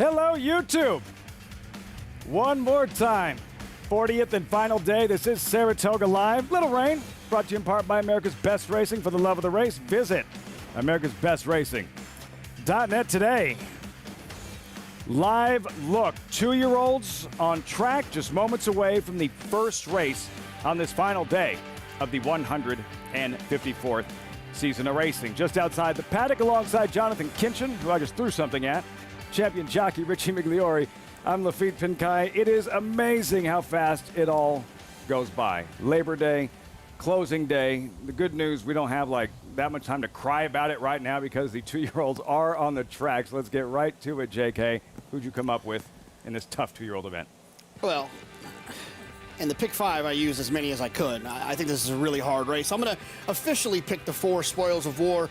Hello, YouTube. One more time. 40th and final day. This is Saratoga Live. Little rain, brought to you in part by America's Best Racing. For the love of the race, visit americasbestracing.net today. Live look. 2-year-olds on track, just moments away from the first race on this final day of the 154th season of racing. Just outside the paddock alongside Jonathan Kinchin, who I just threw something at, champion jockey Richie Migliori. I'm Lafitte Pinkai. It is amazing how fast it all goes by. Labor Day, closing day. The good news, we don't have like that much time to cry about it right now because the 2-year-olds are on the track. So let's get right to it, JK. Who'd you come up with in this tough 2-year-old event? Well, in the pick 5, I used as many as I could. I think this is a really hard race. I'm going to officially pick the 4 Spoils of War.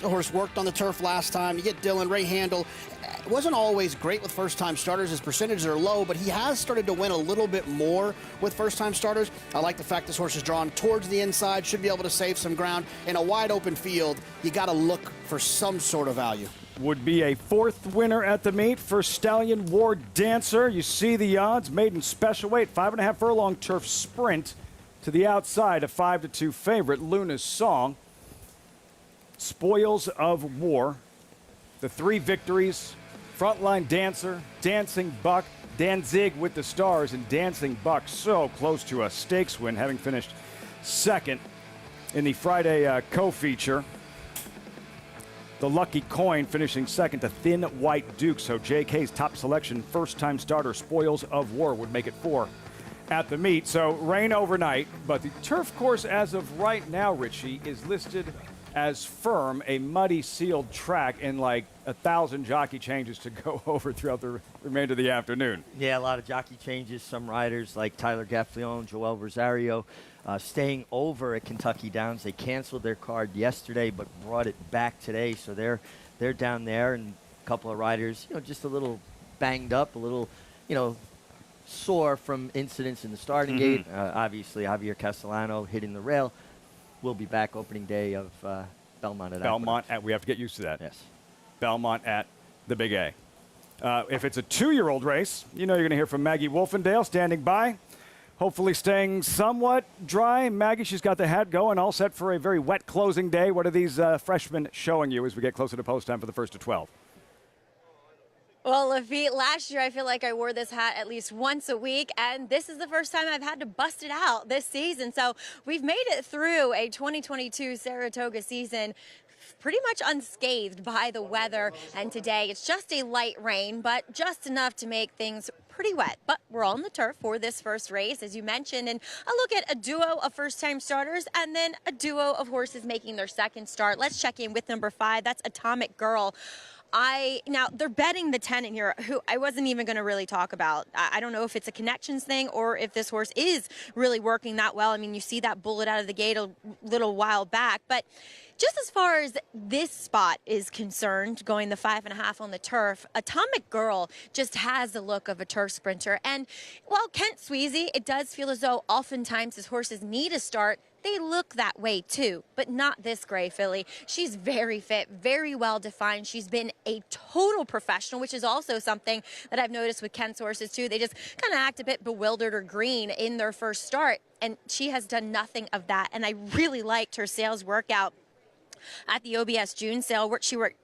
The horse worked on the turf last time. You get Dylan, Ray Handel. It wasn't always great with first-time starters. His percentages are low, but he has started to win a little bit more with first-time starters. I like the fact this horse is drawn towards the inside, should be able to save some ground. In a wide-open field, you got to look for some sort of value. Would be a 4th winner at the meet for Stallion War Dancer. You see the odds, maiden special weight, 5.5 furlong turf sprint to the outside, a 5-2 favorite, Luna's Song. Spoils of War, the 3 victories, Frontline Dancer, Dancing Buck, Danzig with the Stars, and Dancing Buck so close to a stakes win, having finished 2nd in the Friday co-feature. The Lucky Coin finishing 2nd to Thin White Duke. So JK's top selection, first-time starter, Spoils of War, would make it 4 at the meet. So rain overnight, but the turf course as of right now, Richie, is listed as firm, a muddy sealed track, and like 1,000 jockey changes to go over throughout the remainder of the afternoon. Yeah, a lot of jockey changes. Some riders like Tyler Gaffleon, Joel Rosario, staying over at Kentucky Downs. They canceled their card yesterday, but brought it back today. So they're down there, and a couple of riders, just a little banged up, a little, sore from incidents in the starting gate. Obviously, Javier Castellano hitting the rail. Will be back opening day of Belmont at Belmont we have to get used to that. Yes. Belmont at the Big A. If it's a 2-year-old race, you're going to hear from Maggie Wolfendale standing by. Hopefully staying somewhat dry. Maggie, she's got the hat going, all set for a very wet closing day. What are these freshmen showing you as we get closer to post time for the first to 12? Well, Lafitte, last year I feel like I wore this hat at least once a week, and this is the first time I've had to bust it out this season. So we've made it through a 2022 Saratoga season pretty much unscathed by the weather, and today it's just a light rain, but just enough to make things pretty wet. But we're on the turf for this first race, as you mentioned, and a look at a duo of first-time starters and then a duo of horses making their second start. Let's check in with number 5. That's Atomic Girl. Now, they're betting the 10 in here, who I wasn't even going to really talk about. I don't know if it's a connections thing or if this horse is really working that well. I mean, you see that bullet out of the gate a little while back. But just as far as this spot is concerned, going the 5.5 on the turf, Atomic Girl just has the look of a turf sprinter. And while Kent Sweezy, it does feel as though oftentimes his horses need a start, they look that way too, but not this gray filly. She's very fit, very well defined. She's been a total professional, which is also something that I've noticed with Kent's horses too. They just kind of act a bit bewildered or green in their first start, and she has done nothing of that. And I really liked her sales workout at the OBS June sale, which she worked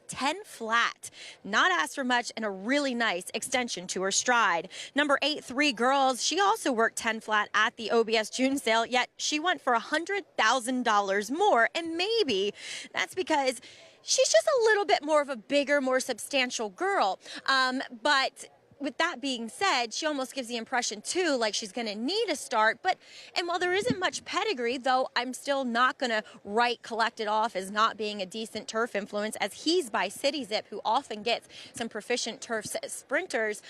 10 flat, not asked for much, and a really nice extension to her stride. Number 8, 3 Girls, she also worked 10 flat at the OBS June sale, yet she went for $100,000 more, and maybe that's because she's just a little bit more of a bigger, more substantial girl. But with that being said, she almost gives the impression too like she's going to need a start. And while there isn't much pedigree, though, I'm still not going to collect it off as not being a decent turf influence, as he's by City Zip, who often gets some proficient turf sprinters.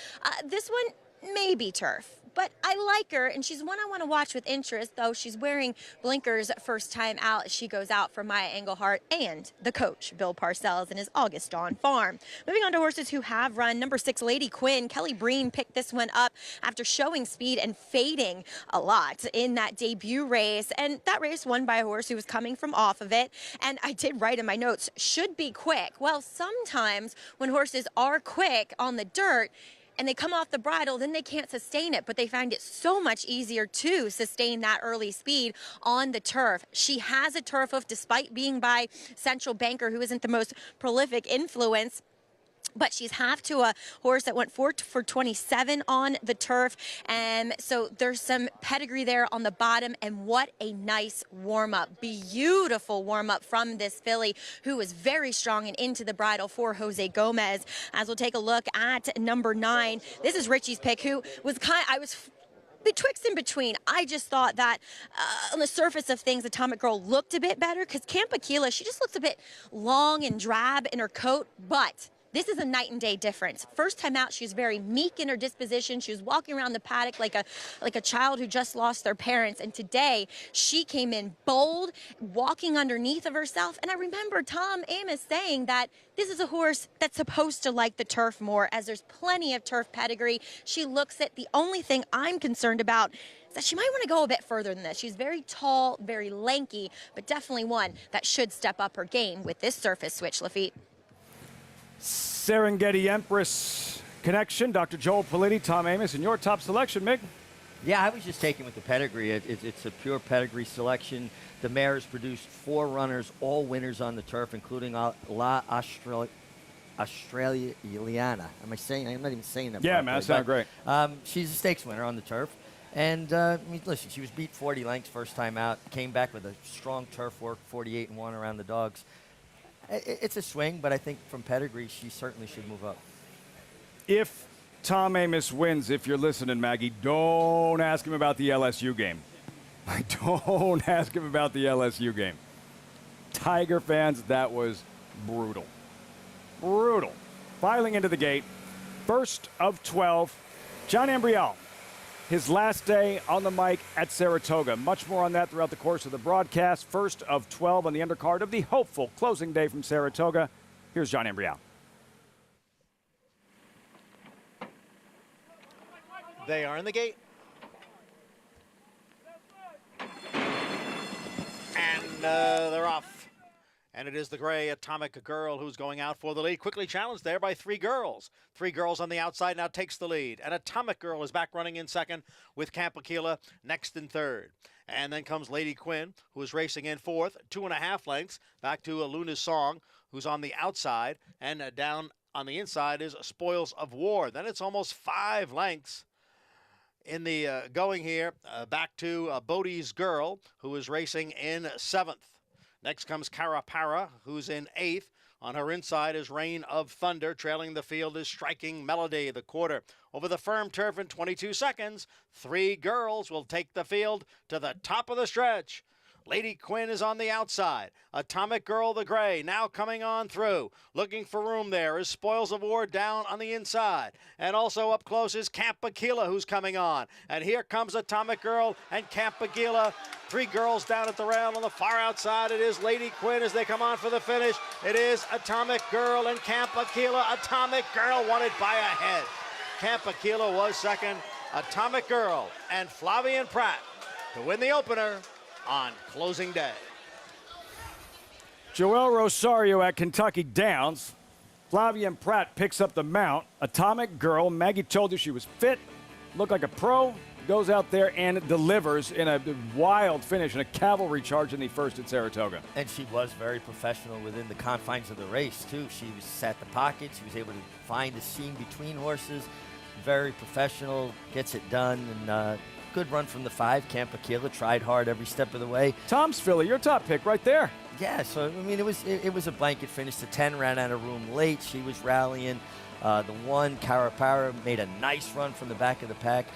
This one may be turf, but I like her, and she's one I want to watch with interest, though she's wearing blinkers first time out as she goes out for Maya Engelhart and the coach, Bill Parcells, and his August Dawn farm. Moving on to horses who have run, number 6, Lady Quinn. Kelly Breen picked this one up after showing speed and fading a lot in that debut race, and that race won by a horse who was coming from off of it. And I did write in my notes, should be quick. Well, sometimes when horses are quick on the dirt and they come off the bridle, then they can't sustain it, but they find it so much easier to sustain that early speed on the turf. She has a turf hoof despite being by Central Banker, who isn't the most prolific influence. But she's half to a horse that went 4 for 27 on the turf. And so there's some pedigree there on the bottom. And what a nice warm-up. Beautiful warm-up from this filly, who was very strong and into the bridle for Jose Gomez. As we'll take a look at number 9. This is Richie's pick, who was I was betwixt and between. I just thought that on the surface of things, Atomic Girl looked a bit better, because Camp Aquila, she just looks a bit long and drab in her coat, but this is a night and day difference. First time out, she was very meek in her disposition. She was walking around the paddock like a child who just lost their parents. And today, she came in bold, walking underneath of herself. And I remember Tom Amos saying that this is a horse that's supposed to like the turf more, as there's plenty of turf pedigree. She looks it. The only thing I'm concerned about is that she might want to go a bit further than this. She's very tall, very lanky, but definitely one that should step up her game with this surface switch, Lafitte. Serengeti Empress connection. Dr. Joel Politi, Tom Amos, and your top selection, Mick. Yeah, I was just taking with the pedigree. It's a pure pedigree selection. The mare's produced 4 runners, all winners on the turf, including La Australiana. Am I saying? I'm not even saying that. Yeah, properly, man, that sounds great. She's a stakes winner on the turf. And, listen, she was beat 40 lengths first time out, came back with a strong turf work, 48-1 around the dogs. It's a swing, but I think from pedigree, she certainly should move up. If Tom Amos wins, if you're listening, Maggie, don't ask him about the LSU game. Don't ask him about the LSU game. Tiger fans, that was brutal. Brutal. Filing into the gate, first of 12, John Ambrial. His last day on the mic at Saratoga. Much more on that throughout the course of the broadcast. First of 12 on the undercard of the hopeful closing day from Saratoga. Here's John Ambrial. They are in the gate. And they're off. And it is the gray Atomic Girl who's going out for the lead. Quickly challenged there by 3 girls. 3 girls on the outside now takes the lead. And Atomic Girl is back running in second with Camp Aquila next in third. And then comes Lady Quinn, who is racing in fourth, 2.5 lengths. Back to Luna's Song, who's on the outside. And down on the inside is Spoils of War. Then it's almost 5 lengths in the going here. Back to Bodie's Girl, who is racing in 7th. Next comes Carapara, who's in 8th. On her inside is Reign of Thunder. Trailing the field is Striking Melody, the quarter. Over the firm turf in 22 seconds, 3 girls will take the field to the top of the stretch. Lady Quinn is on the outside. Atomic Girl, the gray, now coming on through. Looking for room there is Spoils of War down on the inside. And also up close is Camp Aquila, who's coming on. And here comes Atomic Girl and Camp Aquila. 3 girls down at the rail on the far outside. It is Lady Quinn as they come on for the finish. It is Atomic Girl and Camp Aquila. Atomic Girl won it by a head. Camp Aquila was second. Atomic Girl and Flavian Pratt to win the opener on closing day. Joel Rosario at Kentucky Downs. Flavian Pratt picks up the mount. Atomic Girl, Maggie told you she was fit, looked like a pro, goes out there and delivers in a wild finish and a cavalry charge in the first at Saratoga. And she was very professional within the confines of the race, too. She sat the pocket. She was able to find a seam between horses. Very professional, gets it done, and good run from the 5. Camp Aquila tried hard every step of the way. Tom's filly, your top pick right there. Yeah, so, I mean, it was a blanket finish. The 10 ran out of room late. She was rallying. The 1, Carapara, made a nice run from the back of the pack.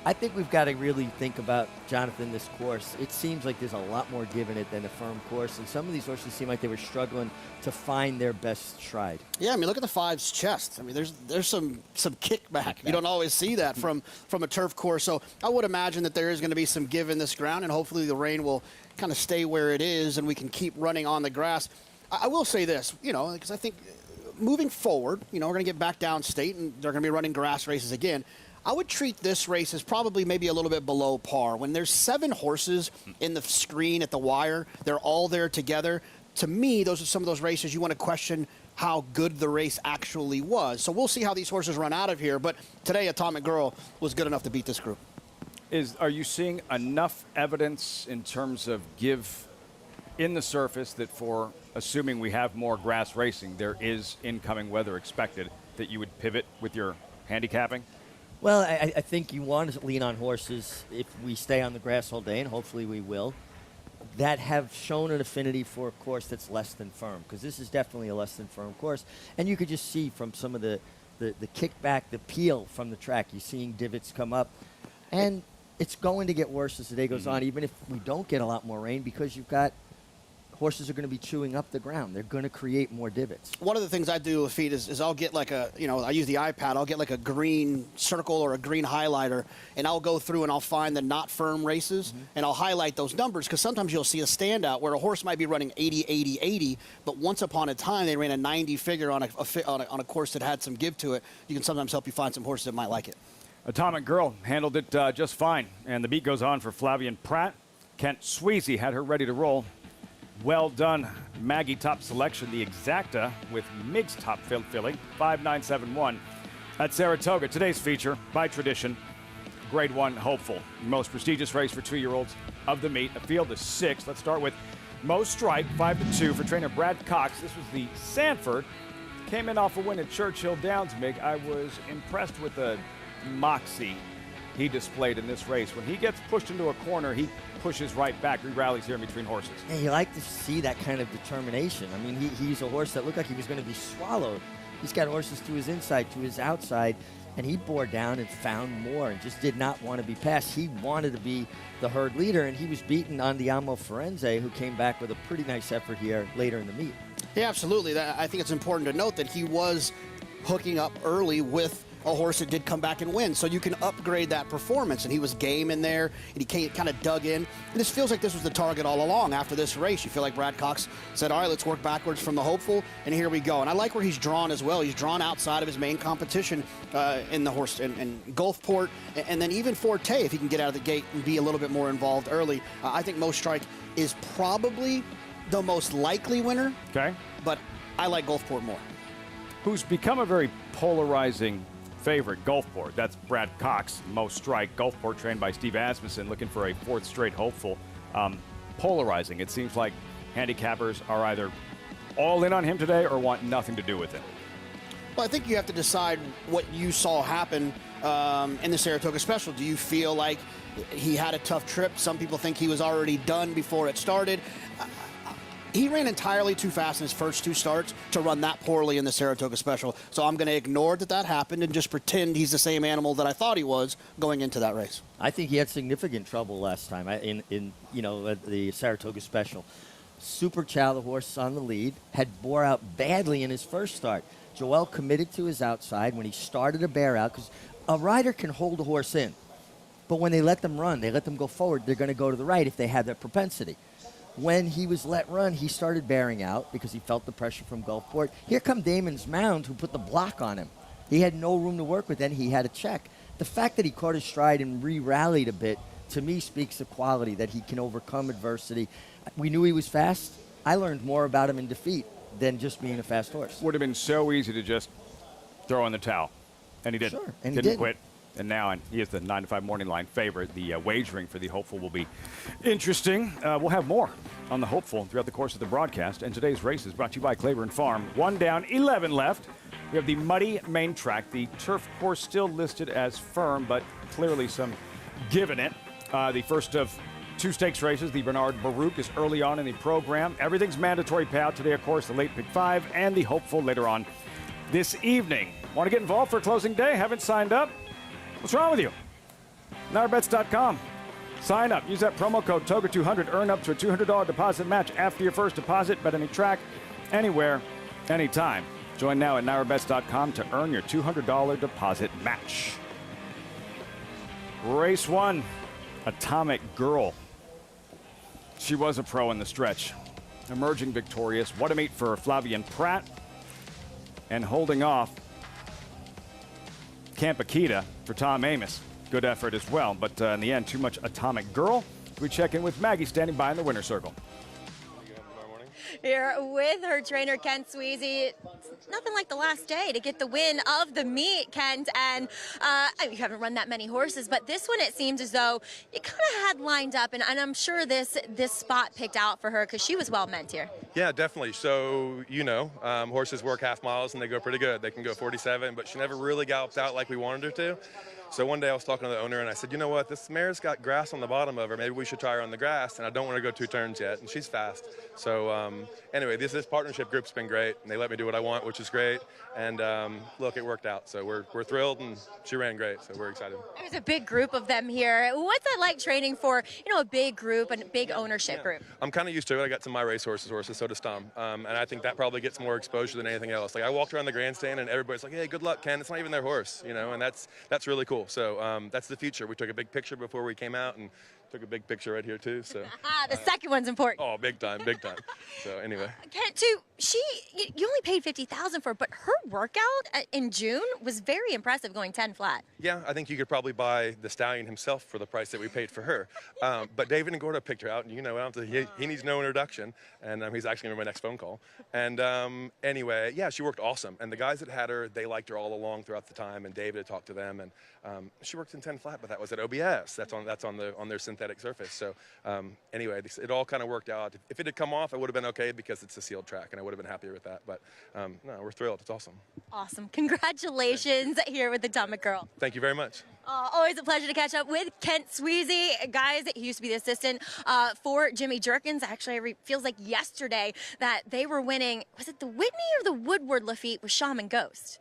I think we've got to really think about, Jonathan, this course. It seems like there's a lot more give in it than a firm course, and some of these horses seem like they were struggling to find their best stride. Yeah, I mean, look at the 5's chest. I mean, there's some kickback. You don't always see that from a turf course. So I would imagine that there is going to be some give in this ground, and hopefully the rain will kind of stay where it is, and we can keep running on the grass. I will say this, because I think moving forward, we're going to get back downstate, and they're going to be running grass races again. I would treat this race as probably maybe a little bit below par. When there's 7 horses in the screen at the wire, they're all there together. To me, those are some of those races you want to question how good the race actually was. So we'll see how these horses run out of here. But today, Atomic Girl was good enough to beat this group. Are you seeing enough evidence in terms of give in the surface that for assuming we have more grass racing, there is incoming weather expected, that you would pivot with your handicapping? Well, I think you want to lean on horses if we stay on the grass all day, and hopefully we will, that have shown an affinity for a course that's less than firm, because this is definitely a less than firm course. And you could just see from some of the kickback, the peel from the track, you're seeing divots come up. And it's going to get worse as the day goes on, even if we don't get a lot more rain, because you've got horses are going to be chewing up the ground. They're going to create more divots. One of the things I do with feet is I'll get like I use the iPad, I'll get like a green circle or a green highlighter, and I'll go through and I'll find the not firm races, and I'll highlight those numbers, because sometimes you'll see a standout where a horse might be running 80, 80, 80, but once upon a time they ran a 90 figure on a course that had some give to it. You can sometimes help you find some horses that might like it. Atomic Girl handled it just fine, and the beat goes on for Flavian Pratt. Kent Sweezy had her ready to roll. Well done, Maggie top selection, the exacta with Miggs top filly, 5.971 at Saratoga. Today's feature, by tradition, Grade 1 hopeful. Most prestigious race for 2-year-olds of the meet. A field of 6. Let's start with Mo Strike, 5-2 for trainer Brad Cox. This was the Sanford. Came in off a win at Churchill Downs, Mig. I was impressed with the moxie he displayed in this race. When he gets pushed into a corner, he pushes right back, re-rallies here in between horses. Yeah, you like to see that kind of determination. I mean, he's a horse that looked like he was going to be swallowed. He's got horses to his inside, to his outside, and he bore down and found more and just did not want to be passed. He wanted to be the herd leader, and he was beaten on Andiamo Firenze, who came back with a pretty nice effort here later in the meet. Yeah, absolutely. I think it's important to note that he was hooking up early with a horse that did come back and win, so you can upgrade that performance, and he was game in there, and he kind of dug in. And this feels like this was the target all along. After this race, you feel like Brad Cox said, all right, let's work backwards from the hopeful, and here we go. And I like where he's drawn as well. He's drawn outside of his main competition in the horse in Gulfport, and then even Forte, if he can get out of the gate and be a little bit more involved early. I think Mo Strike is probably the most likely winner, okay, but I like Gulfport more. Who's become a very polarizing favorite, Gulfport. That's Brad Cox, Mo Strike. Gulfport trained by Steve Asmussen, looking for a 4th straight hopeful. Polarizing. It seems like handicappers are either all in on him today or want nothing to do with him. Well, I think you have to decide what you saw happen in the Saratoga Special. Do you feel like he had a tough trip? Some people think he was already done before it started. He ran entirely too fast in his first 2 starts to run that poorly in the Saratoga Special. So I'm going to ignore that happened and just pretend he's the same animal that I thought he was going into that race. I think he had significant trouble last time in the Saratoga Special. Super Chow, the horse on the lead, had bore out badly in his first start. Joel committed to his outside when he started to bear out, because a rider can hold a horse in. But when they let them run, they let them go forward, they're going to go to the right if they have that propensity. When he was let run, he started bearing out because he felt the pressure from Gulfport. Here come Damon's Mound, who put the block on him. He had no room to work with, then he had a check. The fact that he caught his stride and re-rallied a bit, to me, speaks of quality, that he can overcome adversity. We knew he was fast. I learned more about him in defeat than just being a fast horse. Would have been so easy to just throw in the towel. And he didn't. Sure, and didn't quit. And now he is the 9-5 morning line favorite. The wagering for the hopeful will be interesting. We'll have more on the hopeful throughout the course of the broadcast. And today's race is brought to you by Claiborne Farm. 1 down, 11 left. We have the muddy main track. The turf course still listed as firm, but clearly some give in it. The first of 2 stakes races. The Bernard Baruch is early on in the program. Everything's mandatory, pal. Today, of course, the late pick 5 and the hopeful later on this evening. Want to get involved for closing day? Haven't signed up? What's wrong with you? NarBets.com. Sign up. Use that promo code TOGA200. Earn up to a $200 deposit match after your first deposit. Bet any track, anywhere, anytime. Join now at NarBets.com to earn your $200 deposit match. Race 1, Atomic Girl. She was a pro in the stretch. Emerging victorious. What a meet for Flavien Prat. And holding off Camp Akita for Tom Amos. Good effort as well, but in the end, too much Atomic Girl. We check in with Maggie standing by in the winner's circle. Here with her trainer, Kent Sweezy. Nothing like the last day to get the win of the meet, Kent. And you haven't run that many horses, but this one it seems as though you kind of had lined up, and I'm sure this spot picked out for her because she was well meant here. Yeah, definitely. So, horses work half miles and they go pretty good. They can go 47, but she never really galloped out like we wanted her to. So one day I was talking to the owner and I said, you know what, this mare's got grass on the bottom of her. Maybe we should try her on the grass, and I don't want to go 2 turns yet, and she's fast. So anyway, this partnership group's been great, and they let me do what I want, which is great. And look, it worked out. So we're thrilled, and she ran great, so we're excited. There's a big group of them here. What's that like training for, a big group and a big ownership group? I'm kind of used to it. I got some of my racehorses, so does Tom. And I think that probably gets more exposure than anything else. Like I walked around the grandstand, and everybody's like, hey, good luck, Ken. It's not even their horse, and that's really cool. So that's the future. We took a big picture before we came out, and took a big picture right here too. So the second one's important. Oh, big time, big time. So anyway, Kent, too, you only paid $50,000 for, but her workout in June was very impressive, going 10 flat. Yeah, I think you could probably buy the stallion himself for the price that we paid for her. But David and Gordo picked her out, and he needs no introduction, and he's actually going to my next phone call. And anyway, yeah, she worked awesome, and the guys that had her, they liked her all along throughout the time, and David had talked to them, and she worked in 10 flat, but that was at OBS. That's on their synthetic surface. So anyway, it all kind of worked out. If it had come off, I would have been okay because it's a sealed track, and I would have been happier with that. But no, we're thrilled. It's awesome. Awesome. Congratulations here with the Atomic Girl. Thank you very much. Always a pleasure to catch up with Kent Sweezy. Guys, he used to be the assistant for Jimmy Jerkins. Actually, it feels like yesterday that they were winning. Was it the Whitney or the Woodward Lafitte with Shaman Ghost?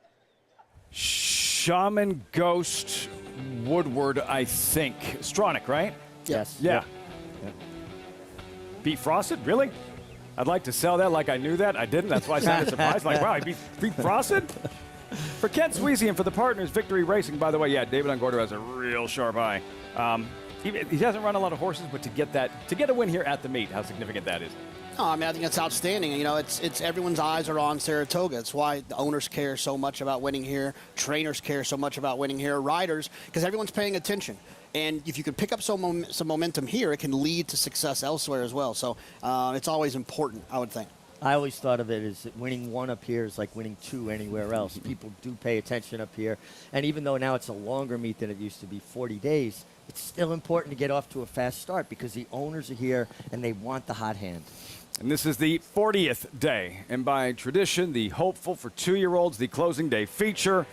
Shaman Ghost Woodward, I think. Stronach, right? Yes. Yeah. Yep. Beat Frosted? Really? I'd like to sell that like I knew that. I didn't. That's why I sounded surprised. Like, wow, he beat Frosted? For Kent Sweezy and for the partners, Victory Racing, by the way, yeah, David Ungordo has a real sharp eye. He hasn't run a lot of horses, but to get a win here at the meet, how significant that is. Oh, I mean, I think that's outstanding. It's everyone's eyes are on Saratoga. It's why the owners care so much about winning here. Trainers care so much about winning here. Riders, because everyone's paying attention. And if you can pick up some momentum here, it can lead to success elsewhere as well. So it's always important, I would think. I always thought of it as winning 1 up here is like winning 2 anywhere else. People do pay attention up here. And even though now it's a longer meet than it used to be, 40 days, it's still important to get off to a fast start because the owners are here and they want the hot hand. And this is the 40th day. And by tradition, the hopeful for 2-year-olds, the closing day feature.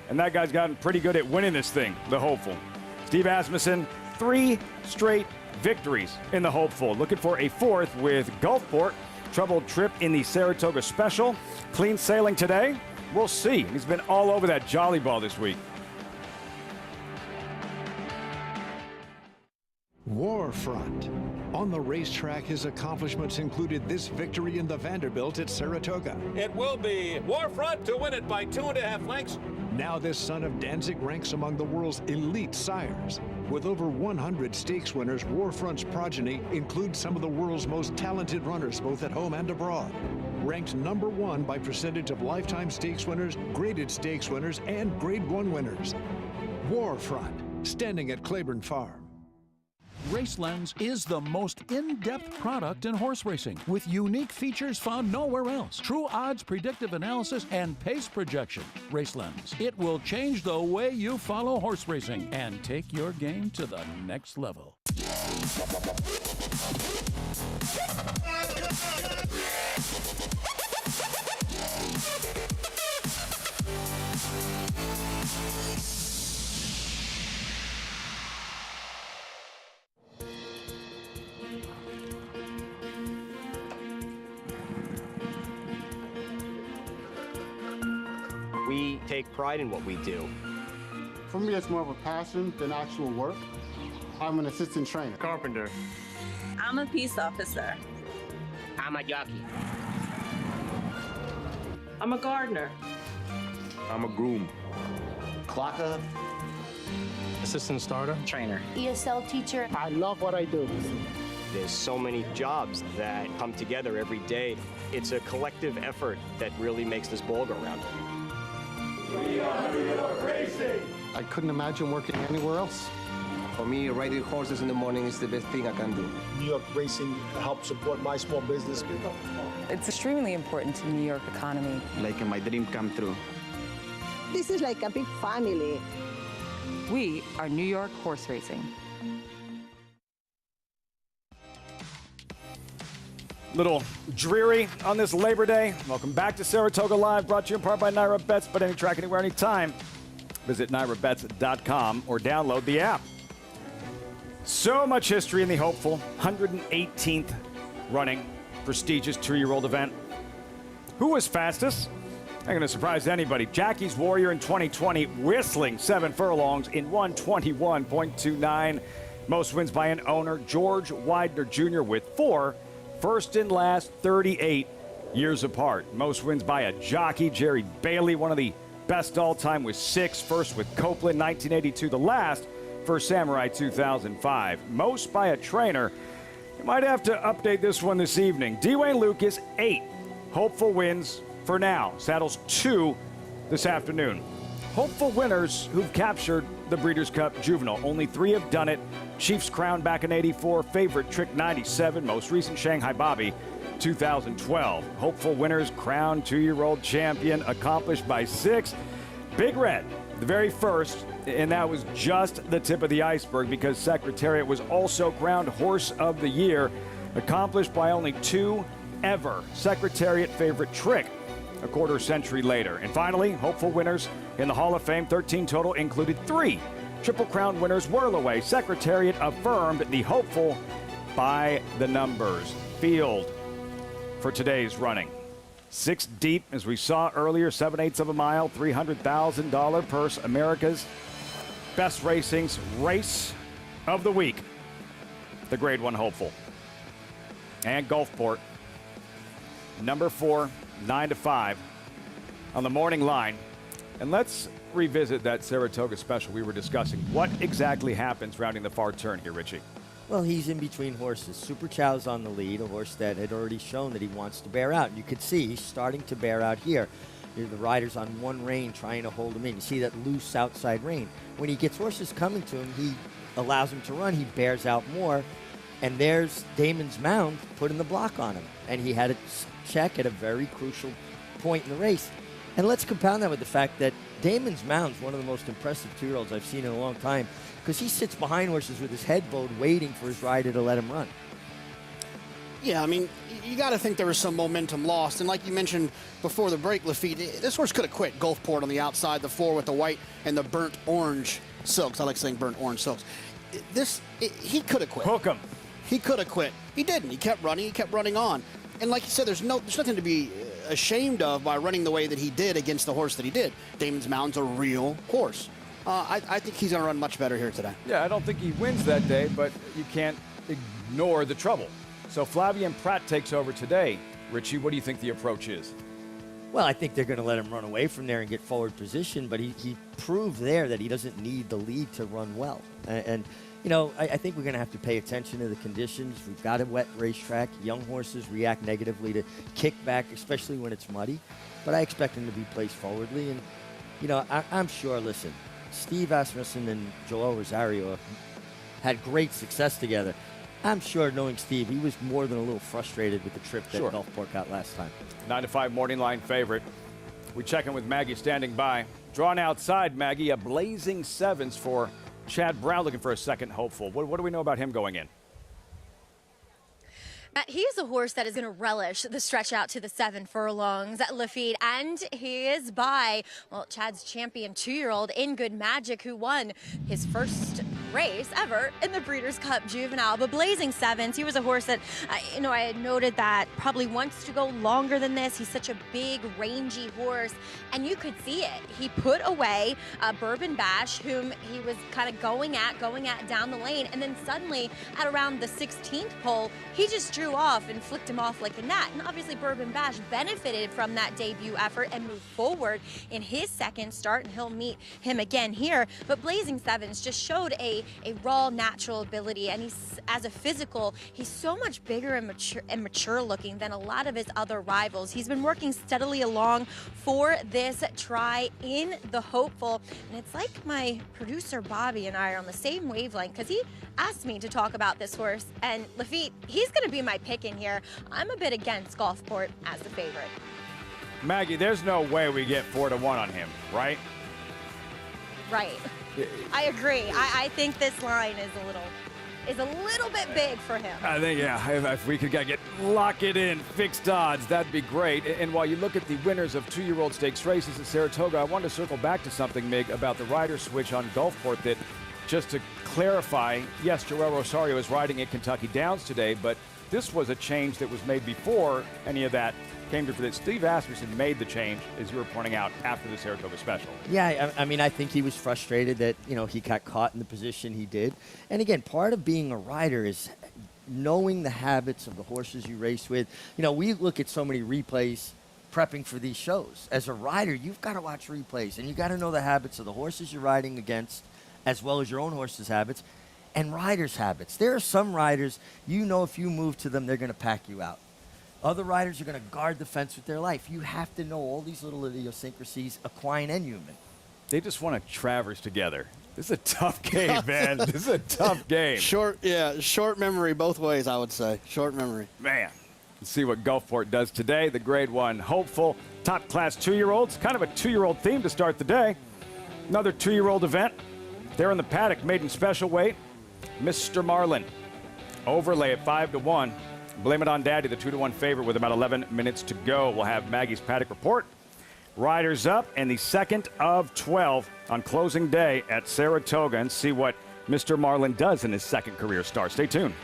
And that guy's gotten pretty good at winning this thing, the hopeful. Steve Asmussen, 3 straight victories in the hopeful. Looking for a 4th with Gulfport. Troubled trip in the Saratoga Special. Clean sailing today. We'll see. He's been all over that jolly ball this week. Warfront. On the racetrack, his accomplishments included this victory in the Vanderbilt at Saratoga. It will be Warfront to win it by 2.5 lengths. Now this son of Danzig ranks among the world's elite sires. With over 100 stakes winners, Warfront's progeny includes some of the world's most talented runners, both at home and abroad. Ranked number 1 by percentage of lifetime stakes winners, graded stakes winners, and Grade 1 winners. Warfront, standing at Claiborne Farm. RaceLens is the most in-depth product in horse racing with unique features found nowhere else. True odds, predictive analysis, and pace projection. RaceLens. It will change the way you follow horse racing and take your game to the next level. We take pride in what we do. For me, it's more of a passion than actual work. I'm an assistant trainer. Carpenter. I'm a peace officer. I'm a jockey. I'm a gardener. I'm a groom. Clocker. Assistant starter. Trainer. ESL teacher. I love what I do. There's so many jobs that come together every day. It's a collective effort that really makes this ball go round. We are New York Racing! I couldn't imagine working anywhere else. For me, riding horses in the morning is the best thing I can do. New York Racing helps support my small business. It's extremely important to the New York economy. Like my dream come true. This is like a big family. We are New York Horse Racing. Little dreary on this Labor Day. Welcome back to Saratoga Live, brought to you in part by Naira Bets. But any track, anywhere, anytime. Visit nairabets.com or download the app. So much history in the hopeful 118th running prestigious two-year-old event. Who was fastest? Not going to surprise anybody. Jackie's Warrior in 2020, whistling 7 furlongs in 1:21.29. Most wins by an owner, George Widener Jr. with 4. First and last, 38 years apart. Most wins by a jockey, Jerry Bailey, one of the best all-time with 6. First with Copeland, 1982. The last for Samurai, 2005. Most by a trainer. You might have to update this one this evening. Dwayne Lucas, 8. Hopeful wins for now. Saddles 2 this afternoon. Hopeful winners who've captured the Breeders' Cup Juvenile. Only 3 have done it. Chiefs Crown back in 84. Favorite Trick 97. Most recent Shanghai Bobby 2012. Hopeful winners crowned 2-year-old champion accomplished by 6. Big Red, the very first, and that was just the tip of the iceberg because Secretariat was also crowned Horse of the Year, accomplished by only 2 ever. Secretariat favorite Trick a quarter century later. And finally, hopeful winners in the Hall of Fame, 13 total, included 3 Triple Crown winners. Whirlaway, Secretariat affirmed the hopeful by the numbers. Field for today's running. 6 deep, as we saw earlier, 7/8 of a mile, $300,000 purse. America's best racing's race of the week. The Grade 1 hopeful. And Gulfport, number 4, 9 to 5 on the morning line. And let's revisit that Saratoga special we were discussing. What exactly happens rounding the far turn here, Richie? Well, he's in between horses. Super Chow's on the lead, a horse that had already shown that he wants to bear out. And you could see he's starting to bear out here. The rider's on one rein trying to hold him in. You see that loose outside rein. When he gets horses coming to him, he allows him to run. He bears out more. And there's Damon's Mound putting the block on him. And he had a check at a very crucial point in the race. And let's compound that with the fact that Damon's Mound's one of the most impressive 2-year-olds I've seen in a long time because he sits behind horses with his head bowed waiting for his rider to let him run. Yeah, I mean, you got to think there was some momentum lost. And like you mentioned before the break, Lafitte, this horse could have quit. Gulfport on the outside, the 4 with the white and the burnt orange silks. I like saying burnt orange silks. He could have quit. Hook him. He could have quit. He didn't. He kept running. He kept running on. And like you said, there's nothing to be ashamed of by running the way that he did against the horse that he did. Damon's Mound's a real horse. I think he's going to run much better here today. Yeah, I don't think he wins that day, but you can't ignore the trouble. So Flavien Prat takes over today. Richie, what do you think the approach is? Well, I think they're going to let him run away from there and get forward position, but he proved there that he doesn't need the lead to run well. And you know, I think we're going to have to pay attention to the conditions. We've got a wet racetrack. Young horses react negatively to kickback, especially when it's muddy. But I expect him to be placed forwardly. And, you know, I'm sure, listen, Steve Asmussen and Joel Rosario had great success together. I'm sure, knowing Steve, he was more than a little frustrated with the trip that Gulfport got last time. 9 to 5 morning line favorite. We check in with Maggie standing by. Drawn outside, Maggie, a blazing 7s for Chad Brown, looking for a second hopeful. What do we know about him going in? He is a horse that is going to relish the stretch out to the 7 furlongs at Lafitte, and he is by, well, Chad's champion 2-year-old In Good Magic, who won his first race ever in the Breeders' Cup Juvenile. But Blazing Sevens, he was a horse that, I had noted that probably wants to go longer than this. He's such a big, rangy horse, and you could see it. He put away Bourbon Bash, whom he was kind of going at down the lane, and then suddenly at around the 16th pole, he just drew off and flicked him off like a gnat. And obviously Bourbon Bash benefited from that debut effort and moved forward in his second start, and he'll meet him again here. But Blazing Sevens just showed a raw, natural ability, and he's, as a physical, he's so much bigger and mature looking than a lot of his other rivals. He's been working steadily along for this try in the hopeful, and it's like my producer Bobby and I are on the same wavelength, because he asked me to talk about this horse, and Lafitte, he's going to be my pick in here. I'm a bit against Gulfport as the favorite. Maggie, there's no way we get 4-1 on him, right? Right. I agree. I think this line is a little bit big for him. I think, yeah, if we could lock it in, fixed odds, that'd be great. And while you look at the winners of 2-year-old stakes races at Saratoga, I wanted to circle back to something, Mig, about the rider switch on Gulfport that, just to clarify, yes, Joel Rosario is riding at Kentucky Downs today, but this was a change that was made before any of that came to fruition. Steve Asmussen made the change, as you were pointing out, after the Saratoga Special. Yeah, I mean, I think he was frustrated that, he got caught in the position he did. And again, part of being a rider is knowing the habits of the horses you race with. We look at so many replays prepping for these shows. As a rider, you've got to watch replays, and you got to know the habits of the horses you're riding against, as well as your own horse's habits, and riders' habits. There are some riders, if you move to them, they're going to pack you out. Other riders are going to guard the fence with their life. You have to know all these little idiosyncrasies, equine and human. They just want to traverse together. This is a tough game, man. This is a tough game. Short memory both ways, I would say. Short memory. Man, let's see what Gulfport does today. The Grade 1 hopeful, top-class 2-year-olds. Kind of a 2-year-old theme to start the day. Another 2-year-old event. There in the paddock, maiden special weight, Mr. Marlin. Overlay at 5-1. Blame it on Daddy, the 2-1 favorite with about 11 minutes to go. We'll have Maggie's paddock report. Riders up, and the second of 12 on closing day at Saratoga, and see what Mr. Marlin does in his second career start. Stay tuned.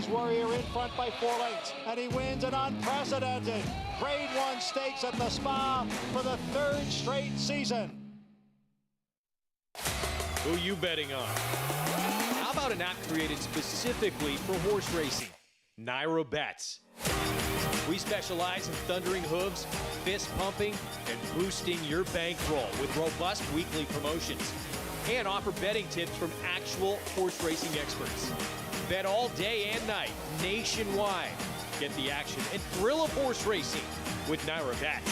Warrior in front by 4 lengths, and he wins an unprecedented Grade 1 stakes at the Spa for the 3rd straight season. Who you betting on? How about an app created specifically for horse racing? Naira Bets. We specialize in thundering hooves, fist pumping, and boosting your bankroll with robust weekly promotions, and offer betting tips from actual horse racing experts. Bet all day and night, nationwide. Get the action and thrill of horse racing with Naira Bets.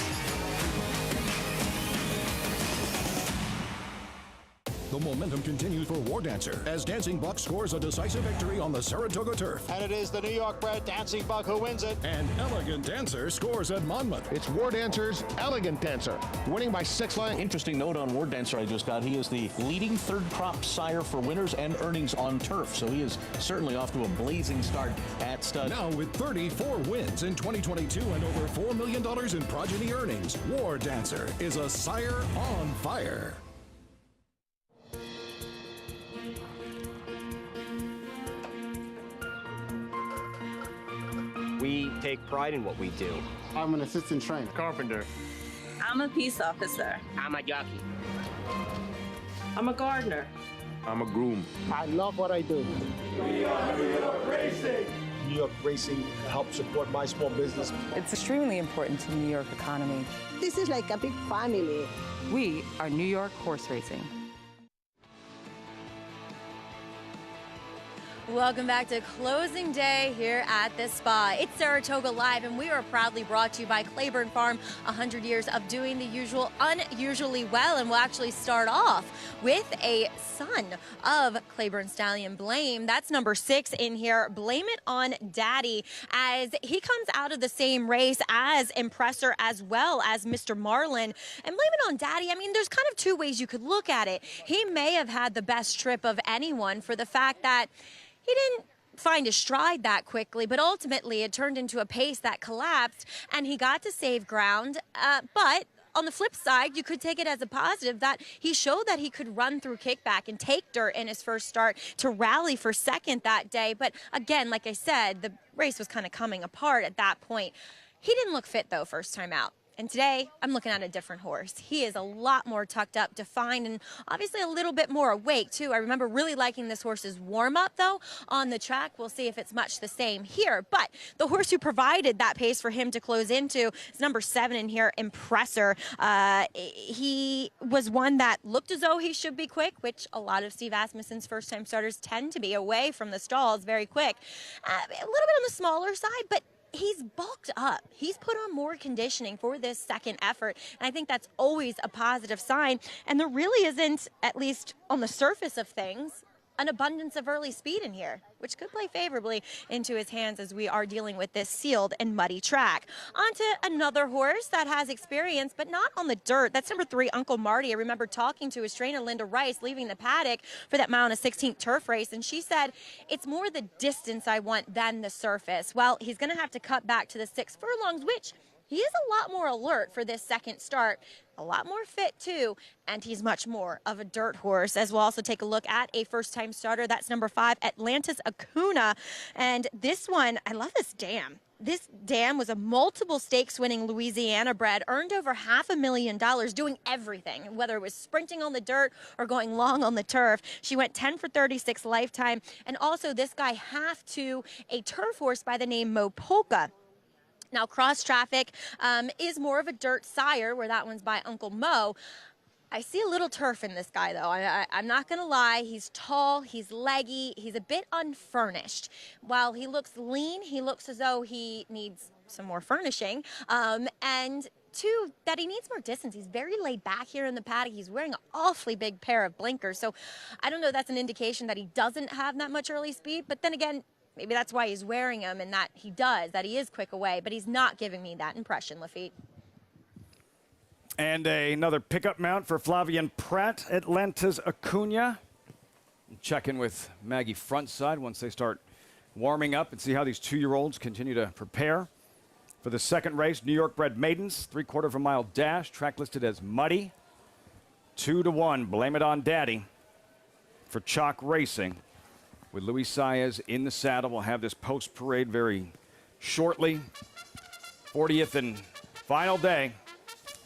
The momentum continues for War Dancer as Dancing Buck scores a decisive victory on the Saratoga turf. And it is the New York-bred Dancing Buck who wins it. And Elegant Dancer scores at Monmouth. It's War Dancer's Elegant Dancer, winning by 6 lengths. Interesting note on War Dancer I just got. He is the leading third crop sire for winners and earnings on turf. So he is certainly off to a blazing start at stud. Now with 34 wins in 2022 and over $4 million in progeny earnings, War Dancer is a sire on fire. We take pride in what we do. I'm an assistant trainer. Carpenter. I'm a peace officer. I'm a jockey. I'm a gardener. I'm a groom. I love what I do. We are New York Racing. New York Racing helps support my small business. It's extremely important to the New York economy. This is like a big family. We are New York Horse Racing. Welcome back to closing day here at the spa. It's Saratoga Live, and we are proudly brought to you by Claiborne Farm. 100 years of doing the usual unusually well, and we'll actually start off with a son of Claiborne Stallion, Blame. That's number 6 in here. Blame It on Daddy, as he comes out of the same race as Impressor as well as Mr. Marlin. And Blame It on Daddy, I mean, there's kind of two ways you could look at it. He may have had the best trip of anyone for the fact that he didn't find his stride that quickly, but ultimately it turned into a pace that collapsed, and he got to save ground. But on the flip side, you could take it as a positive that he showed that he could run through kickback and take dirt in his first start to rally for second that day. But again, like I said, the race was kind of coming apart at that point. He didn't look fit, though, first time out. And today, I'm looking at a different horse. He is a lot more tucked up, defined, and obviously a little bit more awake, too. I remember really liking this horse's warm-up, though, on the track. We'll see if it's much the same here. But the horse who provided that pace for him to close into is number 7 in here, Impressor. He was one that looked as though he should be quick, which a lot of Steve Asmussen's first-time starters tend to be, away from the stalls very quick. A little bit on the smaller side, but he's bulked up. He's put on more conditioning for this second effort, and I think that's always a positive sign. And there really isn't, at least on the surface of things, an abundance of early speed in here, which could play favorably into his hands as we are dealing with this sealed and muddy track. On to another horse that has experience, but not on the dirt. That's number 3, Uncle Marty. I remember talking to his trainer, Linda Rice, leaving the paddock for that mile and a 16th turf race, and she said, it's more the distance I want than the surface. Well, he's going to have to cut back to the 6 furlongs, which he is a lot more alert for this second start, a lot more fit too, and he's much more of a dirt horse. As we'll also take a look at a first-time starter. That's number 5, Atlantis Acuna. And this one, I love this dam. This dam was a multiple stakes winning Louisiana bred, earned over $500,000 doing everything, whether it was sprinting on the dirt or going long on the turf. She went 10 for 36 lifetime. And also this guy half to a turf horse by the name Mo Polka. Now, Cross Traffic is more of a dirt sire, where that one's by Uncle Mo. I see a little turf in this guy, though. I'm not going to lie. He's tall, he's leggy, he's a bit unfurnished. While he looks lean, he looks as though he needs some more furnishing. And two, that he needs more distance. He's very laid back here in the paddock. He's wearing an awfully big pair of blinkers. So I don't know if that's an indication that he doesn't have that much early speed. But then again, maybe that's why he's wearing them, and that he is quick away, but he's not giving me that impression, Lafitte. And another pickup mount for Flavian Pratt, Atlantis Acuna. Check in with Maggie frontside once they start warming up and see how these 2-year-olds continue to prepare for the second race. New York bred maidens, 3/4 of a mile dash, track listed as muddy. 2-1, Blame It on Daddy for Chalk Racing. With Luis Saez in the saddle. We'll have this post-parade very shortly. 40th and final day.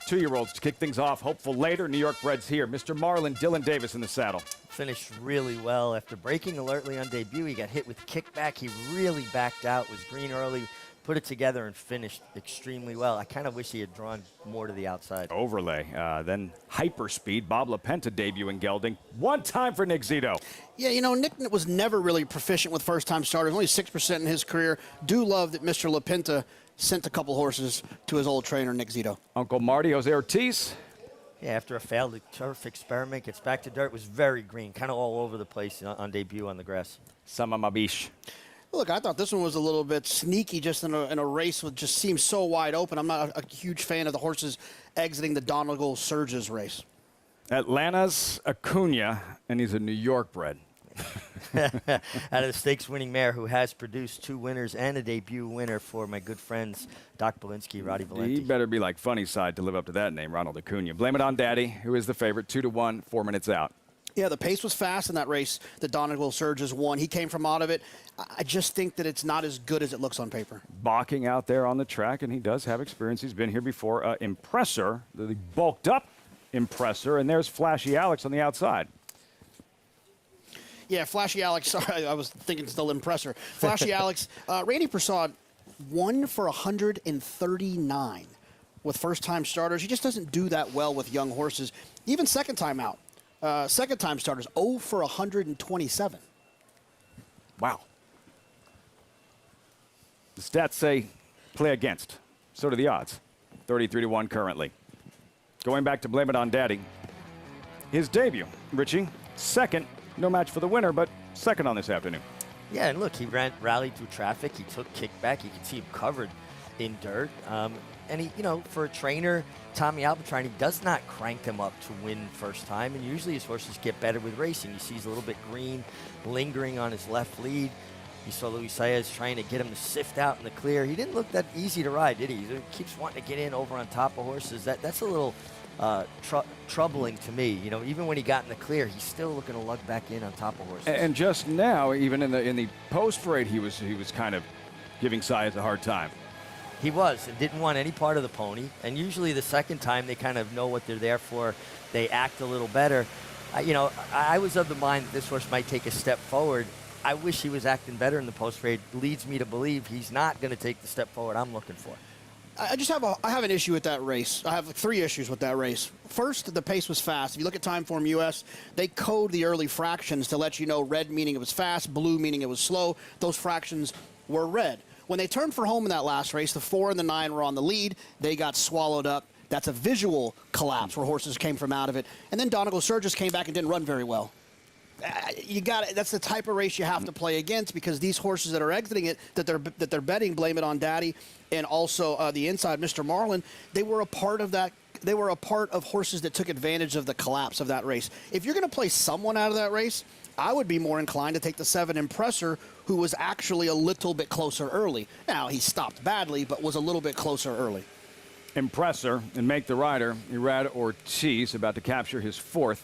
2-year-olds to kick things off. Hopeful later. New York breds here. Mr. Marlin, Dylan Davis in the saddle. Finished really well. After breaking alertly on debut, he got hit with kickback. He really backed out, was green early, put it together, and finished extremely well. I kind of wish he had drawn more to the outside. Overlay. Then hyperspeed. Bob LaPenta debut in gelding. One time for Nick Zito. Yeah, you know, Nick was never really proficient with first-time starters, only 6% in his career. Do love that Mr. LaPenta sent a couple horses to his old trainer, Nick Zito. Uncle Marty, Jose Ortiz. Yeah, after a failed turf experiment, gets back to dirt, was very green, kind of all over the place on debut on the grass. Sama Mabish. Look, I thought this one was a little bit sneaky just in a race that just seems so wide open. I'm not a huge fan of the horses exiting the Donegal Surges race. Atlantis Acuna, and he's a New York bred. Out of the stakes-winning mare who has produced 2 winners and a debut winner for my good friends, Doc Belinsky, Roddy Valenti. He better be like Funny Side to live up to that name, Ronald Acuna. Blame It on Daddy, who is the favorite, 2-1, 4 minutes out. Yeah, the pace was fast in that race. The Donegal Surges won. He came from out of it. I just think that it's not as good as it looks on paper. Balking out there on the track, and he does have experience. He's been here before. Impressor, the bulked up Impressor, and there's Flashy Alex on the outside. Yeah, Flashy Alex. Sorry, I was thinking still Impressor. Flashy Alex. Randy Prasad, 1 for 139 with first-time starters. He just doesn't do that well with young horses. Even second time out. Second-time starters, 0 for 127. Wow. The stats say play against. So do the odds. 33-1 currently. Going back to Blame It on Daddy. His debut, Richie, second, no match for the winner, but second on this afternoon. Yeah, and look, he rallied through traffic. He took kickback. You can see him covered in dirt. And he, for a trainer, Tommy Albertine, he does not crank him up to win first time. And usually his horses get better with racing. You see he's a little bit green, lingering on his left lead. You saw Luis Saez trying to get him to sift out in the clear. He didn't look that easy to ride, did he? He keeps wanting to get in over on top of horses. That's a little troubling to me. Even when he got in the clear, he's still looking to lug back in on top of horses. And just now, even in the post parade, he was kind of giving Saez a hard time. He was, and didn't want any part of the pony. And usually the second time they kind of know what they're there for. They act a little better. I was of the mind that this horse might take a step forward. I wish he was acting better in the post parade. Leads me to believe he's not going to take the step forward I'm looking for. I have an issue with that race. I have 3 issues with that race. First, the pace was fast. If you look at Timeform US, they code the early fractions to let you know red meaning it was fast, blue meaning it was slow. Those fractions were red. When they turned for home in that last race, the 4 and the 9 were on the lead. They got swallowed up. That's a visual collapse where horses came from out of it. And then Donegal Surges came back and didn't run very well. That's the type of race you have to play against, because these horses that are exiting it, that they're betting, Blame It on Daddy, and also the inside, Mr. Marlin, they were a part of that. They were a part of horses that took advantage of the collapse of that race. If you're going to play someone out of that race, I would be more inclined to take the 7 Impressor, who was actually a little bit closer early. Now, he stopped badly, but was a little bit closer early. Impressor and Make the Rider, Irad Ortiz, about to capture his 4th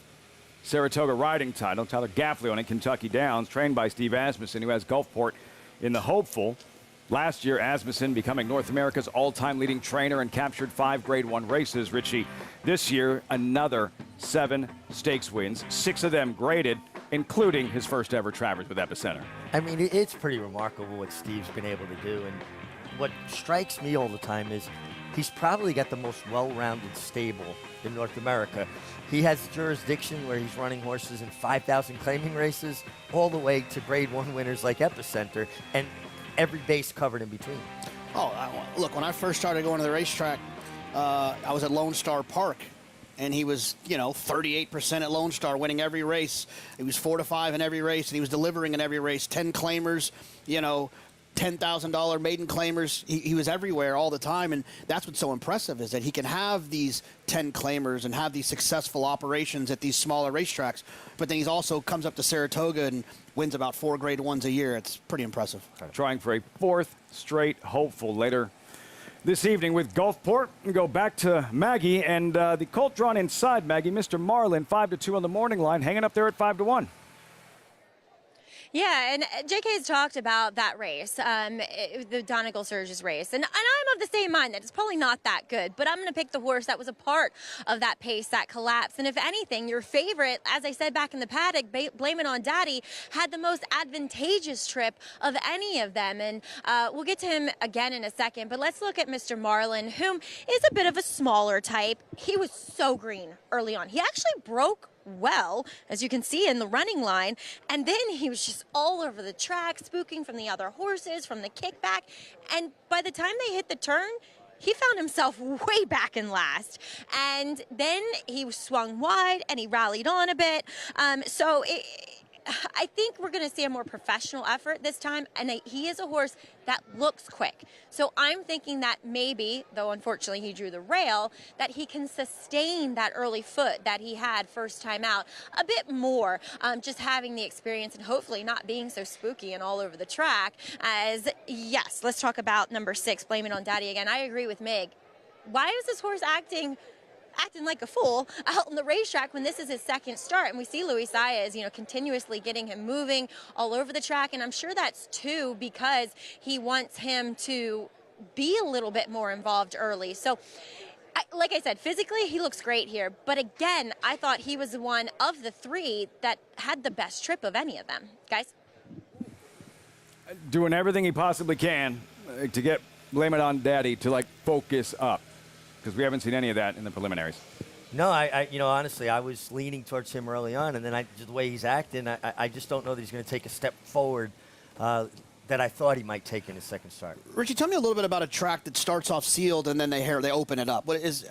Saratoga riding title. Tyler Gaffalione in Kentucky Downs, trained by Steve Asmussen, who has Gulfport in the hopeful. Last year, Asmussen becoming North America's all-time leading trainer and captured 5 Grade 1 races. Richie, this year, another 7 stakes wins, 6 of them graded, including his first ever Travers with Epicenter. I mean, it's pretty remarkable what Steve's been able to do. And what strikes me all the time is he's probably got the most well-rounded stable in North America. He has jurisdiction where he's running horses in 5,000 claiming races, all the way to Grade 1 winners like Epicenter, and every base covered in between. Look, when I first started going to the racetrack, I was at Lone Star Park, and he was, 38% at Lone Star, winning every race. He was 4-5 in every race, and he was delivering in every race. 10 claimers, $10,000 maiden claimers. He was everywhere all the time, and that's what's so impressive, is that he can have these 10 claimers and have these successful operations at these smaller racetracks, but then he also comes up to Saratoga and wins about 4 Grade 1s a year. It's pretty impressive. Trying for a 4th straight hopeful later this evening with Gulfport. We go back to Maggie, and the colt drawn inside Maggie, Mr. Marlin, 5-2 on the morning line, hanging up there at 5-1. Yeah, and JK's talked about that race, the Donegal Surges race. And I'm of the same mind that it's probably not that good, but I'm going to pick the horse that was a part of that pace, that collapse. And if anything, your favorite, as I said back in the paddock, Blame It on Daddy, had the most advantageous trip of any of them. And we'll get to him again in a second, but let's look at Mr. Marlin, whom is a bit of a smaller type. He was so green early on. He actually broke well, as you can see in the running line, and then he was just all over the track, spooking from the other horses, from the kickback, and by the time they hit the turn, he found himself way back in last. And then he swung wide and he rallied on a bit. I think we're going to see a more professional effort this time, and he is a horse that looks quick. So I'm thinking that maybe, though unfortunately he drew the rail, that he can sustain that early foot that he had first time out a bit more, just having the experience and hopefully not being so spooky and all over the track. Yes, let's talk about number 6, Blame It on Daddy again. I agree with Meg. Why is this horse acting like a fool out on the racetrack when this is his second start? And we see Luis Saez, continuously getting him moving all over the track. And I'm sure that's too because he wants him to be a little bit more involved early. So, like I said, physically he looks great here. But again, I thought he was one of the 3 that had the best trip of any of them. Guys? Doing everything he possibly can to get Blame It on Daddy to, focus up, because we haven't seen any of that in the preliminaries. No, honestly, I was leaning towards him early on, and then the way he's acting, I just don't know that he's going to take a step forward that I thought he might take in his second start. Richie, tell me a little bit about a track that starts off sealed and then they open it up. What is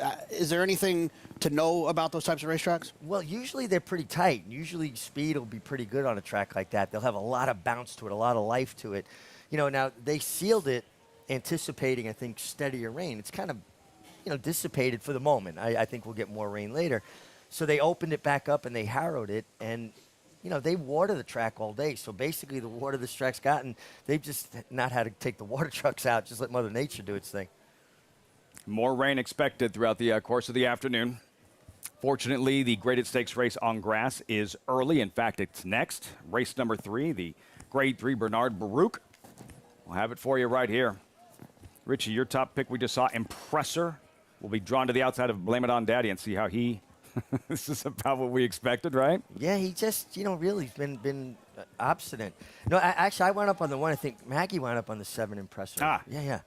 there anything to know about those types of racetracks? Well, usually they're pretty tight. Usually speed will be pretty good on a track like that. They'll have a lot of bounce to it, a lot of life to it. You know, now they sealed it anticipating, I think, steadier rain. It's kind of, you know, dissipated for the moment. I think we'll get more rain later. So they opened it back up and they harrowed it, and you know, they water the track all day. So basically the water this track's gotten, they've just not had to take the water trucks out, just let Mother Nature do its thing. More rain expected throughout the course of the afternoon. Fortunately, the graded stakes race on grass is early. In fact, it's next. Race number 3, the Grade 3 Bernard Baruch. We'll have it for you right here. Richie, your top pick we just saw, Impressor, will be drawn to the outside of Blame It On Daddy and see how he... This is about what we expected, right? Yeah, he just, you know, really been obstinate. No, actually, I wound up on the one. I think Maggie wound up on the 7 Impressor. Ah. Yeah.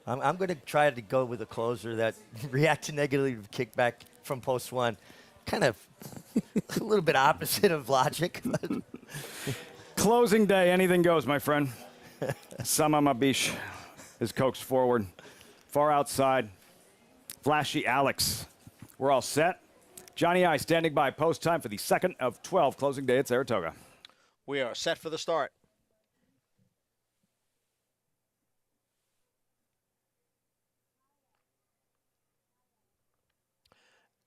I'm going to try to go with a closer that reacted negatively to kickback from post 1. Kind of a little bit opposite of logic. Closing day, anything goes, my friend. Samama Bish is coaxed forward. Far outside, Flashy Alex. We're all set. Johnny I standing by post time for the 2nd of 12 closing day at Saratoga. We are set for the start.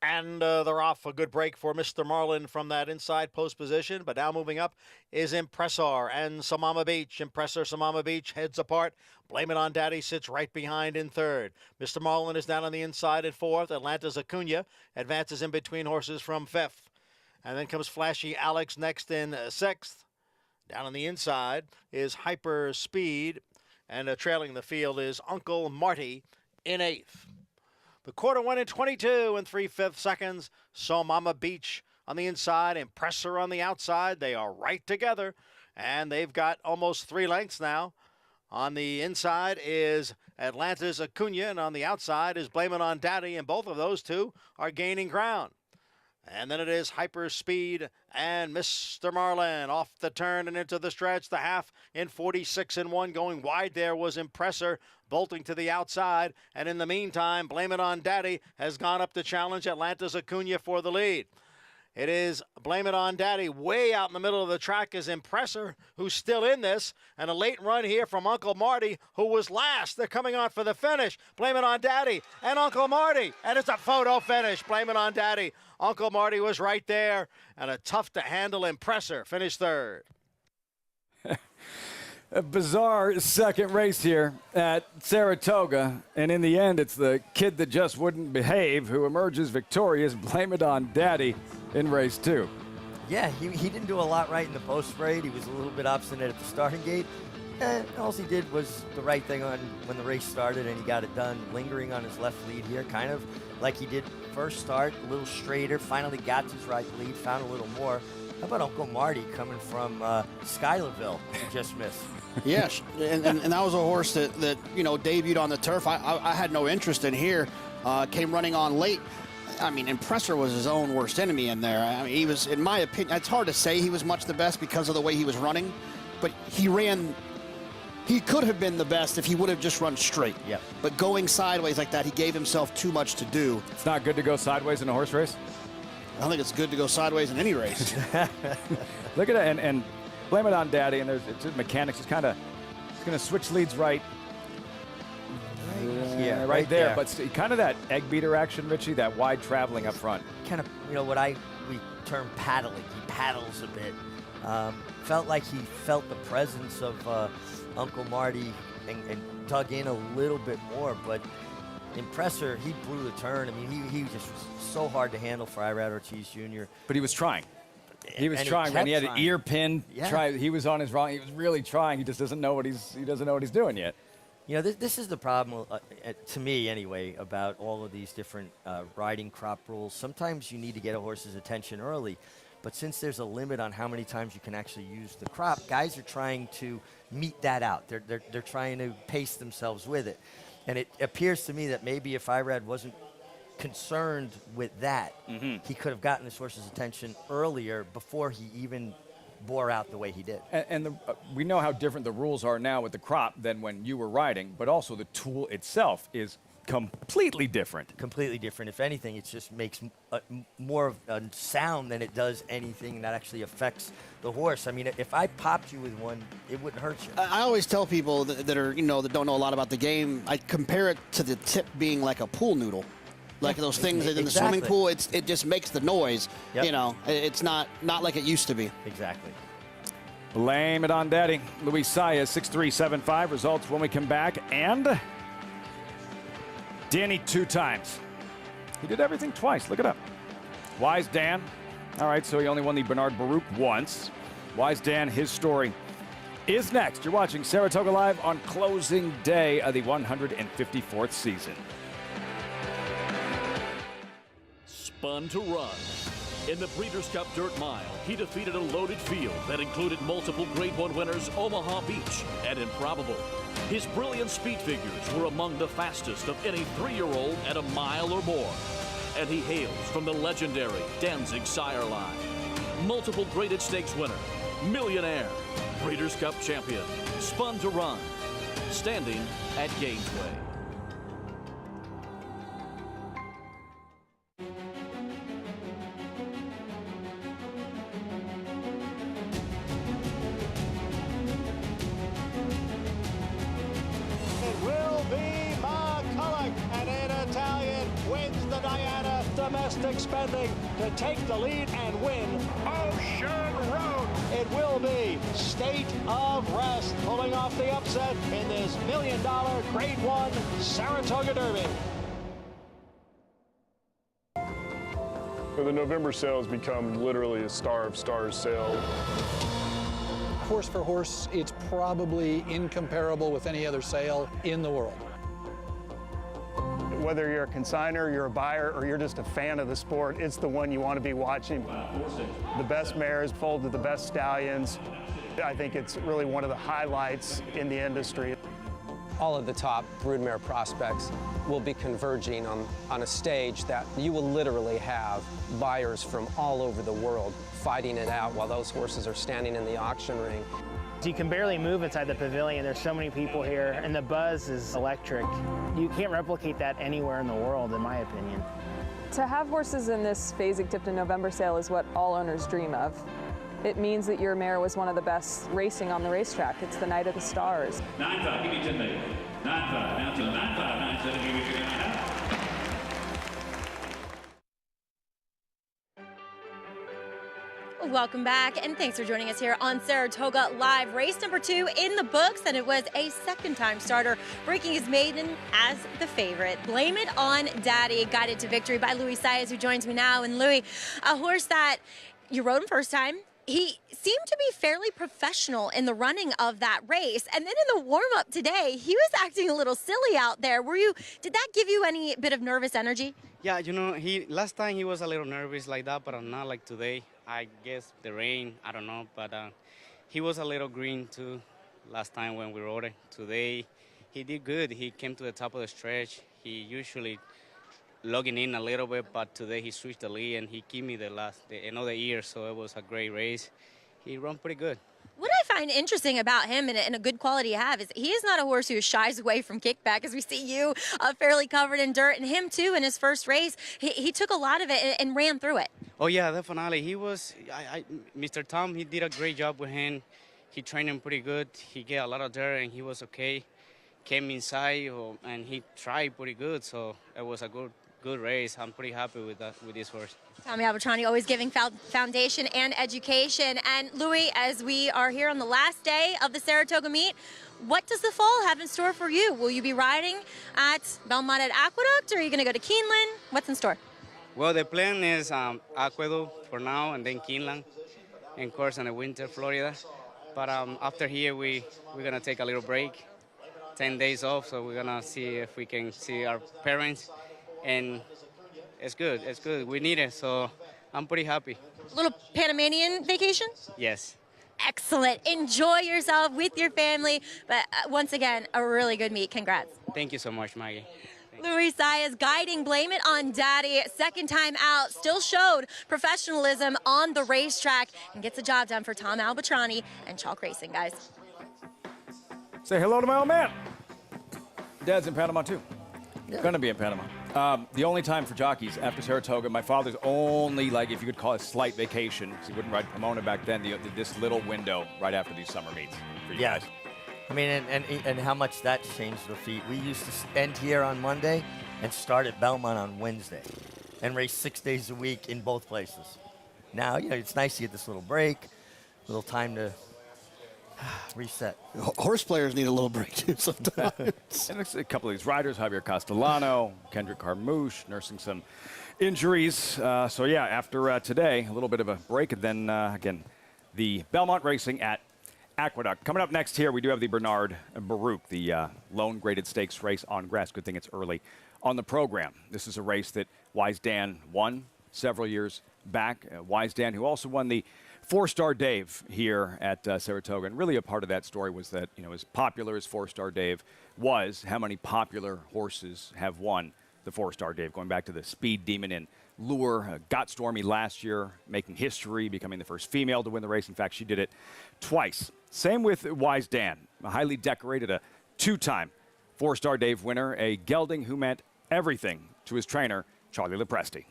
And they're off. A good break for Mr. Marlin from that inside post position. But now moving up is Impressor and Samama Beach. Impressor, Samama Beach heads apart. Blame It On Daddy sits right behind in 3rd. Mr. Marlin is down on the inside at 4th. Atlantis Acuna advances in between horses from 5th. And then comes Flashy Alex next in 6th. Down on the inside is Hyper Speed. And trailing the field is Uncle Marty in 8th. The quarter went in 22 and 3/5 seconds. Samama Beach on the inside, Impressor on the outside. They are right together, and they've got almost 3 lengths now. On the inside is Atlantis Acuna, and on the outside is Blame It On Daddy, and both of those two are gaining ground. And then it is Hyper Speed and Mr. Marlin off the turn and into the stretch. The half in 46 and 1. Going wide there was Impressor, bolting to the outside. And in the meantime, Blame It On Daddy has gone up to challenge Atlantis Acuna for the lead. It is Blame It On Daddy. Way out in the middle of the track is Impressor, who's still in this. And a late run here from Uncle Marty, who was last. They're coming on for the finish. Blame It On Daddy and Uncle Marty. And it's a photo finish. Blame It On Daddy. Uncle Marty was right there. And a tough-to-handle Impressor finished 3rd. A bizarre second race here at Saratoga, and in the end, it's the kid that just wouldn't behave who emerges victorious. Blame It On Daddy in race 2. Yeah, he didn't do a lot right in the post parade. He was a little bit obstinate at the starting gate. All he did was the right thing on when the race started, and he got it done, lingering on his left lead here, kind of like he did first start, a little straighter, finally got to his right lead, found a little more. How about Uncle Marty coming from Schuylerville? He just missed. Yes, and that was a horse that you know, debuted on the turf. I had no interest in here. Came running on late. I mean, Impressor was his own worst enemy in there. I mean, he was, in my opinion, it's hard to say he was much the best because of the way he was running, but he could have been the best if he would have just run straight. Yeah. But going sideways like that, he gave himself too much to do. It's not good to go sideways in a horse race? I don't think it's good to go sideways in any race. Look at that, and Blame It On Daddy, and it's mechanics. It's going to switch leads right right there. there. But kind of that egg beater action, Richie, that wide traveling up front. Kind of, you know, what we term paddling. He paddles a bit. Felt like he felt the presence of Uncle Marty and dug in a little bit more, but Impressor, he blew the turn. I mean, he just was so hard to handle for Irad Ortiz Jr. But he was trying. He was trying. When he had an ear pin, he was on his wrong. He was really trying. He just doesn't know what he's doing yet. You know, this is the problem, to me anyway, about all of these different riding crop rules. Sometimes you need to get a horse's attention early, but since there's a limit on how many times you can actually use the crop, guys are trying to meet that out. They're trying to pace themselves with it. And it appears to me that maybe if Irad wasn't concerned with that, he could have gotten this horse's attention earlier before he even bore out the way he did. And we know how different the rules are now with the crop than when you were riding, but also the tool itself is completely different. Completely different. If anything, it just makes more of a sound than it does anything that actually affects the horse. I mean, if I popped you with one, it wouldn't hurt you. I always tell people that are, that don't know a lot about the game, I compare it to the tip being like a pool noodle. Like those things in the swimming pool, it just makes the noise. Yep. It's not like it used to be. Exactly. Blame it on Daddy. Luis Saez, 6'3", 7'5". Results when we come back. And Danny 2 times. He did everything twice. Look it up. Wise Dan. All right, so he only won the Bernard Baruch once. Wise Dan, his story is next. You're watching Saratoga Live on closing day of the 154th season. Spun to run. In the Breeders' Cup Dirt Mile, he defeated a loaded field that included multiple Grade 1 winners Omaha Beach and Improbable. His brilliant speed figures were among the fastest of any 3-year-old at a mile or more. And he hails from the legendary Danzig sire line. Multiple graded stakes winner, millionaire, Breeders' Cup champion, Spun to Run, standing at Gainesway. Domestic spending to take the lead and win Ocean Road. It will be State of Rest pulling off the upset in this $1 million Grade 1 Saratoga Derby. The November sale has become literally a star of stars sale. Horse for horse, it's probably incomparable with any other sale in the world. Whether you're a consignor, you're a buyer, or you're just a fan of the sport, it's the one you want to be watching. The best mares foaled to the best stallions. I think it's really one of the highlights in the industry. All of the top broodmare prospects will be converging on a stage that you will literally have buyers from all over the world fighting it out while those horses are standing in the auction ring. You can barely move inside the pavilion. There's so many people here, and the buzz is electric. You can't replicate that anywhere in the world, in my opinion. To have horses in this Fasig-Tipton November sale is what all owners dream of. It means that your mare was one of the best racing on the racetrack. It's the night of the stars. 9-5, give me 10 minutes. 9-5, now to 9-5, 9-7, give me 9-5. Welcome back, and thanks for joining us here on Saratoga Live. Race number 2 in the books, and it was a second-time starter, breaking his maiden as the favorite. Blame It on Daddy, guided to victory by Luis Saez, who joins me now. And Louis, a horse that you rode him first time. He seemed to be fairly professional in the running of that race. And then in the warm-up today, he was acting a little silly out there. Did that give you any bit of nervous energy? Yeah, last time he was a little nervous like that, but not like today. I guess the rain, I don't know, but he was a little green too last time when we rode it. Today, he did good. He came to the top of the stretch. He usually logging in a little bit, but today he switched the lead and he gave me another year, so it was a great race. He ran pretty good. What I find interesting about him and a good quality to have is he is not a horse who shies away from kickback, as we see you fairly covered in dirt, and him too in his first race. He took a lot of it and ran through it. Oh yeah, definitely. He was, Mr. Tom, he did a great job with him. He trained him pretty good. He got a lot of dirt and he was okay. Came inside and he tried pretty good, so it was a good race. I'm pretty happy with this horse. Tommy Albertrani always giving foundation and education. And Louis, as we are here on the last day of the Saratoga meet, what does the fall have in store for you? Will you be riding at Belmont at Aqueduct, or are you going to go to Keeneland? What's in store? Well, the plan is Aqueduct for now, and then Keeneland, and of course in the winter, Florida. But after here, we're going to take a little break, 10 days off, so we're going to see if we can see our parents. And it's good. It's good. We need it, so I'm pretty happy. A little Panamanian vacation? Yes. Excellent. Enjoy yourself with your family. But once again, a really good meet. Congrats. Thank you so much, Maggie. Luis Saez guiding Blame It on Daddy. Second time out, still showed professionalism on the racetrack and gets the job done for Tom Albatrani and Chalk Racing, guys. Say hello to my old man. Dad's in Panama, too. Yeah. Gonna be in Panama. The only time for jockeys after Saratoga, my father's only, like, if you could call it a slight vacation, because he wouldn't ride Pomona back then, this little window right after these summer meets for you guys. I mean, and how much that's changed the feet. We used to end here on Monday and start at Belmont on Wednesday and race 6 days a week in both places. Now, you know, it's nice to get this little break, a little time to reset. Horse players need a little break too sometimes. And a couple of these riders, Javier Castellano, Kendrick Carmouche, nursing some injuries. So yeah, after today, a little bit of a break, and then again, the Belmont Racing at Aqueduct. Coming up next here, we do have the Bernard Baruch, the lone graded stakes race on grass. Good thing it's early on the program. This is a race that Wise Dan won several years back. Wise Dan, who also won the Four-Star Dave here at Saratoga. And really a part of that story was that, you know, as popular as Four-Star Dave was, how many popular horses have won the Four-Star Dave, going back to the Speed Demon in Lure. Got Stormy last year, making history, becoming the first female to win the race. In fact, she did it twice. Same with Wise Dan, a highly decorated, a two-time Four-Star Dave winner, a gelding who meant everything to his trainer, Charlie Lepresti.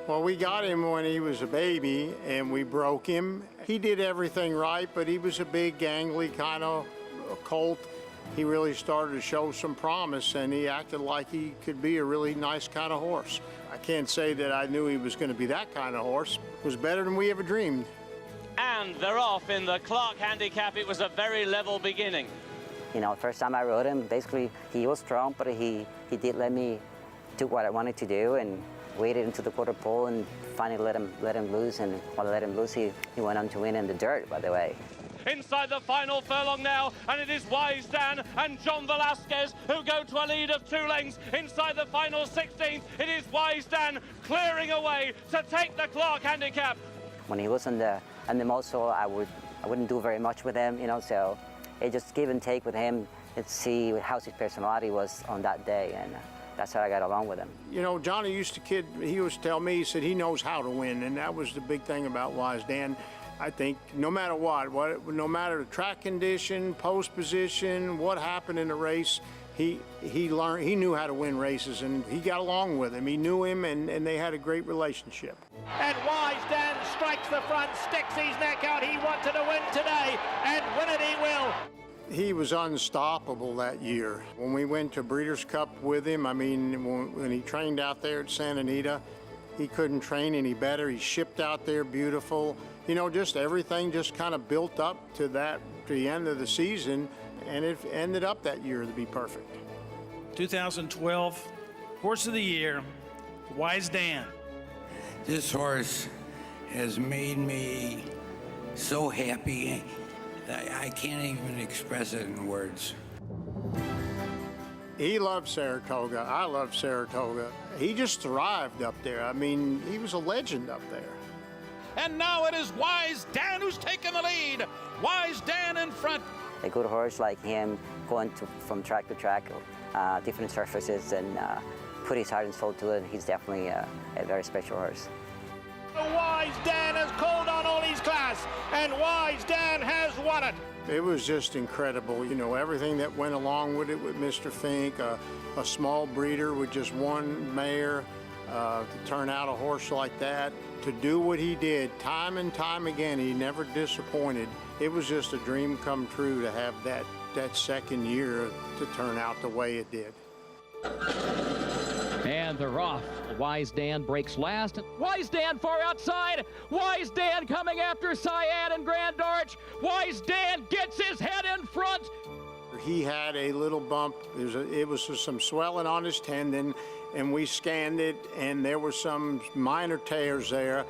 Well, we got him when he was a baby, and we broke him. He did everything right, but he was a big, gangly kind of colt. He really started to show some promise, and he acted like he could be a really nice kind of horse. I can't say that I knew he was going to be that kind of horse. It was better than we ever dreamed. And they're off in the Clark handicap. It was a very level beginning. You know, first time I rode him, basically he was strong, but he did let me do what I wanted to do, and waited into the quarter pole and finally let him loose. And while I let him loose, he went on to win in the dirt, by the way. Inside the final furlong now, and it is Wise Dan and John Velasquez who go to a lead of 2 lengths. Inside the final 16th, it is Wise Dan clearing away to take the Clark handicap. When he was on the muscle, I wouldn't do very much with him, you know, so it just give and take with him and see how his personality was on that day, and that's how I got along with him. You know, Johnny used to kid, he used to tell me, he said he knows how to win, and that was the big thing about Wise Dan. I think no matter what, no matter the track condition, post position, what happened in the race, he knew how to win races, and he got along with him. He knew him, and they had a great relationship. And Wise Dan strikes the front, sticks his neck out. He wanted to win today, and win it he will. He was unstoppable that year. When we went to Breeders' Cup with him, I mean, when he trained out there at Santa Anita, he couldn't train any better. He shipped out there beautiful. You know, just everything just kind of built up to the end of the season, and it ended up that year to be perfect. 2012 Horse of the Year, Wise Dan. This horse has made me so happy. I can't even express it in words. He loved Saratoga. I love Saratoga. He just thrived up there. I mean, he was a legend up there. And now it is Wise Dan who's taken the lead. Wise Dan in front. A good horse like him going from track to track, different surfaces, and put his heart and soul to it, he's definitely a very special horse. Wise Dan has called on all his class, and Wise Dan has won it. It was just incredible, you know, everything that went along with it with Mr. Fink, a small breeder with just one mare, to turn out a horse like that, to do what he did time and time again. He never disappointed. It was just a dream come true to have that second year to turn out the way it did. And they're off. Wise Dan breaks last. Wise Dan far outside. Wise Dan coming after Cyan and Grand Arch. Wise Dan gets his head in front. He had a little bump. It was some swelling on his tendon, and we scanned it, and there were some minor tears there.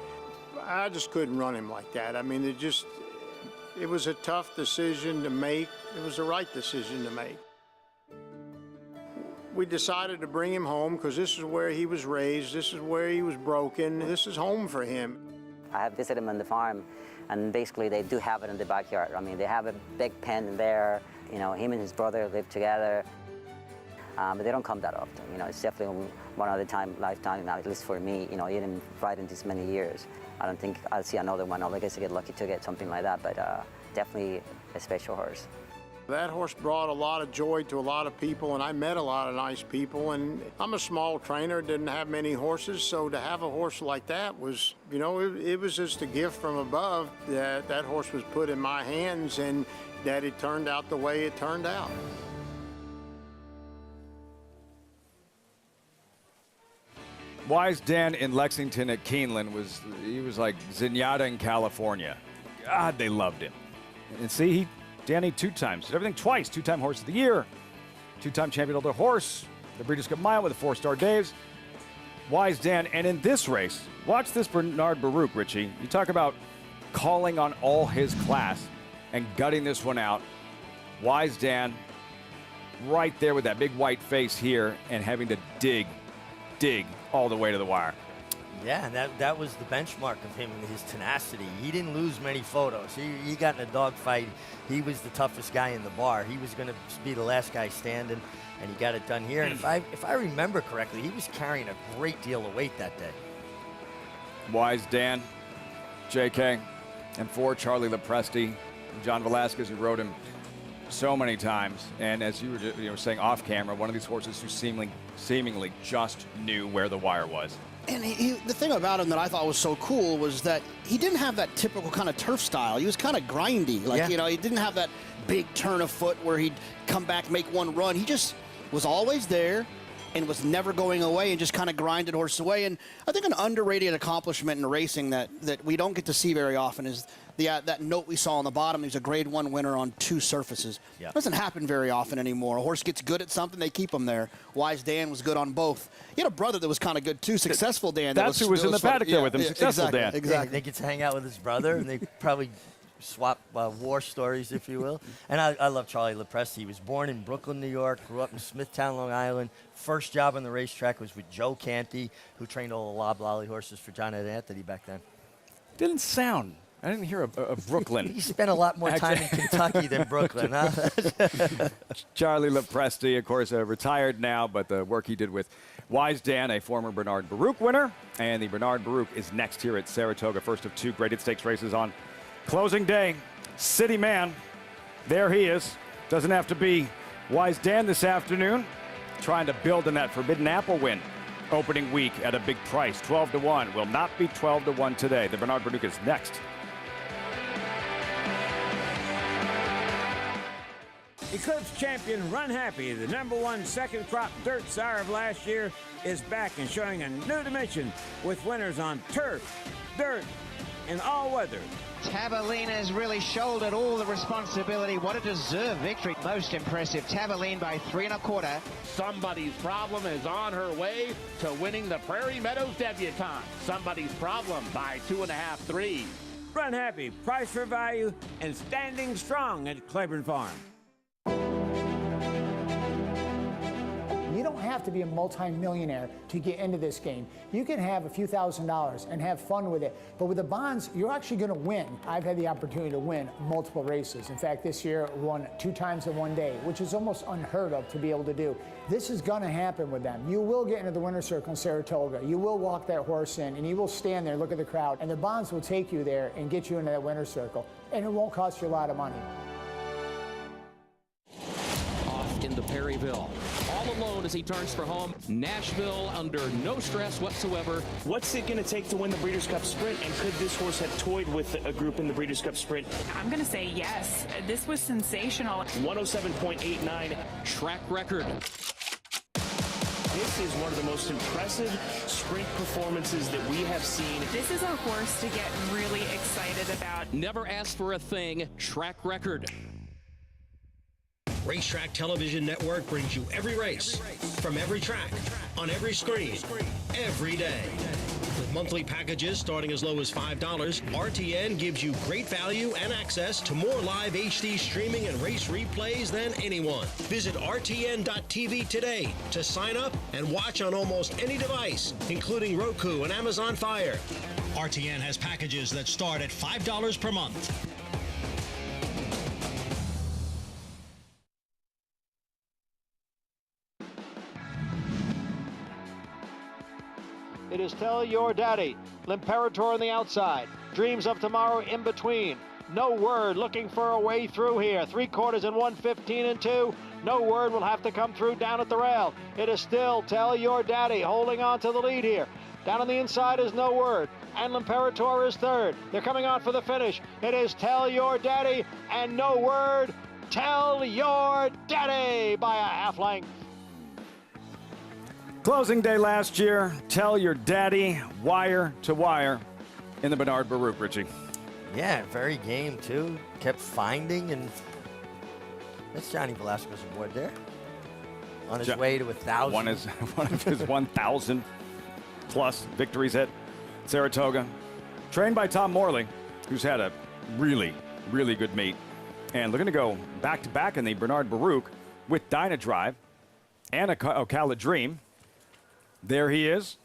I just couldn't run him like that. I mean, it was a tough decision to make. It was the right decision to make. We decided to bring him home because this is where he was raised, this is where he was broken, this is home for him. I have visited them on the farm, and basically they do have it in the backyard. I mean, they have a big pen in there. You know, him and his brother live together, but they don't come that often. You know, it's definitely one other time, lifetime, at least for me. You know, even riding this many years, I don't think I'll see another one. I guess I get lucky to get something like that, but definitely a special horse. That horse brought a lot of joy to a lot of people, and I met a lot of nice people. And I'm a small trainer, didn't have many horses, so to have a horse like that was, you know, it was just a gift from above that that horse was put in my hands, and that it turned out the way it turned out. Wise Dan in Lexington at Keeneland was like Zenyatta in California. God, they loved him. And see, Danny 2 times, did everything twice. 2-time Horse of the Year, 2-time champion of the horse, the Breeders' Cup Mile with the 4-star Daves. Wise Dan, and in this race, watch this Bernard Baruch, Richie. You talk about calling on all his class and gutting this one out. Wise Dan right there with that big white face here and having to dig all the way to the wire. Yeah, and that was the benchmark of him and his tenacity. He didn't lose many photos. He got in a dogfight. He was the toughest guy in the bar. He was going to be the last guy standing, and he got it done here. And if I remember correctly, he was carrying a great deal of weight that day. Wise Dan, JK, and 4 Charlie Lepresti, John Velasquez, who rode him so many times. And as you were saying off camera, one of these horses who seemingly just knew where the wire was. And the thing about him that I thought was so cool was that he didn't have that typical kind of turf style. He was kind of grindy. Like, you know, he didn't have that big turn of foot where he'd come back, make one run. He just was always there and was never going away and just kind of grinded horses away. And I think an underrated accomplishment in racing that we don't get to see very often is that note we saw on the bottom. He's a Grade 1 winner on 2 surfaces. Yeah. Doesn't happen very often anymore. A horse gets good at something, they keep him there. Wise Dan was good on both. He had a brother that was kind of good too, Successful Dan. That's who was in the paddock there with him, Successful Dan. Exactly. They get to hang out with his brother, and they probably swap war stories, if you will. And I love Charlie Lepresti. He was born in Brooklyn, New York, grew up in Smithtown, Long Island. First job on the racetrack was with Joe Canty, who trained all the loblolly horses for John Ed Anthony back then. Didn't sound. I didn't hear of Brooklyn. He spent a lot more time in Kentucky than Brooklyn, huh? Charlie Lepresti, of course, retired now, but the work he did with Wise Dan, a former Bernard Baruch winner, and the Bernard Baruch is next here at Saratoga, first of 2 graded stakes races on closing day. City Man, there he is. Doesn't have to be Wise Dan this afternoon, trying to build on that Forbidden Apple win. Opening week at a big price, 12-1. Will not be 12-1 today. The Bernard Baruch is next. Eclipse champion Run Happy, the #1 second crop dirt sire of last year, is back and showing a new dimension with winners on turf, dirt, and all weather. Tabalina's really shouldered all the responsibility. What a deserved victory. Most impressive. Tabalina by 3 1/4. Somebody's Problem is on her way to winning the Prairie Meadows debutante. Somebody's Problem by 2.5 3. Run Happy, price for value, and standing strong at Claiborne Farm. You don't have to be a multi-millionaire to get into this game. You can have a few $1,000s and have fun with it. But with the bonds, you're actually going to win. I've had the opportunity to win multiple races. In fact, this year I won 2 times in one day, which is almost unheard of to be able to do. This is going to happen with them. You will get into the winner's circle in Saratoga. You will walk that horse in, and you will stand there, look at the crowd, and the bonds will take you there and get you into that winner's circle. And it won't cost you a lot of money. Off into Perryville. All alone as he turns for home. Nashville under no stress whatsoever. What's it going to take to win the Breeders' Cup Sprint, and could this horse have toyed with a group in the Breeders' Cup Sprint? I'm going to say yes. This was sensational. 107.89 track record. This is one of the most impressive sprint performances that we have seen. This is a horse to get really excited about. Never asked for a thing, track record. Racetrack Television Network brings you every race, from every track, on every screen, every day. With monthly packages starting as low as $5, RTN gives you great value and access to more live HD streaming and race replays than anyone. Visit RTN.tv today to sign up and watch on almost any device, including Roku and Amazon Fire. RTN has packages that start at $5 per month. It is Tell Your Daddy. L'Imperator on the outside. Dreams of Tomorrow in between. No Word looking for a way through here. 3/4 and 1:15 and 2. No Word will have to come through down at the rail. It is still Tell Your Daddy holding on to the lead here. Down on the inside is No Word. And L'Imperator is third. They're coming on for the finish. It is Tell Your Daddy and No Word. Tell Your Daddy by a half length. Closing day last year, Tell Your Daddy, wire to wire in the Bernard Baruch, Richie. Yeah, very game, too. Kept finding, and that's Johnny Velasquez aboard there. On his way to 1,000. One of his 1,000 plus victories at Saratoga. Trained by Tom Morley, who's had a really, really good meet. And looking to go back-to-back in the Bernard Baruch with Dyna Drive and Ocala Dream. There he is.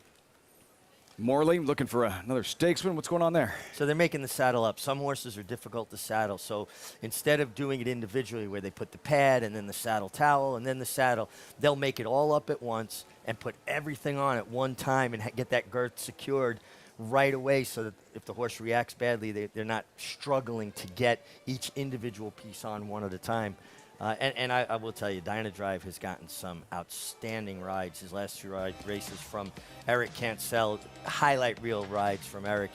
Morley looking for another stakes win. What's going on there? So they're making the saddle up. Some horses are difficult to saddle. So instead of doing it individually where they put the pad and then the saddle towel and then the saddle, they'll make it all up at once and put everything on at one time and get that girth secured right away so that if the horse reacts badly, they're not struggling to get each individual piece on one at a time. And I will tell you, Dyna Drive has gotten some outstanding rides. His last two races from Eric Cancel, highlight reel rides from Eric.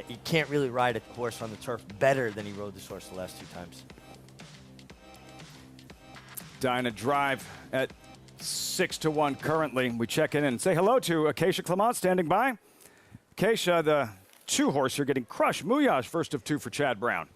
He can't really ride a horse on the turf better than he rode this horse the last two times. Dyna Drive at 6-1 currently. We check in and say hello to Acacia Clement standing by. Acacia, the two-horse, you're getting crushed. Mouillage, first of two for Chad Brown.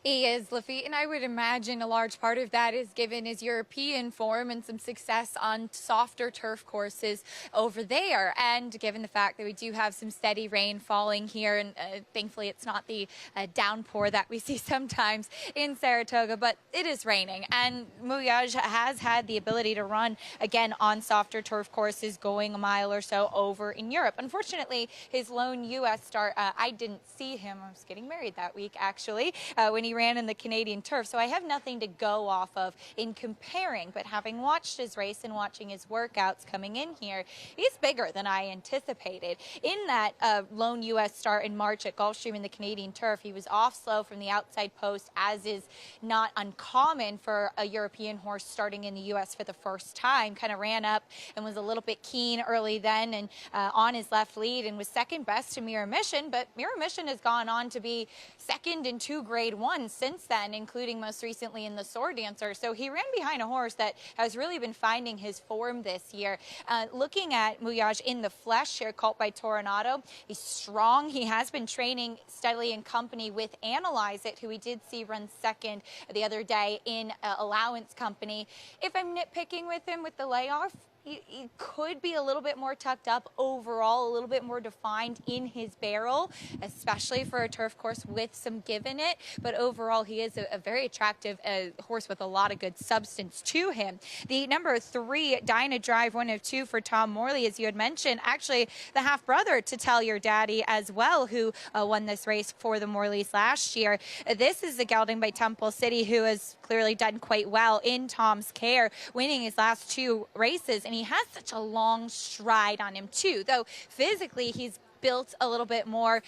He is, Lafitte, and I would imagine a large part of that is given his European form and some success on softer turf courses over there. And given the fact that we do have some steady rain falling here, and thankfully it's not the downpour that we see sometimes in Saratoga, but it is raining. And Mouillage has had the ability to run, again, on softer turf courses, going a mile or so over in Europe. Unfortunately, his lone U.S. start, I didn't see him. I was getting married that week, actually, when he ran in the Canadian turf, so I have nothing to go off of in comparing, but having watched his race and watching his workouts coming in here, he's bigger than I anticipated. In that lone U.S. start in March at Gulfstream in the Canadian turf, he was off slow from the outside post, as is not uncommon for a European horse starting in the U.S. for the first time. Kind of ran up and was a little bit keen early then and on his left lead, and was second best to Mirror Mission, but Mirror Mission has gone on to be second in two Grade 1s since then, including most recently in the Sword Dancer. So he ran behind a horse that has really been finding his form this year. Looking at Mouillage in the flesh here, caught by Toronado, he's strong. He has been training steadily in company with Analyze It, who we did see run second the other day in Allowance Company. If I'm nitpicking with him with the layoff, he could be a little bit more tucked up overall, a little bit more defined in his barrel, especially for a turf course with some give in it. But overall, he is a very attractive horse with a lot of good substance to him. The number 3, Dyna Drive, 1 of 2 for Tom Morley, as you had mentioned, actually the half-brother to Tell Your Daddy as well, who won this race for the Morleys last year. This is the gelding by Temple City, who has clearly done quite well in Tom's care, winning his last 2 races. And he has such a long stride on him too, though physically he's built a little bit more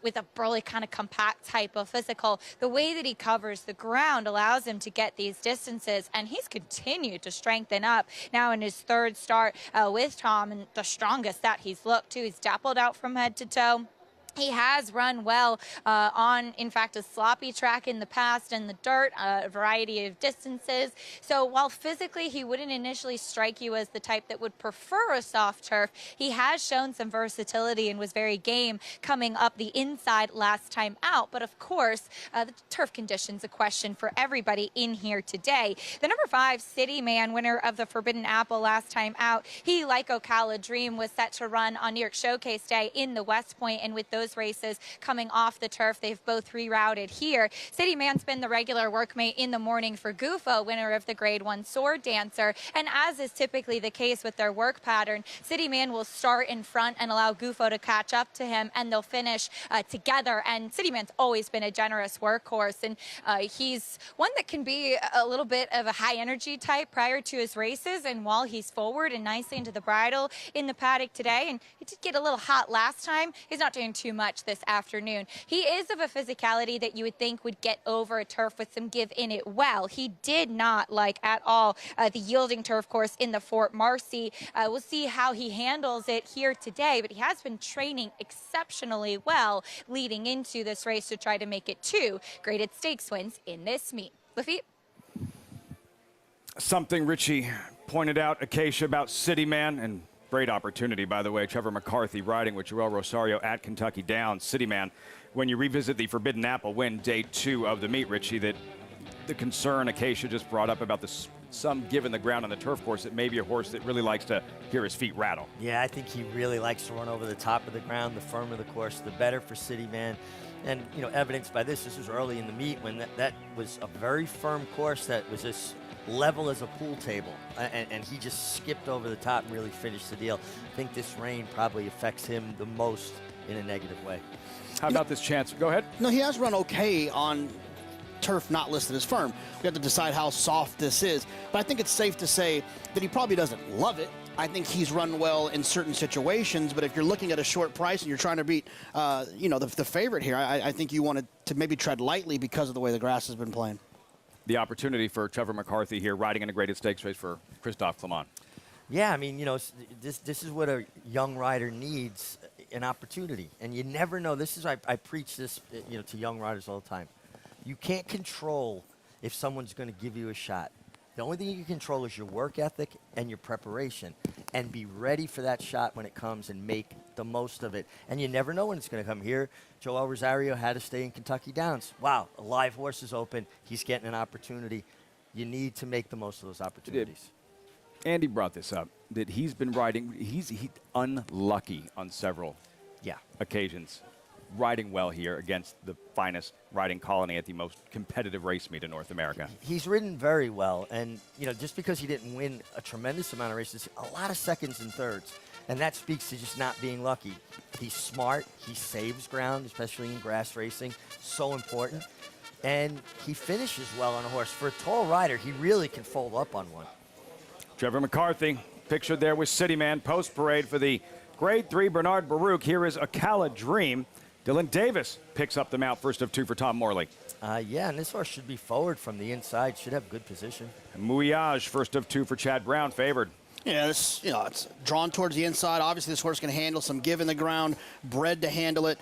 with a burly kind of compact type of physical. The way that he covers the ground allows him to get these distances, and he's continued to strengthen up now in his 3rd start with Tom, and the strongest that he's looked too. He's dappled out from head to toe. He has run well on, in fact, a sloppy track in the past and the dirt, a variety of distances. So while physically he wouldn't initially strike you as the type that would prefer a soft turf, he has shown some versatility and was very game coming up the inside last time out. But of course, the turf conditions a question for everybody in here today. The number 5 City Man, winner of the Forbidden Apple last time out, he, like Ocala Dream, was set to run on New York Showcase Day in the West Point, and with those races coming off the turf, they've both rerouted here. City Man's been the regular workmate in the morning for Gufo, winner of the Grade 1 Sword Dancer, and as is typically the case with their work pattern, City Man will start in front and allow Gufo to catch up to him, and they'll finish together. And City Man's always been a generous workhorse, and he's one that can be a little bit of a high energy type prior to his races, and while he's forward and nicely into the bridle in the paddock today, and he did get a little hot last time, he's not doing too much this afternoon. He is of a physicality that you would think would get over a turf with some give in it well. He did not like at all the yielding turf course in the Fort Marcy. We'll see how he handles it here today, but he has been training exceptionally well leading into this race to try to make it 2 graded stakes wins in this meet. Lafitte? Something Richie pointed out, Acacia, about City Man, and great opportunity, by the way. Trevor McCarthy riding with Joel Rosario at Kentucky Downs. City Man, when you revisit the Forbidden Apple win, day 2 of the meet, Richie, that the concern Acacia just brought up about some give in the ground on the turf course, it may be a horse that really likes to hear his feet rattle. Yeah, I think he really likes to run over the top of the ground. The firmer the course, the better for City Man. And, you know, evidenced by this was early in the meet when that was a very firm course that was as level as a pool table. And he just skipped over the top and really finished the deal. I think this rain probably affects him the most in a negative way. How about this chance? Go ahead. No, he has run okay on turf not listed as firm. We have to decide how soft this is. But I think it's safe to say that he probably doesn't love it. I think he's run well in certain situations, but if you're looking at a short price and you're trying to beat, the favorite here, I think you wanted to maybe tread lightly because of the way the grass has been playing. The opportunity for Trevor McCarthy here, riding in a graded stakes race for Christophe Clement. Yeah, I mean, you know, this is what a young rider needs, an opportunity. And you never know. This is, I preach this, to young riders all the time. You can't control if someone's going to give you a shot. The only thing you can control is your work ethic and your preparation, and be ready for that shot when it comes and make the most of it. And you never know when it's going to come. Here, Joel Rosario had to stay in Kentucky Downs. Wow, a live horse is open. He's getting an opportunity. You need to make the most of those opportunities. Andy brought this up, that he's been riding, he's unlucky on several occasions. Riding well here against the finest riding colony at the most competitive race meet in North America. He's ridden very well, and just because he didn't win a tremendous amount of races, a lot of seconds and thirds, and that speaks to just not being lucky. He's smart, he saves ground, especially in grass racing, so important, and he finishes well on a horse. For a tall rider, he really can fold up on one. Trevor McCarthy, pictured there with City Man, post parade for the Grade 3 Bernard Baruch. Here is Ocala Dream. Dylan Davis picks up the mount, first of 2 for Tom Morley. Yeah, and this horse should be forward from the inside, should have good position. Mouillage, first of 2 for Chad Brown, favored. Yeah, it's drawn towards the inside. Obviously, this horse can handle some give in the ground, bred to handle it,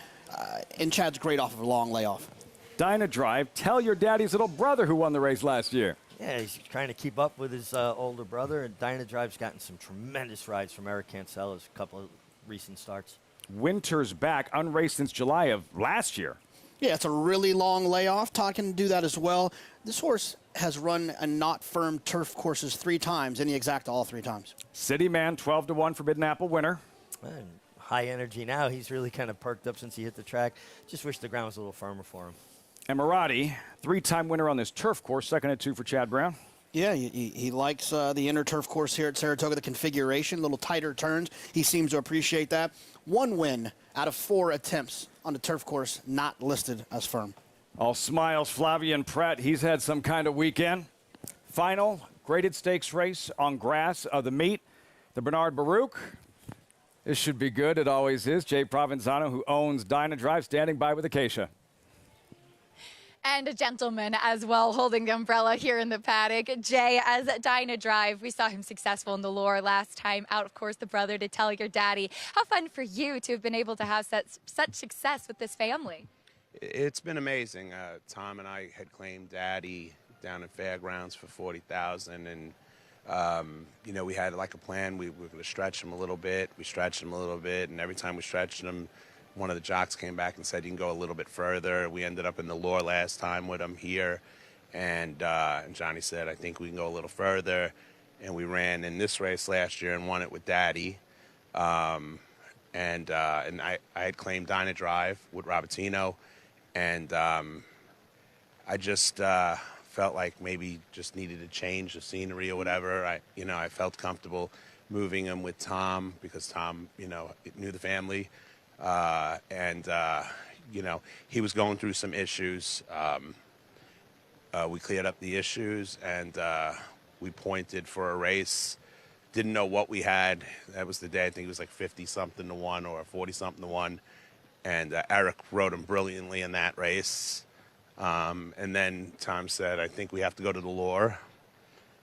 and Chad's great off of a long layoff. Dyna Drive, tell your daddy's little brother who won the race last year. Yeah, he's trying to keep up with his older brother, and Dyna Drive's gotten some tremendous rides from Eric Cancella's a couple of recent starts. Winter's back, unraced since July of last year. Yeah, it's a really long layoff. Todd can do that as well. This horse has run a not firm turf courses 3 times, and he exact all 3 times. City Man, 12-1 Forbidden Apple winner. And high energy now. He's really kind of perked up since he hit the track. Just wish the ground was a little firmer for him. And Marty, 3-time winner on this turf course, second at 2 for Chad Brown. Yeah, he likes the inner turf course here at Saratoga, the configuration, a little tighter turns. He seems to appreciate that. 1 win out of 4 attempts on the turf course, not listed as firm. All smiles, Flavian Pratt. He's had some kind of weekend. Final graded stakes race on grass of the meet. The Bernard Baruch. This should be good. It always is. Jay Provenzano, who owns Dyna Drive, standing by with Acacia. And a gentleman as well, holding the umbrella here in the paddock. Jay, as Dyna Drive, we saw him successful in the lure last time out. Of course, the brother to tell your daddy. How fun for you to have been able to have such success with this family. It's been amazing. Tom and I had claimed Daddy down at Fairgrounds for $40,000, and you know, we had like a plan. We were going to stretch him a little bit. We stretched him a little bit, and every time we stretched him, one of the jocks came back and said, you can go a little bit further. We ended up in the lure last time with him here, and Johnny said, I think we can go a little further. And we ran in this race last year and won it with Daddy. And I had claimed Dyna Drive with Robertino, and I just felt like maybe just needed to change the scenery or whatever. I felt comfortable moving him with Tom because Tom, knew the family. He was going through some issues. We cleared up the issues, and we pointed for a race. Didn't know what we had. That was the day, I think it was like 50-something to 1 or 40-something to 1. And Eric rode him brilliantly in that race. And then Tom said, I think we have to go to the lure.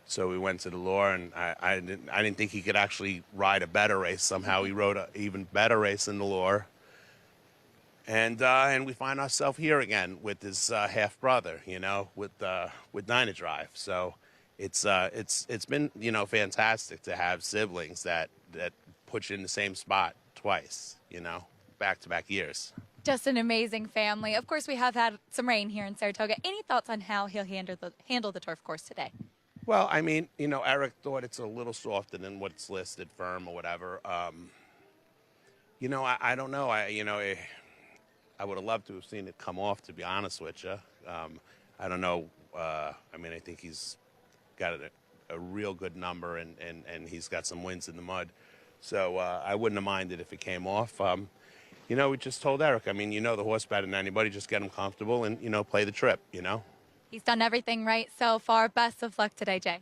So we went to the lure, and I didn't think he could actually ride a better race. Somehow he rode an even better race in the lure. And we find ourselves here again with his half brother, with Dyna Drive. So it's been fantastic to have siblings that put you in the same spot twice, back-to-back years. Just an amazing family. Of course, we have had some rain here in Saratoga. Any thoughts on how he'll handle the turf course today? Well, I mean, Eric thought it's a little softer than what's listed, firm or whatever. I don't know. I would have loved to have seen it come off, to be honest with you. I don't know. I think he's got a real good number, and he's got some wins in the mud. So I wouldn't have minded if it came off. We just told Eric, the horse better than anybody. Just get him comfortable and, play the trip, He's done everything right so far. Best of luck today, Jay.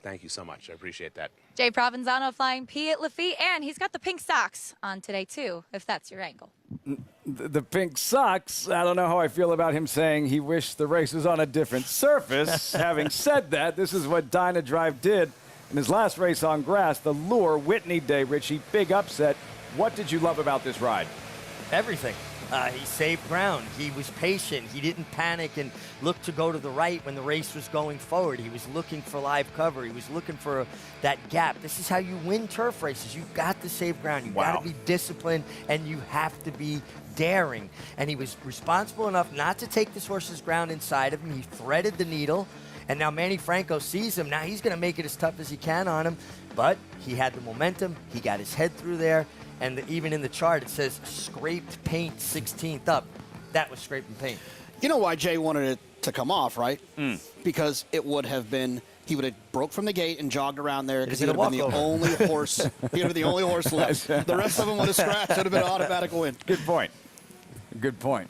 Thank you so much. I appreciate that. Jay Provenzano flying P at Lafitte, and he's got the pink socks on today, too, if that's your angle. The pink socks, I don't know how I feel about him saying he wished the race was on a different surface. Having said that, this is what Dyna Drive did in his last race on grass, the Lure Whitney Day. Richie, big upset. What did you love about this ride? Everything. He saved ground. He was patient. He didn't panic and look to go to the right when the race was going forward. He was looking for live cover. He was looking for that gap. This is how you win turf races. You've got to save ground. You've got to be disciplined, and you have to be daring. And he was responsible enough not to take this horse's ground inside of him. He threaded the needle, and now Manny Franco sees him. Now he's going to make it as tough as he can on him, but he had the momentum. He got his head through there. And even in the chart, it says scraped paint 16th up. That was scraping paint. You know why Jay wanted it to come off, right? Because it would have been, he would have broke from the gate and jogged around there because he would have been the only horse. He would have been the only horse left. The rest of them would have scratched. It would have been an automatic win. Good point. Good point.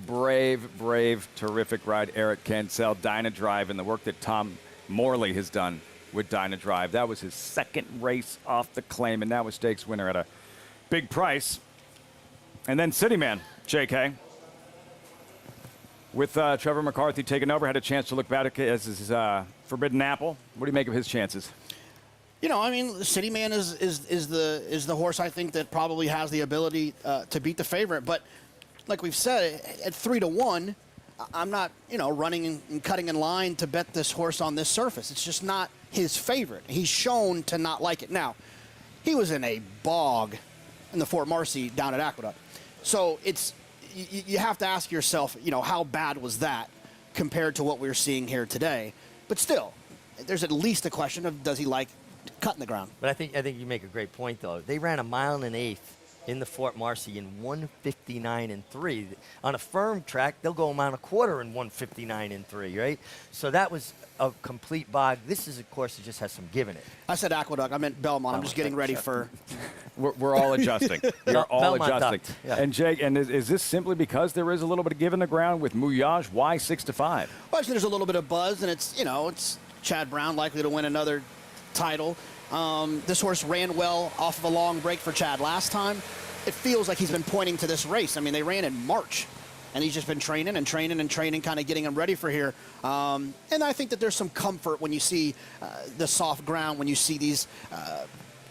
Brave, terrific ride. Eric Cancel, Dyna Drive, and the work that Tom Morley has done with Dyna Drive. That was his second race off the claim, and now a stakes winner at a big price. And then City Man, JK, with Trevor McCarthy taking over, had a chance to look back as his Forbidden Apple. What do you make of his chances? City Man is the horse I think that probably has the ability to beat the favorite. But like we've said, at 3-1, I'm not running and cutting in line to bet this horse on this surface. It's just not his favorite. He's shown to not like it. Now, he was in a bog in the Fort Marcy down at Aqueduct. So you have to ask yourself, how bad was that compared to what we're seeing here today? But still, there's at least a question of does he like cutting the ground? But I think you make a great point, though. They ran 1 1/8 in the Fort Marcy in 1:59.3. On a firm track, they'll go 1 1/4 in 1:59.3, right? So that was a complete bog. This is a course that just has some give in it. I said Aqueduct. I meant Belmont. I'm just getting ready for... We're all adjusting. We're all Belmont adjusting. Yeah. And Jake, is this simply because there is a little bit of give in the ground with Mouillage? Why 6-5? Well, actually, there's a little bit of buzz, and it's Chad Brown likely to win another title. This horse ran well off of a long break for Chad last time. It feels like he's been pointing to this race. They ran in March and he's just been training and training and training, kind of getting him ready for here. And I think that there's some comfort when you see the soft ground, when you see these,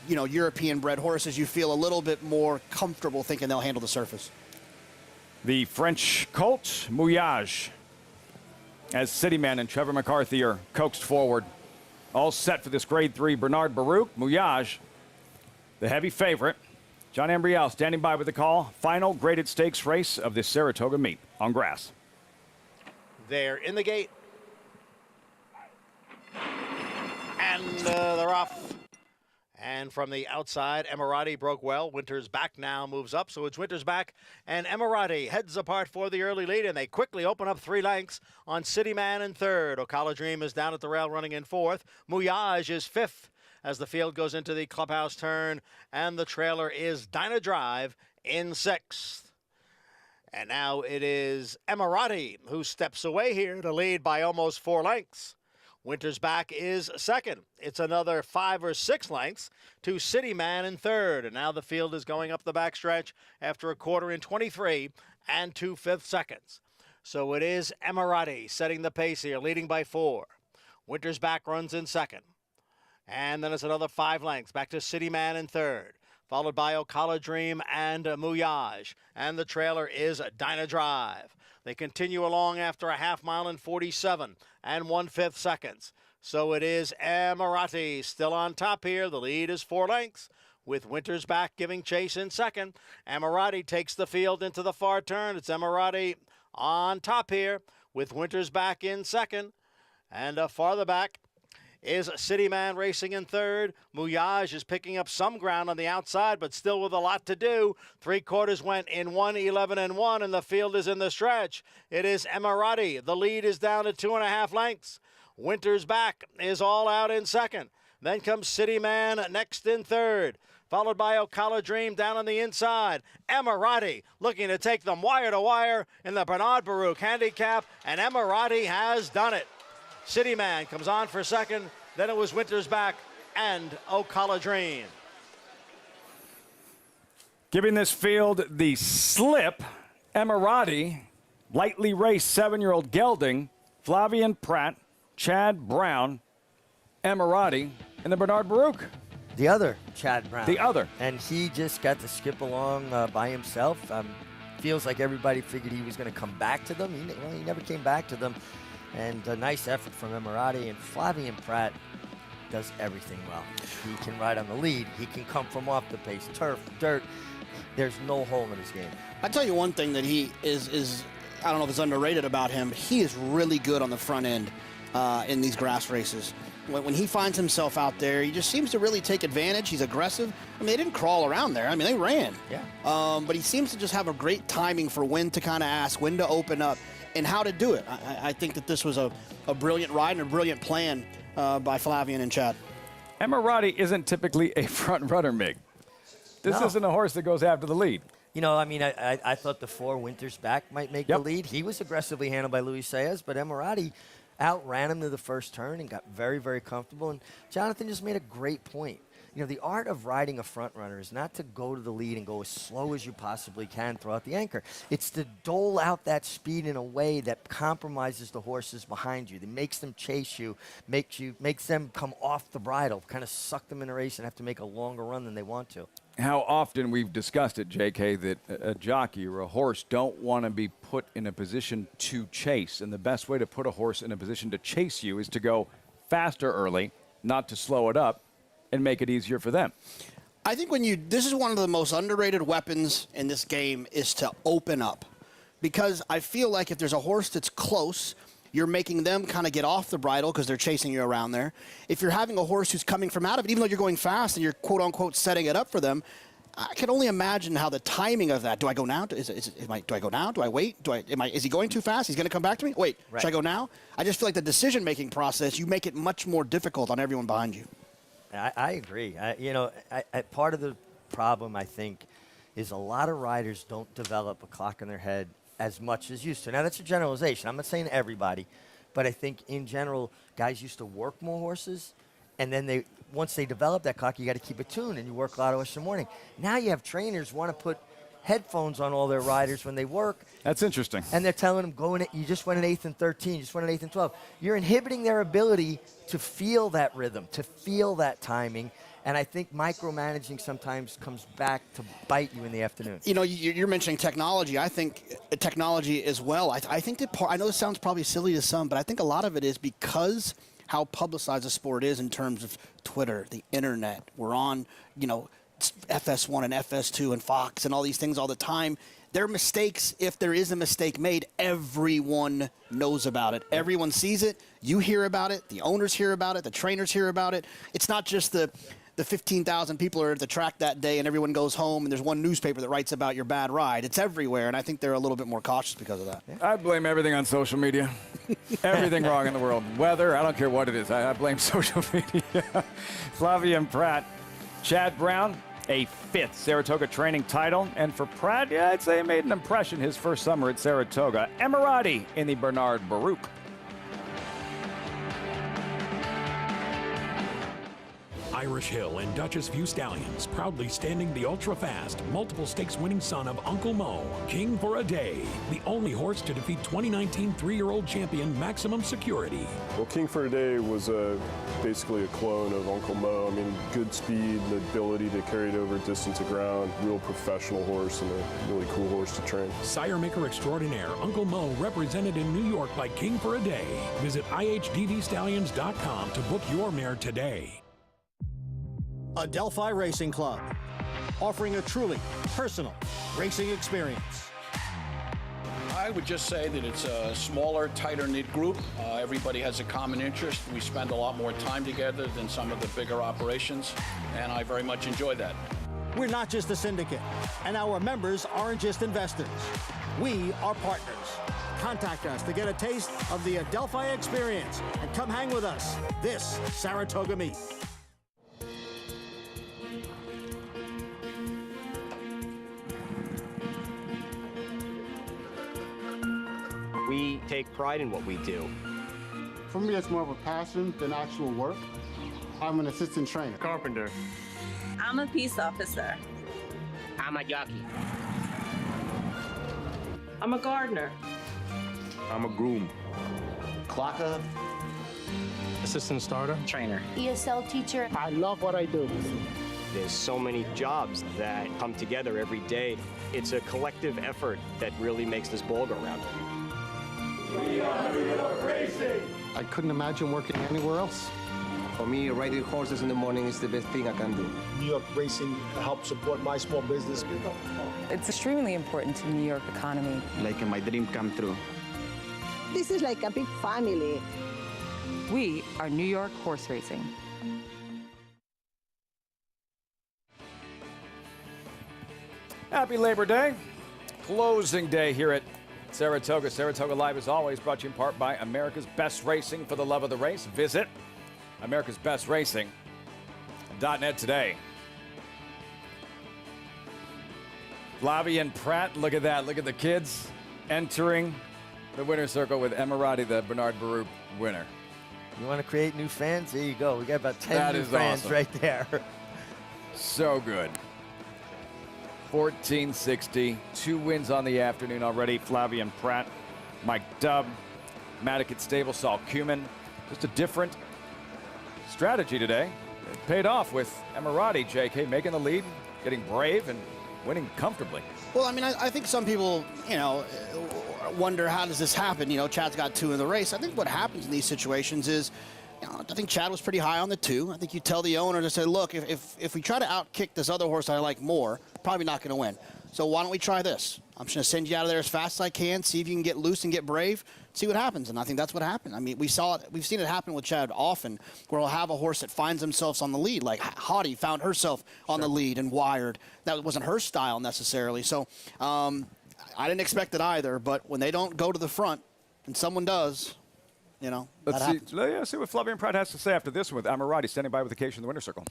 European-bred horses. You feel a little bit more comfortable thinking they'll handle the surface. The French colt, Mouillage, as Cityman and Trevor McCarthy are coaxed forward. All set for this Grade 3 Bernard Baruch. Mouillage, the heavy favorite. John Ambriel standing by with the call. Final graded stakes race of this Saratoga meet on grass. They're in the gate. And they're off. And from the outside, Emirati broke well. Winters back now moves up, so it's Winters back. And Emirati heads apart for the early lead, and they quickly open up 3 lengths on Cityman in third. Ocala Dream is down at the rail running in fourth. Mouillage is fifth as the field goes into the clubhouse turn, and the trailer is Dyna Drive in sixth. And now it is Emirati who steps away here to lead by almost 4 lengths. Winters back is second. It's another 5 or 6 lengths to Cityman in third. And now the field is going up the backstretch after a quarter in 23 and 2/5 seconds. So it is Emirati setting the pace here, leading by 4. Winters back runs in second. And then it's another 5 lengths back to Cityman in third, followed by Ocala Dream and Mouillage. And the trailer is Dyna Drive. They continue along after a half mile in 47 and 1/5 seconds. So it is Emirati still on top here. The lead is 4 lengths with Winters back giving chase in second. Emirati takes the field into the far turn. It's Emirati on top here with Winters back in second. And farther back is Cityman racing in third. Mouillage is picking up some ground on the outside, but still with a lot to do. 3/4 went in 1:11 and 1, and the field is in the stretch. It is Emirati. The lead is down to 2.5 lengths. Winters back is all out in second. Then comes Cityman next in third, followed by Ocala Dream down on the inside. Emirati looking to take them wire to wire in the Bernard Baruch handicap, and Emirati has done it. Cityman comes on for second. Then it was Winters back and Ocala Dream. Giving this field the slip, Emirati, lightly raced 7-year-old gelding, Flavian Pratt, Chad Brown, Emirati, and the Bernard Baruch. The other Chad Brown. The other. And he just got to skip along by himself. Feels like everybody figured he was going to come back to them. He never came back to them. And a nice effort from Emirati. And Flavian Pratt does everything well. He can ride on the lead. He can come from off the pace, turf, dirt. There's no hole in his game. I tell you one thing that he is I don't know if it's underrated about him, but he is really good on the front end in these grass races. When he finds himself out there, he just seems to really take advantage. He's aggressive. I mean, they didn't crawl around there. I mean, they ran. Yeah. But he seems to just have a great timing for when to kind of ask, when to open up, and how to do it. I think that this was a brilliant ride and a brilliant plan by Flavian and Chad. Emirati isn't typically a front runner, Mig. This isn't a horse that goes after the lead. You know, I mean, I thought the 4 Winters back might make the lead. He was aggressively handled by Luis Saez, but Emirati outran him to the first turn and got very, very comfortable. And Jonathan just made a great point. You know, the art of riding a front runner is not to go to the lead and go as slow as you possibly can throughout the anchor. It's to dole out that speed in a way that compromises the horses behind you, that makes them chase you, makes them come off the bridle, kind of suck them in a race and have to make a longer run than they want to. How often we've discussed it, JK, that a jockey or a horse don't want to be put in a position to chase. And the best way to put a horse in a position to chase you is to go faster early, not to slow it up, and make it easier for them. I think this is one of the most underrated weapons in this game is to open up. Because I feel like if there's a horse that's close, you're making them kind of get off the bridle because they're chasing you around there. If you're having a horse who's coming from out of it, even though you're going fast and you're quote-unquote setting it up for them, I can only imagine how the timing of that. Do I go now? Do I go now? Do I wait? Is he going too fast? He's going to come back to me? Wait, should I go now? I just feel like the decision-making process, you make it much more difficult on everyone behind you. I agree. Part of the problem, I think, is a lot of riders don't develop a clock in their head as much as used to. Now, that's a generalization. I'm not saying everybody, but I think in general, guys used to work more horses, and then once they develop that clock, you got to keep it tuned, and you work a lot of horses in the morning. Now you have trainers want to put headphones on all their riders when they work. That's interesting. And they're telling them, you just went an 8th and 13, you just went an 8th and 12. You're inhibiting their ability to feel that rhythm, to feel that timing. And I think micromanaging sometimes comes back to bite you in the afternoon. You know, you're mentioning technology. I think technology as well. I think that I know this sounds probably silly to some, but I think a lot of it is because how publicized the sport is in terms of Twitter, the internet. We're on, you know, FS1 and FS2 and Fox and all these things all the time. Their mistakes, if there is a mistake made, everyone knows about it. Everyone sees it. You hear about it. The owners hear about it. The trainers hear about it. It's not just the 15,000 people are at the track that day and everyone goes home and there's one newspaper that writes about your bad ride. It's everywhere, and I think they're a little bit more cautious because of that. I blame everything on social media. Everything wrong in the world. Weather, I don't care what it is. I blame social media. Flavien Prat, Chad Brown, a 5th Saratoga training title. And for Prat, yeah, I'd say he made an impression his first summer at Saratoga. Emirati in the Bernard Baruch. Irish Hill and Duchess View Stallions, proudly standing the ultra-fast, multiple stakes-winning son of Uncle Mo, King for a Day, the only horse to defeat 2019 3-year-old champion Maximum Security. Well, King for a Day was basically a clone of Uncle Mo. I mean, good speed, the ability to carry it over distance of ground, real professional horse and a really cool horse to train. Sire maker extraordinaire Uncle Mo, represented in New York by King for a Day. Visit ihdvstallions.com to book your mare today. Adelphi Racing Club, offering a truly personal racing experience. I would just say that it's a smaller, tighter-knit group. Everybody has a common interest. We spend a lot more time together than some of the bigger operations, and I very much enjoy that. We're not just a syndicate, and our members aren't just investors. We are partners. Contact us to get a taste of the Adelphi experience and come hang with us this Saratoga meet. We take pride in what we do. For me, it's more of a passion than actual work. I'm an assistant trainer. Carpenter. I'm a peace officer. I'm a jockey. I'm a gardener. I'm a groom. Clocker. Assistant starter. Trainer. ESL teacher. I love what I do. There's so many jobs that come together every day. It's a collective effort that really makes this ball go round. We are New York Racing! I couldn't imagine working anywhere else. For me, riding horses in the morning is the best thing I can do. New York Racing helps support my small business. It's extremely important to the New York economy. Like my dream come true. This is like a big family. We are New York Horse Racing. Happy Labor Day. Closing day here at Saratoga. Saratoga Live is always brought to you in part by America's Best Racing. For the love of the race, visit americasbestracing.net today. Flavien Prat, look at that. Look at the kids entering the winner's circle with Emirati, the Bernard Baruch winner. You want to create new fans? There you go. We got about 10 that new fans awesome. right there. So good. 1460, 2 wins on the afternoon already. Flavien Prat, Mike Dubb, Matticat Stable, Saul Kumin. Just a different strategy today. It paid off with Emirati, JK, making the lead, getting brave, and winning comfortably. Well, I mean, I think some people, you know, wonder how does this happen? You know, Chad's got 2 in the race. I think what happens in these situations is, you know, I think Chad was pretty high on the 2. I think you tell the owner to say, look, if we try to outkick this other horse I like more, probably not going to win. So why don't we try this? I'm just going to send you out of there as fast as I can, see if you can get loose and get brave, see what happens. And I think that's what happened. I mean, we've seen it happen with Chad often, where he'll have a horse that finds themselves on the lead, like Haughty found herself on the lead and wired. That wasn't her style necessarily. So I didn't expect it either, but when they don't go to the front and someone does, you know, Let's see what Flavien Prat has to say after this one with Emirati standing by with the cage in the winner's circle.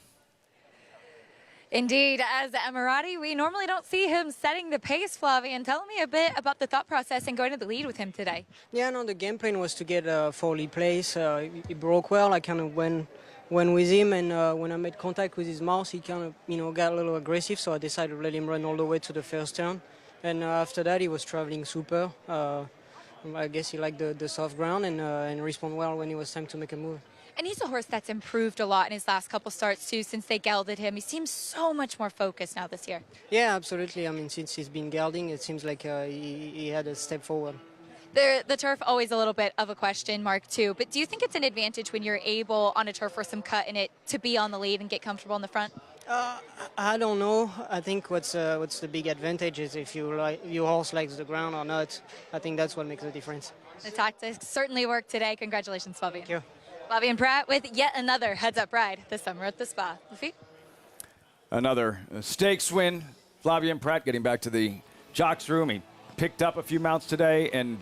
Indeed, as Emirati, we normally don't see him setting the pace, Flavien. Tell me a bit about the thought process in going to the lead with him today. Yeah, no, the game plan was to get a full lead place. It broke well. I kind of went went with him, and when I made contact with his mouth, he kind of, got a little aggressive, so I decided to let him run all the way to the first turn. And after that, he was traveling super. I guess he liked the soft ground and responded well when it was time to make a move. And he's a horse that's improved a lot in his last couple starts, too, since they gelded him. He seems so much more focused now this year. Yeah, absolutely. I mean, since he's been gelding, it seems like he had a step forward. The turf, always a little bit of a question mark, too. But do you think it's an advantage when you're able, on a turf with some cut in it, to be on the lead and get comfortable in the front? I don't know. I think what's the big advantage is if your horse likes the ground or not. I think that's what makes the difference. The tactics certainly worked today. Congratulations, Flavien. Thank you. Flavien Prat with yet another heads-up ride this summer at the Spa. Lafitte? Another stakes win. Flavien Prat getting back to the jocks room. He picked up a few mounts today, and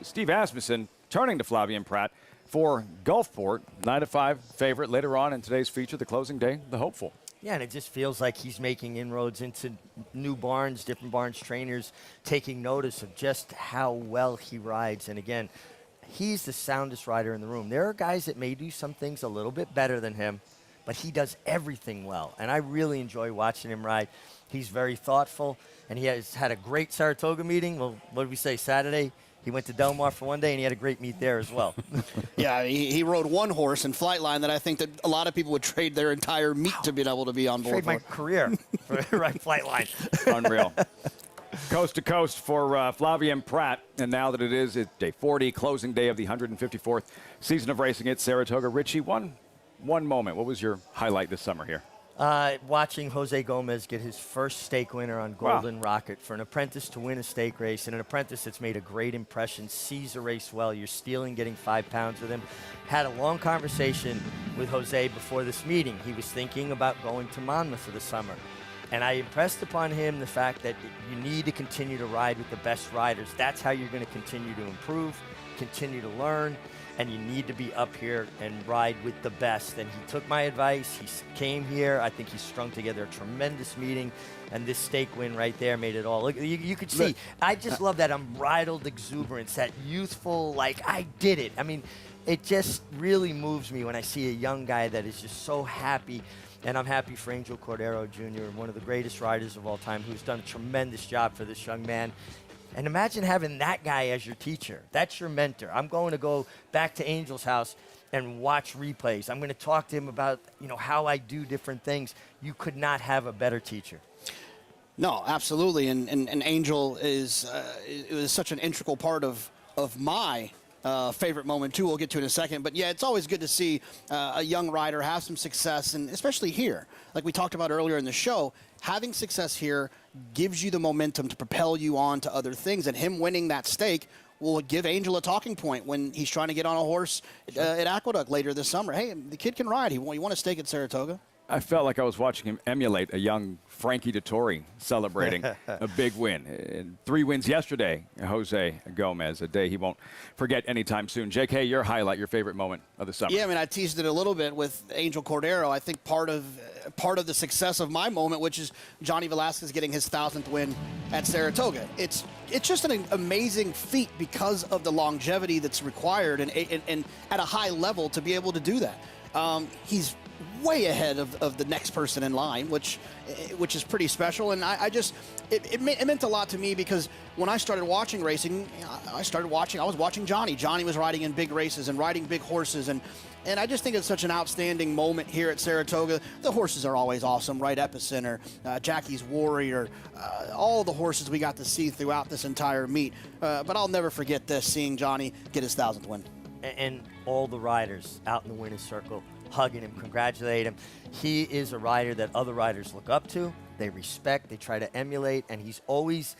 Steve Asmussen turning to Flavien Prat for Gulfport. 9-5 favorite later on in today's feature, the closing day, the hopeful. Yeah, and it just feels like he's making inroads into new barns, different barns, trainers, taking notice of just how well he rides. And again, he's the soundest rider in the room. There are guys that may do some things a little bit better than him, but he does everything well. And I really enjoy watching him ride. He's very thoughtful, and he has had a great Saratoga meeting. Well, what did we say, Saturday? He went to Del Mar for one day, and he had a great meet there as well. Yeah, he rode one horse in Flightline that I think that a lot of people would trade their entire meet to be able to be on board Trade my career for right Flightline. Unreal. Coast to coast for Flavien Prat, and now that it's day 40, closing day of the 154th season of racing at Saratoga. Richie, one moment. What was your highlight this summer here? Watching Jose Gomez get his first stake winner on Golden Rocket. For an apprentice to win a stake race, and an apprentice that's made a great impression, sees a race well. You're stealing getting 5 pounds with him. Had a long conversation with Jose before this meeting. He was thinking about going to Monmouth for the summer. And I impressed upon him the fact that you need to continue to ride with the best riders. That's how you're going to continue to improve, continue to learn, and you need to be up here and ride with the best. And he took my advice. He came here. I think he strung together a tremendous meeting, and this stake win right there made it all. Look, you could see. I just love that unbridled exuberance, that youthful, like, I did it. I mean, it just really moves me when I see a young guy that is just so happy. And I'm happy for Angel Cordero Jr., one of the greatest riders of all time, who's done a tremendous job for this young man. And imagine having that guy as your teacher. That's your mentor. I'm going to go back to Angel's house and watch replays. I'm going to talk to him about, how I do different things. You could not have a better teacher. No, absolutely. And Angel is such an integral part of my favorite moment, too. We'll get to it in a second. But, yeah, it's always good to see a young rider have some success, and especially here. Like we talked about earlier in the show, having success here gives you the momentum to propel you on to other things. And him winning that stake will give Angel a talking point when he's trying to get on a horse at Aqueduct later this summer. Hey, the kid can ride. He won a stake at Saratoga. I felt like I was watching him emulate a young Frankie Dettori celebrating a big win. 3 wins yesterday, Jose Gomez, a day he won't forget anytime soon. JK, your highlight, your favorite moment of the summer. Yeah, I mean, I teased it a little bit with Angel Cordero. I think part of the success of my moment, which is Johnny Velasquez getting his 1,000th win at Saratoga. It's just an amazing feat because of the longevity that's required and at a high level to be able to do that. He's way ahead of the next person in line, which is pretty special. And it meant a lot to me because when I started watching racing, I was watching Johnny. Johnny was riding in big races and riding big horses. And I just think it's such an outstanding moment here at Saratoga. The horses are always awesome, right? Epicenter, Jackie's Warrior, all the horses we got to see throughout this entire meet. But I'll never forget this, seeing Johnny get his 1,000th win. And all the riders out in the winner's circle hugging him, congratulate him. He is a rider that other riders look up to, they respect, they try to emulate, and he's always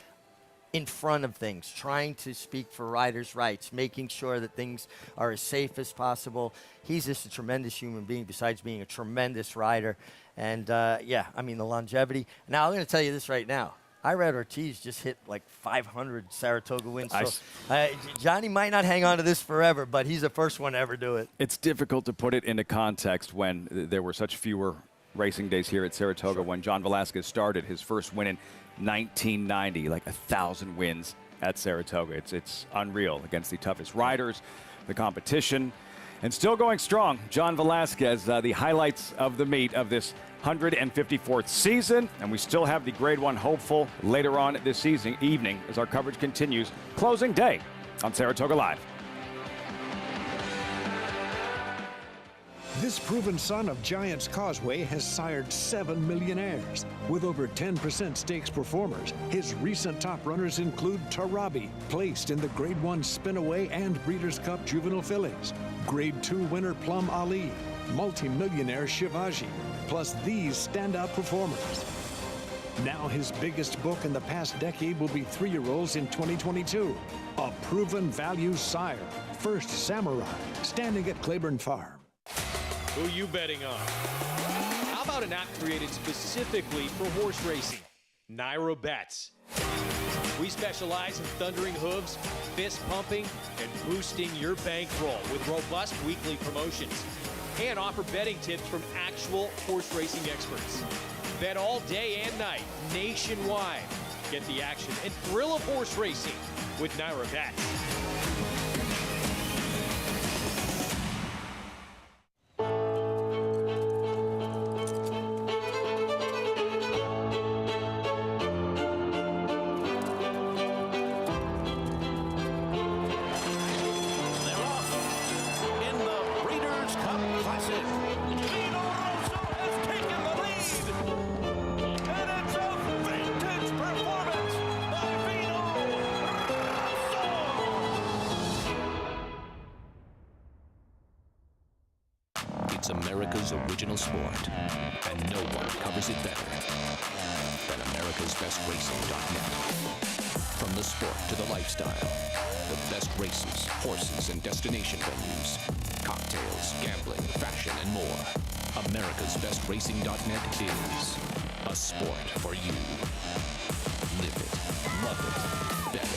in front of things, trying to speak for riders' rights, making sure that things are as safe as possible. He's just a tremendous human being besides being a tremendous rider. And, the longevity. Now, I'm going to tell you this right now. Irad Ortiz just hit like 500 Saratoga wins. So Johnny might not hang on to this forever, but he's the first one to ever do it. It's difficult to put it into context when there were such fewer racing days here at Saratoga. Sure. When John Velasquez started his first win in 1990, like 1,000 wins at Saratoga. It's unreal against the toughest riders, the competition. And still going strong, John Velasquez, the highlights of the meet of this 154th season. And we still have the Grade 1 hopeful later on this evening as our coverage continues. Closing day on Saratoga Live. This proven son of Giants Causeway has sired 7 millionaires. With over 10% stakes performers, his recent top runners include Tarabi, placed in the Grade 1 Spinaway and Breeders' Cup Juvenile Fillies, Grade 2 winner Plum Ali, multi-millionaire Shivaji, plus these standout performers. Now his biggest book in the past decade will be 3-year-olds in 2022. A proven value sire, First Samurai, standing at Claiborne Farm. Who are you betting on? How about an app created specifically for horse racing? Naira Bets. We specialize in thundering hooves, fist pumping, and boosting your bankroll with robust weekly promotions. And offer betting tips from actual horse racing experts. Bet all day and night, nationwide. Get the action and thrill of horse racing with Naira Bets. It's America's original sport, and no one covers it better than America'sBestRacing.net. From the sport to the lifestyle, the best races, horses, and destination venues, cocktails, gambling, fashion, and more. America'sBestRacing.net is a sport for you. Live it, love it, bet it.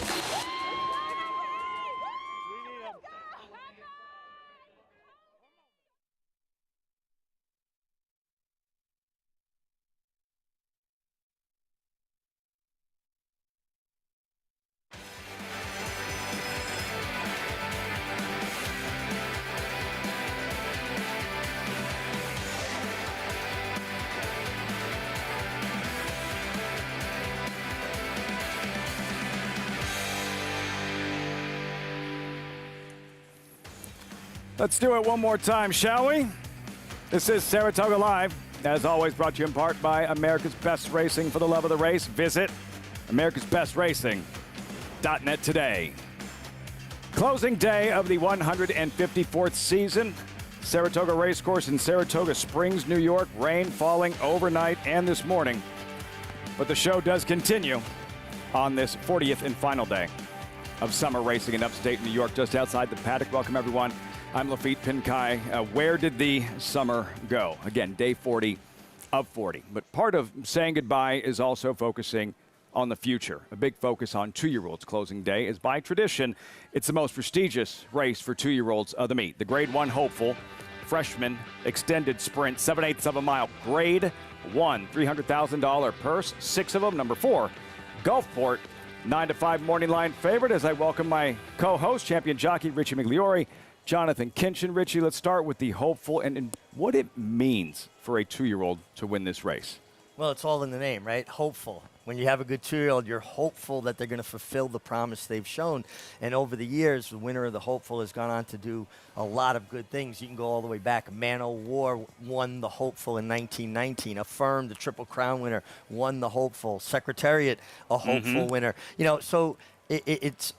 Let's do it one more time, shall we? This is Saratoga Live, as always brought to you in part by America's Best Racing. For the love of the race, visit America'sBestRacing.net today. Closing day of the 154th season. Saratoga Racecourse in Saratoga Springs, New York. Rain falling overnight and this morning. But the show does continue on this 40th and final day of summer racing in upstate New York, just outside the paddock. Welcome, everyone. I'm Lafitte Pinkai. Where did the summer go? Again, day 40 of 40. But part of saying goodbye is also focusing on the future. A big focus on 2-year-olds. Closing day is, by tradition, it's the most prestigious race for 2-year-olds of the meet. The Grade 1 hopeful freshman extended sprint, 7/8 of a mile. Grade 1, $300,000 purse. 6 of them. Number 4, Gulfport, 9 to 5 morning line favorite. As I welcome my co-host, champion jockey Richie Migliori, Jonathan Kinchin. Richie, let's start with the hopeful and what it means for a 2-year-old to win this race. Well, it's all in the name, right? Hopeful. When you have a good 2-year-old, you're hopeful that they're going to fulfill the promise they've shown. And over the years, the winner of the hopeful has gone on to do a lot of good things. You can go all the way back. Man O' War won the hopeful in 1919. Affirmed, the Triple Crown winner, won the hopeful. Secretariat, a hopeful winner. You know, so it's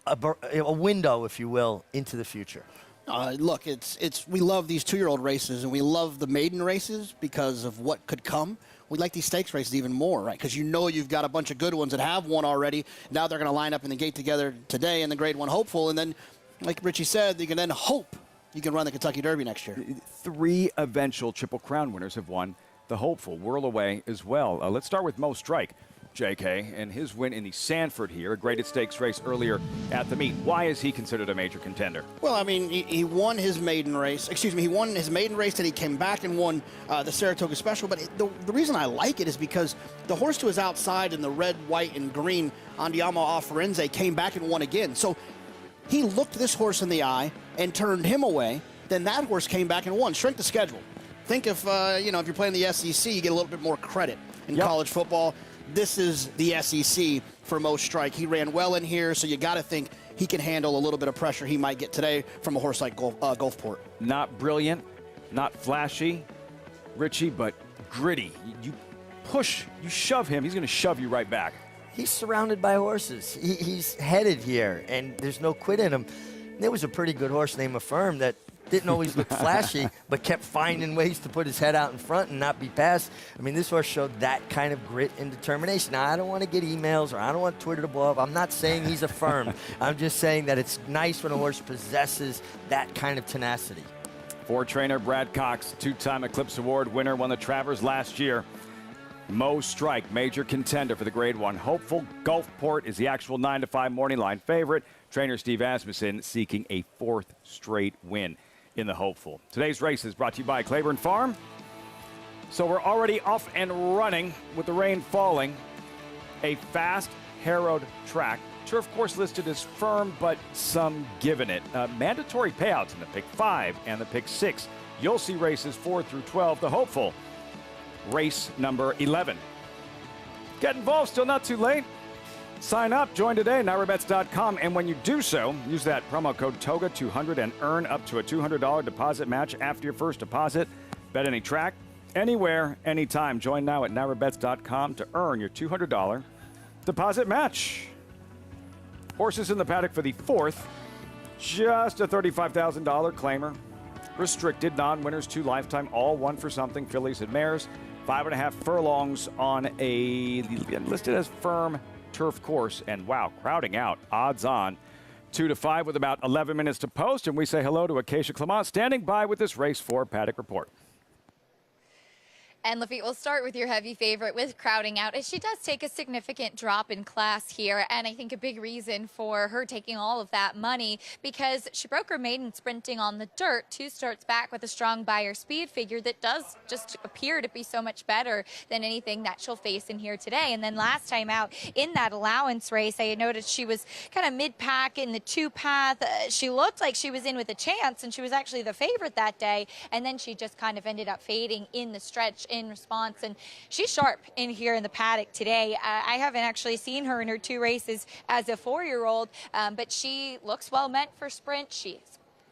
a window, if you will, into the future. Look, we love these 2-year-old races, and we love the maiden races because of what could come. We like these stakes races even more, right? Because you know you've got a bunch of good ones that have won already. Now they're going to line up in the gate together today in the Grade 1 hopeful, and then, like Richie said, you can then hope you can run the Kentucky Derby next year. 3 eventual Triple Crown winners have won the hopeful. Whirl away as well. Let's start with Mo Strike, JK, and his win in the Sanford here, a graded stakes race earlier at the meet. Why is he considered a major contender? Well, I mean, he won his maiden race. He won his maiden race, then he came back and won the Saratoga Special. But the reason I like it is because the horse to his outside in the red, white, and green, Andiamo a Firenze, came back and won again. So he looked this horse in the eye and turned him away then that horse came back and won. Shrink the schedule. Think if, if you're playing the SEC, you get a little bit more credit in college football. This is the SEC for Mo Strike. He ran well in here, so you got to think he can handle a little bit of pressure he might get today from a horse like Gulfport. Not brilliant, not flashy, Richie, but gritty. You push, you shove him, he's going to shove you right back. He's surrounded by horses. He's headed here, and there's no quit in him. There was a pretty good horse named Affirm that didn't always look flashy, but kept finding ways to put his head out in front and not be passed. I mean, this horse showed that kind of grit and determination. Now, I don't want to get emails or I don't want Twitter to blow up. I'm not saying he's Affirmed. I'm just saying that it's nice when a horse possesses that kind of tenacity. Trainer Brad Cox, two-time Eclipse Award winner, won the Travers last year. Mo Strike, major contender for the Grade 1 hopeful. Gulfport is the actual 9-5 morning line favorite. Trainer Steve Asmussen seeking a 4th straight win in the hopeful. Today's race is brought to you by Claiborne Farm. So we're already off and running with the rain falling. A fast, harrowed track. Turf course listed as firm, but some given it. Mandatory payouts in the pick 5 and the pick 6. You'll see races 4 through 12. The hopeful, race number 11. Get involved, still not too late. Sign up, join today, NYRABets.com, and when you do so, use that promo code TOGA200 and earn up to a $200 deposit match after your first deposit. Bet any track, anywhere, anytime. Join now at NYRABets.com to earn your $200 deposit match. Horses in the paddock for the 4th, just a $35,000 claimer. Restricted, non-winners, 2 lifetime, all 1 for something, fillies and mares. 5.5 furlongs on a listed as firm turf course, and wow, crowding out, odds on 2-5 with about 11 minutes to post. And we say hello to Acacia Clement standing by with this race 4 paddock report. And Lafitte, we'll start with your heavy favorite with crowding out, as she does take a significant drop in class here. And I think a big reason for her taking all of that money, because she broke her maiden sprinting on the dirt 2 starts back with a strong buyer speed figure that does just appear to be so much better than anything that she'll face in here today. And then last time out in that allowance race, I had noticed she was kind of mid-pack in the 2-path. She looked like she was in with a chance, and she was actually the favorite that day. And then she just kind of ended up fading in the stretch in response, and she's sharp in here in the paddock today. I haven't actually seen her in her 2 races as a 4-year-old, but she looks well meant for sprint. She's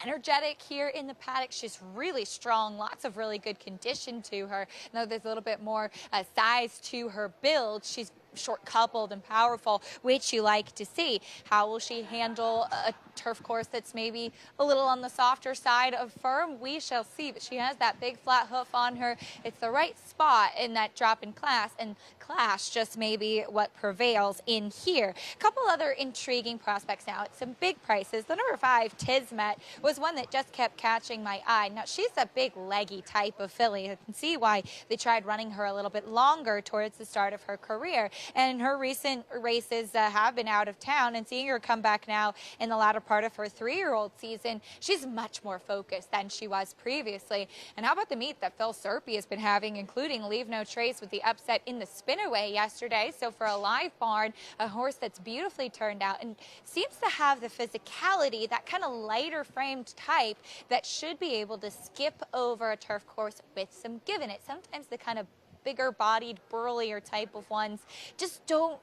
energetic here in the paddock. She's really strong, lots of really good condition to her. Now there's a little bit more size to her build. She's short coupled and powerful, which you like to see. How will she handle a turf course that's maybe a little on the softer side of firm? We shall see, but she has that big flat hoof on her. It's the right spot in that drop in class, and class just maybe what prevails in here. A couple other intriguing prospects now at some big prices. The number 5, Tismet, was one that just kept catching my eye. Now she's a big leggy type of filly. I can see why they tried running her a little bit longer towards the start of her career. And her recent races have been out of town, and seeing her come back now in the latter part of her 3-year-old season, she's much more focused than she was previously. And how about the meet that Phil Serpy has been having, including Leave No Trace with the upset in the spin-away yesterday. So for a live barn, a horse that's beautifully turned out and seems to have the physicality, that kind of lighter framed type that should be able to skip over a turf course with some give in it. Sometimes the kind of bigger bodied, burlier type of ones just don't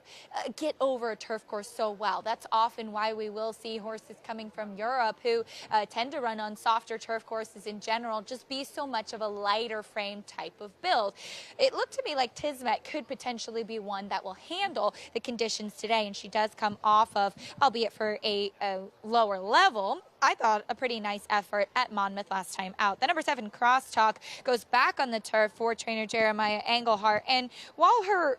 get over a turf course so well. That's often why we will see horses coming from Europe who tend to run on softer turf courses in general, just be so much of a lighter frame type of build. It looked to me like Tismet could potentially be one that will handle the conditions today, and she does come off of, albeit for a lower level, I thought a pretty nice effort at Monmouth last time out. The number 7, Crosstalk, goes back on the turf for trainer Jeremiah Engelhart. And while her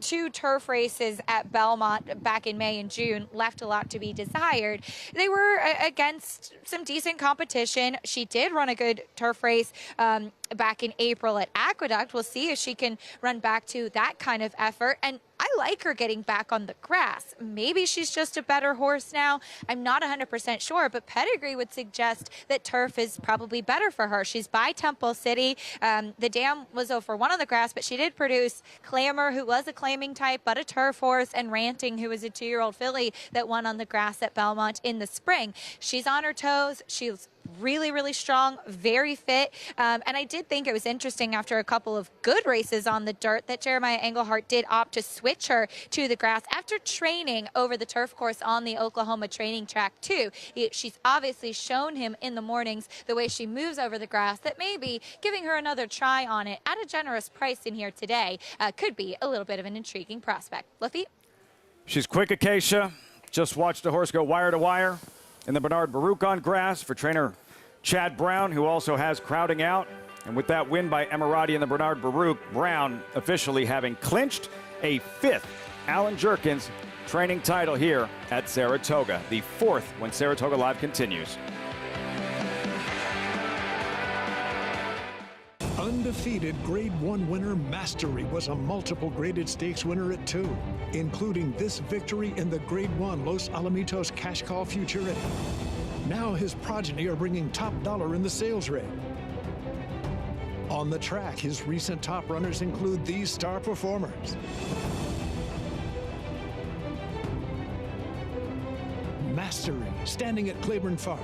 2 turf races at Belmont back in May and June left a lot to be desired, they were against some decent competition. She did run a good turf race back in April at Aqueduct. We'll see if she can run back to that kind of effort. And I like her getting back on the grass. Maybe she's just a better horse now. I'm not 100% sure, but pedigree would suggest that turf is probably better for her. She's by Temple City. The dam was 0-1 on the grass, but she did produce Clamor, who was a claiming type, but a turf horse, and Ranting, who was a 2-year-old filly that won on the grass at Belmont in the spring. She's on her toes. She's really, really strong, very fit. And I did think it was interesting after a couple of good races on the dirt that Jeremiah Engelhardt did opt to switch her to the grass after training over the turf course on the Oklahoma training track too. She's obviously shown him in the mornings the way she moves over the grass that maybe giving her another try on it at a generous price in here today could be a little bit of an intriguing prospect. Liffy? She's quick, Acacia. Just watched a horse go wire to wire in the Bernard Baruch on grass for trainer Chad Brown, who also has Crowding Out. And with that win by Emirati and the Bernard Baruch, Brown officially having clinched a 5th Alan Jerkins training title here at Saratoga, the 4th when Saratoga Live continues. Undefeated Grade 1 winner Mastery was a multiple graded stakes winner at 2, including this victory in the Grade 1 Los Alamitos Cash Call Futurity. Now his progeny are bringing top dollar in the sales rate. On the track, his recent top runners include these star performers. Mastery, standing at Claiborne Farm.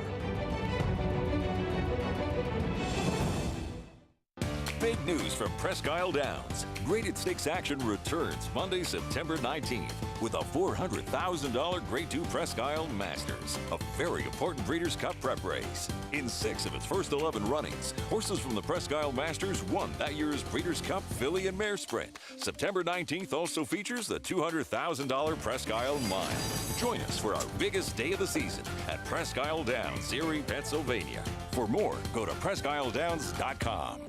Big news from Presque Isle Downs. Graded Stakes action returns Monday, September 19th with a $400,000 Grade 2 Presque Isle Masters, a very important Breeders' Cup prep race. In 6 of its first 11 runnings, horses from the Presque Isle Masters won that year's Breeders' Cup Filly and Mare Sprint. September 19th also features the $200,000 Presque Isle Mile. Join us for our biggest day of the season at Presque Isle Downs, Erie, Pennsylvania. For more, go to PresqueIsledowns.com.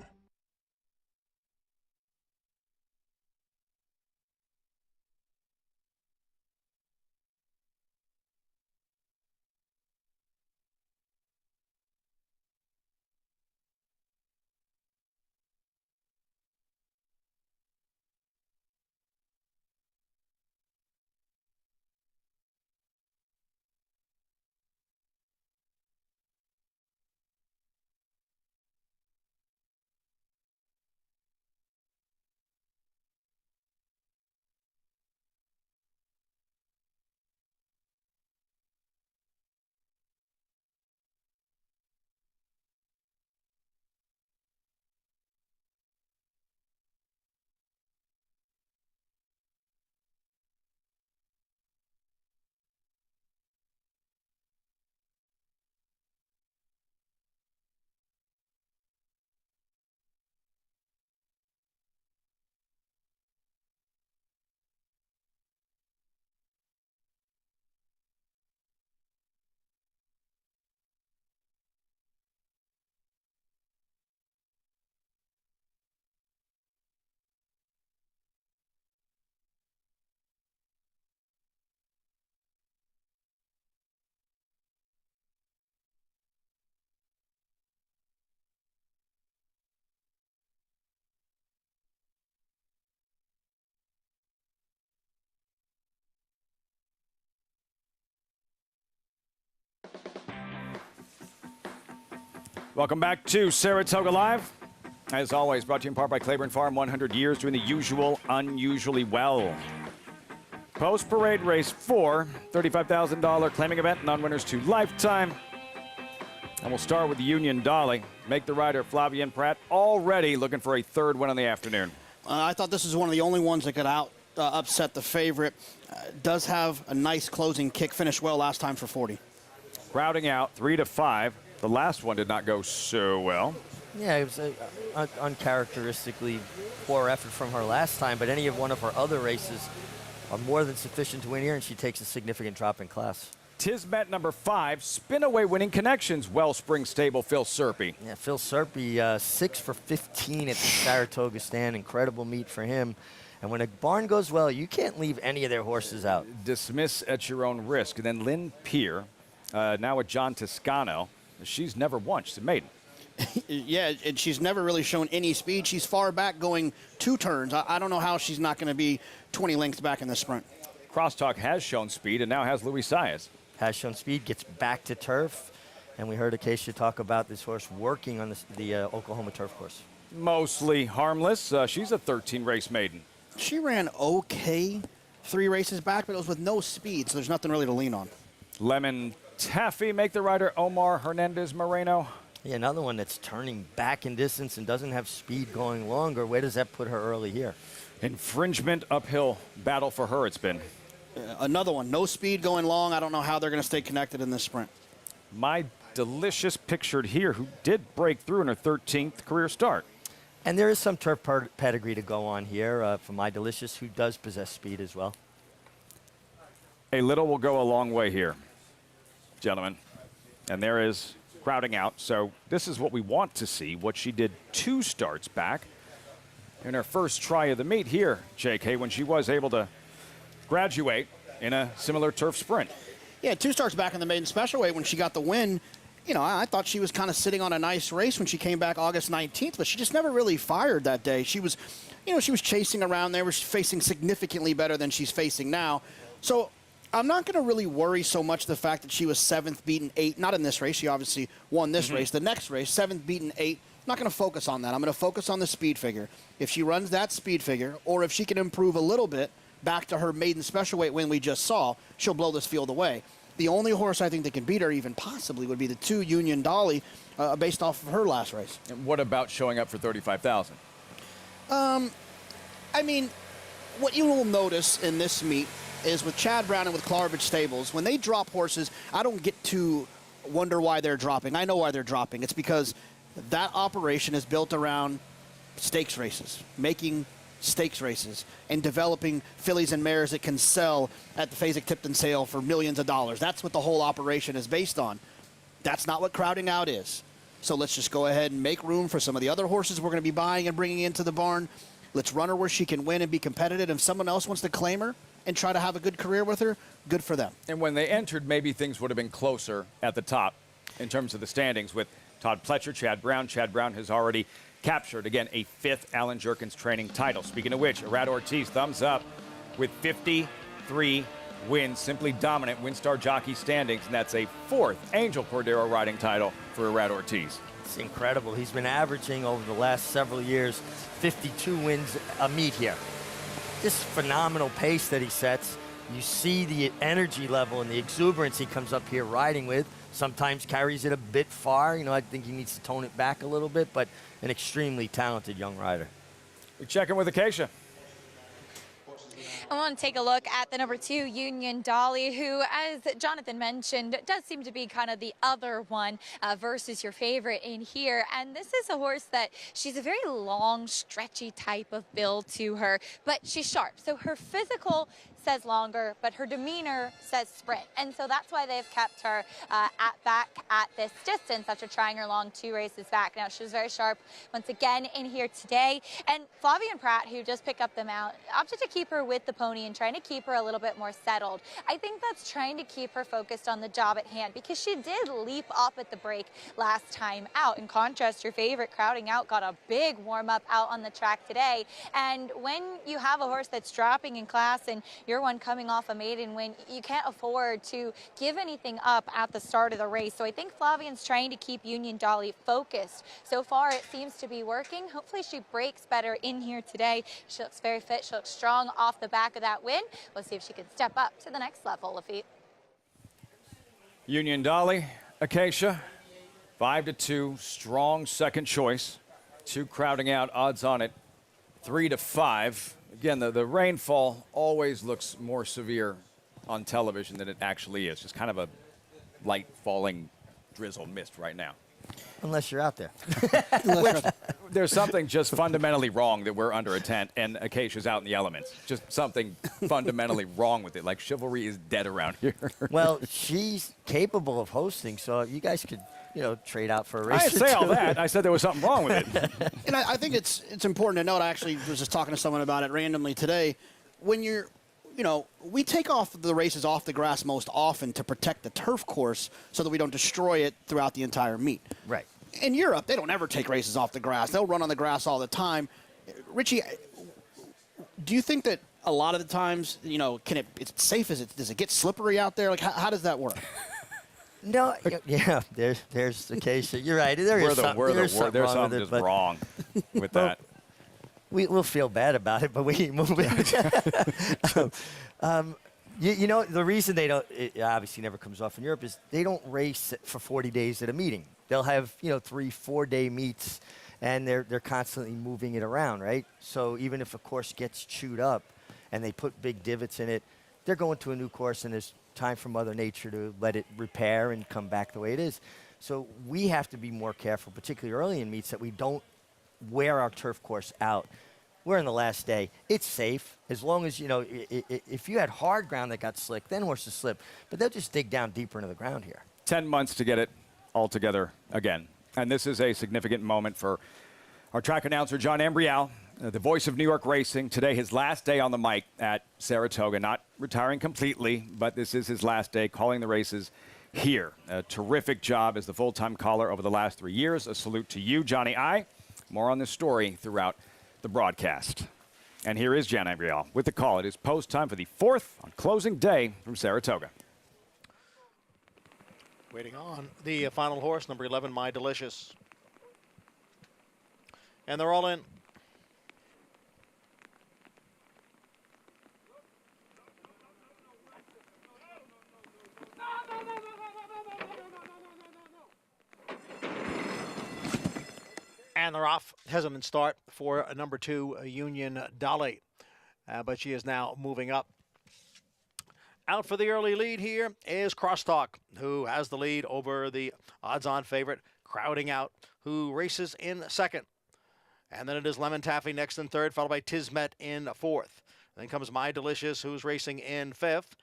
Welcome back to Saratoga Live. As always, brought to you in part by Claiborne Farm, 100 years doing the usual unusually well. Post-parade race 4, $35,000 claiming event, non-winners to lifetime. And we'll start with the Union Dolly. Make the rider Flavien Prat already looking for a 3rd win on the afternoon. I thought this was one of the only ones that could upset the favorite. Does have a nice closing kick. Finished well last time for 40. Crowding Out 3-5. The last one did not go so well. Yeah, it was uncharacteristically poor effort from her last time, but any of one of her other races are more than sufficient to win here, and she takes a significant drop in class. Tismet number 5, Spinaway winning connections, Wellspring Stable, Phil Serpy. Yeah, Phil Serpy, 6 for 15 at the Saratoga stand. Incredible meet for him. And when a barn goes well, you can't leave any of their horses out. Dismiss at your own risk. And then Lynn Peer, now with John Toscano. She's never won. She's a maiden. Yeah, and she's never really shown any speed. She's far back going 2 turns. I don't know how she's not going to be 20 lengths back in the sprint. Crosstalk has shown speed and now has Luis Saez. Has shown speed, gets back to turf. And we heard Acacia talk about this horse working on the Oklahoma turf course. Mostly harmless. She's a 13-race maiden. She ran okay 3 races back, but it was with no speed, so there's nothing really to lean on. Lemon taffy make the rider Omar Hernandez Moreno. Yeah, another one that's turning back in distance and doesn't have speed going longer. Where does that put her early here? Infringement uphill battle for her it's been. Another one, no speed going long. I don't know how they're going to stay connected in this sprint. My Delicious pictured here, who did break through in her 13th career start. And there is some turf pedigree to go on here for My Delicious, who does possess speed as well. A little will go a long way here, gentlemen. And there is crowding out. So this is what we want to see, what she did 2 starts back in her first try of the meet here, JK, when she was able to graduate in a similar turf sprint. Yeah, 2 starts back in the maiden special weight when she got the win. You know, I thought she was kind of sitting on a nice race when she came back August 19th, but she just never really fired that day. She was, you know, she was chasing around there, was facing significantly better than she's facing now. So I'm not going to really worry so much the fact that she was 7th, beaten 8th. Not in this race. She obviously won this race. The next race, 7th, beaten 8th. I'm not going to focus on that. I'm going to focus on the speed figure. If she runs that speed figure, or if she can improve a little bit back to her maiden special weight win we just saw, she'll blow this field away. The only horse I think that can beat her even possibly would be the 2 Union Dolly based off of her last race. And what about showing up for 35,000? I mean, what you will notice in this meet is with Chad Brown and with Claridge Stables, when they drop horses, I don't get to wonder why they're dropping. I know why they're dropping. It's because that operation is built around stakes races, making stakes races, and developing fillies and mares that can sell at the Fasig-Tipton sale for millions of dollars. That's what the whole operation is based on. That's not what crowding out is. So let's just go ahead and make room for some of the other horses we're going to be buying and bringing into the barn. Let's run her where she can win and be competitive. If someone else wants to claim her and try to have a good career with her, good for them. And when they entered, maybe things would have been closer at the top in terms of the standings with Todd Pletcher, Chad Brown. Chad Brown has already captured, again, a 5th Alan Jerkins training title. Speaking of which, Arad Ortiz, thumbs up, with 53 wins, simply dominant WinStar jockey standings, and that's a 4th Angel Cordero riding title for Arad Ortiz. It's incredible. He's been averaging over the last several years 52 wins a meet here. This phenomenal pace that he sets. You see the energy level and the exuberance he comes up here riding with. Sometimes carries it a bit far. You know, I think he needs to tone it back a little bit, but an extremely talented young rider. We check in with Acacia. I want to take a look at the number 2, Union Dolly, who, as Jonathan mentioned, does seem to be kind of the other one versus your favorite in here. And this is a horse that she's a very long, stretchy type of build to her, but she's sharp. So her physical says longer, but her demeanor says sprint. And so that's why they've kept her back at this distance after trying her long 2 races back. Now, she was very sharp once again in here today. And Flavien Prat, who just picked up the mount, opted to keep her with the pony and trying to keep her a little bit more settled. I think that's trying to keep her focused on the job at hand, because she did leap up at the break last time out. In contrast, your favorite, Crowding Out, got a big warm-up out on the track today. And when you have a horse that's dropping in class and you're one coming off a maiden win, you can't afford to give anything up at the start of the race. So I think Flavien's trying to keep Union Dolly focused. So far, it seems to be working. Hopefully she breaks better in here today. She looks very fit. She looks strong off the back of that win. We'll see if she can step up to the next level of feet. Union Dolly, Acacia, 5-2, strong second choice. 2 Crowding Out, odds on it 3-5. Again, the rainfall always looks more severe on television than it actually is. Just kind of a light falling drizzle mist right now. Unless you're out there. There's something just fundamentally wrong that we're under a tent and Acacia's out in the elements. Just something fundamentally wrong with it. Like chivalry is dead around here. Well, she's capable of hosting, so you guys could, you know, trade out for a race. I didn't say all that. I said there was something wrong with it. And I think it's important to note, I actually was just talking to someone about it randomly today. When you're, you know, we take off the races off the grass most often to protect the turf course so that we don't destroy it throughout the entire meet. Right. In Europe, they don't ever take races off the grass. They'll run on the grass all the time. Richie, do you think that a lot of the times, you know, it's safe? Does it get slippery out there? Like, how does that work? No, yeah, there's the case. You're right. There's something just wrong with that. We'll feel bad about it, but we keep moving. You know, the reason they don't, it obviously never comes off in Europe, is they don't race for 40 days at a meeting. They'll have, 3-4 day meets, and they're constantly moving it around, right? So even if a course gets chewed up and they put big divots in it, they're going to a new course, and there's time for Mother Nature to let it repair and come back the way it is. So we have to be more careful, particularly early in meets, that we don't wear our turf course out. We're in the last day. It's safe as long as, if you had hard ground that got slick, then horses slip. But they'll just dig down deeper into the ground here. 10 months to get it all together again. And this is a significant moment for our track announcer, John Ambrial, the voice of New York racing. Today, his last day on the mic at Saratoga. Not retiring completely, but this is his last day calling the races here. A terrific job as the full-time caller over the last 3 years. A salute to you, Johnny I. More on this story throughout the broadcast. And here is John Ambrial with the call. It is post time for the 4th on closing day from Saratoga. Waiting on the final horse, number 11, My Delicious. And they're all in. And they're off. Hesitant start for number 2, Union Dolly. But she is now moving up. Out for the early lead here is Crosstalk, who has the lead over the odds-on favorite, Crowding Out, who races in second. And then it is Lemon Taffy next in third, followed by Tismet in fourth. Then comes My Delicious, who's racing in fifth.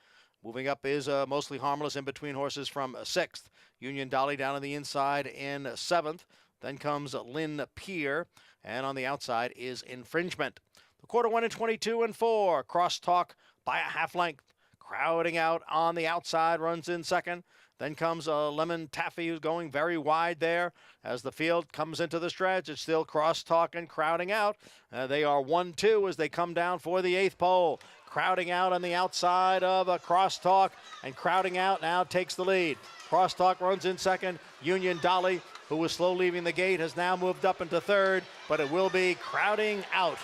Moving up is Mostly Harmless in between horses from sixth. Union Dolly down on the inside in seventh. Then comes Lynn Pier, and on the outside is Infringement. The quarter went in 22 and 4. Crosstalk by a half length. Crowding Out on the outside, runs in second. Then comes Lemon Taffy, who's going very wide there. As the field comes into the stretch, it's still Crosstalk and Crowding Out. They are 1-2 as they come down for the 8th pole. Crowding Out on the outside of Crosstalk, and Crowding Out now takes the lead. Crosstalk runs in second. Union Dolly, who was slow leaving the gate, has now moved up into third, but it will be Crowding Out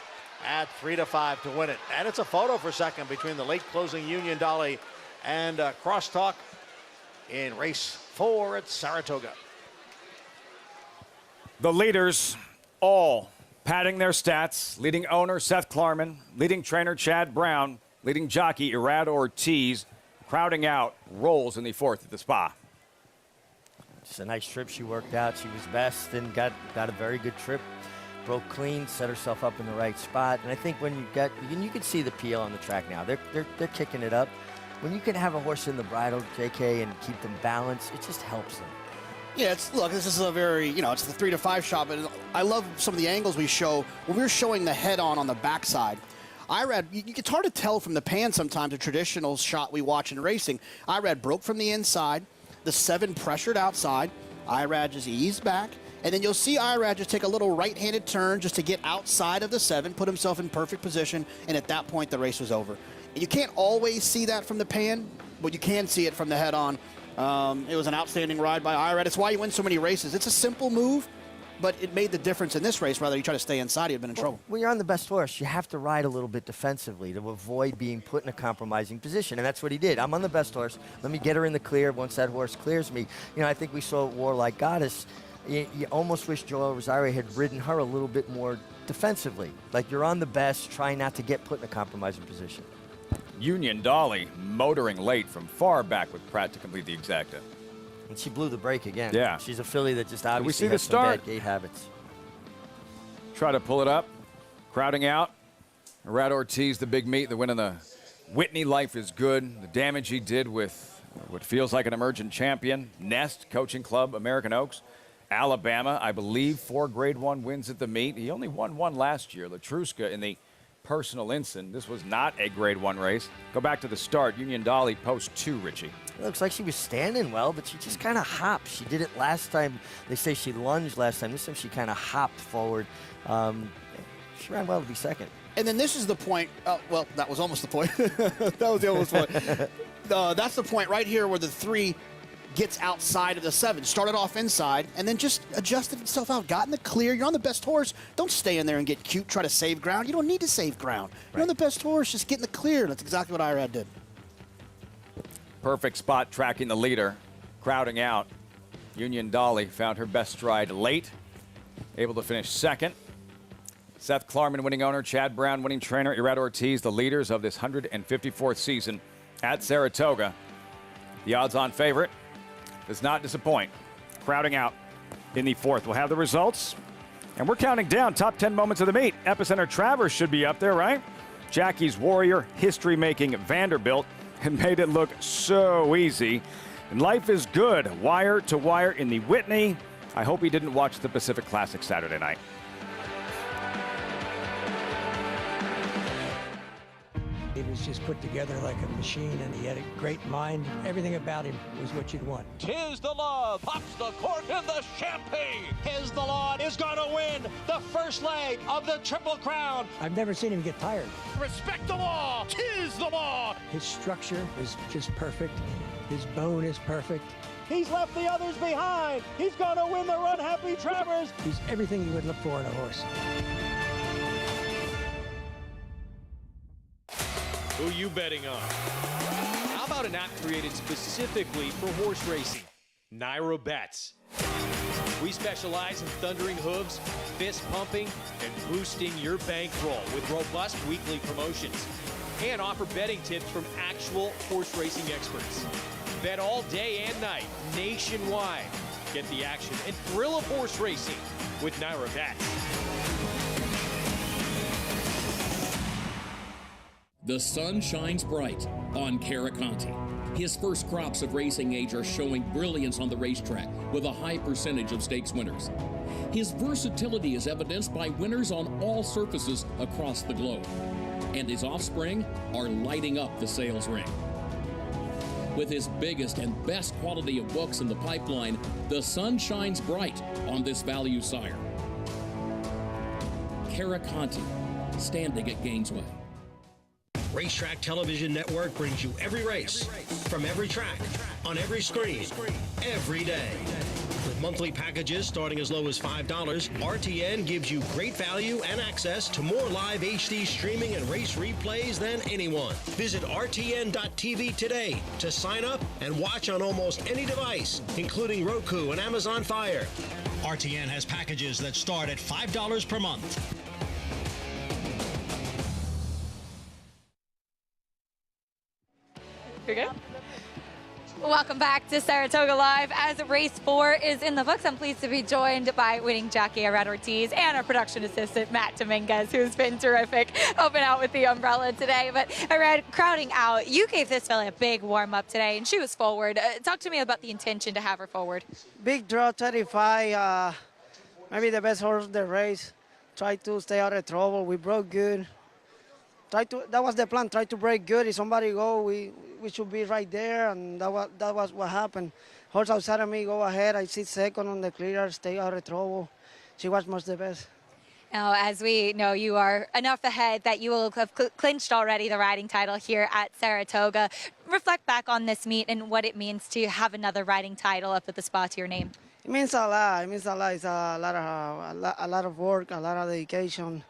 at 3-5 to win it. And it's a photo for second between the late closing Union Dolly and Crosstalk in race 4 at Saratoga. The leaders all padding their stats. Leading owner Seth Klarman, leading trainer Chad Brown, leading jockey Irad Ortiz. Crowding Out rolls in the 4th at the Spa. Just a nice trip she worked out. She was best and got a very good trip. Broke clean, set herself up in the right spot. And I think when you can see the PL on the track now. They're kicking it up. When you can have a horse in the bridle, JK, and keep them balanced, it just helps them. Yeah, look, this is a very, it's the 3-5 shot, but I love some of the angles we show. When we're showing the head-on on the backside, it's hard to tell from the pan sometimes, a traditional shot we watch in racing. Irad broke from the inside, the 7 pressured outside, Irad just eased back, and then you'll see Irad just take a little right-handed turn just to get outside of the 7, put himself in perfect position, and at that point the race was over. And you can't always see that from the pan, but you can see it from the head-on. It was an outstanding ride by Irad. It's why you win so many races. It's a simple move, but it made the difference in this race. Rather, you try to stay inside, you'd been in trouble. When you're on the best horse, you have to ride a little bit defensively to avoid being put in a compromising position, and that's what he did. I'm on the best horse. Let me get her in the clear. Once that horse clears me, I think we saw Warlike Goddess. You almost wish Joel Rosario had ridden her a little bit more defensively. Like, you're on the best, try not to get put in a compromising position. Union Dolly motoring late from far back with Pratt to complete the exacta. And she blew the brake again. Yeah. She's a filly that just obviously we see the has some start? bad gait habits. Try to pull it up. Crowding Out. Irad Ortiz, the big meat, the win in the Whitney Life is Good. The damage he did with what feels like an emergent champion. Nest, Coaching Club, American Oaks. Alabama, I believe, 4 Grade 1 wins at the meet. He only won 1 last year. Latruska in the personal ensign. This was not a Grade 1 race. Go back to the start. Union Dolly post 2, Richie. It looks like she was standing well, but she just kind of hopped. She did it last time. They say she lunged last time. This time she kind of hopped forward. She ran well to be second. And then this is the point. Well, that was almost the point. That was the almost point. That's the point right here where the 3 gets outside of the 7. Started off inside and then just adjusted itself out. Got in the clear. You're on the best horse. Don't stay in there and get cute, try to save ground. You don't need to save ground. You're on the best horse. Just get in the clear. That's exactly what Irad did. Perfect spot tracking the leader, crowding out. Union Dolly found her best stride late, able to finish second. Seth Klarman, winning owner, Chad Brown, winning trainer, Irad Ortiz, the leaders of this 154th season at Saratoga. The odds-on favorite does not disappoint, crowding out in the fourth. We'll have the results, and we're counting down top 10 moments of the meet. Epicenter Travers should be up there, right? Jackie's Warrior, history-making Vanderbilt, and made it look so easy. And life is good, wire to wire in the Whitney. I hope he didn't watch the Pacific Classic Saturday night. He was just put together like a machine, and he had a great mind. Everything about him was what you'd want. Tis the law, pops the cork in the champagne. Tis the law is going to win the first leg of the Triple Crown. I've never seen him get tired. Respect the law. Tis the law. His structure is just perfect. His bone is perfect. He's left the others behind. He's going to win the Run Happy Travers. He's everything you would look for in a horse. Who you betting on? How about an app created specifically for horse racing? Naira Bets. We specialize in thundering hooves, fist pumping, and boosting your bankroll with robust weekly promotions. And offer betting tips from actual horse racing experts. Bet all day and night, nationwide. Get the action and thrill of horse racing with Naira Bets. The sun shines bright on Caraconte. His first crops of racing age are showing brilliance on the racetrack with a high percentage of stakes winners. His versatility is evidenced by winners on all surfaces across the globe. And his offspring are lighting up the sales ring. With his biggest and best quality of books in the pipeline, the sun shines bright on this value sire. Caraconte, standing at Gainesway. Racetrack Television Network brings you every race, from every track, on every screen, every day. With monthly packages starting as low as $5, RTN gives you great value and access to more live HD streaming and race replays than anyone. Visit RTN.tv today to sign up and watch on almost any device, including Roku and Amazon Fire. RTN has packages that start at $5 per month. You're good? Welcome back to Saratoga Live. As race 4 is in the books, I'm pleased to be joined by winning jockey Irad Ortiz and our production assistant Matt Dominguez, who's been terrific helping out with the umbrella today. But Irad, crowding out, you gave this filly a big warm-up today, and she was forward. Talk to me about the intention to have her forward. Big draw, 35, maybe the best horse of the race. Try to stay out of trouble. We broke good. That was the plan, try to break good. If somebody go, we should be right there, and that was what happened. Horse outside of me, go ahead. I sit second on the clear, stay out of trouble. She was much the best. Now, as we know, you are enough ahead that you will have clinched already the riding title here at Saratoga. Reflect back on this meet and what it means to have another riding title up at the spot to your name. It means a lot. It means a lot. It's a lot of work, a lot of dedication.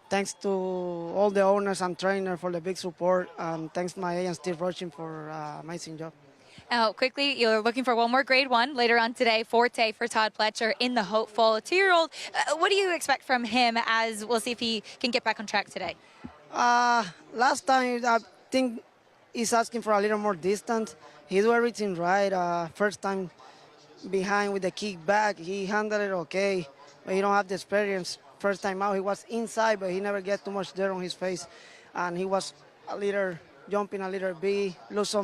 Thanks to all the owners and trainers for the big support, and thanks to my agent Steve Rochin for amazing job. Now, quickly, you're looking for one more Grade 1 later on today, Forte for Todd Pletcher in the hopeful 2-year-old. What do you expect from him, as we'll see if he can get back on track today? Last time, I think he's asking for a little more distance. He do everything right. First time behind with the kick back, he handled it okay, but he don't have the experience. First time out, he was inside, but he never get too much dirt on his face, and he was a little jumping a little bit, lose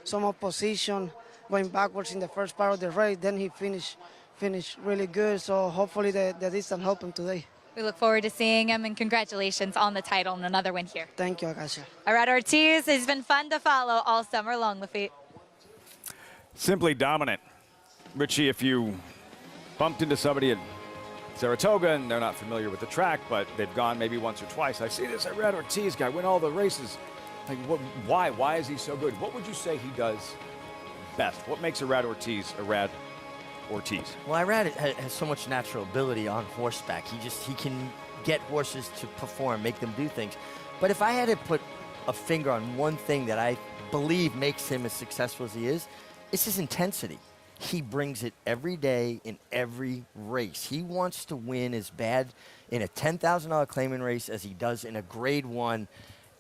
some opposition, going backwards in the first part of the race. Then he finished really good. So hopefully the distance helped him today. We look forward to seeing him, and congratulations on the title and another win here. Thank you, Acacia. Irad Ortiz, it's been fun to follow all summer long, Lafitte. Simply dominant. Richie, if you bumped into somebody at Saratoga and they're not familiar with the track, but they've gone maybe once or twice, I see this Irad Ortiz guy win all the races. Like, why? Why is he so good? What would you say he does best? What makes Irad Ortiz Irad Ortiz? Well, Irad has so much natural ability on horseback. He can get horses to perform, make them do things. But if I had to put a finger on one thing that I believe makes him as successful as he is, it's his intensity. He brings it every day in every race. He wants to win as bad in a $10,000 claiming race as he does in a grade 1.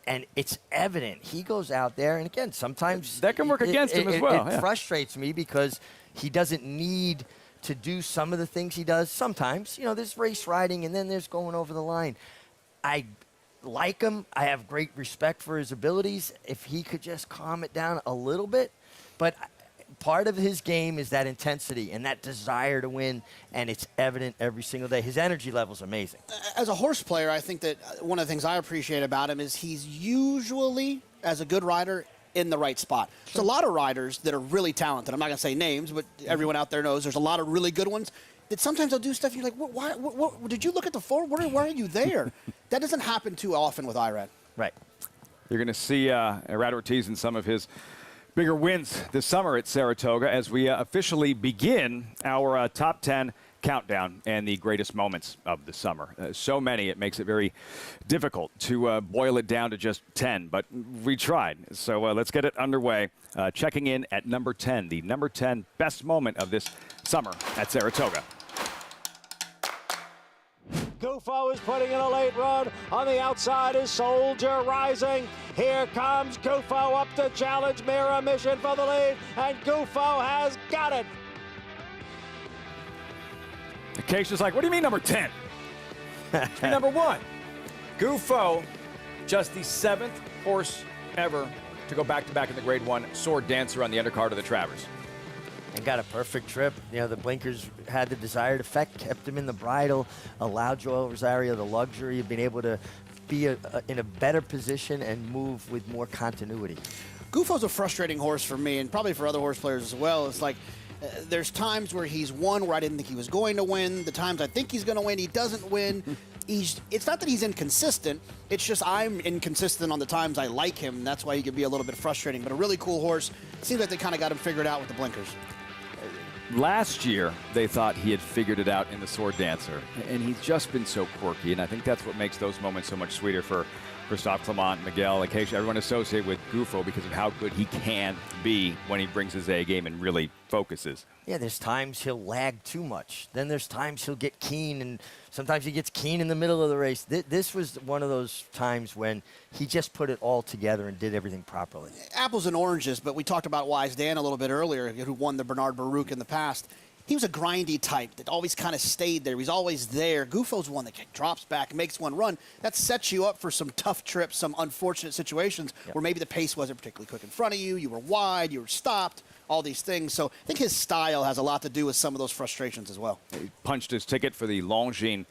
And it's evident. He goes out there, and again, sometimes that can work against him as well. It frustrates me because he doesn't need to do some of the things he does. Sometimes, you know, there's race riding, and then there's going over the line. I like him. I have great respect for his abilities. If he could just calm it down a little bit. But part of his game is that intensity and that desire to win, and it's evident every single day. His energy level is amazing. As a horse player, I think that one of the things I appreciate about him is he's usually, as a good rider, in the right spot. There's a lot of riders that are really talented. I'm not going to say names, but everyone out there knows there's a lot of really good ones that sometimes they'll do stuff and you're like, what did you look at the form? Why are you there? That doesn't happen too often with Irad. Right. You're going to see Irad Ortiz in some of his bigger wins this summer at Saratoga as we officially begin our top 10 countdown and the greatest moments of the summer. So many, it makes it very difficult to boil it down to just 10, but we tried. So let's get it underway. Checking in at number 10, the number 10 best moment of this summer at Saratoga. Gufo is putting in a late run. On the outside is Soldier Rising. Here comes Gufo up to challenge Mirror Mission for the lead, and Gufo has got it. Acacia's like, what do you mean number 10? It's number 1. Gufo, just the 7th horse ever to go back-to-back in the Grade 1 Sword Dancer on the undercard of the Travers. And got a perfect trip. You know, the blinkers had the desired effect, kept him in the bridle, allowed Joel Rosario the luxury of being able to be in a better position and move with more continuity. Gufo's a frustrating horse for me, and probably for other horse players as well. It's like there's times where he's won where I didn't think he was going to win. The times I think he's going to win, he doesn't win. It's not that he's inconsistent. It's just I'm inconsistent on the times I like him. And that's why he could be a little bit frustrating. But a really cool horse. It seems like they kind of got him figured out with the blinkers. Last year, they thought he had figured it out in the Sword Dancer, and he's just been so quirky, and I think that's what makes those moments so much sweeter for Christophe Clement, Miguel, Acacia, everyone associated with Gufo because of how good he can be when he brings his A game and really focuses. Yeah, there's times he'll lag too much. Then there's times he'll get keen, and sometimes he gets keen in the middle of the race. This was one of those times when he just put it all together and did everything properly. Apples and oranges, but we talked about Wise Dan a little bit earlier, who won the Bernard Baruch in the past. He was a grindy type that always kind of stayed there. He's always there. Gufo's one that drops back and makes one run. That sets you up for some tough trips, some unfortunate situations where maybe the pace wasn't particularly quick in front of you, you were wide, you were stopped, all these things. So I think his style has a lot to do with some of those frustrations as well. He punched his ticket for the Longines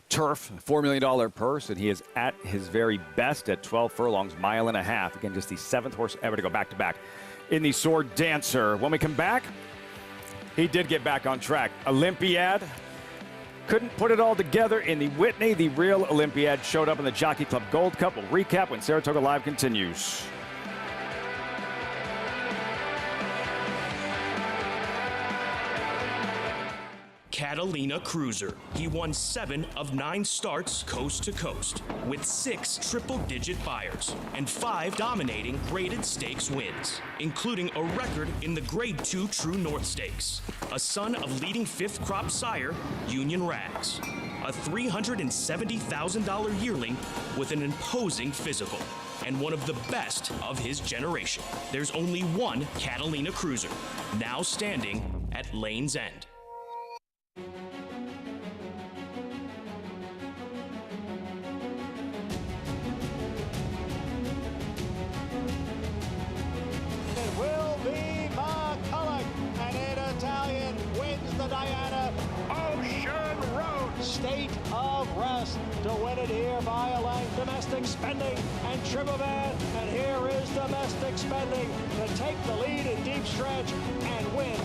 Turf, $4 million purse, and he is at his very best at 12 furlongs, mile and a half. Again, just the 7th horse ever to go back-to-back in the Sword Dancer. When we come back, he did get back on track. Olympiad couldn't put it all together in the Whitney. The real Olympiad showed up in the Jockey Club Gold Cup. We'll recap when Saratoga Live continues. Catalina Cruiser. He won 7 of 9 starts coast to coast, with 6 triple-digit buyers and 5 dominating graded stakes wins, including a record in the Grade 2 True North Stakes. A son of leading 5th crop sire, Union Rags. A $370,000 yearling with an imposing physical, and one of the best of his generation. There's only one Catalina Cruiser, now standing at Lane's End. State of Rest to win it here by a length. Domestic Spending and Tribovan, and here is Domestic Spending to take the lead in deep stretch and win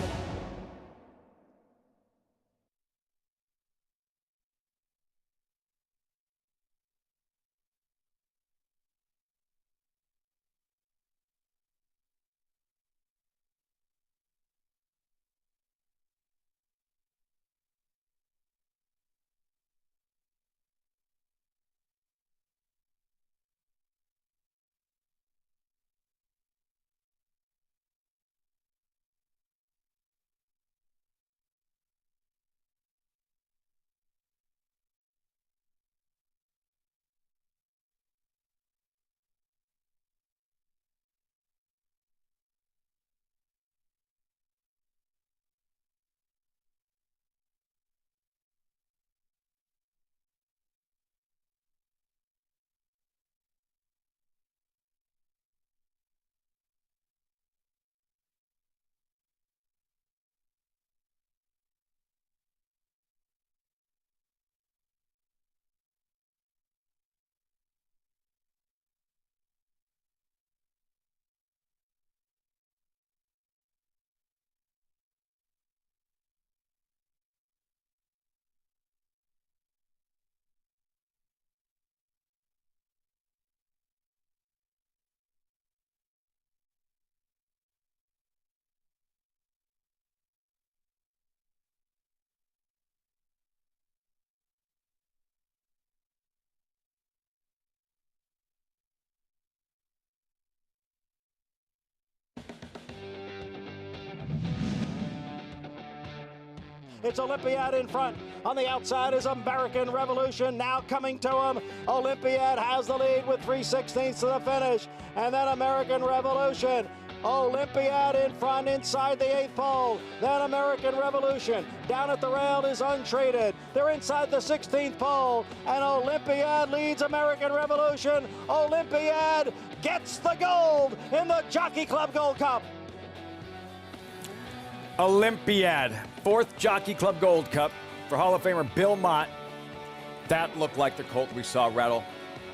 It's Olympiad in front. On the outside is American Revolution now coming to him. Olympiad has the lead with 3/16 to the finish. And then American Revolution. Olympiad in front inside the 8th pole. Then American Revolution. Down at the rail is Untreated. They're inside the 16th pole. And Olympiad leads American Revolution. Olympiad gets the gold in the Jockey Club Gold Cup. Olympiad, 4th Jockey Club Gold Cup for Hall of Famer Bill Mott. That looked like the colt we saw rattle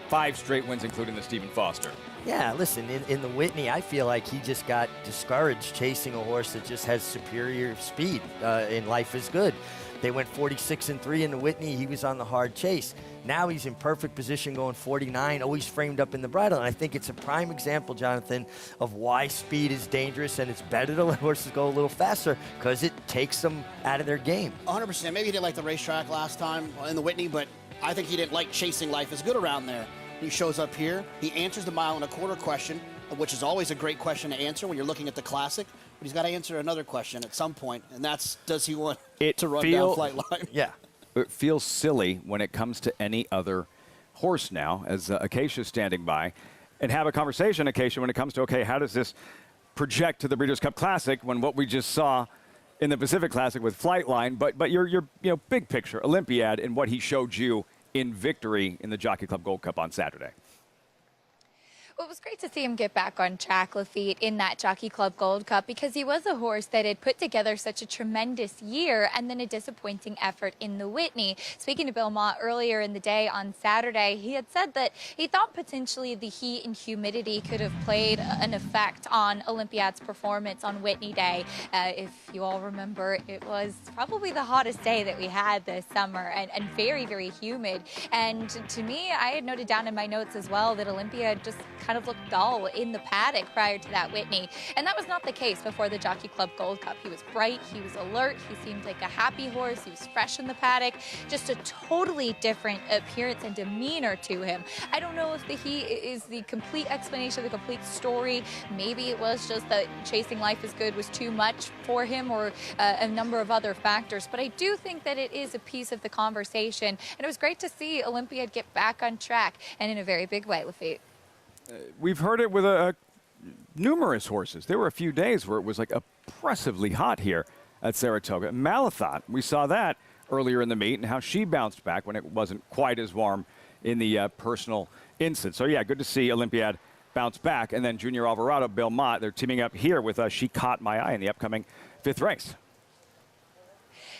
5 straight wins, including the Stephen Foster. Yeah, listen, in the Whitney, I feel like he just got discouraged chasing a horse that just has superior speed in Life is Good. They went 46-3 in the Whitney. He was on the hard chase. Now he's in perfect position going 49, always framed up in the bridle. And I think it's a prime example, Jonathan, of why speed is dangerous, and it's better to let horses go a little faster because it takes them out of their game. 100%. Maybe he didn't like the racetrack last time in the Whitney, but I think he didn't like chasing Life is Good around there. He shows up here. He answers the mile-and-a-quarter question, which is always a great question to answer when you're looking at the Classic. But he's got to answer another question at some point, and that's, does he want to run down Flightline? Yeah. It feels silly when it comes to any other horse now, as Acacia's standing by, and have a conversation, Acacia, when it comes to, okay, how does this project to the Breeders' Cup Classic when what we just saw in the Pacific Classic with Flightline, but your big picture, Olympiad, and what he showed you in victory in the Jockey Club Gold Cup on Saturday. Well, it was great to see him get back on track, Lafitte, in that Jockey Club Gold Cup, because he was a horse that had put together such a tremendous year and then a disappointing effort in the Whitney. Speaking to Bill Mott earlier in the day on Saturday, he had said that he thought potentially the heat and humidity could have played an effect on Olympiad's performance on Whitney Day. If you all remember, it was probably the hottest day that we had this summer, and very, very humid. And to me, I had noted down in my notes as well that Olympiad just kind of looked dull in the paddock prior to that Whitney. And that was not the case before the Jockey Club Gold Cup. He was bright, he was alert, he seemed like a happy horse, he was fresh in the paddock, just a totally different appearance and demeanor to him. I don't know if the heat is the complete explanation, the complete story. Maybe it was just that chasing Life is Good was too much for him, or a number of other factors. But I do think that it is a piece of the conversation. And it was great to see Olympiad get back on track, and in a very big way, Lafitte. We've heard it with numerous horses. There were a few days where it was like oppressively hot here at Saratoga. Malathot, we saw that earlier in the meet, and how she bounced back when it wasn't quite as warm in the personal instant. So, yeah, good to see Olympiad bounce back. And then Junior Alvarado, Bill Mott, they're teaming up here with She Caught My Eye in the upcoming 5th race.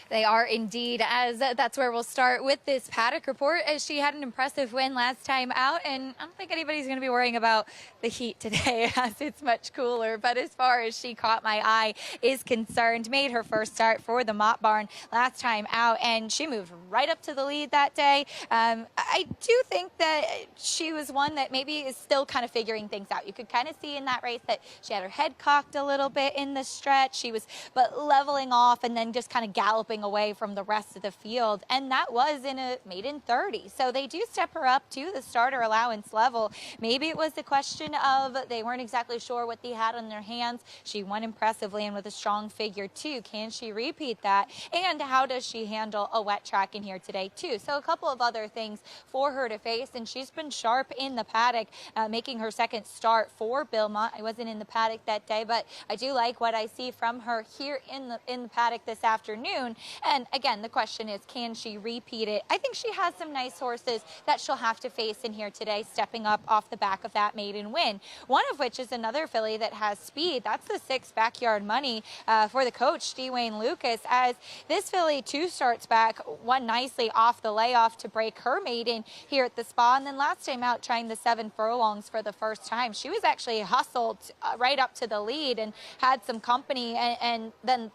They are indeed, as that's where we'll start with this paddock report, as she had an impressive win last time out, and I don't think anybody's going to be worrying about the heat today as it's much cooler. But as far as She Caught My Eye is concerned, made her first start for the Mott Barn last time out, and she moved right up to the lead that day. I do think that she was one that maybe is still kind of figuring things out. You could kind of see in that race that she had her head cocked a little bit in the stretch. She was but leveling off and then just kind of galloping away from the rest of the field, and that was in a maiden 30. So they do step her up to the starter allowance level. Maybe it was the question of they weren't exactly sure what they had on their hands. She won impressively and with a strong figure too. Can she repeat that? And how does she handle a wet track in here today too? So a couple of other things for her to face, and she's been sharp in the paddock, making her second start for Bill Mott. I wasn't in the paddock that day, but I do like what I see from her here in the paddock this afternoon. And again, the question is, can she repeat it? I think she has some nice horses that she'll have to face in here today, stepping up off the back of that maiden win. One of which is another filly that has speed. That's the 6 Backyard Money for the coach, Dwayne Lucas, as this filly 2 starts back, won nicely off the layoff to break her maiden here at the Spa. And then last time out, trying the 7 furlongs for the first time. She was actually hustled right up to the lead and had some company, and then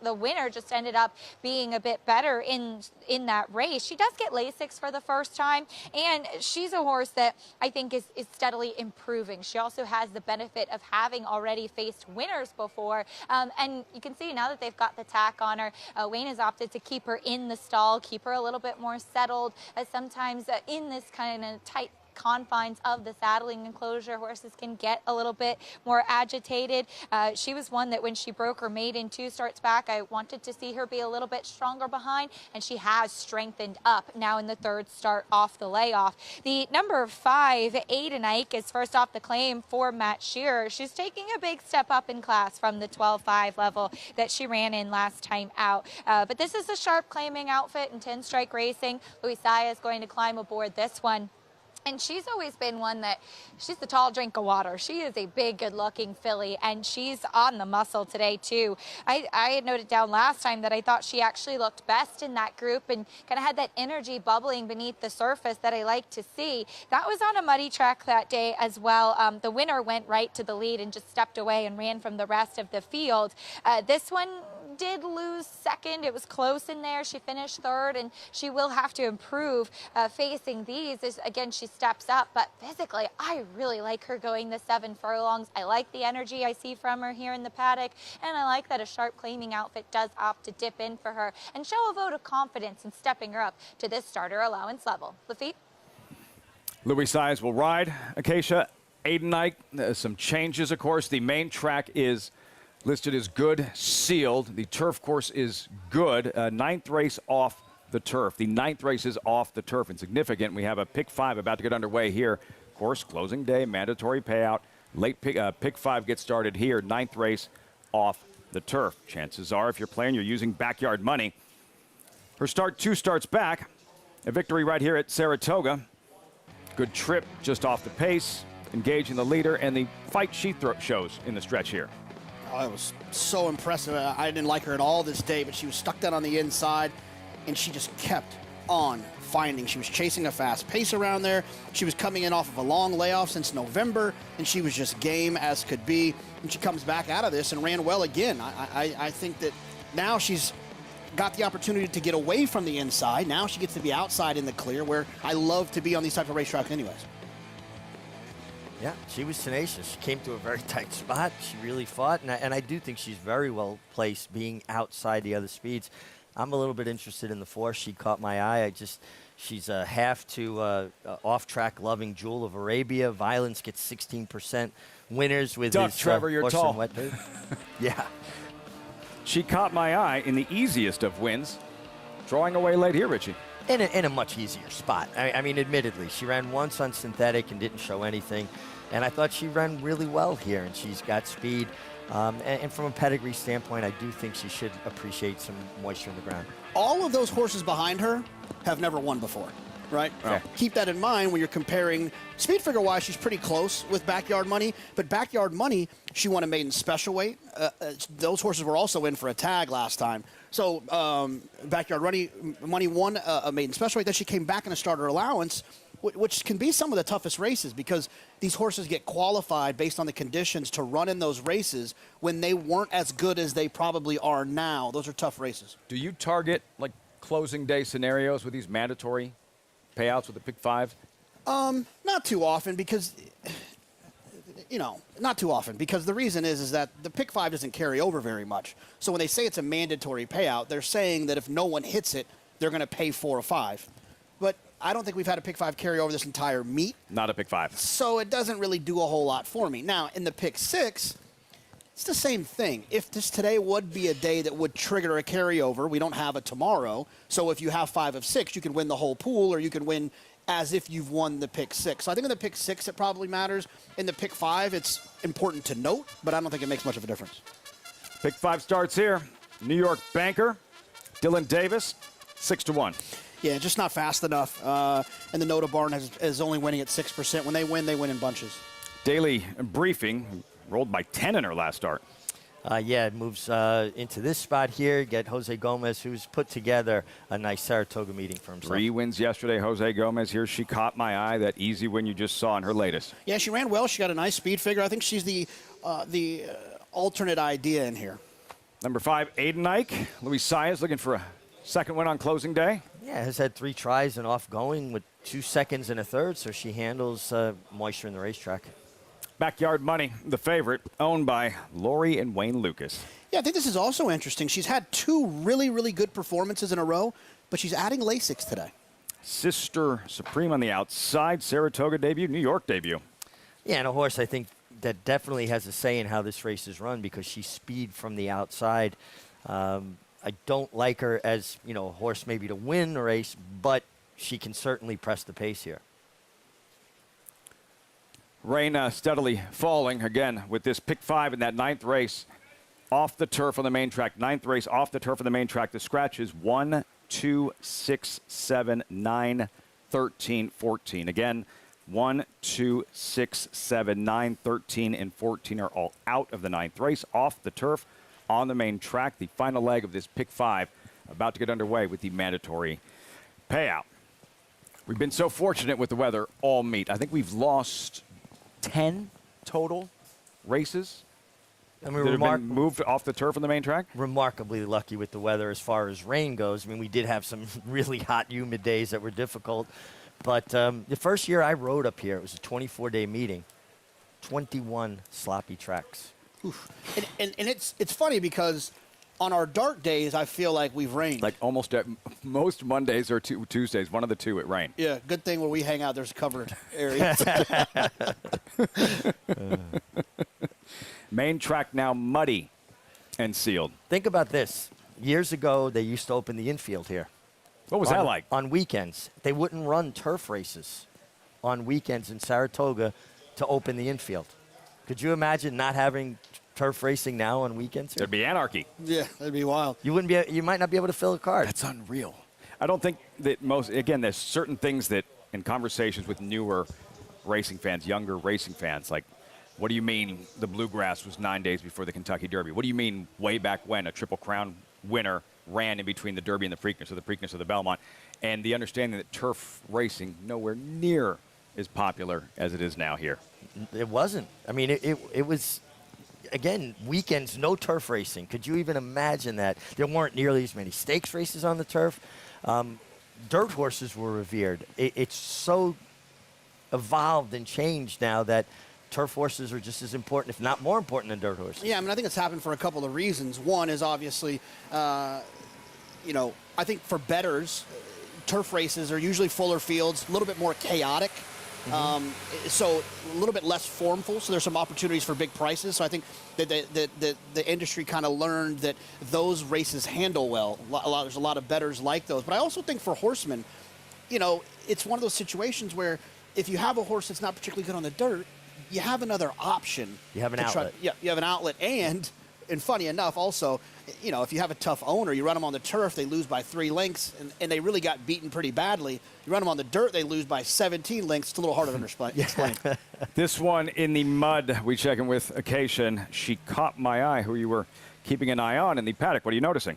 the winner just ended up being a bit better in that race. She does get Lasix for the first time, and she's a horse that I think is steadily improving. She also has the benefit of having already faced winners before, and you can see now that they've got the tack on her, Wayne has opted to keep her in the stall, keep her a little bit more settled, as sometimes in this kind of tight confines of the saddling enclosure, horses can get a little bit more agitated. She was one that when she broke her maiden 2 starts back, I wanted to see her be a little bit stronger behind, and she has strengthened up now in the 3rd start off the layoff. The number 5, Aiden Ike, is first off the claim for Matt Shearer. She's taking a big step up in class from the 12.5 level that she ran in last time out. But this is a sharp claiming outfit in 10 Strike Racing. Luisiah is going to climb aboard this one. And she's always been one that, she's the tall drink of water. She is a big, good-looking filly, and she's on the muscle today, too. I had noted down last time that I thought she actually looked best in that group and kind of had that energy bubbling beneath the surface that I like to see. That was on a muddy track that day as well. The winner went right to the lead and just stepped away and ran from the rest of the field. This one did lose second. It was close in there. She finished 3rd, and she will have to improve facing these. Again, she steps up, but physically, I really like her going the 7 furlongs. I like the energy I see from her here in the paddock, and I like that a sharp claiming outfit does opt to dip in for her and show a vote of confidence in stepping her up to this starter allowance level. Lafitte? Luisiah will ride Acacia. Aiden Ike, some changes, of course. The main track is listed as good, sealed. The turf course is good. 9th race off the turf. The 9th race is off the turf and significant. We have a pick 5 about to get underway here. Of course, closing day, mandatory payout. Late pick 5 gets started here. 9th race off the turf. Chances are, if you're playing, you're using backyard money. Her start 2 starts back. A victory right here at Saratoga. Good trip, just off the pace, engaging the leader, and the fight she shows in the stretch here. Oh, it was so impressive. I didn't like her at all this day, but she was stuck down on the inside, and she just kept on finding. She was chasing a fast pace around there. She was coming in off of a long layoff since November, and she was just game as could be. And she comes back out of this and ran well again. I think that now she's got the opportunity to get away from the inside. Now she gets to be outside in the clear, where I love to be on these type of racetracks anyways. Yeah, she was tenacious. She came to a very tight spot. She really fought, and I do think she's very well placed being outside the other speeds. I'm a little bit interested in the 4. She caught my eye. She's a half to off-track loving Jewel of Arabia. Violence gets 16% winners with Duck, his Trevor, you're horse tall. and wet boot. Yeah. She caught my eye in the easiest of wins. Drawing away late here, Richie. In a much easier spot. I mean, admittedly, she ran once on synthetic and didn't show anything. And I thought she ran really well here, and she's got speed. And from a pedigree standpoint, I do think she should appreciate some moisture in the ground. All of those horses behind her have never won before, right? Okay. Keep that in mind when you're comparing. Speed figure-wise, she's pretty close with Backyard Money, but Backyard Money, she won a maiden special weight. Those horses were also in for a tag last time. So Backyard Money won a maiden special weight. Then she came back in a starter allowance, which can be some of the toughest races because these horses get qualified based on the conditions to run in those races when they weren't as good as they probably are now. Those are tough races. Do you target like closing day scenarios with these mandatory payouts with the pick 5? Not too often because, not too often because the reason is that the pick 5 doesn't carry over very much. So when they say it's a mandatory payout, they're saying that if no one hits it, they're going to pay 4 or 5. But I don't think we've had a pick 5 carry over this entire meet. Not a pick 5. So it doesn't really do a whole lot for me. Now, in the pick 6, it's the same thing. If this today would be a day that would trigger a carryover, we don't have it tomorrow. So if you have 5 of 6, you can win the whole pool, or you can win as if you've won the pick 6. So I think in the pick 6, it probably matters. In the pick 5, it's important to note, but I don't think it makes much of a difference. Pick 5 starts here. New York banker, Dylan Davis, 6-1. Yeah, just not fast enough. And the Noda Barn is only winning at 6%. When they win in bunches. Daily briefing, rolled by 10 in her last start. Yeah, it moves into this spot here. Get Jose Gomez, who's put together a nice Saratoga meeting for himself. 3 wins yesterday. Jose Gomez here. She caught my eye. That easy win you just saw in her latest. Yeah, she ran well. She got a nice speed figure. I think she's the alternate idea in here. Number 5, Aiden Ike. Luisiah is looking for a second win on closing day. Yeah, has had 3 tries and off going with 2 seconds and a third, so she handles moisture in the racetrack. Backyard Money, the favorite, owned by Lori and Wayne Lucas. Yeah, I think this is also interesting. She's had 2 really, really good performances in a row, but she's adding Lasix today. Sister Supreme on the outside. Saratoga debut, New York debut. Yeah, and a horse I think that definitely has a say in how this race is run because she's speed from the outside. I don't like her as, a horse maybe to win a race, but she can certainly press the pace here. Rain steadily falling again with this pick 5 in that 9th race off the turf on the main track. 9th race off the turf on the main track. The scratches 1, 2, 6, 7, 9, 13, 14. Again, 1, 2, 6, 7, 9, 13, and 14 are all out of the 9th race off the turf on the main track. The final leg of this pick 5 about to get underway with the mandatory payout. We've been so fortunate with the weather all meet. I think we've lost 10 total races that have been moved off the turf on the main track. Remarkably lucky with the weather as far as rain goes. I mean, we did have some really hot, humid days that were difficult. But the first year I rode up here, it was a 24-day meeting, 21 sloppy tracks. Oof. And it's funny because on our dark days, I feel like we've rained. Like almost at most Mondays or Tuesdays, one of the two, it rained. Yeah, good thing where we hang out, there's covered areas. Main track now muddy and sealed. Think about this. Years ago, they used to open the infield here. What was that like? On weekends. They wouldn't run turf races on weekends in Saratoga to open the infield. Could you imagine not having turf racing now on weekends here? There'd be anarchy. Yeah, that'd be wild. You might not be able to fill a card. That's unreal. I don't think that there's certain things that in conversations with newer racing fans, younger racing fans, like, what do you mean the Bluegrass was 9 days before the Kentucky Derby? What do you mean way back when a Triple Crown winner ran in between the Derby and the Preakness, or the Preakness or the Belmont? And the understanding that turf racing nowhere near as popular as it is now here. It wasn't. I mean, it was, again, weekends, no turf racing. Could you even imagine that? There weren't nearly as many stakes races on the turf. Dirt horses were revered. It's so evolved and changed now that turf horses are just as important, if not more important, than dirt horses. Yeah, I mean, I think it's happened for a couple of reasons. One is obviously, I think for bettors, turf races are usually fuller fields, a little bit more chaotic. So a little bit less formful, so there's some opportunities for big prices. So I think that the industry kind of learned that those races handle well. There's a lot of bettors like those. But I also think for horsemen, it's one of those situations where if you have a horse that's not particularly good on the dirt, you have another option. You have an outlet. You have an outlet. And funny enough, also, if you have a tough owner, you run them on the turf, they lose by 3 lengths, and they really got beaten pretty badly. You run them on the dirt, they lose by 17 lengths. It's a little harder to explain. This one in the mud, we check in with Acacia, and she caught my eye, who you were keeping an eye on in the paddock. What are you noticing?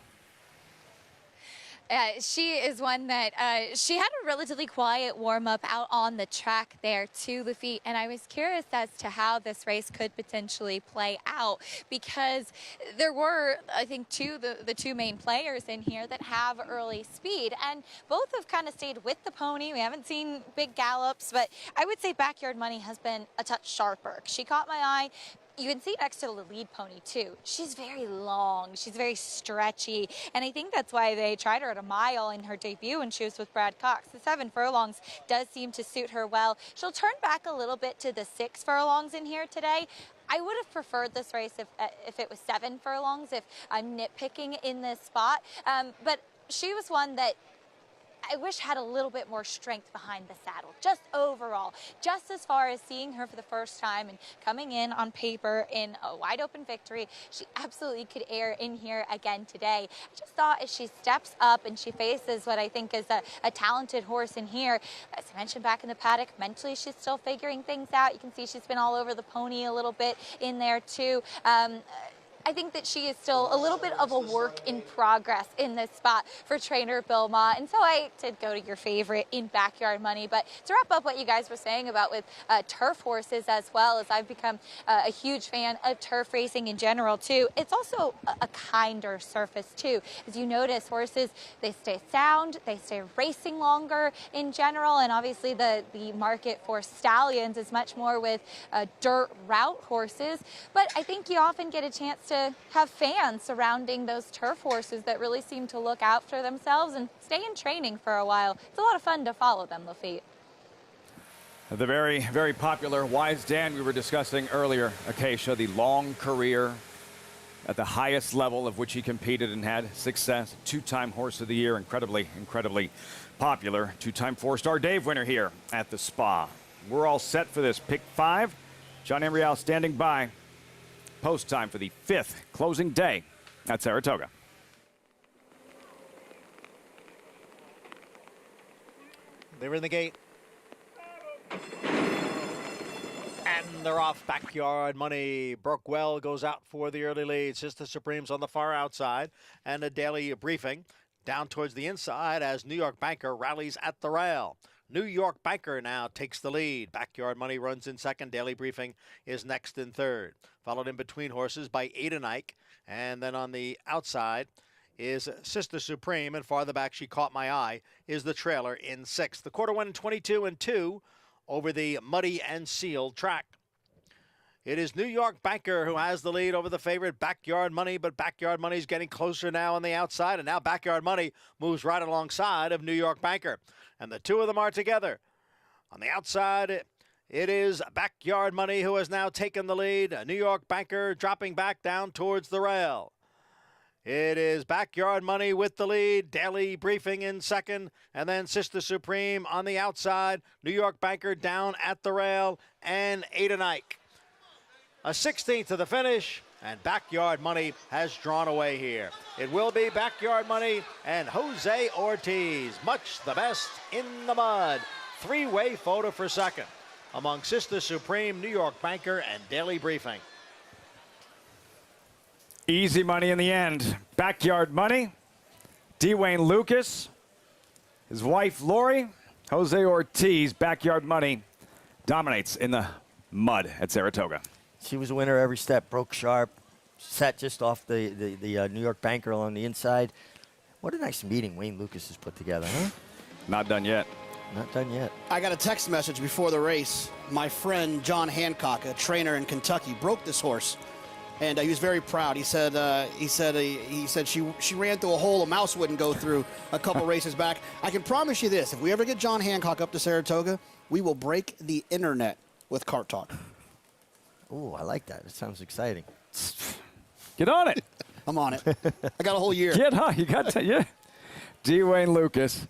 She is one that she had a relatively quiet warm-up out on the track there to Lafitte, and I was curious as to how this race could potentially play out because there were, I think, the two main players in here that have early speed, and both have kind of stayed with the pony. We haven't seen big gallops, but I would say Backyard Money has been a touch sharper. She caught my eye. You can see next to the lead pony, too. She's very long. She's very stretchy. And I think that's why they tried her at a mile in her debut when she was with Brad Cox. The 7 furlongs does seem to suit her well. She'll turn back a little bit to the 6 furlongs in here today. I would have preferred this race if it was 7 furlongs, if I'm nitpicking in this spot. But she was one that I wish had a little bit more strength behind the saddle, just overall, just as far as seeing her for the first time and coming in on paper in a wide open victory. She absolutely could air in here again today. I just thought as she steps up and she faces what I think is a talented horse in here, as I mentioned back in the paddock, mentally she's still figuring things out. You can see she's been all over the pony a little bit in there too. I think that she is still a little bit of a work in progress in this spot for trainer Bill Ma. And so I did go to your favorite in Backyard Money. But to wrap up what you guys were saying about with turf horses as well, as I've become a huge fan of turf racing in general too, it's also a kinder surface too. As you notice, horses, they stay sound, they stay racing longer in general. And obviously the market for stallions is much more with dirt route horses. But I think you often get a chance to to have fans surrounding those turf horses that really seem to look out for themselves and stay in training for a while. It's a lot of fun to follow them, Lafitte. The very, very popular Wise Dan we were discussing earlier, Acacia, the long career at the highest level of which he competed and had success. Two-time Horse of the Year, incredibly, incredibly popular. Two-time four-star Dave winner here at the Spa. We're all set for this pick 5. John Embrial standing by. Post time for the 5th closing day at Saratoga. They're in the gate. And they're off. Backyard Money. Brookwell goes out for the early lead. Sister Supreme's on the far outside. And a daily briefing down towards the inside as New York Banker rallies at the rail. New York Banker now takes the lead. Backyard Money runs in second. Daily Briefing is next in third. Followed in between horses by Aidenike. And then on the outside is Sister Supreme. And farther back, She Caught My Eye, is the trailer in sixth. The quarter went in 22-2 over the muddy and sealed track. It is New York Banker who has the lead over the favorite Backyard Money, but Backyard Money is getting closer now on the outside, and now Backyard Money moves right alongside of New York Banker. And the two of them are together. On the outside, it is Backyard Money who has now taken the lead. New York Banker dropping back down towards the rail. It is Backyard Money with the lead. Daily Briefing in second. And then Sister Supreme on the outside. New York Banker down at the rail. And Aidenike. A 16th to the finish. And Backyard Money has drawn away here. It will be Backyard Money and Jose Ortiz. Much the best in the mud. Three-way photo for second among Sister Supreme, New York Banker, and Daily Briefing. Easy money in the end. Backyard Money, Dwayne Lucas, his wife Lori, Jose Ortiz. Backyard Money dominates in the mud at Saratoga. She was a winner every step, broke sharp, sat just off the New York Banker on the inside. What a nice meeting Wayne Lucas has put together, huh? Not done yet. Not done yet. I got a text message before the race. My friend John Hancock, a trainer in Kentucky, broke this horse. And he was very proud. He said she ran through a hole a mouse wouldn't go through a couple races back. I can promise you this: if we ever get John Hancock up to Saratoga, we will break the internet with Cart Talk. Ooh, I like that. It sounds exciting. Get on it. I'm on it. I got a whole year. Get on. You got to, yeah. Dwayne Lucas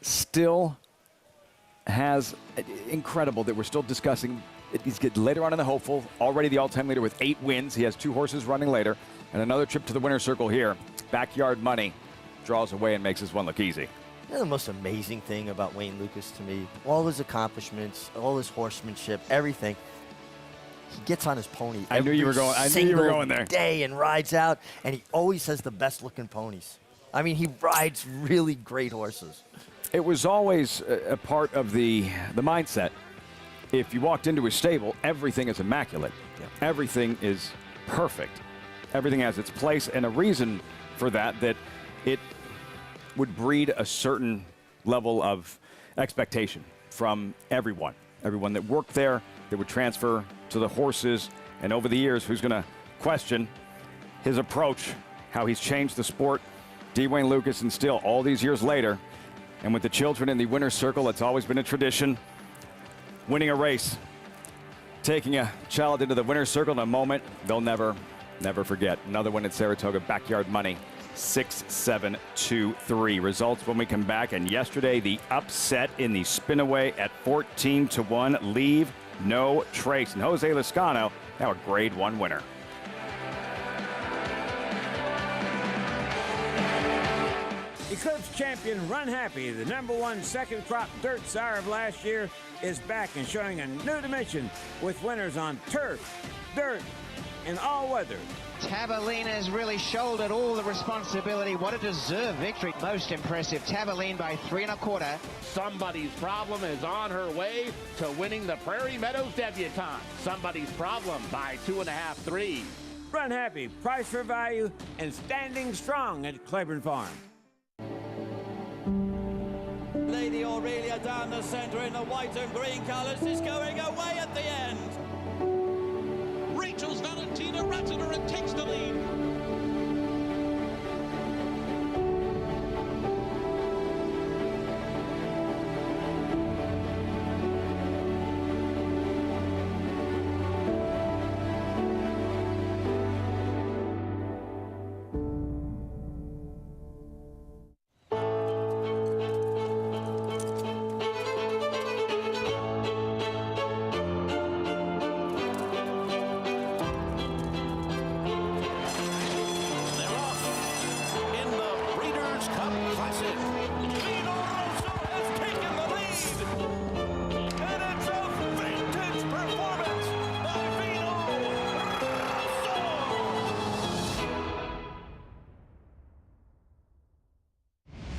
still has incredible that we're still discussing. He's getting later on in the hopeful, already the all-time leader with 8 wins. He has 2 horses running later, and another trip to the winner's circle here. Backyard Money draws away and makes this one look easy. You know the most amazing thing about Wayne Lucas to me? All his accomplishments, all his horsemanship, everything. He gets on his pony. I knew you were going there. Day and rides out, and he always has the best-looking ponies. I mean, he rides really great horses. It was always a part of the mindset. If you walked into his stable, everything is immaculate. Yeah. Everything is perfect. Everything has its place, and a reason for that it would breed a certain level of expectation from everyone that worked there, that would transfer to the horses, and over the years, who's going to question his approach, how he's changed the sport. Dwayne Lucas, and still all these years later, and with the children in the winner's circle, it's always been a tradition. Winning a race, taking a child into the winner's circle in a moment they'll never forget. Another one at Saratoga, Backyard Money, 6-7-2-3. Results when we come back. And yesterday, the upset in the spinaway at 14-1. Leave no trace. And Jose Lascano, now a Grade 1 winner. Eclipse champion Run Happy, the #1 second crop dirt sire of last year, is back and showing a new dimension with winners on turf, dirt, and all weather. Tabalina's really shouldered all the responsibility. What a deserved victory. Most impressive. Tabalina by 3 1/4. Somebody's Problem is on her way to winning the Prairie Meadows Debutante. Somebody's Problem by 2.5 3. Run Happy, price for value, and standing strong at Claiborne Farm. Lady Aurelia down the center in the white and green colors is going away at the end. Rachel's Valentina and takes the lead.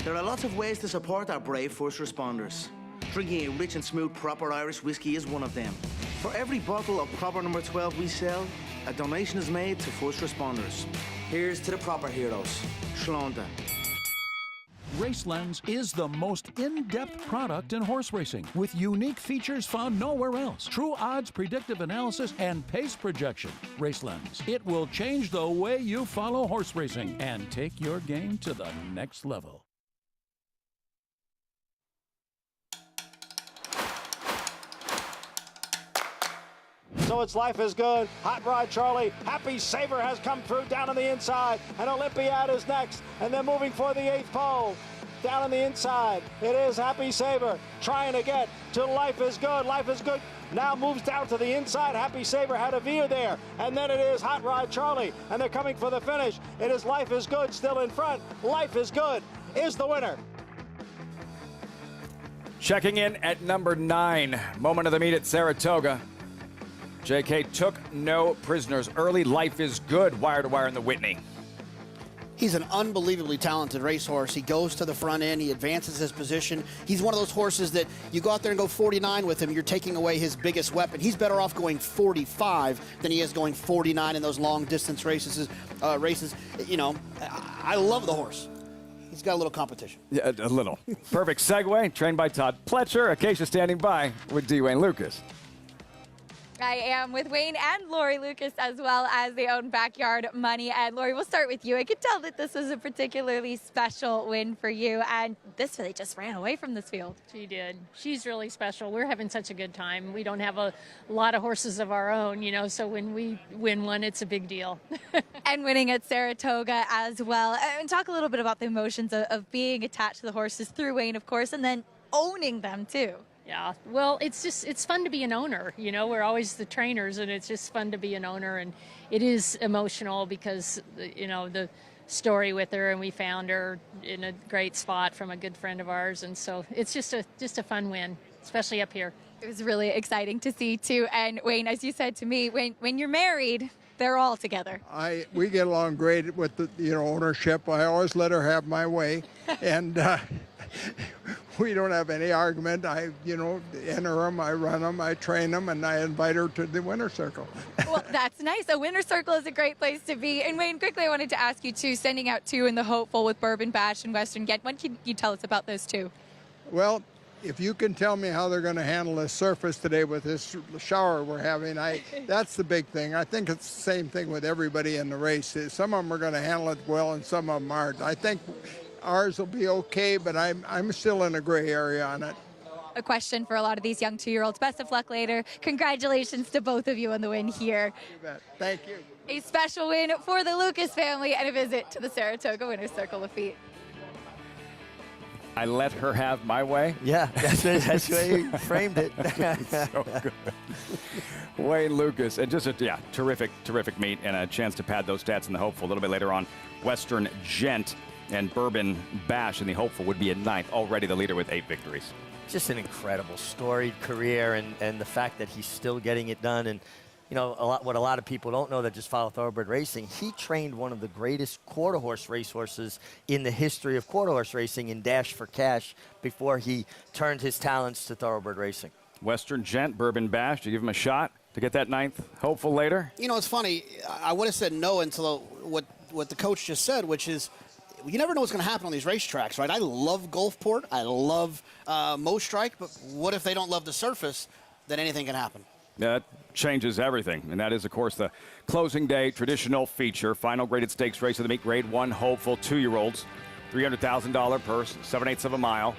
There are lots of ways to support our brave first responders. Drinking a rich and smooth proper Irish whiskey is one of them. For every bottle of proper number 12 we sell, a donation is made to first responders. Here's to the proper heroes. Shlonda. RaceLens is the most in-depth product in horse racing, with unique features found nowhere else. True odds, predictive analysis, and pace projection. RaceLens. It will change the way you follow horse racing and take your game to the next level. So it's Life is Good, Hot Rod Charlie, Happy Saver has come through down on the inside, and Olympiad is next, and then moving for the 8th pole. Down on the inside, it is Happy Saver trying to get to Life is Good. Life is Good now moves down to the inside. Happy Saver had a veer there, and then it is Hot Rod Charlie, and they're coming for the finish. It is Life is Good still in front. Life is Good is the winner. Checking in at number 9, moment of the meet at Saratoga. JK took no prisoners early. Life is Good, wire to wire in the Whitney. He's an unbelievably talented racehorse. He goes to the front end. He advances his position. He's one of those horses that you go out there and go 49 with him, you're taking away his biggest weapon. He's better off going 45 than he is going 49 in those long distance races. You know, I love the horse. He's got a little competition. Yeah, a little. Perfect segue, trained by Todd Pletcher. Acacia standing by with D. Wayne Lucas. I am with Wayne and Lori Lucas, as well as they own Backyard Money. And Lori, we'll start with you. I could tell that this was a particularly special win for you, and this really just ran away from this field. She did. She's really special. We're having such a good time. We don't have a lot of horses of our own, you know, so when we win one, it's a big deal. And winning at Saratoga as well. And talk a little bit about the emotions of being attached to the horses through Wayne, of course, and then owning them too. Yeah, well, it's fun to be an owner. You know, we're always the trainers, and it's just fun to be an owner. And it is emotional because, you know, the story with her, and we found her in a great spot from a good friend of ours. And so it's just a fun win, especially up here. It was really exciting to see, too. And Wayne, as you said to me, when you're married, they're all together. We get along great with the ownership. I always let her have my way, and we don't have any argument. I enter them, I run them, I train them, and I invite her to the winner's circle. Well, that's nice. A winner's circle is a great place to be. And Wayne, quickly, I wanted to ask you too, sending out 2 in the hopeful with Bourbon Bash and Western Ghent. What can you tell us about those 2? Well, if you can tell me how they're going to handle this surface today with this shower we're having, that's the big thing. I think it's the same thing with everybody in the race. Some of them are going to handle it well, and some of them aren't. I think ours will be okay, but I'm still in a gray area on it. A question for a lot of these young 2-year-olds. Best of luck later. Congratulations to both of you on the win here. You bet. Thank you. A special win for the Lucas family and a visit to the Saratoga Winner's Circle of Feet. I let her have my way. Yeah, that's the way you framed it. So good. Wayne Lucas, and just a terrific meet and a chance to pad those stats in the hopeful. A little bit later on, Western Ghent and Bourbon Bash in the hopeful would be at 9th, already the leader with 8 victories. Just an incredible storied career, and the fact that he's still getting it done. And you know, what a lot of people don't know that just follow thoroughbred racing, he trained one of the greatest quarter horse racehorses in the history of quarter horse racing in Dash for Cash before he turned his talents to thoroughbred racing. Western Ghent, Bourbon Bash, do you give him a shot to get that 9th hopeful later? You know, it's funny. I would have said no until what the coach just said, which is you never know what's going to happen on these racetracks, right? I love Gulfport. I love Mo Strike, but what if they don't love the surface? Then anything can happen. That changes everything, and that is, of course, the closing day traditional feature, final graded stakes race of the meet, Grade 1 hopeful 2-year-olds, $300,000 purse, 7/8 of a mile,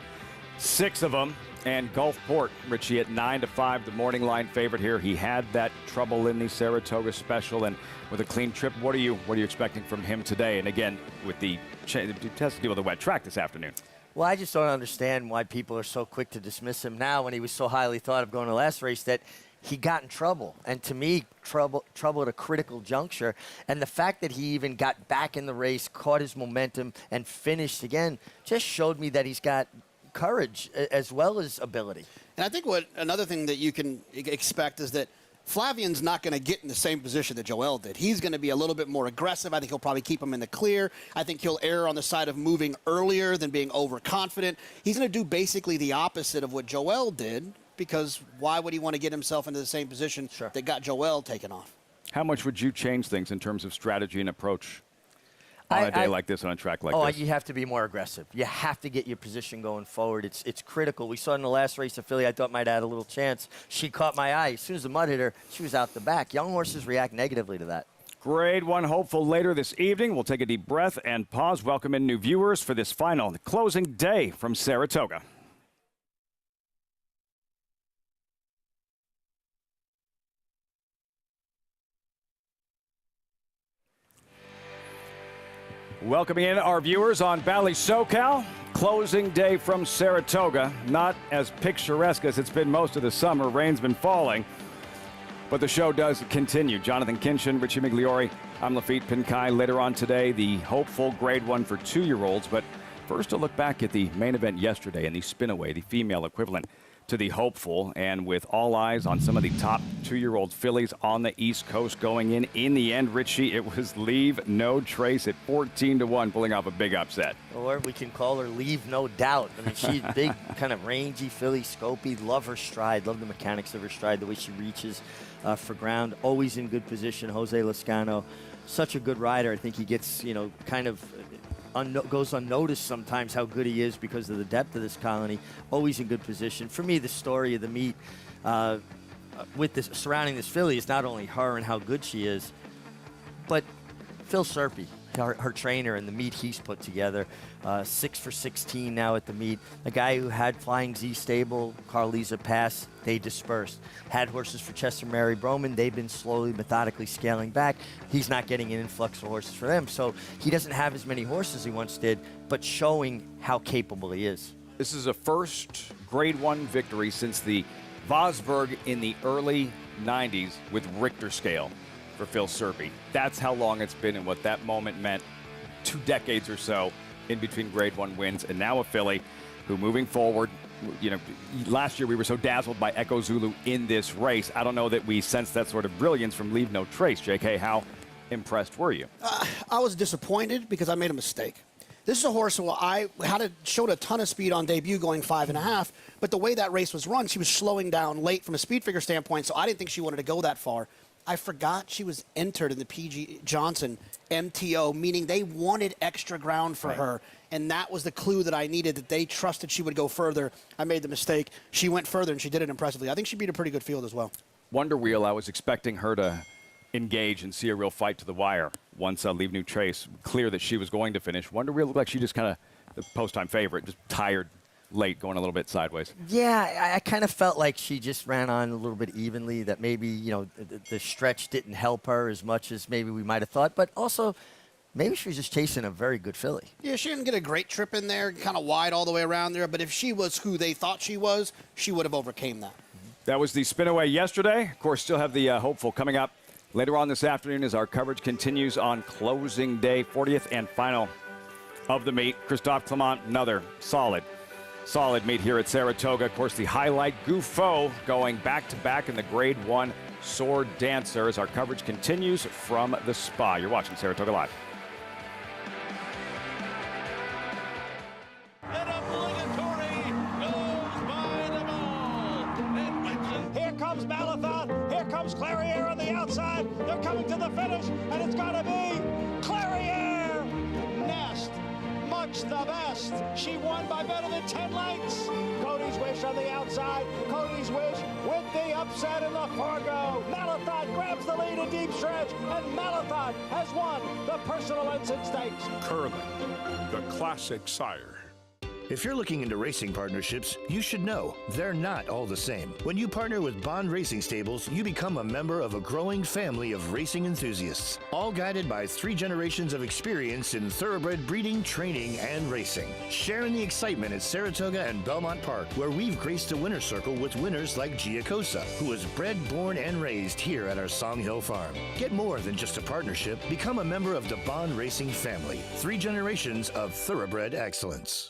6 of them, and Gulfport, Richie, at 9-5, the morning line favorite here. He had that trouble in the Saratoga special, and with a clean trip, what are you expecting from him today? And again, with the test to deal with the wet track this afternoon. Well, I just don't understand why people are so quick to dismiss him now when he was so highly thought of going to the last race, that he got in trouble. And to me, trouble at a critical juncture. And the fact that he even got back in the race, caught his momentum, and finished again, just showed me that he's got courage as well as ability. And I think another thing that you can expect is that Flavion's not going to get in the same position that Joel did. He's going to be a little bit more aggressive. I think he'll probably keep him in the clear. I think he'll err on the side of moving earlier than being overconfident. He's going to do basically the opposite of what Joel did, because why would he want to get himself into the same position that got Joel taken off? How much would you change things in terms of strategy and approach on a day like this, on a track like this? You have to be more aggressive. You have to get your position going forward. It's critical. We saw in the last race of Philly, I thought might add a little chance. She caught my eye. As soon as the mud hit her, she was out the back. Young horses react negatively to that. Grade 1 hopeful later this evening. We'll take a deep breath and pause. Welcome in new viewers for this final, the closing day from Saratoga. Welcoming in our viewers on Bally SoCal. Closing day from Saratoga. Not as picturesque as it's been most of the summer. Rain's been falling, but the show does continue. Jonathan Kinchin, Richie Migliori, I'm Lafitte Pinkai. Later on today, the hopeful Grade 1 for 2-year-olds. But first, a look back at the main event yesterday in the spin-away, the female equivalent to the hopeful, and with all eyes on some of the top 2-year-old fillies on the East Coast going in the end, Richie, it was Leave No Trace at 14-1, pulling off a big upset. Or we can call her Leave No Doubt. I mean, she's big, kind of rangy filly, scopy. Love her stride, love the mechanics of her stride, the way she reaches for ground. Always in good position. Jose Lascano, such a good rider. I think he gets, kind of goes unnoticed sometimes how good he is because of the depth of this colony. Always in good position. For me, the story of the meet with this surrounding this filly is not only her and how good she is, but Phil Serpe, her trainer, and the meet he's put together. 6 for 16 now at the meet. A guy who had Flying Z stable, Carlisa Pass, they dispersed. Had horses for Chester Mary Broman, they've been slowly, methodically scaling back. He's not getting an influx of horses for them, so he doesn't have as many horses as he once did, but showing how capable he is. This is a first Grade 1 victory since the Vosburg in the early 90s with Richter scale for Phil Serpe. That's how long it's been and what that moment meant. 2 decades or so in between Grade 1 wins, and now a filly who, moving forward, last year we were so dazzled by Echo Zulu in this race. I don't know that we sensed that sort of brilliance from Leave No Trace. JK, how impressed were you? I was disappointed because I made a mistake. This is a horse who showed a ton of speed on debut going 5.5, but the way that race was run, she was slowing down late from a speed figure standpoint, so I didn't think she wanted to go that far. I forgot she was entered in the P.G. Johnson MTO, meaning they wanted extra ground for her, and that was the clue that I needed, that they trusted she would go further. I made the mistake. She went further, and she did it impressively. I think she beat a pretty good field as well. Wonder Wheel, I was expecting her to engage and see a real fight to the wire once Leave No Trace clear that she was going to finish. Wonder Wheel looked like she just kind of, the post-time favorite, just tired late, going a little bit sideways. Yeah, I kind of felt like she just ran on a little bit evenly, that maybe, the stretch didn't help her as much as maybe we might have thought, but also maybe she was just chasing a very good filly. Yeah, she didn't get a great trip in there, kind of wide all the way around there, but if she was who they thought she was, she would have overcame that. That was the spin away yesterday. Of course, still have the hopeful coming up later on this afternoon as our coverage continues on closing day, 40th and final of the meet. Christophe Clement, another solid meet here at Saratoga. Of course, the highlight, Gouffo, going back-to-back in the Grade 1 Sword Dancer as our coverage continues from the Spa. You're watching Saratoga Live. Here comes Malathaat. Here comes Clairiere on the outside. They're coming to the finish, and it's going to be Clairiere. Nest, much the best. She won by better than 10 lengths. Cody's Wish on the outside. Cody's Wish with the upset in the Fargo. Malathot grabs the lead in deep stretch, and Malathot has won the Personal Ensign Stakes. Curling, the classic sire. If you're looking into racing partnerships, you should know they're not all the same. When you partner with Bond Racing Stables, you become a member of a growing family of racing enthusiasts, all guided by 3 generations of experience in thoroughbred breeding, training, and racing. Sharing the excitement at Saratoga and Belmont Park, where we've graced a winner's circle with winners like Giacosa, who was bred, born, and raised here at our Song Hill farm. Get more than just a partnership. Become a member of the Bond Racing family. 3 generations of thoroughbred excellence.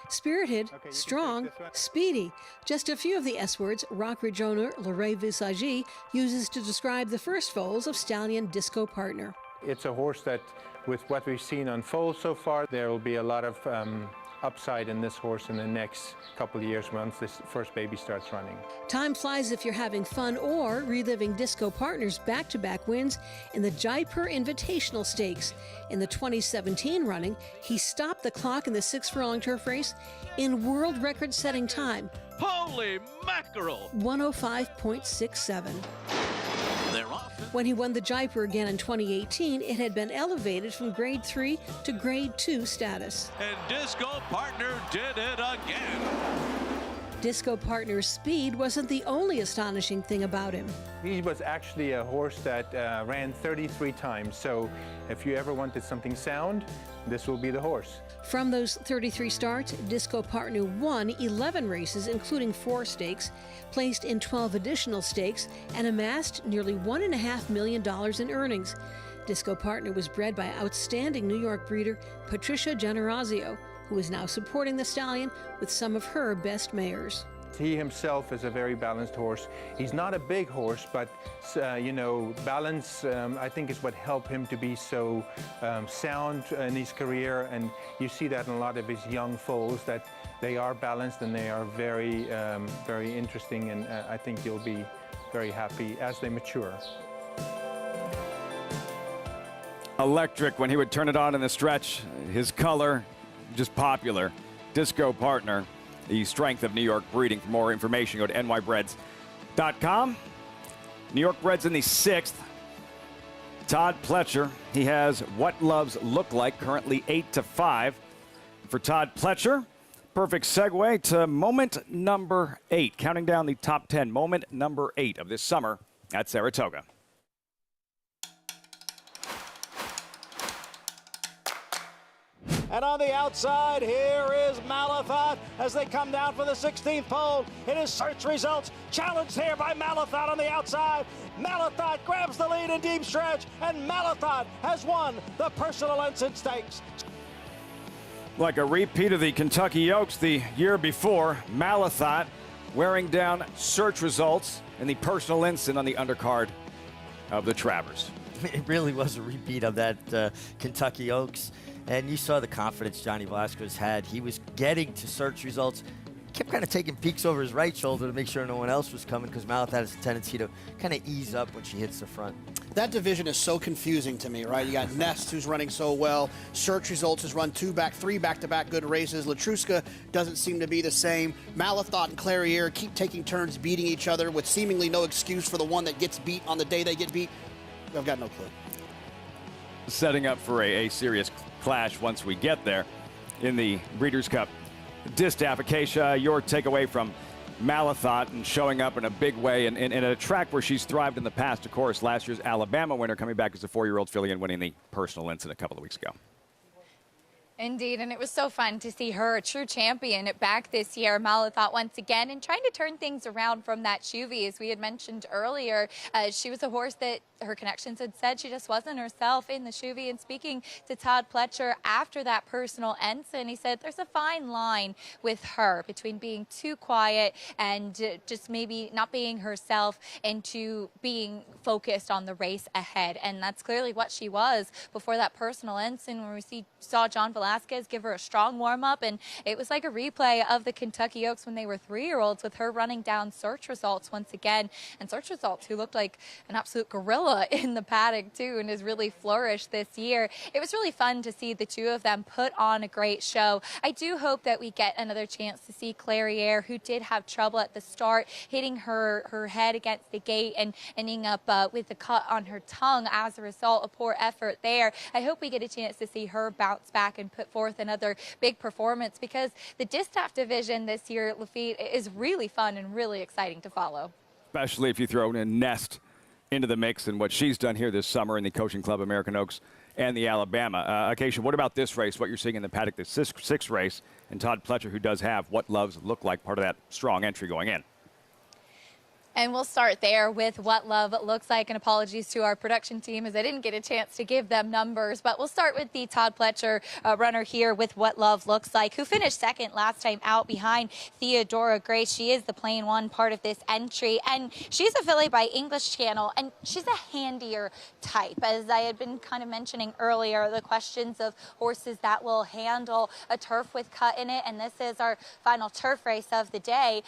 Spirited, strong, speedy. Just a few of the S words Rockridge owner Lorraine Visagi uses to describe the first foals of stallion Disco Partner. It's a horse that, with what we've seen on foals so far, there will be a lot of upside in this horse in the next couple of years once this first baby starts running. Time flies if you're having fun or reliving Disco Partner's back-to-back wins in the Jaipur Invitational Stakes. In the 2017 running, he stopped the clock in the 6 furlong turf race in world record-setting time. Holy mackerel! 105.67. They're off. When he won the Jaipur again in 2018, it had been elevated from Grade 3 to Grade 2 status. And Disco Partner did it again. Disco Partner's speed wasn't the only astonishing thing about him. He was actually a horse that ran 33 times, so if you ever wanted something sound, this will be the horse. From those 33 starts, Disco Partner won 11 races, including 4 stakes, placed in 12 additional stakes, and amassed nearly $1.5 million in earnings. Disco Partner was bred by outstanding New York breeder Patricia Generazio, who is now supporting the stallion with some of her best mares. He himself is a very balanced horse. He's not a big horse, but balance I think is what helped him to be so sound in his career, and you see that in a lot of his young foals, that they are balanced and they are very, very interesting, and I think you'll be very happy as they mature. Electric when he would turn it on in the stretch. His color, just popular. Disco Partner, the strength of New York breeding. For more information, go to nybreds.com. New York Breds in the 6th. Todd Pletcher, he has What Loves Look Like, currently 8-5. For Todd Pletcher, perfect segue to moment number 8, counting down the top 10. Moment number 8 of this summer at Saratoga. And on the outside, here is Malathot as they come down for the 16th pole. It is search results challenged here by Malathot on the outside. Malathot grabs the lead in deep stretch, and Malathot has won the Personal Ensign Stakes. Like a repeat of the Kentucky Oaks the year before, Malathot wearing down search results and the personal ensign on the undercard of the Travers. It really was a repeat of that Kentucky Oaks. And you saw the confidence Johnny Velasquez had. He was getting to search results. Kept kind of taking peeks over his right shoulder to make sure no one else was coming, because Malathat has a tendency to kind of ease up when she hits the front. That division is so confusing to me, right? You got Nest, who's running so well. Search Results has run three back-to-back good races. Latruska doesn't seem to be the same. Malathat and Clariere keep taking turns beating each other with seemingly no excuse for the one that gets beat on the day they get beat. I've got no clue. Setting up for a serious clash once we get there in the Breeders' Cup Distaff. Acacia, your takeaway from Malathat and showing up in a big way and in a track where she's thrived in the past. Of course, last year's Alabama winner, coming back as a 4-year-old filly and winning the personal ensign a couple of weeks ago. Indeed, and it was so fun to see her, a true champion, back this year. Malathat once again, and trying to turn things around from that Chuvy, as we had mentioned earlier. She was a horse that her connections had said she just wasn't herself in the Chuvy. And speaking to Todd Pletcher after that personal ensign, he said there's a fine line with her between being too quiet and just maybe not being herself into being focused on the race ahead. And that's clearly what she was before that personal ensign, where we saw John Velasquez give her a strong warm-up, and it was like a replay of the Kentucky Oaks when they were 3-year-olds, with her running down Search Results once again. And Search Results, who looked like an absolute gorilla in the paddock too, and has really flourished this year. It was really fun to see the two of them put on a great show. I do hope that we get another chance to see Clariere, who did have trouble at the start, hitting her head against the gate and ending up with a cut on her tongue as a result, a poor effort there. I hope we get a chance to see her bounce back and put forth another big performance, because the Distaff division this year, Lafitte, is really fun and really exciting to follow. Especially if you throw in Nest into the mix and what she's done here this summer in the Coaching Club American Oaks and the Alabama. Acacia, what about this race, what you're seeing in the paddock, the sixth race, and Todd Pletcher, who does have what loves look like part of that strong entry going in? And we'll start there with what love looks like. And apologies to our production team, as I didn't get a chance to give them numbers. But we'll start with the Todd Pletcher runner here with what love looks like, who finished second last time out behind Theodora Grace. She is the plain one part of this entry. And she's a filly by English Channel, and she's a handier type. As I had been kind of mentioning earlier, the questions of horses that will handle a turf with cut in it. And this is our final turf race of the day.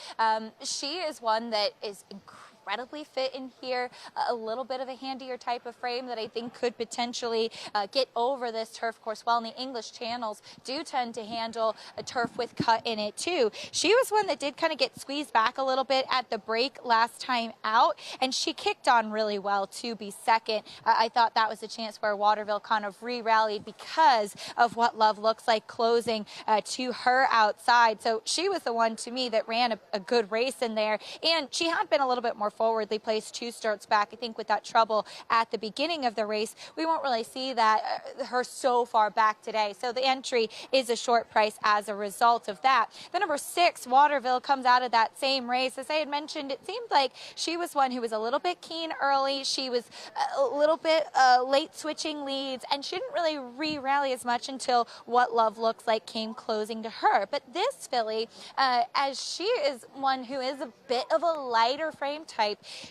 She is one that is incredibly fit in here, a little bit of a handier type of frame that I think could potentially get over this turf course well. And the English Channels do tend to handle a turf with cut in it too. She was one that did kind of get squeezed back a little bit at the break last time out, and she kicked on really well to be second. I thought that was a chance where Waterville kind of re-rallied because of what love looks like closing to her outside. So she was the one to me that ran a good race in there, and she had been a little bit more forwardly placed 2 starts back. I think with that trouble at the beginning of the race, we won't really see that her so far back today. So the entry is a short price as a result of that. The number 6, Waterville, comes out of that same race. As I had mentioned, it seemed like she was one who was a little bit keen early. She was a little bit late switching leads, and she didn't really re-rally as much until what love looks like came closing to her. But this filly, as she is one who is a bit of a lighter frame type,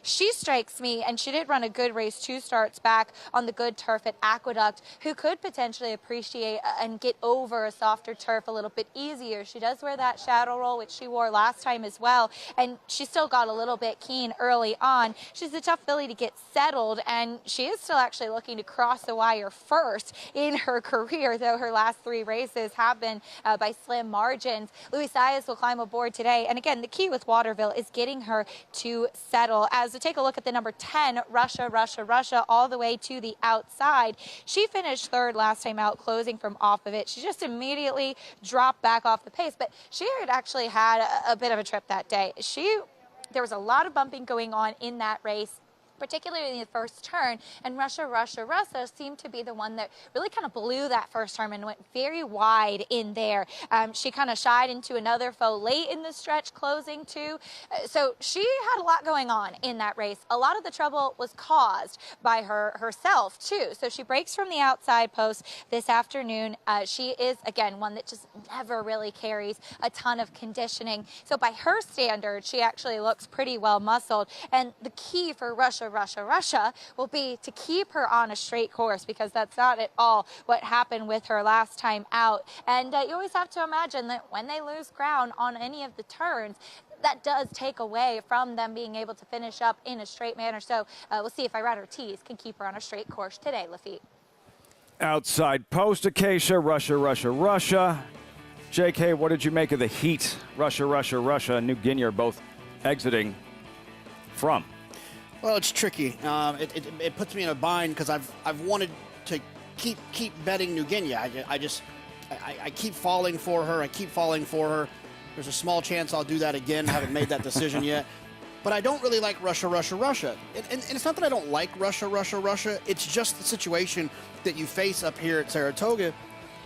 she strikes me, and she did run a good race 2 starts back on the good turf at Aqueduct, who could potentially appreciate and get over a softer turf a little bit easier. She does wear that shadow roll, which she wore last time as well, and she still got a little bit keen early on. She's a tough filly to get settled, and she is still actually looking to cross the wire first in her career, though her last 3 races have been by slim margins. Luis Saez will climb aboard today, and again, the key with Waterville is getting her to settle. As we take a look at the number 10, Russia, all the way to the outside. She finished 3rd last time out, closing from off of it. She just immediately dropped back off the pace, but she had actually had a bit of a trip that day. There was a lot of bumping going on in that race. particularly in the first turn, and Russia seemed to be the one that really kind of blew that first turn and went very wide in there. She kind of shied into another foe late in the stretch, closing too. So she had a lot going on in that race. A lot of the trouble was caused by herself too. So she breaks from the outside post this afternoon. She is, again, one that just never really carries a ton of conditioning. So by her standard, she actually looks pretty well muscled. And the key for Russia will be to keep her on a straight course, because that's not at all what happened with her last time out. And you always have to imagine that when they lose ground on any of the turns, that does take away from them being able to finish up in a straight manner. So we'll see if Irad Ortiz can keep her on a straight course today, Lafitte. Outside post, Acacia, Russia. JK, what did you make of the heat? Russia, and New Guinea are both exiting from. Well, it's tricky. It puts me in a bind because I've wanted to keep betting New Guinea. I keep falling for her. There's a small chance I'll do that again. I haven't made that decision yet. But I don't really like Russia. And it's not that I don't like Russia. It's just the situation that you face up here at Saratoga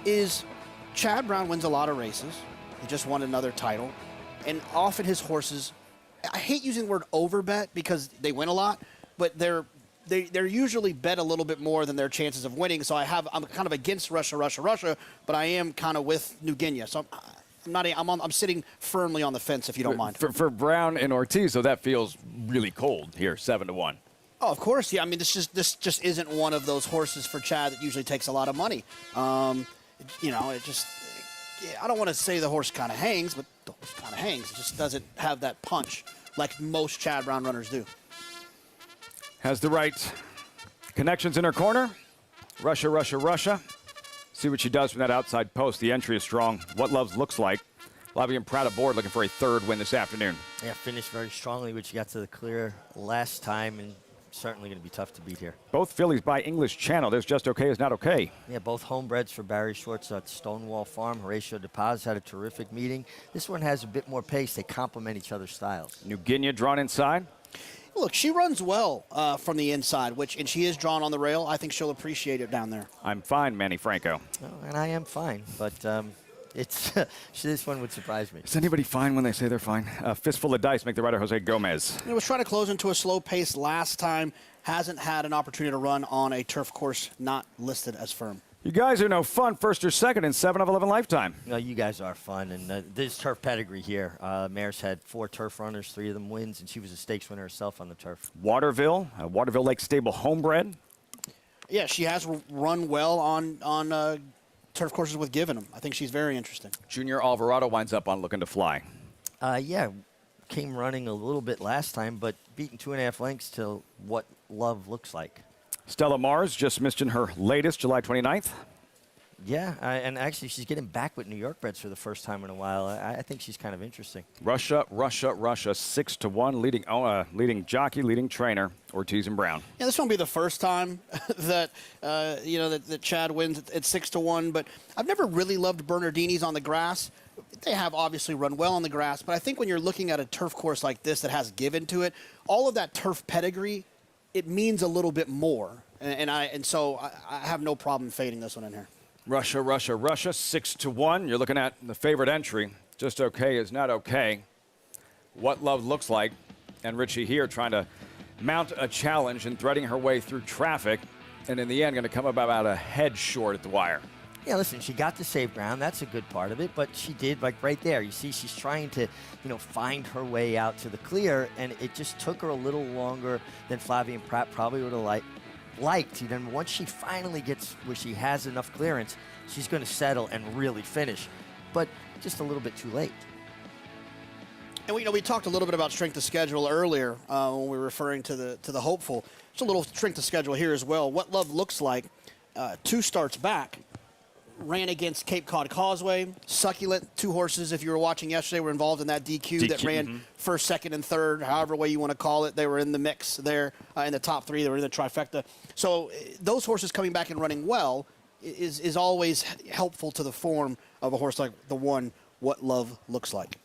is Chad Brown wins a lot of races. He just won another title. And often his horses, I hate using the word overbet because they win a lot, but they're usually bet a little bit more than their chances of winning. So I'm kind of against Russia, but I am kind of with New Guinea. So I'm sitting firmly on the fence, if you don't mind. For Brown and Ortiz, so that feels really cold here, 7-1. Oh, of course, yeah. I mean, this just isn't one of those horses for Chad that usually takes a lot of money. I don't want to say the horse kind of hangs, but the horse kind of hangs. It just doesn't have that punch like most Chad Brown runners do. Has the right connections in her corner. Russia. See what she does from that outside post. The entry is strong. What Love looks like. Flavia and Pratt aboard looking for a third win this afternoon. Yeah, finished very strongly, but she got to the clear last time, and certainly going to be tough to beat here. Both fillies by English Channel. There's Just Okay is Not Okay. Yeah, both homebreds for Barry Schwartz at Stonewall Farm. Horatio DePaz had a terrific meeting. This one has a bit more pace. They complement each other's styles. New Guinea drawn inside. Look, she runs well from the inside, and she is drawn on the rail. I think she'll appreciate it down there. I'm fine, Manny Franco. Oh, and I am fine, but this one would surprise me. Is anybody fine when they say they're fine? Fistful of dice make the rider Jose Gomez. It was trying to close into a slow pace last time. Hasn't had an opportunity to run on a turf course not listed as firm. You guys are no fun, first or second in 7 of 11 lifetime. No, you guys are fun, and this turf pedigree here. Mare's had 4 turf runners, 3 of them wins, and she was a stakes winner herself on the turf. Waterville Lake Stable homebred. Yeah, she has run well on turf courses with Givennham. I think she's very interesting. Junior Alvarado winds up on Looking to Fly. Yeah, came running a little bit last time, but beaten 2.5 lengths to What Love looks like. Stella Mars just missed in her latest, July 29th. Yeah, and actually she's getting back with New York breds for the first time in a while. I think she's kind of interesting. Russia, 6-1, leading jockey, leading trainer, Ortiz and Brown. Yeah, this won't be the first time that that Chad wins at 6-1. But I've never really loved Bernardini's on the grass. They have obviously run well on the grass, but I think when you're looking at a turf course like this that has given to it, all of that turf pedigree, it means a little bit more. And so I have no problem fading this one in here. Russia, 6-1. You're looking at the favorite entry. Just Okay is Not Okay. What Love looks like. And Richie here trying to mount a challenge and threading her way through traffic. And in the end, going to come about a head short at the wire. Yeah, listen, she got to save ground. That's a good part of it. But she did, like right there. You see, she's trying to, find her way out to the clear. And it just took her a little longer than Flavia and Pratt probably would have liked. And then once she finally gets where she has enough clearance, she's going to settle and really finish. But just a little bit too late. And we talked a little bit about strength of schedule earlier when we were referring to the hopeful. There's a little strength of schedule here as well. What Love looks like 2 starts back. Ran against Cape Cod Causeway, Succulent. 2 horses, if you were watching yesterday, were involved in that DQ that ran first, second, and third, however way you want to call it. They were in the mix there in the top 3. They were in the trifecta. So those horses coming back and running well is always helpful to the form of a horse like the one What Love looks like.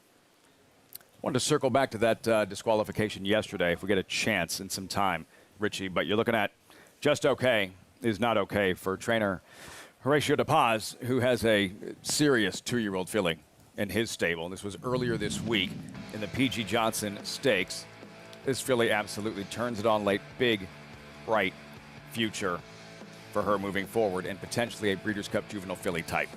Wanted to circle back to that disqualification yesterday if we get a chance in some time. Richie, but you're looking at Just Okay is not okay for trainer Horatio DePaz, who has a serious 2-year-old filly in his stable. This was earlier this week in the P.G. Johnson Stakes. This filly absolutely turns it on late. Big, bright future for her moving forward, and potentially a Breeders' Cup juvenile filly type.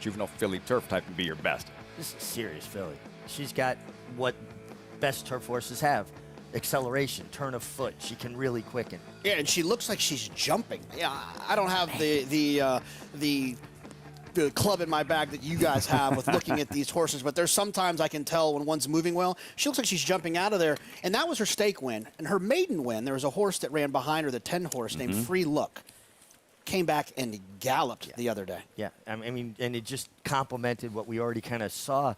Juvenile filly turf type would be your best. This is a serious filly. She's got what best turf horses have. Acceleration, turn of foot. She can really quicken. Yeah, and she looks like she's jumping. Yeah, I don't have the club in my bag that you guys have with looking at these horses, but there's sometimes I can tell when one's moving well. She looks like she's jumping out of there, and that was her stake win. And her maiden win, there was a horse that ran behind her, the 10 horse named Free Look. Came back and galloped the other day. Yeah, I mean, and it just complemented what we already kind of saw.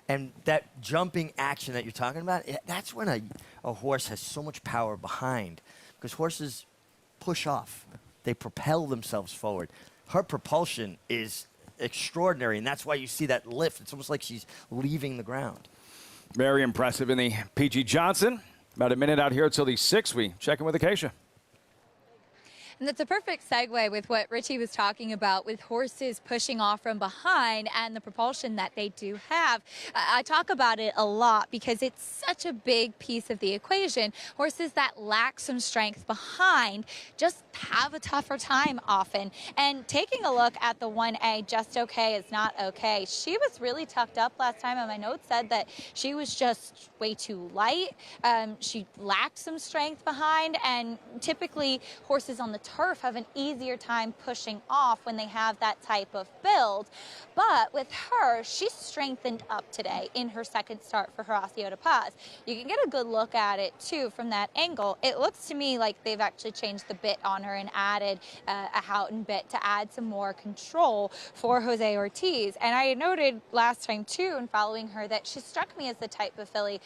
And that jumping action that you're talking about, that's when a horse has so much power behind, because horses push off. They propel themselves forward. Her propulsion is extraordinary, and that's why you see that lift. It's almost like she's leaving the ground. Very impressive in the P.G. Johnson. About a minute out here until the 6th. We check in with Acacia. And that's a perfect segue with what Richie was talking about with horses pushing off from behind and the propulsion that they do have. I talk about it a lot because it's such a big piece of the equation. Horses that lack some strength behind just have a tougher time often. And taking a look at the 1A, Just Okay is Not Okay. She was really tucked up last time, and my notes said that she was just way too light. She lacked some strength behind, and typically horses on the turf have an easier time pushing off when they have that type of build. But with her, she's strengthened up today in her second start for Horacio DePaz. You can get a good look at it too from that angle. It looks to me like they've actually changed the bit on her and added a Houghton bit to add some more control for Jose Ortiz. And I noted last time too in following her that she struck me as the type of filly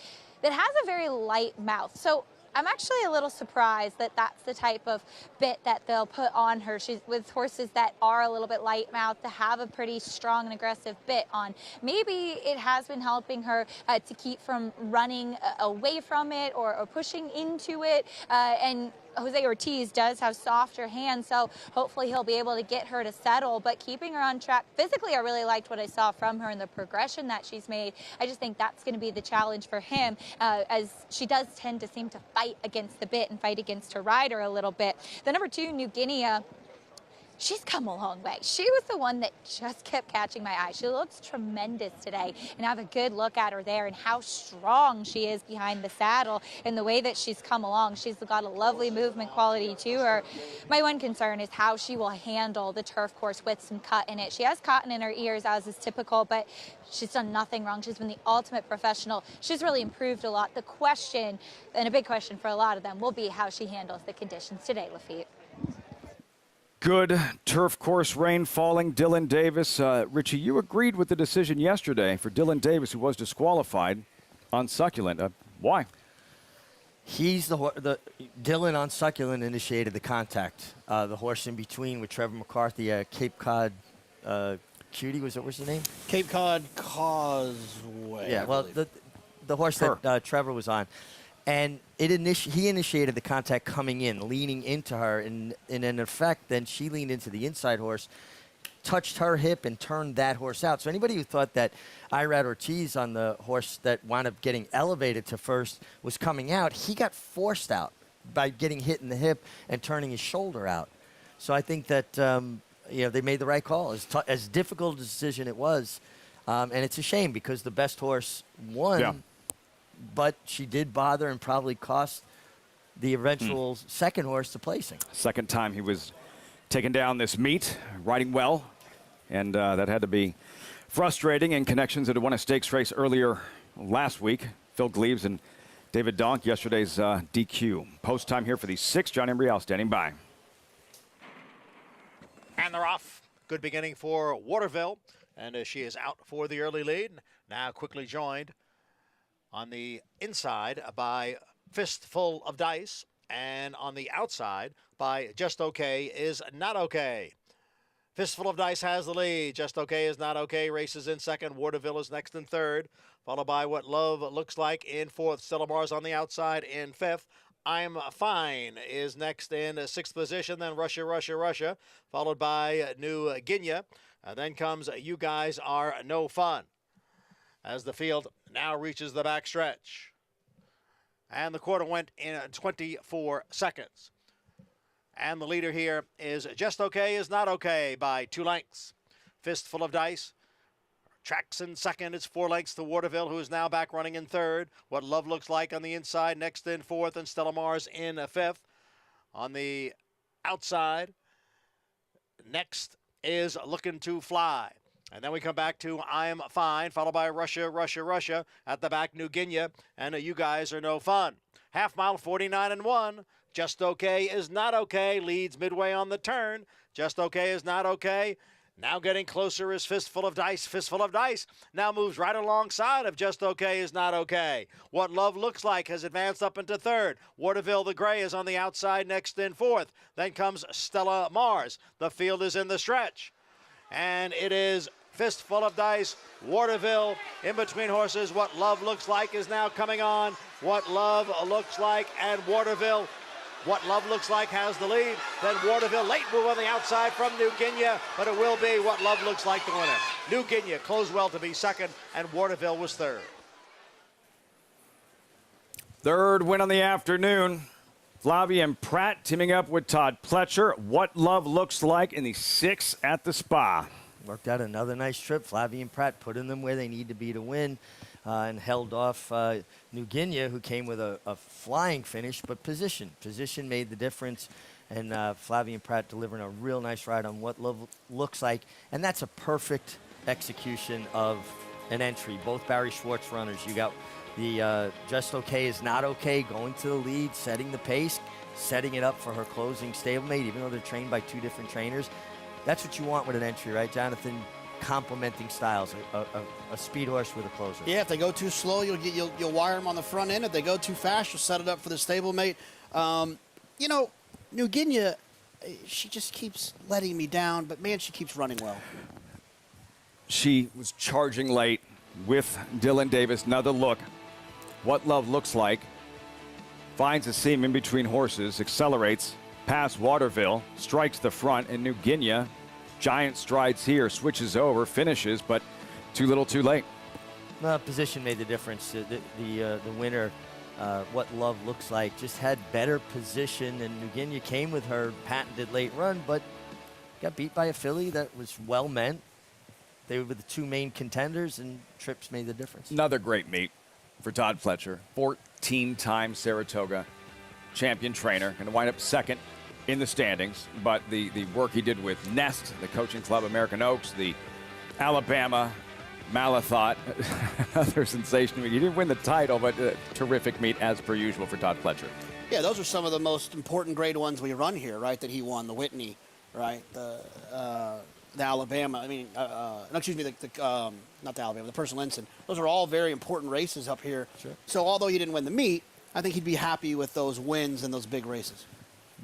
that has a very light mouth. So I'm actually a little surprised that that's the type of bit that they'll put on her. She's with horses that are a little bit light mouthed to have a pretty strong and aggressive bit on. Maybe it has been helping her to keep from running away from it or pushing into it. And Jose Ortiz does have softer hands, so hopefully he'll be able to get her to settle. But keeping her on track physically, I really liked what I saw from her and the progression that she's made. I just think that's going to be the challenge for him, as she does tend to seem to fight against the bit and fight against her rider a little bit. The number 2, New Guinea, she's come a long way. She was the one that just kept catching my eye. She looks tremendous today, and I have a good look at her there and how strong she is behind the saddle and the way that she's come along. She's got a lovely movement quality to her. My one concern is how she will handle the turf course with some cut in it. She has cotton in her ears, as is typical, but she's done nothing wrong. She's been the ultimate professional. She's really improved a lot. The question, and a big question for a lot of them, will be how she handles the conditions today, Lafitte. Good turf course rain falling. Dylan Davis. Richie, you agreed with the decision yesterday for Dylan Davis, who was disqualified on Succulent. Why? He's the Dylan on Succulent initiated the contact. The horse in between with Trevor McCarthy, Cape Cod Cutie, what's the name? Cape Cod Causeway. Yeah, well, the horse that Trevor was on. And he initiated the contact coming in, leaning into her, and in effect, then she leaned into the inside horse, touched her hip, and turned that horse out. So anybody who thought that Irad Ortiz on the horse that wound up getting elevated to first was coming out, he got forced out by getting hit in the hip and turning his shoulder out. So I think that they made the right call. As difficult a decision it was, and it's a shame because the best horse won. Yeah. But she did bother and probably cost the eventual second horse the placing. Second time he was taken down this meet, riding well, and that had to be frustrating. And connections that had won a stakes race earlier last week. Phil Gleaves and David Donk, yesterday's DQ. Post time here for the 6th. John Embriel standing by. And they're off. Good beginning for Waterville, and she is out for the early lead. Now quickly joined on the inside by Fistful of Dice, and on the outside by Just Okay is Not Okay. Fistful of Dice has the lead. Just Okay is Not Okay races in second. Waterville is next in third, followed by What Love Looks Like in fourth. Stella Mars on the outside in fifth. I'm Fine is next in 6th position. Then Russia, followed by New Guinea. Then comes You Guys Are No Fun. As the field now reaches the backstretch. And the quarter went in 24 seconds. And the leader here is Just Okay Is Not Okay by 2 lengths. Fistful of Dice tracks in second. It's 4 lengths to Waterville, who is now back running in third. What Love Looks Like on the inside, next in fourth, and Stella Mars in fifth. On the outside, next is Looking to Fly. And then we come back to I'm Fine, followed by Russia. At the back, New Guinea, and You Guys Are No Fun. Half mile, 49-1. Just Okay Is Not Okay leads midway on the turn. Just Okay Is Not Okay. Now getting closer is Fistful of Dice. Fistful of Dice now moves right alongside of Just Okay Is Not Okay. What Love Looks Like has advanced up into third. Waterville the Gray is on the outside, next in fourth. Then comes Stella Mars. The field is in the stretch. And it is Fistful of Dice, Waterville, in between horses. What Love Looks Like is now coming on. What Love Looks Like and Waterville. What Love Looks Like has the lead. Then Waterville, late move on the outside from New Guinea, but it will be What Love Looks Like the winner. New Guinea closed well to be second, and Waterville was third. Third win on the afternoon. Flavien Prat teaming up with Todd Pletcher. What Love Looks Like in the 6th at the Spa. Worked out another nice trip. Flavien Prat putting them where they need to be to win. And held off New Guinea, who came with a flying finish, but position made the difference. And Flavien Prat delivering a real nice ride on What Love Looks Like. And that's a perfect execution of an entry. Both Barry Schwartz runners. You got the Just Okay Is Not Okay going to the lead, setting the pace, setting it up for her closing stablemate, even though they're trained by 2 different trainers. That's what you want with an entry, right, Jonathan? Complementing styles, a speed horse with a closer. Yeah, if they go too slow, you'll wire them on the front end. If they go too fast, you'll set it up for the stablemate. You know, New Guinea, she just keeps letting me down, but man, she keeps running well. She was charging late with Dylan Davis. Another look. What Love Looks Like. Finds a seam in between horses, accelerates past Waterville, strikes the front, and New Guinea. Giant strides here, switches over, finishes, but too little too late. Well, position made the difference. The winner, What Love Looks Like, just had better position, and New Guinea came with her patented late run, but got beat by a filly that was well meant. They were the 2 main contenders, and trips made the difference. Another great meet for Todd Pletcher, 14-time Saratoga champion trainer, going to wind up second in the standings, but the work he did with Nest, the coaching club, American Oaks, the Alabama Malathot, another sensation. He didn't win the title, but a terrific meet as per usual for Todd Pletcher. Yeah, those are some of the most important grade ones we run here, right, that he won. The Whitney, right, the Alabama, I mean, no, excuse me, not the Alabama, the Person Linson. Those are all very important races up here. Sure. So although he didn't win the meet, I think he'd be happy with those wins and those big races.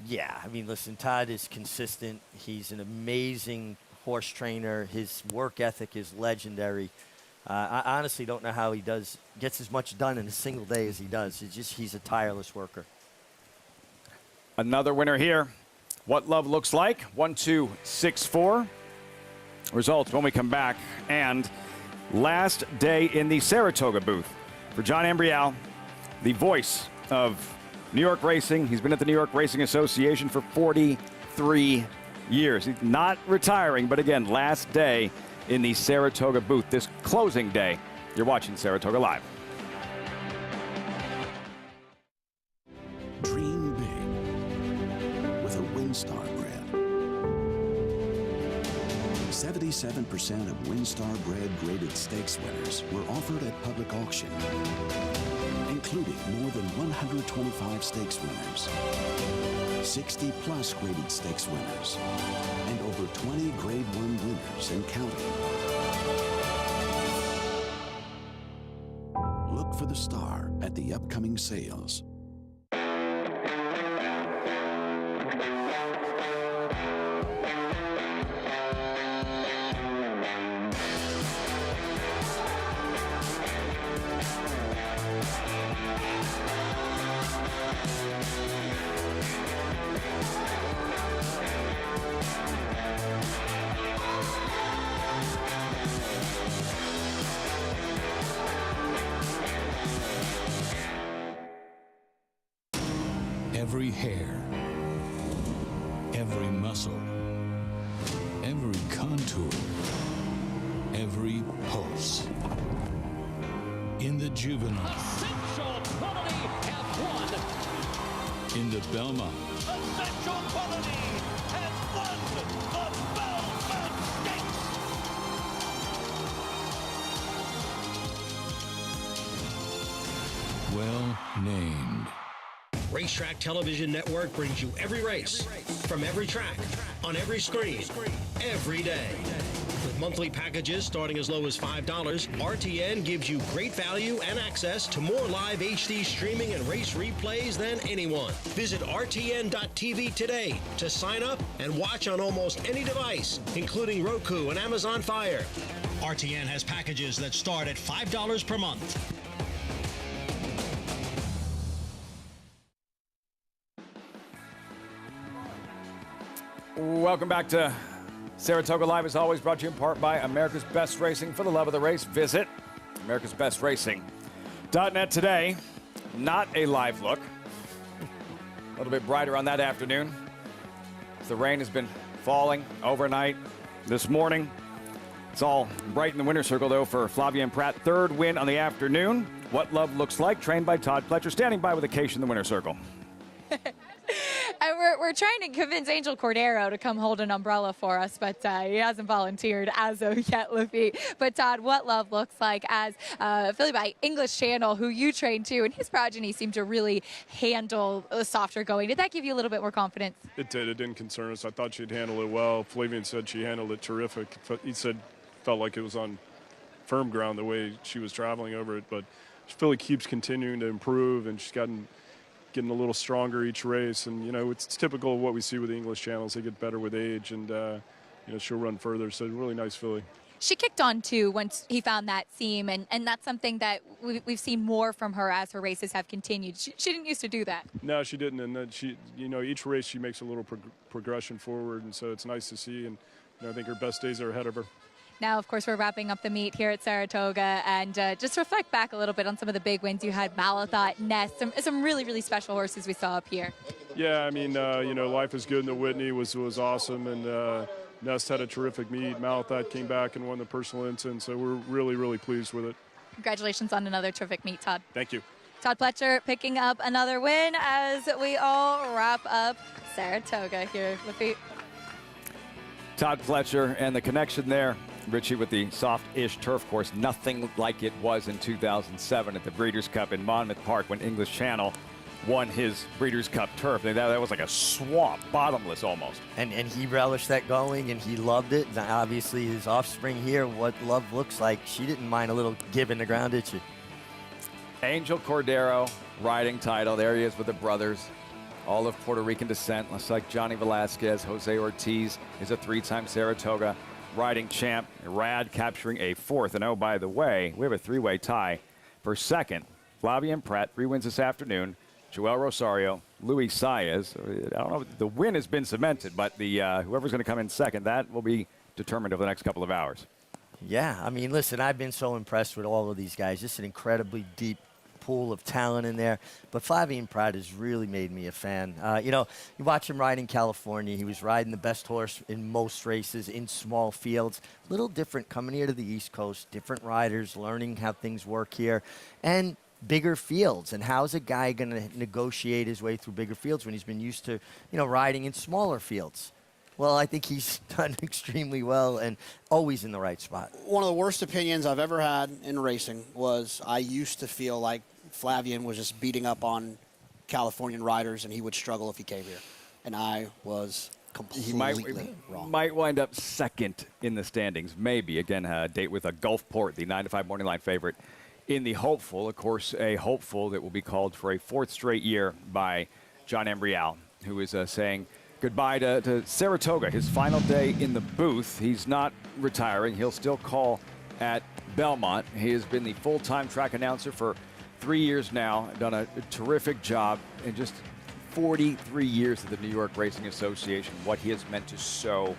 Yeah, I mean, listen, Todd is consistent. He's an amazing horse trainer. His work ethic is legendary. I honestly don't know how he gets as much done in a single day as he does. He's a tireless worker. Another winner here. What Love Looks Like, 1, 2, 6, 4. Results when we come back. And last day in the Saratoga booth for John Ambrial, the voice of New York Racing. He's been at the New York Racing Association for 43 years. He's not retiring, but again, last day in the Saratoga booth, this closing day. You're watching Saratoga Live. Dream big with a WinStar brand. 77% of WinStar bred graded stakes winners were offered at public auction, including more than 125 stakes winners, 60-plus graded stakes winners, and over 20 Grade 1 winners and counting. Look for the star at the upcoming sales. every muscle, every contour, every pulse. In the juvenile, Essential Quality has won. in the Belmont, Essential Quality has won the Belmont Stakes. well named. Racetrack Television Network brings you every race, from every track, on every screen, every day. With monthly packages starting as low as $5, RTN gives you great value and access to more live HD streaming and race replays than anyone. Visit RTN.tv today to sign up and watch on almost any device, including Roku and Amazon Fire. RTN has packages that start at $5 per month. Welcome back to Saratoga Live, as always, brought to you in part by America's Best Racing. For the love of the race, visit americasbestracing.net today. Not a live look. A little bit brighter on that afternoon. The rain has been falling overnight this morning. It's all bright in the winner's circle, though, for Flavien Prat. Third win on the afternoon. What love looks like, trained by Todd Pletcher, standing by with a case in the winner's circle. And we're trying to convince Angel Cordero to come hold an umbrella for us, but he hasn't volunteered as of yet, Luffy. But Todd, what love looks like as affiliated by English Channel, who you trained to, and his progeny seemed to really handle softer going. Did that give you a little bit more confidence? It did. It didn't concern us. I thought she'd handle it well. Flavien said she handled it terrific. He said felt like it was on firm ground the way she was traveling over it, but Philly keeps continuing to improve, and she's getting a little stronger each race. And, you know, it's typical of what we see with the English channels. They get better with age, and, you know, she'll run further. So really nice filly. She kicked on, too, once he found that seam, and that's something that we've seen more from her as her races have continued. She didn't used to do that. No, she didn't. And then she, you know, each race she makes a little progression forward, and so it's nice to see. And, you know, I think her best days are ahead of her. Now, of course, we're wrapping up the meet here at Saratoga, and just reflect back a little bit on some of the big wins you had. Malathot, Nest, some really, really special horses we saw up here. Yeah, I mean, you know, Life is Good in the Whitney was awesome, and Nest had a terrific meet. Malathot came back and won the personal ensign, so we're really, really pleased with it. Congratulations on another terrific meet, Todd. Thank you. Todd Pletcher picking up another win as we all wrap up Saratoga here. Lafitte. Todd Pletcher and the connection there, Richie, with the soft-ish turf course, nothing like it was in 2007 at the Breeders' Cup in Monmouth Park when English Channel won his Breeders' Cup turf. That was like a swamp, bottomless almost. And he relished that going, and he loved it. And obviously, his offspring here, what love looks like, she didn't mind a little give in the ground, did she? Angel Cordero riding title. There he is with the brothers. All of Puerto Rican descent. Looks like Johnny Velasquez. Jose Ortiz is a three-time Saratoga riding champ. Rad capturing a fourth. And oh, by the way, we have a three-way tie for second. Flavien Prat, 3 wins this afternoon. Joel Rosario, Luis Saez. I don't know if the win has been cemented, but the whoever's going to come in second, that will be determined over the next couple of hours. Yeah, I mean, listen, I've been so impressed with all of these guys. Just an incredibly deep pool of talent in there. But Flavien Prat has really made me a fan. You know, you watch him ride in California. He was riding the best horse in most races in small fields. A little different coming here to the East Coast, different riders, learning how things work here. And bigger fields, and how's a guy going to negotiate his way through bigger fields when he's been used to, you know, riding in smaller fields? Well, I think he's done extremely well and always in the right spot. One of the worst opinions I've ever had in racing was I used to feel like Flavien was just beating up on Californian riders and he would struggle if he came here. And I was completely wrong. Might wind up second in the standings, maybe. Again, a date with a Gulfport, the 9-5 morning line favorite. In the hopeful, of course, a hopeful that will be called for a 4th straight year by John Embrial, who is saying goodbye to Saratoga, his final day in the booth. He's not retiring. He'll still call at Belmont. He has been the full-time track announcer for 3 years now, done a terrific job in just 43 years of the New York Racing Association, what he has meant to so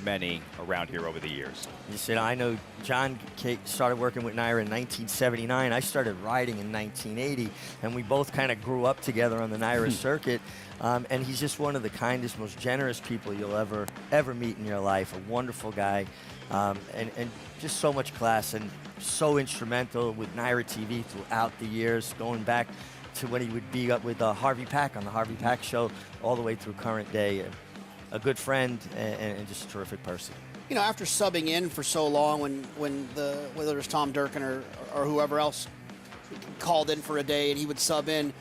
many around here over the years. You said, I know John started working with Naira in 1979. I started riding in 1980, and we both kind of grew up together on the Naira circuit. And he's just one of the kindest, most generous people you'll ever meet in your life. A wonderful guy, and just so much class, and so instrumental with Naira TV throughout the years, going back to when he would be up with Harvey Pack on the Harvey Pack show, all the way through current day. A good friend and just a terrific person. You know, after subbing in for so long, whether it was Tom Durkin or whoever else called in for a day and he would sub in,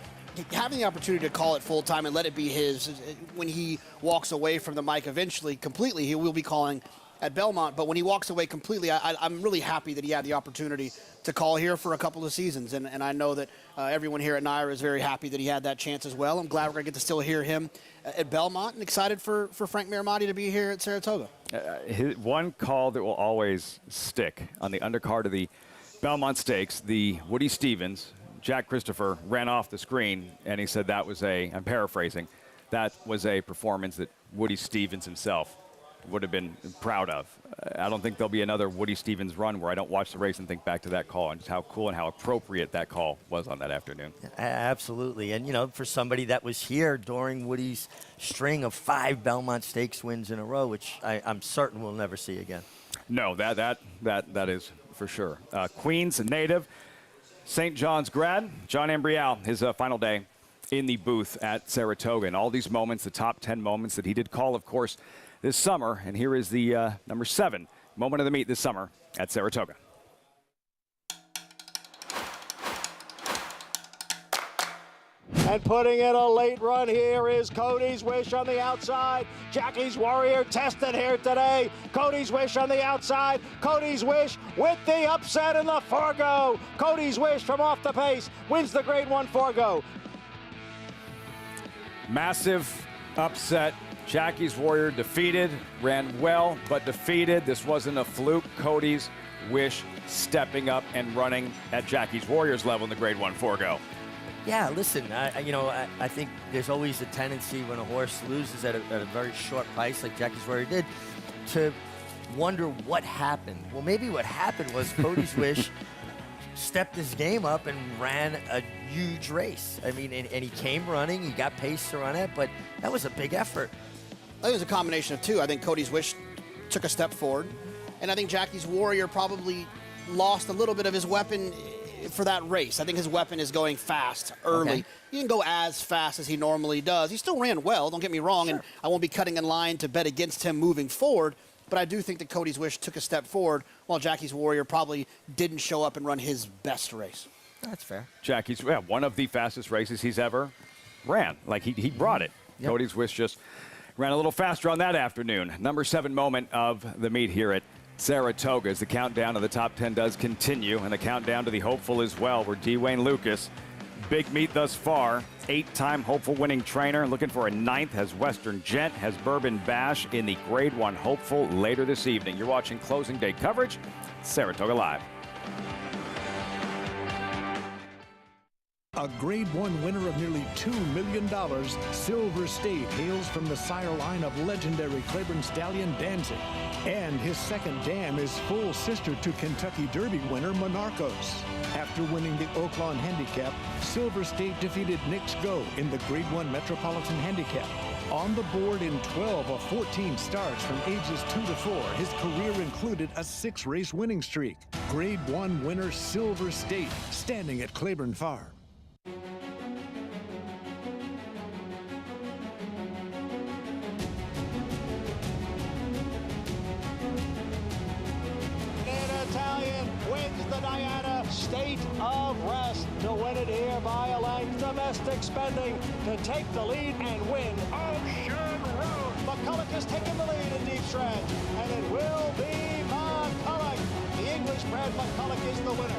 having the opportunity to call it full time and let it be his, when he walks away from the mic eventually completely, he will be calling at Belmont. But when he walks away completely, I'm really happy that he had the opportunity to call here for a couple of seasons. And I know that everyone here at Naira is very happy that he had that chance as well. I'm glad we're going to get to still hear him at Belmont, and excited for Frank Marty to be here at Saratoga. One call that will always stick on the undercard of the Belmont Stakes, the Woody Stevens, Jack Christopher ran off the screen, and he said that was I'm paraphrasing, that was a performance that Woody Stevens himself would have been proud of. I don't think there'll be another Woody Stevens run where I don't watch the race and think back to that call and just how cool and how appropriate that call was on that afternoon. Absolutely. And, you know, for somebody that was here during Woody's string of 5 Belmont Stakes wins in a row, which I'm certain we'll never see again. No, that is for sure. Queens native, St. John's grad, John Ambrial, his final day in the booth at Saratoga. And all these moments, the top 10 moments that he did call, of course, this summer. And here is the number 7 moment of the meet this summer at Saratoga. And putting in a late run here is Cody's Wish on the outside. Jackie's Warrior tested here today. Cody's Wish on the outside. Cody's Wish with the upset in the Forgo. Cody's Wish from off the pace wins the Grade 1 Forgo. Massive upset. Jackie's Warrior defeated, ran well, but defeated. This wasn't a fluke. Cody's Wish stepping up and running at Jackie's Warrior's level in the Grade 1 Forgo. Yeah, listen, I think there's always a tendency when a horse loses at a very short price, like Jackie's Warrior did, to wonder what happened. Well, maybe what happened was Cody's Wish stepped his game up and ran a huge race. I mean, and he came running, he got pace to run it, but that was a big effort. I think it was a combination of two. I think Cody's Wish took a step forward, and I think Jackie's Warrior probably lost a little bit of his weapon for that race. I think his weapon is going fast early. Okay. He didn't go as fast as he normally does. He still ran well, don't get me wrong, and I won't be cutting in line to bet against him moving forward, but I do think that Cody's Wish took a step forward while Jackie's Warrior probably didn't show up and run his best race. That's fair. Jackie's, one of the fastest races he's ever ran. Like, he brought it. Yep. Cody's Wish just ran a little faster on that afternoon. Number 7 moment of the meet here at Saratoga as the countdown to the top 10 does continue, and the countdown to the hopeful as well, where Dwayne Lucas, big meet thus far, 8-time hopeful winning trainer, looking for a 9th, has Western Gent, has Bourbon Bash in the Grade 1 hopeful later this evening. You're watching closing day coverage, Saratoga Live. A Grade 1 winner of nearly $2 million, Silver State hails from the sire line of legendary Claiborne stallion Danzig. And his second dam is full sister to Kentucky Derby winner Monarchos. After winning the Oaklawn Handicap, Silver State defeated Knicks Go in the Grade 1 Metropolitan Handicap. On the board in 12 of 14 starts from ages 2 to 4, his career included a 6-race winning streak. Grade 1 winner Silver State, standing at Claiborne Farm. Italian wins the Diana State of Rest to win it here by a length. Domestic spending to take the lead and win Ocean Road. McCulloch is taking the lead in deep stretch, and it will be McCulloch. The English bred McCulloch is the winner.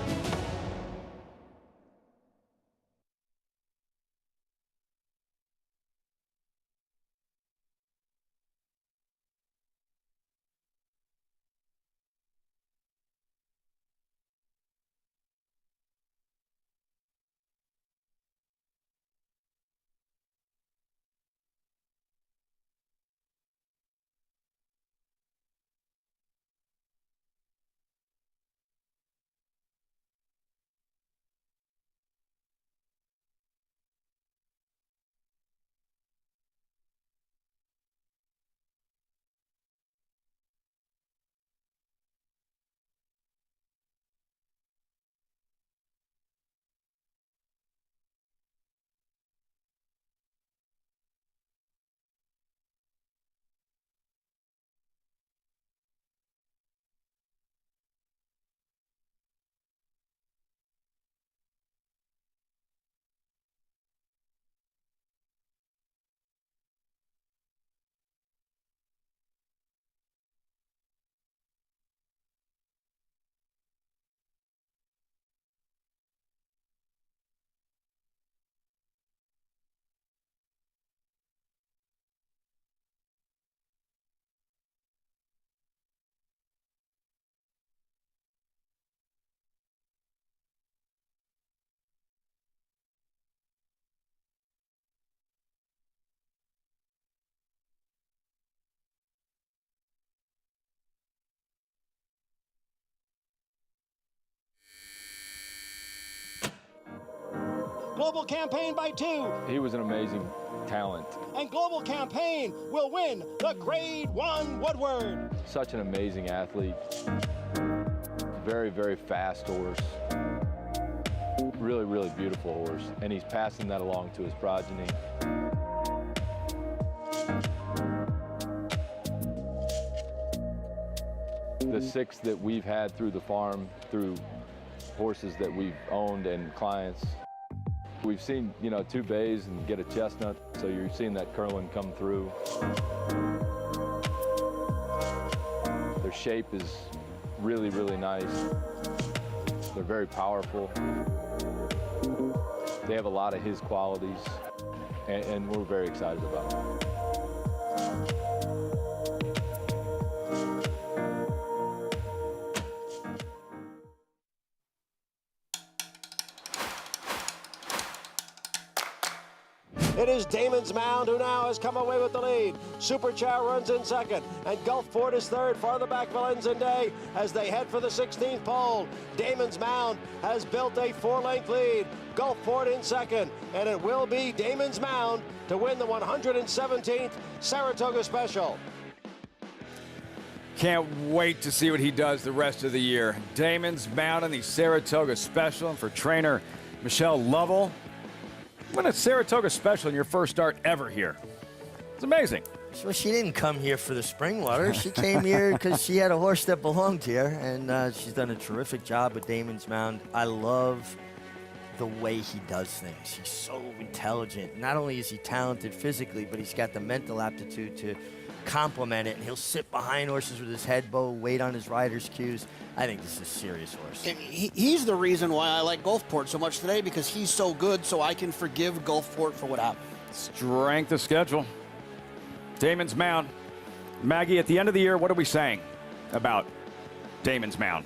Global Campaign by 2. He was an amazing talent. And Global Campaign will win the Grade 1 Woodward. Such an amazing athlete. Very, very fast horse. Really, really beautiful horse. And he's passing that along to his progeny. The 6 that we've had through the farm, through horses that we've owned and clients, we've seen, 2 bays and get a chestnut, so you're seeing that curling come through. Their shape is really, really nice. They're very powerful. They have a lot of his qualities, and we're very excited about them. It is Damon's Mound who now has come away with the lead. Super Chow runs in second, and Gulfport is third. Farther back, Valenza Day as they head for the 16th pole. Damon's Mound has built a 4-length lead. Gulfport in second, and it will be Damon's Mound to win the 117th Saratoga Special. Can't wait to see what he does the rest of the year. Damon's Mound in the Saratoga Special, and for trainer Michelle Lovell, win a Saratoga Special in your first start ever here. It's amazing. Well, she didn't come here for the spring water. She came here because she had a horse that belonged here, and she's done a terrific job with Damon's Mound. I love the way he does things. He's so intelligent. Not only is he talented physically, but he's got the mental aptitude to complement it, and he'll sit behind horses with his head bow, wait on his rider's cues. I think this is a serious horse. And he's the reason why I like Gulfport so much today, because he's so good, so I can forgive Gulfport for what happened. Strength of schedule. Damon's Mound. Maggie, at the end of the year, what are we saying about Damon's Mound?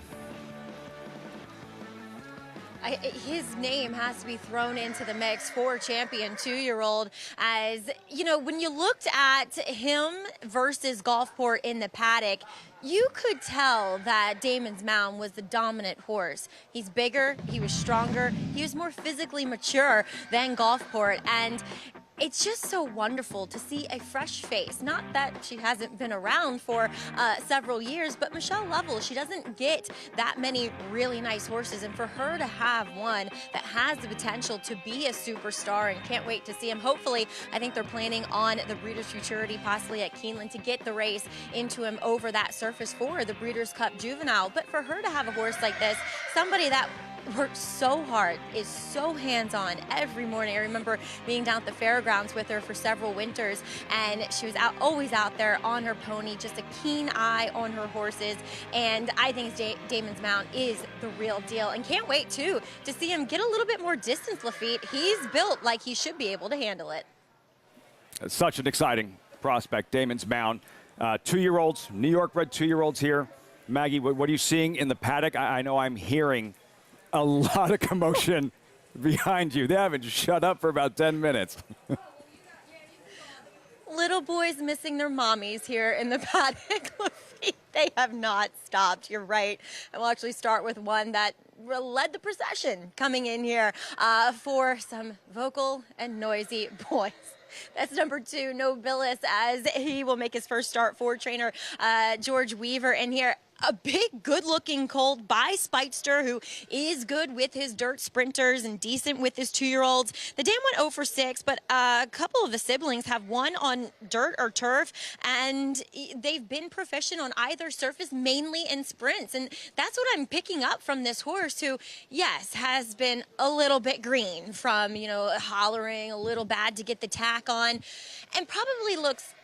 His name has to be thrown into the mix for champion 2-year-old. As you know, when you looked at him versus Gulfport in the paddock, you could tell that Damon's Mound was the dominant horse. He's bigger, he was stronger, he was more physically mature than Gulfport, and it's just so wonderful to see a fresh face. Not that she hasn't been around for several years, but Michelle Lovell, she doesn't get that many really nice horses. And for her to have one that has the potential to be a superstar, and can't wait to see him. Hopefully, I think they're planning on the Breeders' Futurity, possibly at Keeneland, to get the race into him over that surface for the Breeders' Cup Juvenile. But for her to have a horse like this, somebody that works so hard, is so hands-on every morning. I remember being down at the fairgrounds with her for several winters, and she was always out there on her pony, just a keen eye on her horses. And I think Damon's Mound is the real deal, and can't wait too to see him get a little bit more distance, Lafitte. He's built like he should be able to handle it. Such an exciting prospect, Damon's Mound. 2-year-olds, New York bred 2-year-olds here. Maggie, what are you seeing in the paddock? I know I'm hearing a lot of commotion behind you. They haven't shut up for about 10 minutes. Little boys missing their mommies here in the paddock. They have not stopped. You're right. And we'll actually start with one that led the procession coming in here for some vocal and noisy boys. That's number 2, Nobilis, as he will make his first start for trainer George Weaver in here. A big, good-looking colt by Speightster, who is good with his dirt sprinters and decent with his 2-year-olds. The dam went 0 for 6, but a couple of the siblings have won on dirt or turf, and they've been proficient on either surface, mainly in sprints. And that's what I'm picking up from this horse, who, yes, has been a little bit green from, hollering, a little bad to get the tack on, and probably looks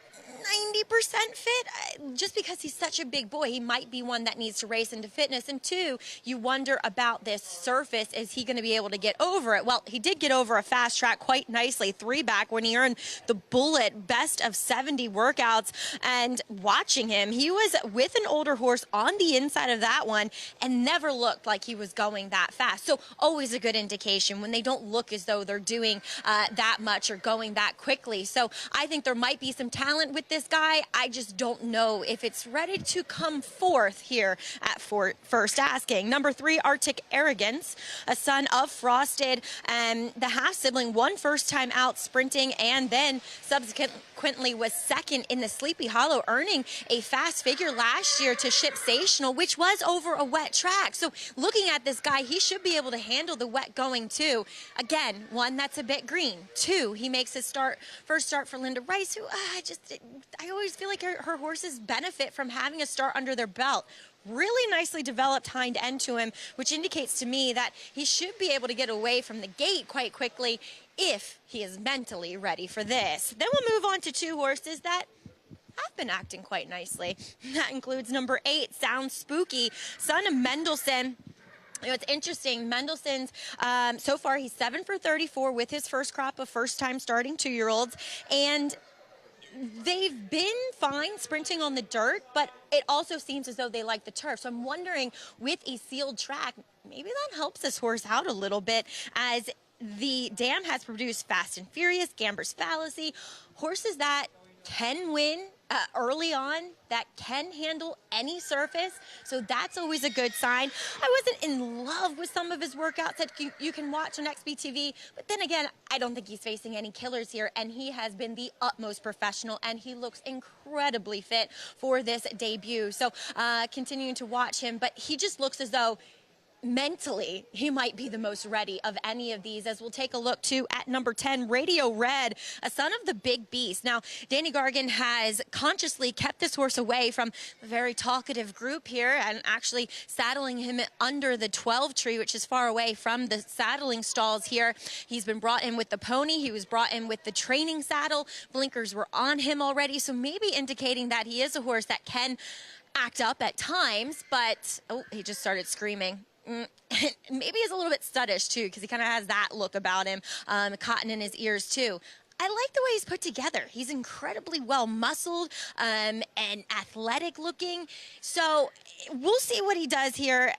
90% fit. Just because he's such a big boy, he might be one that needs to race into fitness. And 2, you wonder about this surface. Is he going to be able to get over it? Well, he did get over a fast track quite nicely, 3-back, when he earned the Bullet best of 70 workouts. And watching him, he was with an older horse on the inside of that one and never looked like he was going that fast. So always a good indication when they don't look as though they're doing that much or going that quickly. So I think there might be some talent with with this guy. I just don't know if it's ready to come forth here at first asking. Number 3, Arctic Arrogance, a son of Frosted, and the half-sibling won first time out sprinting and then subsequently was second in the Sleepy Hollow, earning a fast figure last year to Ship Stational, which was over a wet track. So looking at this guy, he should be able to handle the wet going too. Again, 1, that's a bit green. 2, he makes his first start for Linda Rice, who I always feel like her horses benefit from having a start under their belt. Really nicely developed hind end to him, which indicates to me that he should be able to get away from the gate quite quickly if he is mentally ready for this. Then we'll move on to 2 horses that have been acting quite nicely. That includes number 8, Sounds Spooky, son of Mendelssohn. You know, it's interesting. Mendelssohn's, so far, he's 7 for 34 with his first crop of first-time starting 2-year-olds. And they've been fine sprinting on the dirt, but it also seems as though they like the turf. So I'm wondering, with a sealed track, maybe that helps this horse out a little bit, as the dam has produced Fast and Furious, Gamber's Fallacy, horses that can win early on, that can handle any surface. So that's always a good sign. I wasn't in love with some of his workouts that you can watch on XBTV, but then again, I don't think he's facing any killers here, and he has been the utmost professional, and he looks incredibly fit for this debut. So continuing to watch him, but he just looks as though mentally he might be the most ready of any of these, as we'll take a look too at number 10, Radio Red, a son of the Big Beast. Now, Danny Gargan has consciously kept this horse away from a very talkative group here and actually saddling him under the 12 tree, which is far away from the saddling stalls here. He's been brought in with the pony. He was brought in with the training saddle. Blinkers were on him already, so maybe indicating that he is a horse that can act up at times, but oh, he just started screaming. Maybe he's a little bit studdish too, because he kind of has that look about him, cotton in his ears too. I like the way he's put together. He's incredibly well muscled and athletic looking. So we'll see what he does here.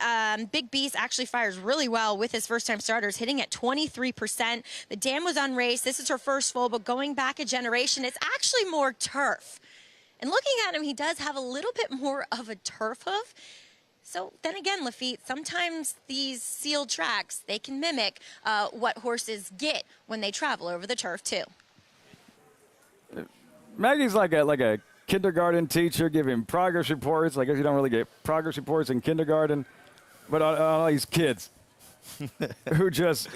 Big Beast actually fires really well with his first time starters, hitting at 23%. The dam was unraced. This is her first full, but going back a generation, it's actually more turf. And looking at him, he does have a little bit more of a turf hoof. So then again, Lafitte, sometimes these sealed tracks, they can mimic what horses get when they travel over the turf too. Maggie's like a kindergarten teacher giving progress reports. I guess you don't really get progress reports in kindergarten, but on all these kids who just,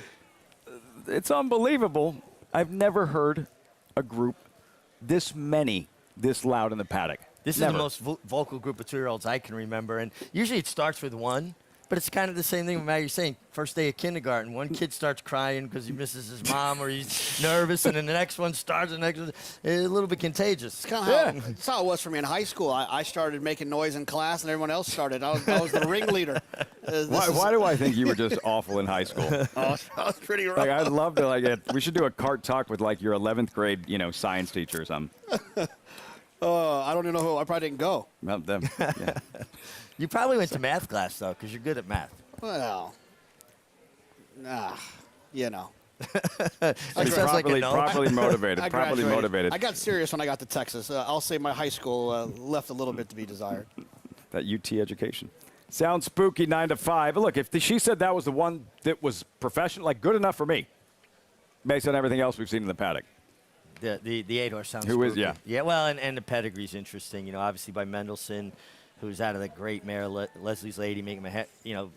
it's unbelievable. I've never heard a group this loud in the paddock. This Never. is the most vocal group of 2-year-olds I can remember, and usually it starts with one, but it's kind of the same thing with Maggie saying. First day of kindergarten, one kid starts crying because he misses his mom or he's nervous, and then the next one starts, the next one, it's a little bit contagious. It's kind of that's how it was for me in high school. I started making noise in class, and everyone else started. I was the ringleader. Why do I think you were just awful in high school? I was pretty rough. Like, I'd love to, we should do a cart talk with, your 11th grade, science teacher or something. I don't even know who. I probably didn't go. Well, them. Yeah. You probably went to math class, though, because you're good at math. Well, He's properly motivated. Properly motivated. I got serious when I got to Texas. I'll say my high school left a little bit to be desired. That UT education. Sounds spooky, 9 to 5. Look, if she said that was the one that was professional, good enough for me, based on everything else we've seen in the paddock. The 8-horse sounds Who spooky. is, Yeah, well, and the pedigree's interesting, obviously by Mendelssohn, who's out of the great mare, Leslie's Lady, making him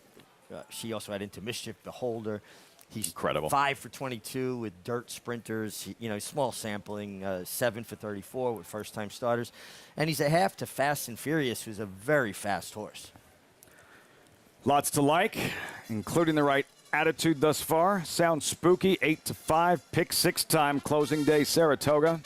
she also had Into Mischief, Beholder. He's incredible. 5 for 22 with dirt sprinters, small sampling, 7 for 34 with first-time starters. And he's a half to Fast and Furious, who's a very fast horse. Lots to like, including the right attitude thus far. Sounds spooky, 8 to 5. Pick 6 time, closing day, Saratoga.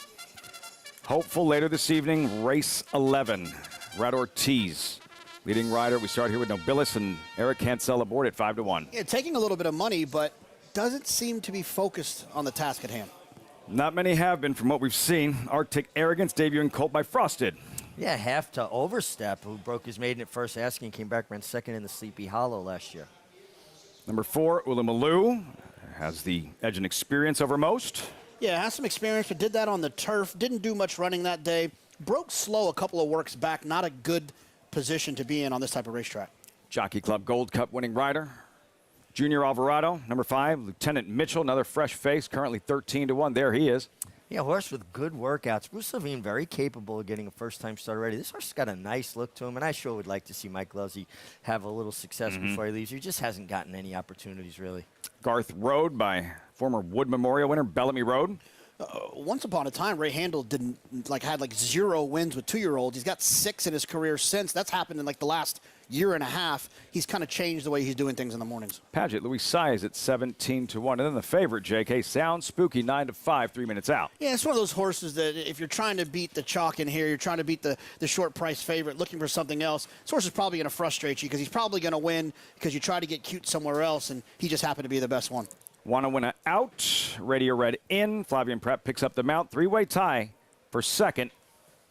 Hopeful later this evening, race 11. Red Ortiz, leading rider. We start here with Nobilis and Eric Cancel aboard at 5 to 1. Yeah, taking a little bit of money, but doesn't seem to be focused on the task at hand. Not many have been from what we've seen. Arctic Arrogance debuting colt by Frosted. Yeah, half to Overstep, who broke his maiden at first asking, came back, ran second in the Sleepy Hollow last year. Number 4, Ulamaloo, has the edge and experience over most. Yeah, has some experience, but did that on the turf. Didn't do much running that day. broke slow a couple of works back. Not a good position to be in on this type of racetrack. Jockey Club Gold Cup winning rider. Junior Alvarado, number 5. Lieutenant Mitchell, another fresh face, currently 13-1. There he is. Yeah, horse with good workouts. Bruce Levine very capable of getting a first-time start ready. This horse has got a nice look to him, and I sure would like to see Mike Luzzi have a little success before he leaves. He just hasn't gotten any opportunities, really. Garth Road by former Wood Memorial winner Bellamy Road. Once upon a time, Ray Handel had 0 wins with 2-year-olds. He's got 6 in his career since. That's happened in the last year and a half. He's kind of changed the way he's doing things in the mornings. Paget, Louis Size at 17-1. And then the favorite, JK, Sound Spooky, 9-5, 3 minutes out. Yeah, it's one of those horses that if you're trying to beat the chalk in here, you're trying to beat the short price favorite, looking for something else, this horse is probably going to frustrate you because he's probably going to win because you try to get cute somewhere else, and he just happened to be the best one. Want to win it out. Radio Red in. Flavian Prep picks up the mount. 3-way tie for second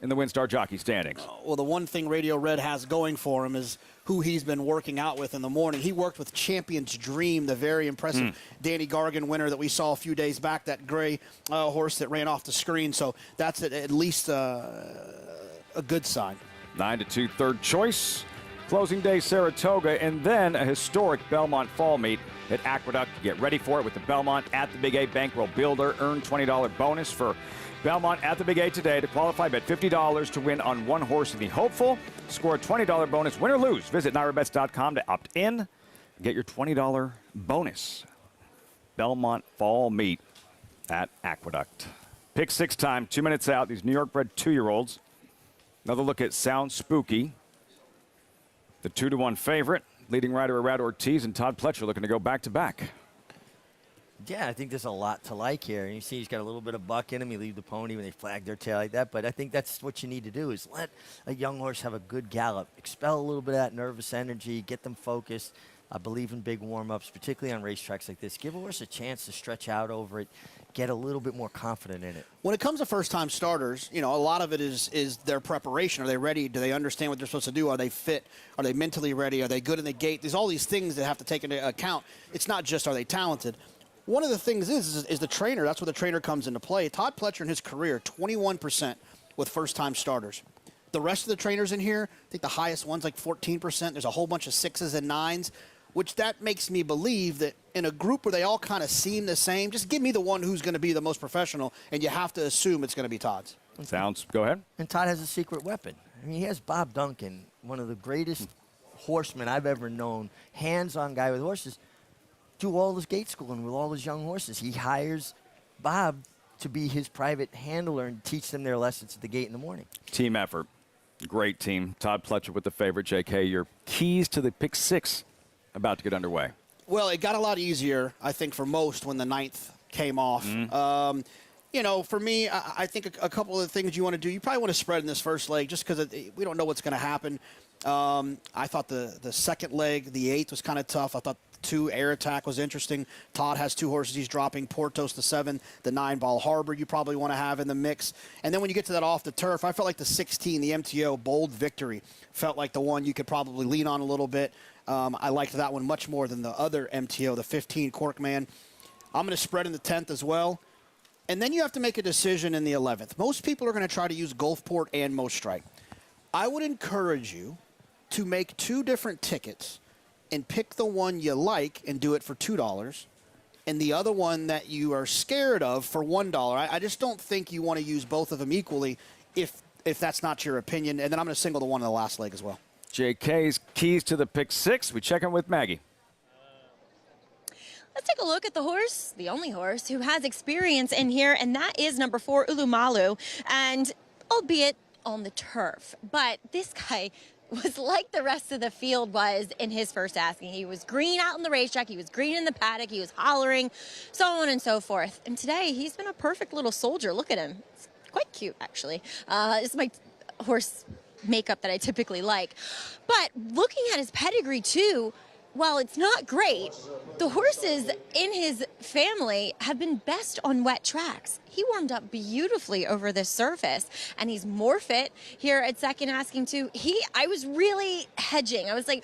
in the WinStar jockey standings. Well, the one thing Radio Red has going for him is who he's been working out with in the morning. He worked with Champion's Dream, the very impressive Danny Gargan winner that we saw a few days back, that gray horse that ran off the screen. So that's at least a good sign. 9-2, third choice. Closing day, Saratoga, and then a historic Belmont Fall meet at Aqueduct. Get ready for it with the Belmont at the Big A Bankroll Builder. Earn $20 bonus for Belmont at the Big A today. To qualify, bet $50 to win on one horse in the hopeful. Score a $20 bonus, win or lose. Visit NYRABets.com to opt in and get your $20 bonus. Belmont Fall meet at Aqueduct. Pick 6 time, 2 minutes out. These New York bred 2-year-olds. Another look at Sound Spooky. The 2-1 favorite, leading rider Arad Ortiz and Todd Pletcher looking to go back-to-back. Yeah, I think there's a lot to like here. You see he's got a little bit of buck in him. You leave the pony when they flag their tail like that. But I think that's what you need to do is let a young horse have a good gallop. Expel a little bit of that nervous energy. Get them focused. I believe in big warm-ups, particularly on racetracks like this. Give a horse a chance to stretch out over it. Get a little bit more confident in it. When it comes to first-time starters, a lot of it is their preparation. Are they ready? Do they understand what they're supposed to do? Are they fit? Are they mentally ready? Are they good in the gate? There's all these things that have to take into account. It's not just are they talented. One of the things is the trainer. That's where the trainer comes into play. Todd Pletcher in his career, 21% with first-time starters. The rest of the trainers in here, I think the highest one's like 14%. There's a whole bunch of 6s and 9s. Which that makes me believe that in a group where they all kind of seem the same, just give me the one who's going to be the most professional, and you have to assume it's going to be Todd's. Sounds. Go ahead. And Todd has a secret weapon. I mean, he has Bob Duncan, one of the greatest horsemen I've ever known, hands-on guy with horses, do all his gate schooling with all his young horses. He hires Bob to be his private handler and teach them their lessons at the gate in the morning. Team effort. Great team. Todd Pletcher with the favorite, JK. Your keys to the pick 6 about to get underway. Well, it got a lot easier, I think, for most when the 9th came off. For me, I think a couple of the things you want to do, you probably want to spread in this first leg just because we don't know what's going to happen. I thought the second leg, the 8th, was kind of tough. I thought 2, Air Attack, was interesting. Todd has 2 horses he's dropping. Portos, the 7, the 9, Ball Harbor, you probably want to have in the mix. And then when you get to that off the turf, I felt like the 16, the MTO, Bold Victory, felt like the one you could probably lean on a little bit. I liked that one much more than the other MTO, the 15, Corkman. I'm going to spread in the 10th as well. And then you have to make a decision in the 11th. Most people are going to try to use Gulfport and Most Strike. I would encourage you to make 2 different tickets and pick the one you like and do it for $2, and the other one that you are scared of for $1. I just don't think you want to use both of them equally if that's not your opinion. And then I'm going to single the one in the last leg as well. JK's keys to the pick 6. We check in with Maggie. Let's take a look at the horse, the only horse who has experience in here, and that is number 4, Ulumalu, and albeit on the turf. But this guy was like the rest of the field was in his first asking. He was green out in the racetrack, he was green in the paddock, he was hollering, so on and so forth. And today, he's been a perfect little soldier. Look at him. It's quite cute, actually. It's my horse makeup that I typically like. But looking at his pedigree, too, while it's not great, the horses in his family have been best on wet tracks. He warmed up beautifully over this surface, and he's more fit here at second asking too. I was really hedging. I was like,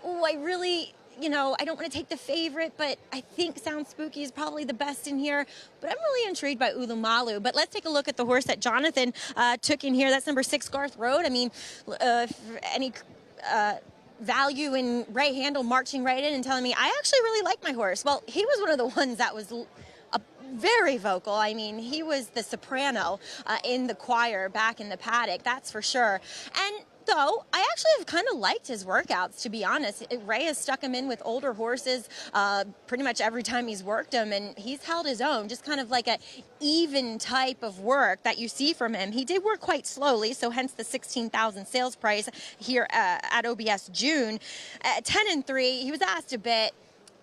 oh, I really you know, I don't want to take the favorite, but I think Sound Spooky is probably the best in here. But I'm really intrigued by Ulumalu. But let's take a look at the horse that Jonathan took in here. That's number 6, Garth Road. I mean, any value in right handle marching right in and telling me I actually really like my horse. Well, he was one of the ones that was very vocal. I mean, he was the soprano in the choir back in the paddock, that's for sure. And though, I actually have kind of liked his workouts, to be honest. Ray has stuck him in with older horses pretty much every time he's worked him, and he's held his own, just kind of like a even type of work that you see from him. He did work quite slowly, so hence the $16,000 sales price here at OBS June. 10-3, he was asked a bit,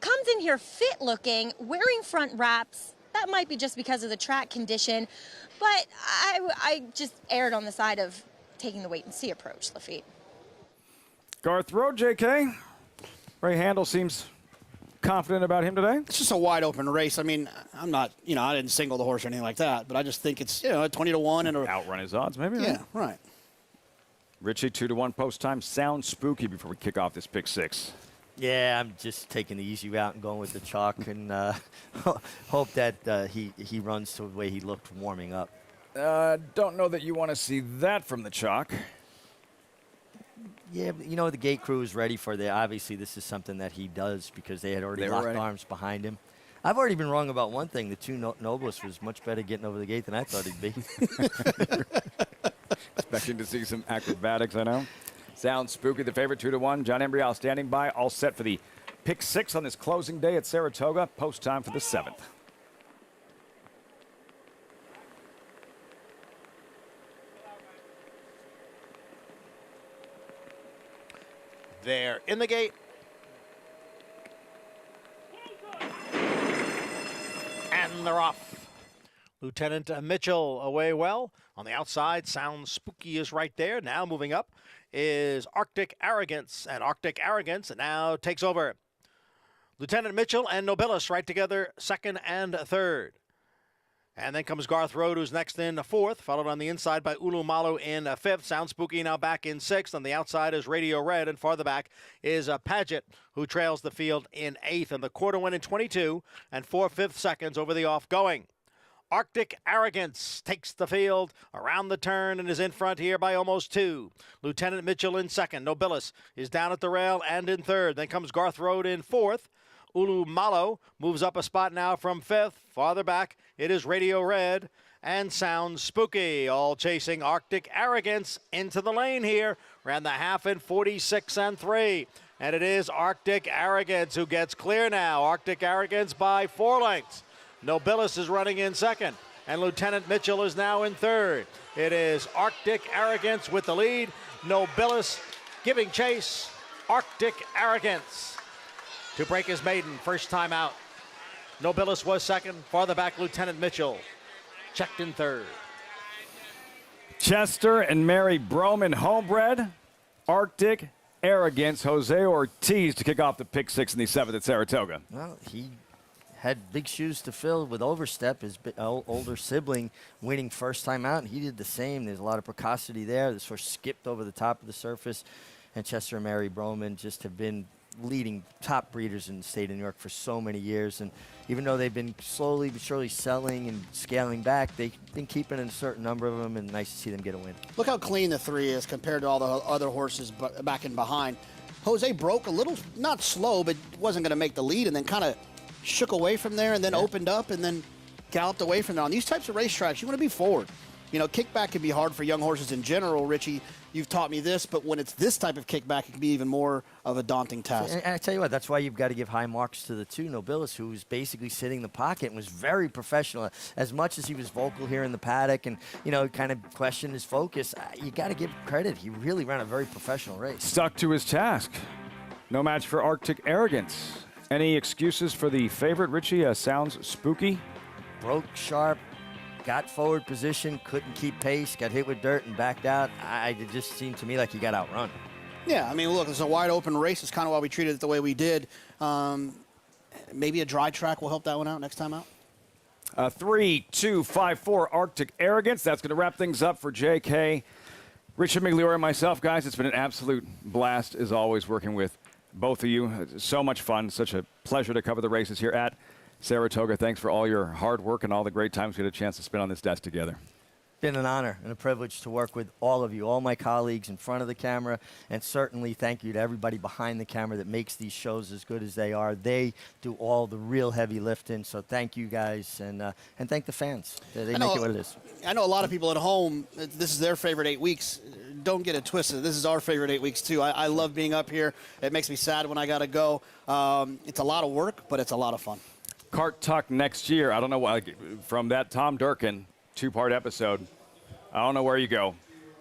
comes in here fit looking, wearing front wraps. That might be just because of the track condition, but I just erred on the side of taking the wait-and-see approach, Lafitte. Garth Road, JK. Ray Handel seems confident about him today. It's just a wide-open race. I mean, I'm not, you know, I didn't single the horse or anything like that, but I just think it's, you know, 20-1 and outrun his odds, maybe. Yeah, right. Richie, 2-1 post time. Sound spooky before we kick off this pick 6. Yeah, I'm just taking the easy route and going with the chalk and hope that he runs to the way he looked warming up. Don't know that you want to see that from the chalk. Yeah, but you know, the gate crew is ready for the. Obviously, this is something that he does because they had already locked arms behind him. I've already been wrong about one thing. The 2 Nobles was much better getting over the gate than I thought he'd be. Expecting to see some acrobatics, I know. Sound spooky, the favorite, 2-1. John Embrial standing by, all set for the pick 6 on this closing day at Saratoga. Post time for the 7th. They're in the gate. And they're off. Lieutenant Mitchell away well. On the outside, Sound Spooky is right there. Now moving up is Arctic Arrogance. And Arctic Arrogance now takes over. Lieutenant Mitchell and Nobilis right together, 2nd and 3rd. And then comes Garth Road, who's next in 4th, followed on the inside by Ulumalu in 5th. Sound Spooky now back in 6th. On the outside is Radio Red, and farther back is Paget, who trails the field in 8th. And the quarter went in 22 and 4/5 seconds over the off-going. Arctic Arrogance takes the field around the turn and is in front here by almost 2. Lieutenant Mitchell in 2nd. Nobilis is down at the rail and in 3rd. Then comes Garth Road in 4th. Ulumalu moves up a spot now from 5th. Farther back, it is Radio Red and Sound Spooky, all chasing Arctic Arrogance into the lane here. Ran the half in 46 and 3. And it is Arctic Arrogance who gets clear now. Arctic Arrogance by 4 lengths. Nobilis is running in 2nd, and Lieutenant Mitchell is now in 3rd. It is Arctic Arrogance with the lead. Nobilis giving chase. Arctic Arrogance to break his maiden first time out. Nobilis was 2nd. Farther back, Lieutenant Mitchell checked in 3rd. Chester and Mary Broman, homebred. Arctic Arrogance, Jose Ortiz to kick off the pick 6 in the 7th at Saratoga. Well, he had big shoes to fill with Overstep, his older sibling, winning first time out, and he did the same. There's a lot of precocity there. This horse skipped over the top of the surface, and Chester and Mary Broman just have been leading top breeders in the state of New York for so many years. And even though they've been slowly but surely selling and scaling back, they've been keeping a certain number of them, and nice to see them get a win. Look how clean the 3 is compared to all the other horses back and behind. Jose broke a little, not slow, but wasn't going to make the lead, and then kind of shook away from there and then opened up and then galloped away from there. On these types of racetracks, you want to be forward. You know, kickback can be hard for young horses in general, Richie. You've taught me this, but when it's this type of kickback, it can be even more of a daunting task. And I tell you what, that's why you've got to give high marks to the 2 Nobilis, who was basically sitting in the pocket and was very professional. As much as he was vocal here in the paddock and, you know, kind of questioned his focus, you got to give credit. He really ran a very professional race. Stuck to his task. No match for Arctic Arrogance. Any excuses for the favorite, Richie? Sounds Spooky. Broke sharp, got forward position, couldn't keep pace, got hit with dirt and backed out. It just seemed to me like he got outrun. Yeah, I mean, look, it's a wide open race. It's kind of why we treated it the way we did. Maybe a dry track will help that one out next time out. 3, 2, 5, 4, Arctic Arrogance. That's going to wrap things up for JK. Richard Migliore and myself, guys. It's been an absolute blast, as always, working with both of you. So much fun. Such a pleasure to cover the races here at Saratoga. Thanks for all your hard work and all the great times we had a chance to spend on this desk together. Been an honor and a privilege to work with all of you, all my colleagues in front of the camera, and certainly thank you to everybody behind the camera that makes these shows as good as they are. They do all the real heavy lifting, so thank you guys, and thank the fans. They make it what it is. I know a lot of people at home, this is their favorite 8 weeks. Don't get it twisted. This is our favorite 8 weeks, too. I love being up here. It makes me sad when I got to go. It's a lot of work, but it's a lot of fun. Cart Tuck next year. I don't know why. From that Tom Durkin 2-part episode, I don't know where you go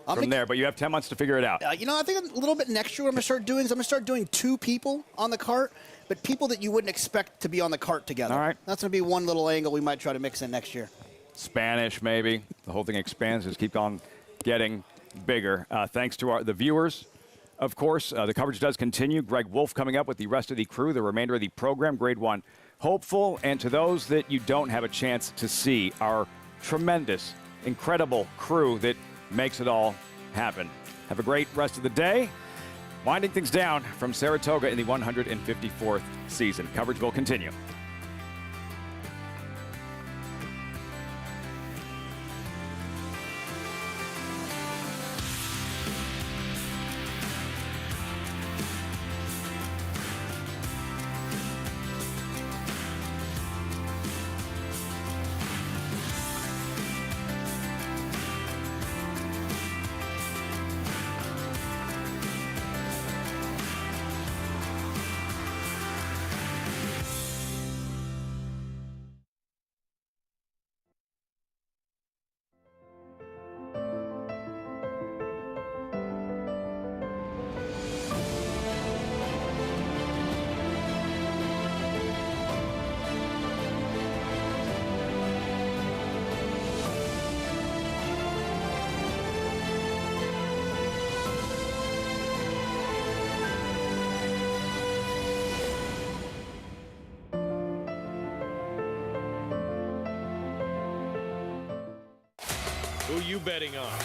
from there, but you have 10 months to figure it out. I think a little bit next year what I'm going to start doing is I'm going to start doing 2 people on the cart, but people that you wouldn't expect to be on the cart together. All right. That's going to be one little angle we might try to mix in next year. Spanish, maybe. The whole thing expands. Just keep on getting bigger. Thanks to the viewers, of course. The coverage does continue. Greg Wolf coming up with the rest of the crew, the remainder of the program, Grade 1 hopeful. And to those that you don't have a chance to see, our tremendous, incredible crew that makes it all happen. Have a great rest of the day. Winding things down from Saratoga in the 154th season. Coverage will continue. Who you betting on?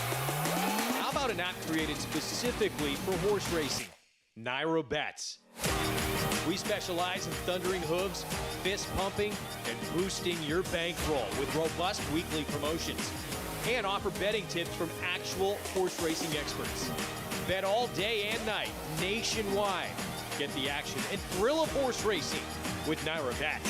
How about an app created specifically for horse racing? Nairo Bets. We specialize in thundering hooves, fist pumping, and boosting your bankroll with robust weekly promotions. And offer betting tips from actual horse racing experts. Bet all day and night, nationwide. Get the action and thrill of horse racing with Nairo Bets.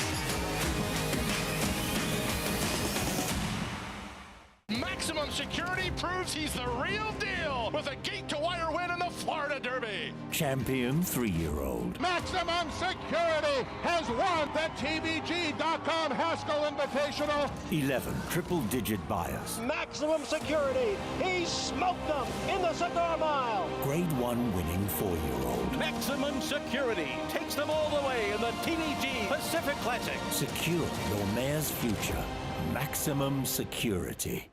Maximum Security proves he's the real deal with a gate-to-wire win in the Florida Derby. Champion 3-year-old. Maximum Security has won the TVG.com Haskell Invitational. 11 triple-digit buyers. Maximum Security, he smoked them in the Cigar Mile. Grade 1 winning 4-year-old. Maximum Security takes them all the way in the TVG Pacific Classic. Secure your mare's future. Maximum Security.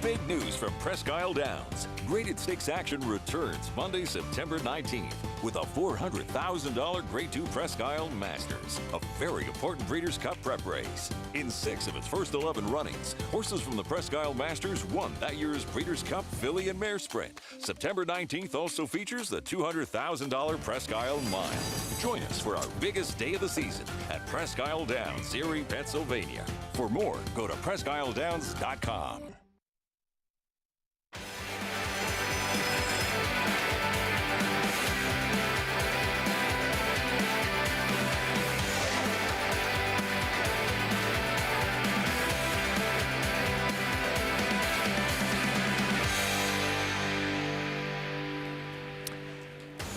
Big news from Presque Isle Downs. Graded Stakes action returns Monday, September 19th with a $400,000 Grade 2 Presque Isle Masters, a very important Breeders' Cup prep race. In 6 of its first 11 runnings, horses from the Presque Isle Masters won that year's Breeders' Cup Filly and Mare Sprint. September 19th also features the $200,000 Presque Isle Mile. Join us for our biggest day of the season at Presque Isle Downs, Erie, Pennsylvania. For more, go to PresqueIsledowns.com.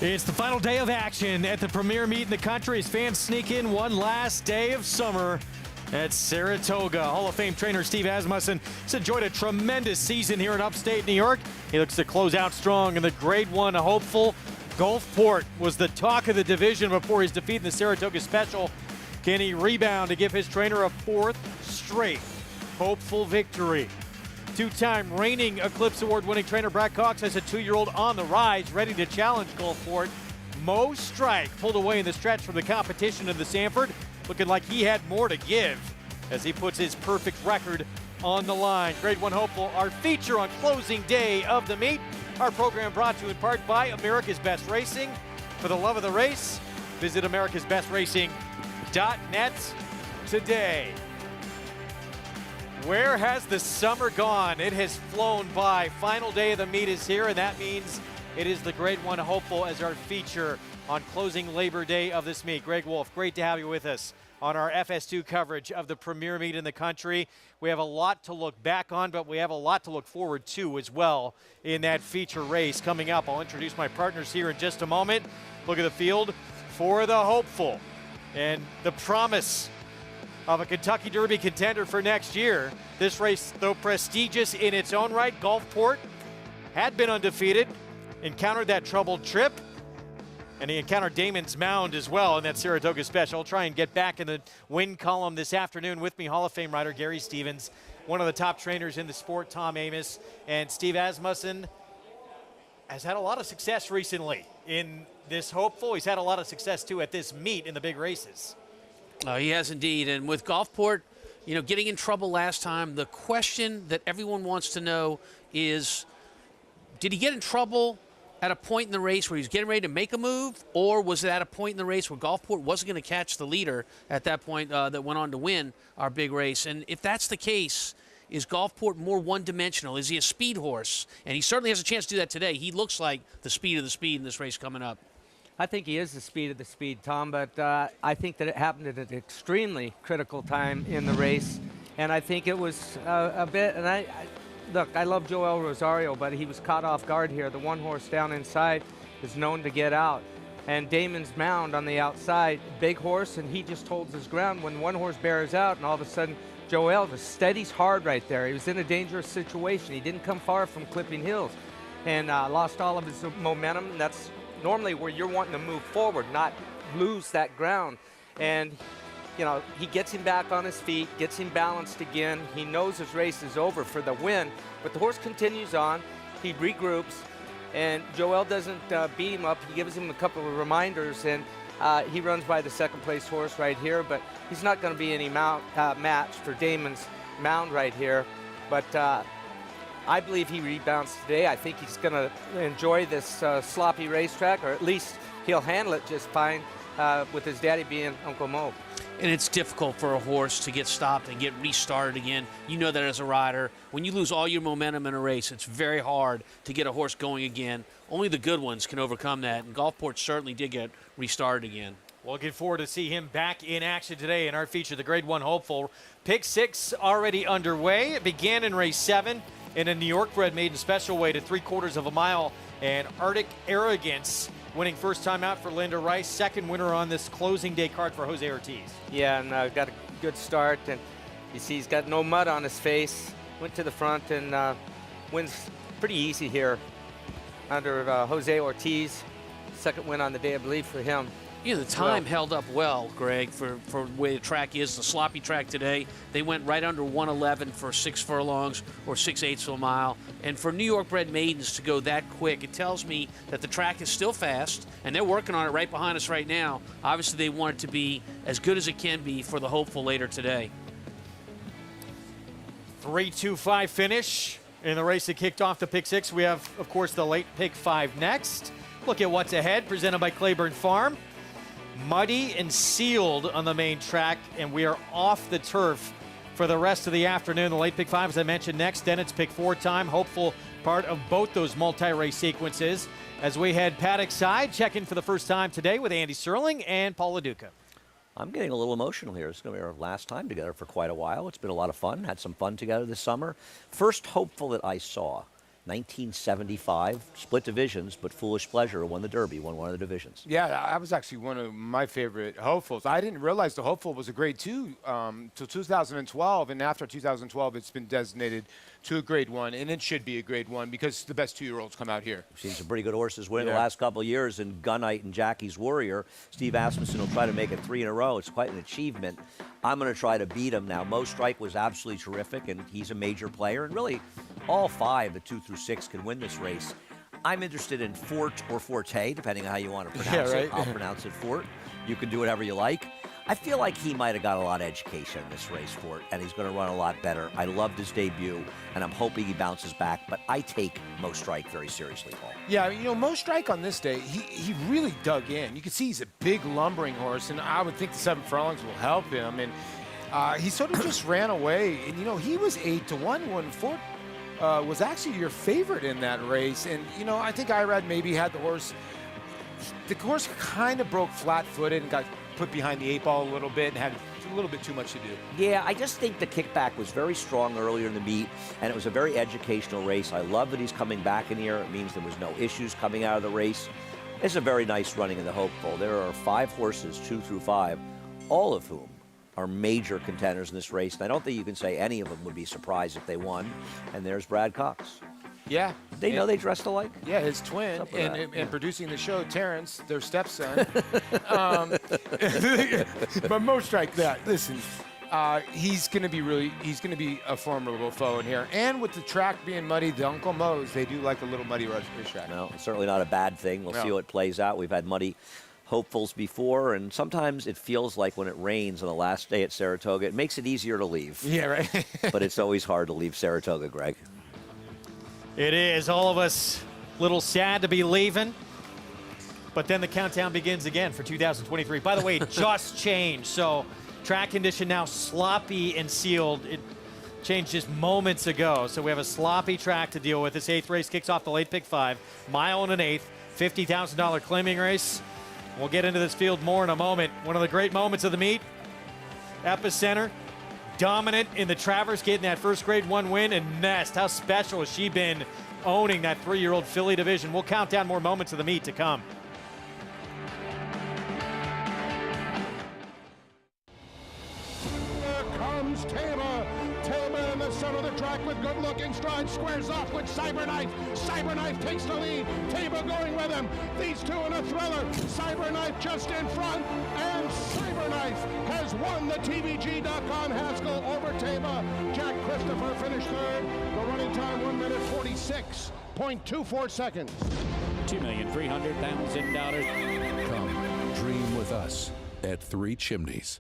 It's the final day of action at the premier meet in the country as fans sneak in one last day of summer at Saratoga. Hall of Fame trainer Steve Asmussen has enjoyed a tremendous season here in upstate New York. He looks to close out strong in the Grade 1 hopeful. Gulfport was the talk of the division before his defeat in the Saratoga Special. Can he rebound to give his trainer a 4th straight hopeful victory? 2-time reigning Eclipse Award-winning trainer Brad Cox has a 2-year-old on the rise, ready to challenge Gulfport. Mo Strike pulled away in the stretch from the competition in the Sanford, looking like he had more to give as he puts his perfect record on the line. Grade 1 hopeful, our feature on closing day of the meet. Our program brought to you in part by America's Best Racing. For the love of the race, Visit americasbestracing.net today. Where has the summer gone? It has flown by. Final day of the meet is here, and that means it is the Grade 1 hopeful as our feature on closing Labor Day of this meet. Greg Wolf, great to have you with us on our FS2 coverage of the premier meet in the country. We have a lot to look back on, but we have a lot to look forward to as well in that feature race coming up. I'll introduce my partners here in just a moment. Look at the field for the hopeful and the promise of a Kentucky Derby contender for next year. This race, though prestigious in its own right, Gulfport had been undefeated, encountered that troubled trip, and he encountered Damon's Mound as well in that Saratoga special. I'll try and get back in the win column this afternoon. With me, Hall of Fame rider Gary Stevens, one of the top trainers in the sport, Tom Amos, and Steve Asmussen has had a lot of success recently in this hopeful. He's had a lot of success, too, at this meet in the big races. He has indeed. And with Gulfport, you know, getting in trouble last time, the question that everyone wants to know is, did he get in trouble at a point in the race where he was getting ready to make a move, or was it at a point in the race where Gulfport wasn't going to catch the leader at that point that went on to win our big race? And if that's the case, is Gulfport more one-dimensional? Is he a speed horse? And he certainly has a chance to do that today. He looks like the speed of the speed in this race coming up. I think he is the speed of the speed, Tom, but I think that it happened at an extremely critical time in the race, and I think it was a bit, and look, I love Joel Rosario, but he was caught off guard here. The one horse down inside is known to get out, and Damon's Mound on the outside, big horse, and he just holds his ground when one horse bears out, and all of a sudden Joel just steadies hard right there. He was in a dangerous situation. He didn't come far from clipping hills, and lost all of his momentum. That's normally where you're wanting to move forward, not lose that ground. And, you know, he gets him back on his feet, gets him balanced again. He knows his race is over for the win, but the horse continues on. He regroups, and Joel doesn't beat him up. He gives him a couple of reminders, and he runs by the second-place horse right here, but he's not going to be any match for Damon's Mound right here. But I believe he rebounds today. I think he's going to enjoy this sloppy racetrack, or at least he'll handle it just fine with his daddy being Uncle Mo. And it's difficult for a horse to get stopped and get restarted again. You know that as a rider. When you lose all your momentum in a race, it's very hard to get a horse going again. Only the good ones can overcome that, and Gulfport certainly did get restarted again. Well, looking forward to see him back in action today in our feature, the Grade 1 hopeful. Pick 6 already underway. It began in race 7 in a New York bred maiden special weight at 3/4 of a mile, and Arctic Arrogance winning first time out for Linda Rice, second winner on this closing day card for Jose Ortiz. Yeah, and got a good start, and you see he's got no mud on his face. Went to the front and wins pretty easy here under Jose Ortiz. Second win on the day, I believe, for him. Yeah, the time held up well, Greg, for the way the track is. The sloppy track today, they went right under 111 for 6 furlongs or 6/8 of a mile. And for New York bred maidens to go that quick, it tells me that the track is still fast, and they're working on it right behind us right now. Obviously, they want it to be as good as it can be for the hopeful later today. 3-2-5 finish in the race that kicked off the Pick 6. We have, of course, the late Pick 5 next. Look at what's ahead, presented by Claiborne Farm. Muddy and sealed on the main track, and we are off the turf for the rest of the afternoon. The late Pick 5, as I mentioned, next. Then it's Pick 4 time. Hopeful part of both those multi-race sequences. As we head paddock side, check in for the first time today with Andy Serling and Paul LaDuca. I'm getting a little emotional here. It's going to be our last time together for quite a while. It's been a lot of fun. Had some fun together this summer. First hopeful that I saw, 1975, split divisions, but Foolish Pleasure won the Derby, won one of the divisions. Yeah, that was actually one of my favorite hopefuls. I didn't realize the hopeful was a grade 2 till 2012, and after 2012, it's been designated to a grade 1, and it should be a grade 1 because the best 2-year-olds come out here. We've seen some pretty good horses win the last couple of years in Gunite and Jackie's Warrior. Steve Asmussen will try to make it 3 in a row. It's quite an achievement. I'm going to try to beat him now. Mo Strike was absolutely terrific, and he's a major player, and really all 5, the 2 through 6, can win this race. I'm interested in Fort or Forte, depending on how you want to pronounce it. I'll pronounce it Fort. You can do whatever you like. I feel like he might have got a lot of education in this race for it, and he's going to run a lot better. I loved his debut, and I'm hoping he bounces back, but I take Mo Strike very seriously, Paul. Yeah, you know, Mo Strike on this day, he really dug in. You can see he's a big lumbering horse, and I would think the 7 furlongs will help him. And he sort of just ran away. And, you know, he was 8-1 when Fort was actually your favorite in that race. And, you know, I think Irad maybe had the horse kind of broke flat-footed and got put behind the 8 ball a little bit and had a little bit too much to do. Yeah, I just think the kickback was very strong earlier in the meet, and it was a very educational race. I love that he's coming back in here. It means there was no issues coming out of the race. It's a very nice running in the hopeful. There are 5 horses, 2 through 5, all of whom are major contenders in this race, and I don't think you can say any of them would be surprised if they won. And there's Brad Cox. Yeah. They know they dressed alike? Yeah, his twin, and producing the show, Terrence, their stepson. But Mo Strike, listen, he's going to be a formidable foe in here. And with the track being muddy, the Uncle Mo's, they do like a little muddy racetrack. No, it's certainly not a bad thing. We'll see how it plays out. We've had muddy hopefuls before, and sometimes it feels like when it rains on the last day at Saratoga, it makes it easier to leave. Yeah, right. But it's always hard to leave Saratoga, Greg. It is. All of us a little sad to be leaving. But then the countdown begins again for 2023. By the way, it just changed. So track condition now sloppy and sealed. It changed just moments ago. So we have a sloppy track to deal with. This 8th race kicks off the late pick 5. Mile and an 1/8. $50,000 claiming race. We'll get into this field more in a moment. One of the great moments of the meet. Epicenter. Dominant in the Travers, getting that first grade 1 win. And Nest, how special has she been owning that 3-year-old filly division? We'll count down more moments of the meet to come. Here comes Tama. Tama in the center of the track with good-looking stride. Squares off with Cyberknife. Cyberknife takes the lead. Tama going with him. These two in a thriller. Cyberknife just in front. And Cyberknife has won the TVG.com Haskell over Tama. Jack Christopher finished third. The running time 1 minute 46.24 seconds. $2,300,000. Come dream with us at 3 Chimneys.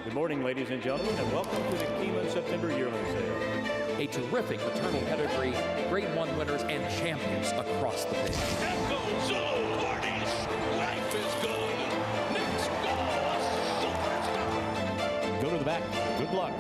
Good morning, ladies and gentlemen, and welcome to the Keeneland September yearling sale. A terrific maternal pedigree, Grade 1 winners, and champions across the board. Echo Zulu parties. Life is good. Next go, superstar. Go to the back. Good luck.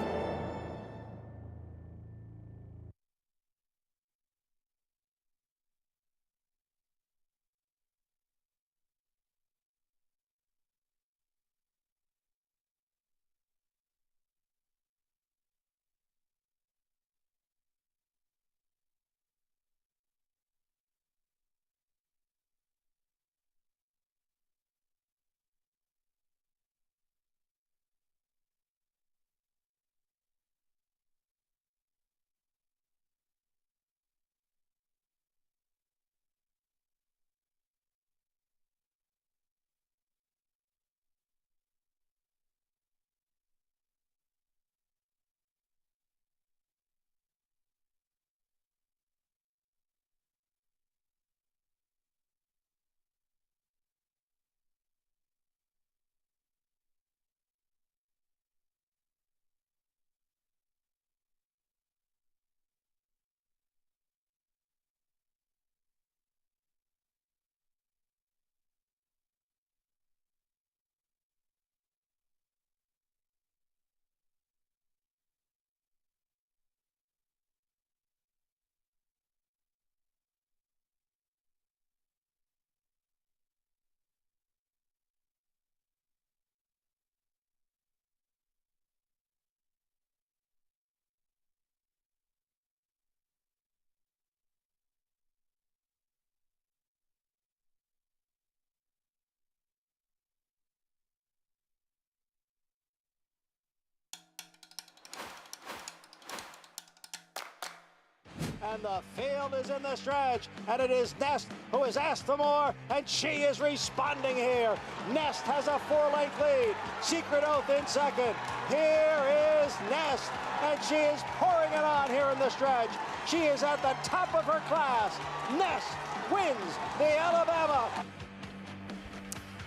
And the field is in the stretch, and it is Nest who is asked for more, and she is responding here. Nest has a 4-length lead. Secret Oath in second. Here is Nest, and she is pouring it on here in the stretch. She is at the top of her class. Nest wins the Alabama.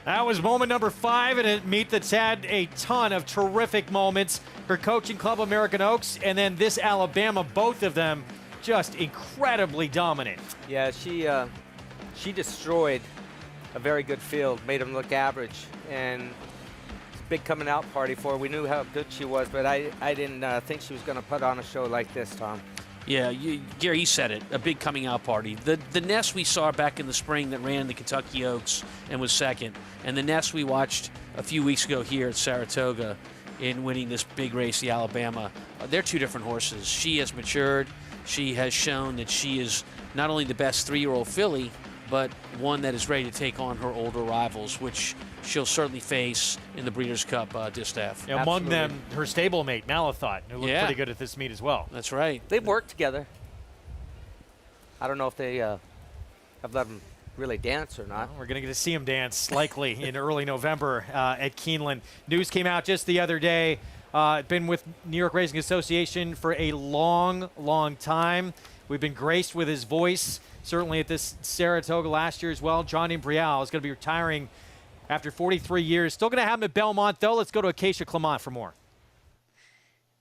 That was moment number 5 in a meet that's had a ton of terrific moments. Her coaching club, American Oaks, and then this Alabama, both of them just incredibly dominant. Yeah, she destroyed a very good field, made them look average, and it's a big coming out party for her. We knew how good she was, but I didn't think she was going to put on a show like this, Tom. Yeah, Gary, you said it, a big coming out party. The Nest we saw back in the spring that ran the Kentucky Oaks and was second, and the Nest we watched a few weeks ago here at Saratoga in winning this big race, the Alabama, they're two different horses. She has matured. She has shown that she is not only the best 3-year-old filly, but one that is ready to take on her older rivals, which she'll certainly face in the Breeders' Cup distaff. Yeah, among them, her stablemate, Malathot, who looked pretty good at this meet as well. That's right. They've worked together. I don't know if they have let them really dance or not. Well, we're going to get to see them dance likely in early November at Keeneland. News came out just the other day. Been with New York Racing Association for a long, long time. We've been graced with his voice, certainly at this Saratoga last year as well. John Imbrial is going to be retiring after 43 years. Still going to have him at Belmont, though. Let's go to Acacia Clement for more.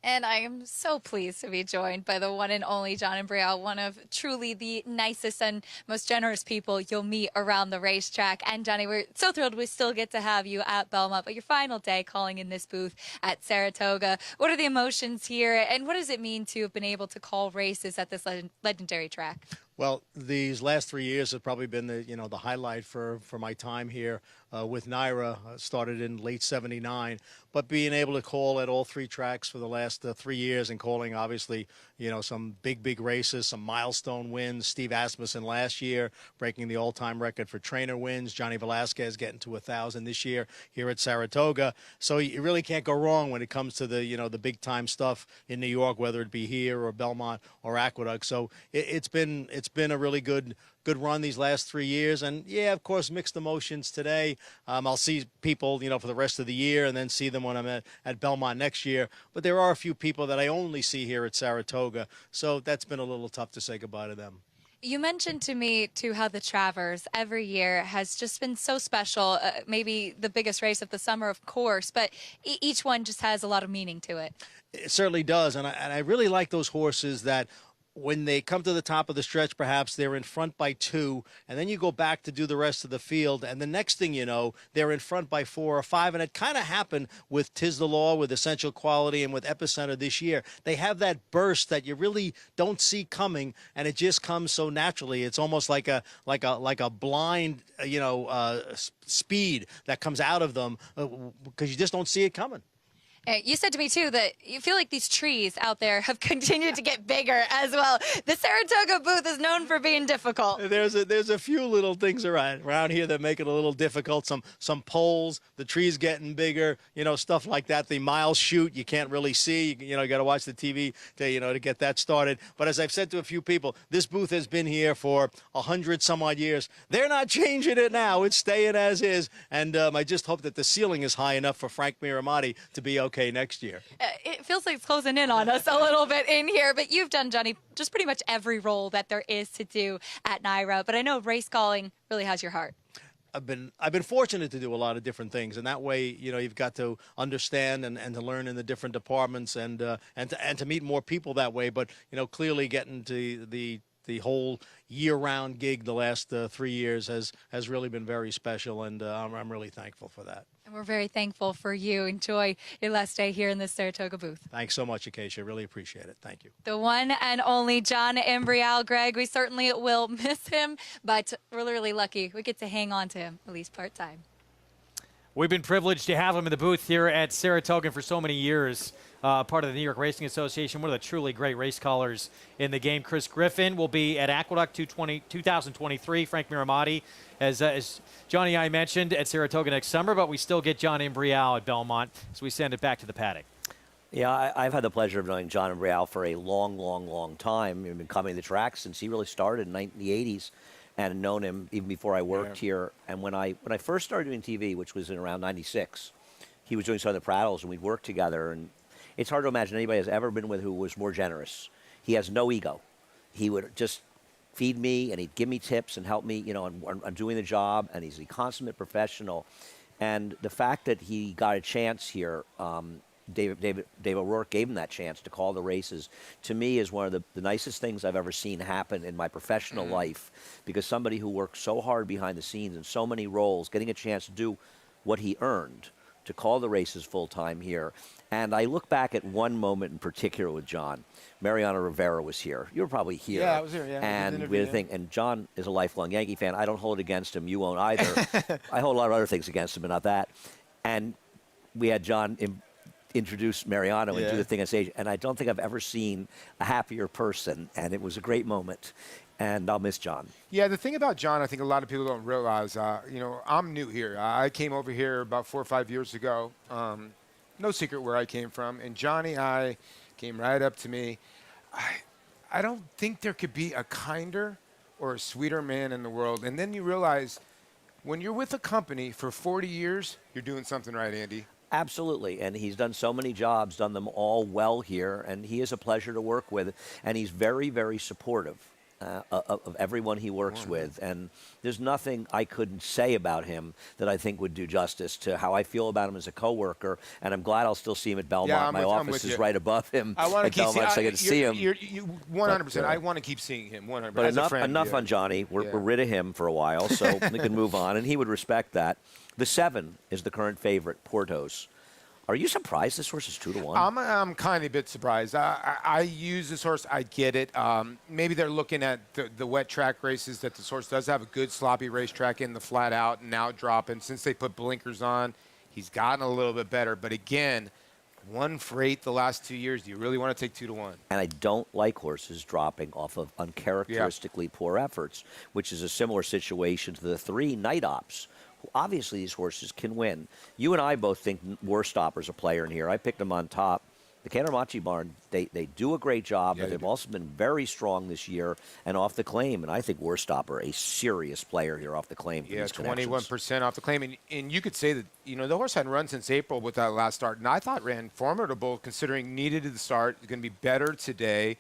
And I am so pleased to be joined by the one and only John Imbrial, one of truly the nicest and most generous people you'll meet around the racetrack. And Johnny, we're so thrilled we still get to have you at Belmont, but your final day calling in this booth at Saratoga. What are the emotions here, and what does it mean to have been able to call races at this legendary track? Well, these last 3 years have probably been the highlight for my time here with Naira. Started in late '79, but being able to call at all 3 tracks for the last 3 years and calling obviously some big races, some milestone wins. Steve Asmussen last year breaking the all-time record for trainer wins. Johnny Velasquez getting to 1,000 this year here at Saratoga. So you really can't go wrong when it comes to the big time stuff in New York, whether it be here or Belmont or Aqueduct. So it's been a really good run these last 3 years, and yeah, of course, mixed emotions today. I'll see people for the rest of the year and then see them when I'm at Belmont next year, but there are a few people that I only see here at Saratoga, so that's been a little tough to say goodbye to them. You mentioned to me, too, how the Travers every year has just been so special, maybe the biggest race of the summer, of course, but each one just has a lot of meaning to it. It certainly does, and I really like those horses that when they come to the top of the stretch, perhaps they're in front by 2, and then you go back to do the rest of the field, and the next thing you know, they're in front by 4 or 5, and it kind of happened with Tis the Law, with Essential Quality, and with Epicenter this year. They have that burst that you really don't see coming, and it just comes so naturally. It's almost like a blind, speed that comes out of them because you just don't see it coming. You said to me, too, that you feel like these trees out there have continued to get bigger as well. The Saratoga booth is known for being difficult. There's a few little things around here that make it a little difficult. Some poles, the trees getting bigger, stuff like that. The miles shoot, you can't really see. You got to watch the TV to get that started. But as I've said to a few people, this booth has been here for 100 some odd years. They're not changing it now. It's staying as is. And I just hope that the ceiling is high enough for Frank Miramati to be okay next year. It feels like it's closing in on us a little bit in here, but you've done, Johnny, just pretty much every role that there is to do at Naira, but I know race calling really has your heart. I've been fortunate to do a lot of different things, and that way, you've got to understand and to learn in the different departments and to meet more people that way. But clearly getting to the whole year-round gig the last 3 years has really been very special, and I'm really thankful for that. And we're very thankful for you. Enjoy your last day here in the Saratoga booth. Thanks so much, Acacia. Really appreciate it. Thank you. The one and only John Imbrial. Greg, we certainly will miss him, but we're really lucky we get to hang on to him, at least part-time. We've been privileged to have him in the booth here at Saratoga for so many years. Part of the New York Racing Association, one of the truly great race callers in the game. Chris Griffin will be at Aqueduct 2023. Frank Miramati, as Johnny and I mentioned, at Saratoga next summer, but we still get John Imbrial at Belmont, so we send it back to the paddock. Yeah, I've had the pleasure of knowing John and Brielle for a long, long, long time. We've been coming to the track since he really started in the 80s, and known him even before I worked here. And when I first started doing TV, which was in around 96, he was doing Southern Prattles, and we'd work together. And it's hard to imagine anybody has ever been with who was more generous. He has no ego. He would just feed me, and he'd give me tips and help me, you know, on doing the job. And he's a consummate professional. And the fact that he got a chance here, Dave O'Rourke gave him that chance to call the races, to me is one of the nicest things I've ever seen happen in my professional life, because somebody who worked so hard behind the scenes in so many roles, getting a chance to do what he earned, to call the races full-time here. And I look back at one moment in particular with John. Mariano Rivera was here. You were probably here. Yeah, I was here, yeah. And we had a thing, and John is a lifelong Yankee fan. I don't hold it against him. You won't either. I hold a lot of other things against him, but not that. And we had John introduce Mariano and do the thing on stage, and I don't think I've ever seen a happier person, and it was a great moment, and I'll miss John. Yeah, the thing about John, I think a lot of people don't realize, you know, I'm new here. I came over here about 4 or 5 years ago. No secret where I came from, and Johnny I came right up to me. I don't think there could be a kinder or a sweeter man in the world, and then you realize when you're with a company for 40 years, you're doing something right, Andy. Absolutely, and he's done so many jobs, done them all well here, and he is a pleasure to work with, and he's very, very supportive of everyone he works with, and there's nothing I couldn't say about him that I think would do justice to how I feel about him as a coworker, and I'm glad I'll still see him at Belmont. Yeah, My office is right above him I want to at keep Belmont, so I get to see him. 100%. I want to keep seeing him, 100%. But As a friend, enough on Johnny. We're rid of him for a while, so we can move on, and he would respect that. The 7 is the current favorite, Portos. Are you surprised this horse is 2-1? I'm kind of a bit surprised. I use this horse. I get it. Maybe they're looking at the wet track races that this horse does have a good sloppy racetrack in the flat out and out drop. And since they put blinkers on, he's gotten a little bit better. But again, 1 for 8 the last 2 years. Do you really want to take 2-1? And I don't like horses dropping off of uncharacteristically poor efforts, which is a similar situation to the 3 Night Ops. Obviously, these horses can win. You and I both think Warstopper's a player in here. I picked them on top. The Cantermachi barn, they do a great job, but they've also been very strong this year and off the claim. And I think Warstopper, a serious player here off the claim. Yeah, 21% off the claim. And you could say that, you know, the horse hadn't run since April with that last start. And I thought ran formidable considering needed the start. It's going to be better today.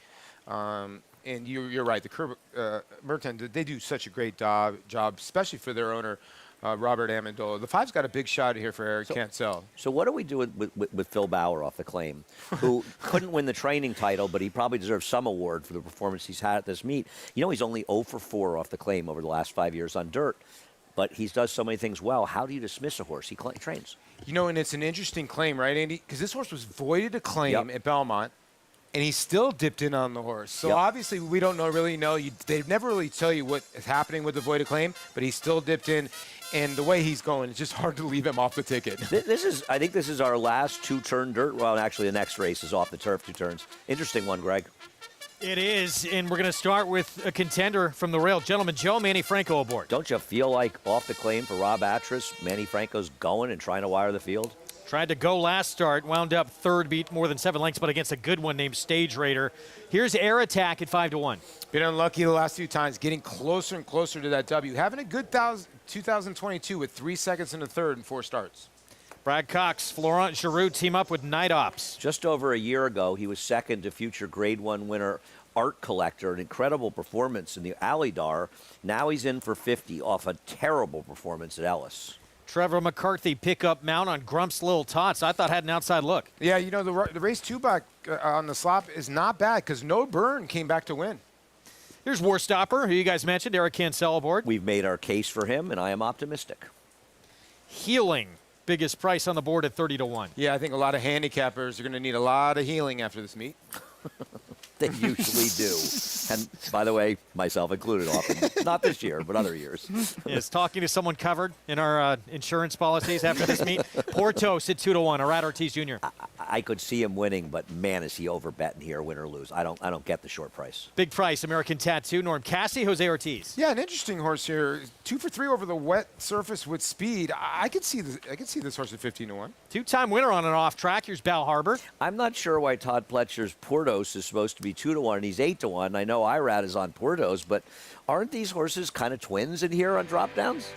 And you're right. The Merton, they do such a great job, especially for their owner, Robert Amendola. The 5's got a big shot here for Eric Cancel. So what do we do with Phil Bauer off the claim, who couldn't win the training title, but he probably deserves some award for the performance he's had at this meet? You know, he's only 0 for 4 off the claim over the last 5 years on dirt, but he does so many things well. How do you dismiss a horse? He trains. You know, and it's an interesting claim, right, Andy? Because this horse was voided a claim at Belmont, and he still dipped in on the horse. So obviously we don't really know. They never really tell you what is happening with the voided claim, but he still dipped in. And the way he's going, it's just hard to leave him off the ticket. I think this is our last 2-turn dirt. Well, actually, the next race is off the turf, 2 turns. Interesting one, Greg. It is, and we're going to start with a contender from the rail. Gentleman Joe, Manny Franco aboard. Don't you feel like off the claim for Rob Atras, Manny Franco's going and trying to wire the field? Tried to go last start, wound up third, beat more than 7 lengths, but against a good one named Stage Raider. Here's Air Attack at 5-1. Been unlucky the last 2 times, getting closer and closer to that W. Having a good 2022 with 3 seconds in the third and 4 starts. Brad Cox, Florent Giroux team up with Night Ops. Just over a year ago, he was second to future Grade 1 winner Art Collector, an incredible performance in the Alydar. Now he's in for 50 off a terrible performance at Ellis. Trevor McCarthy pickup mount on Grump's Little Tots. I thought had an outside look. Yeah, you know, the race 2 back on the slop is not bad because No Burn came back to win. Here's Warstopper, who you guys mentioned, Eric Cancel aboard. We've made our case for him, and I am optimistic. Healing, biggest price on the board at 30-1. Yeah, I think a lot of handicappers are going to need a lot of healing after this meet. They usually do. And by the way, myself included often. Not this year, but other years. Yes, talking to someone covered in our insurance policies after this meet. Portos at 2-1, Arad Ortiz Jr. I could see him winning, but man, is he overbetting here, win or lose. I don't get the short price. Big price, American Tattoo, Norm Cassie, Jose Ortiz. Yeah, an interesting horse here. 2 for 3 over the wet surface with speed. I could see this horse at 15-1. Two-time winner on an off track. Here's Bal Harbor. I'm not sure why Todd Pletcher's Portos is supposed to be 2-1 and he's 8-1. I know Irad is on Portos, but aren't these horses kind of twins in here on drop downs?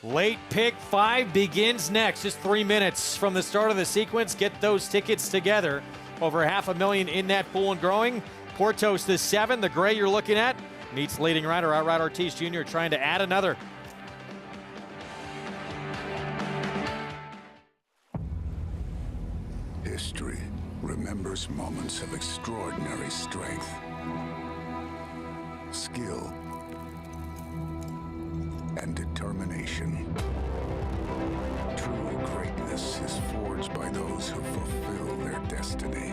Late pick 5 begins next. Just 3 minutes from the start of the sequence. Get those tickets together. Over $500,000 in that pool and growing. Portos the 7. The gray you're looking at meets leading rider Irad Ortiz Jr. trying to add another. History remembers moments of extraordinary strength, skill, and determination. True greatness is forged by those who fulfill their destiny.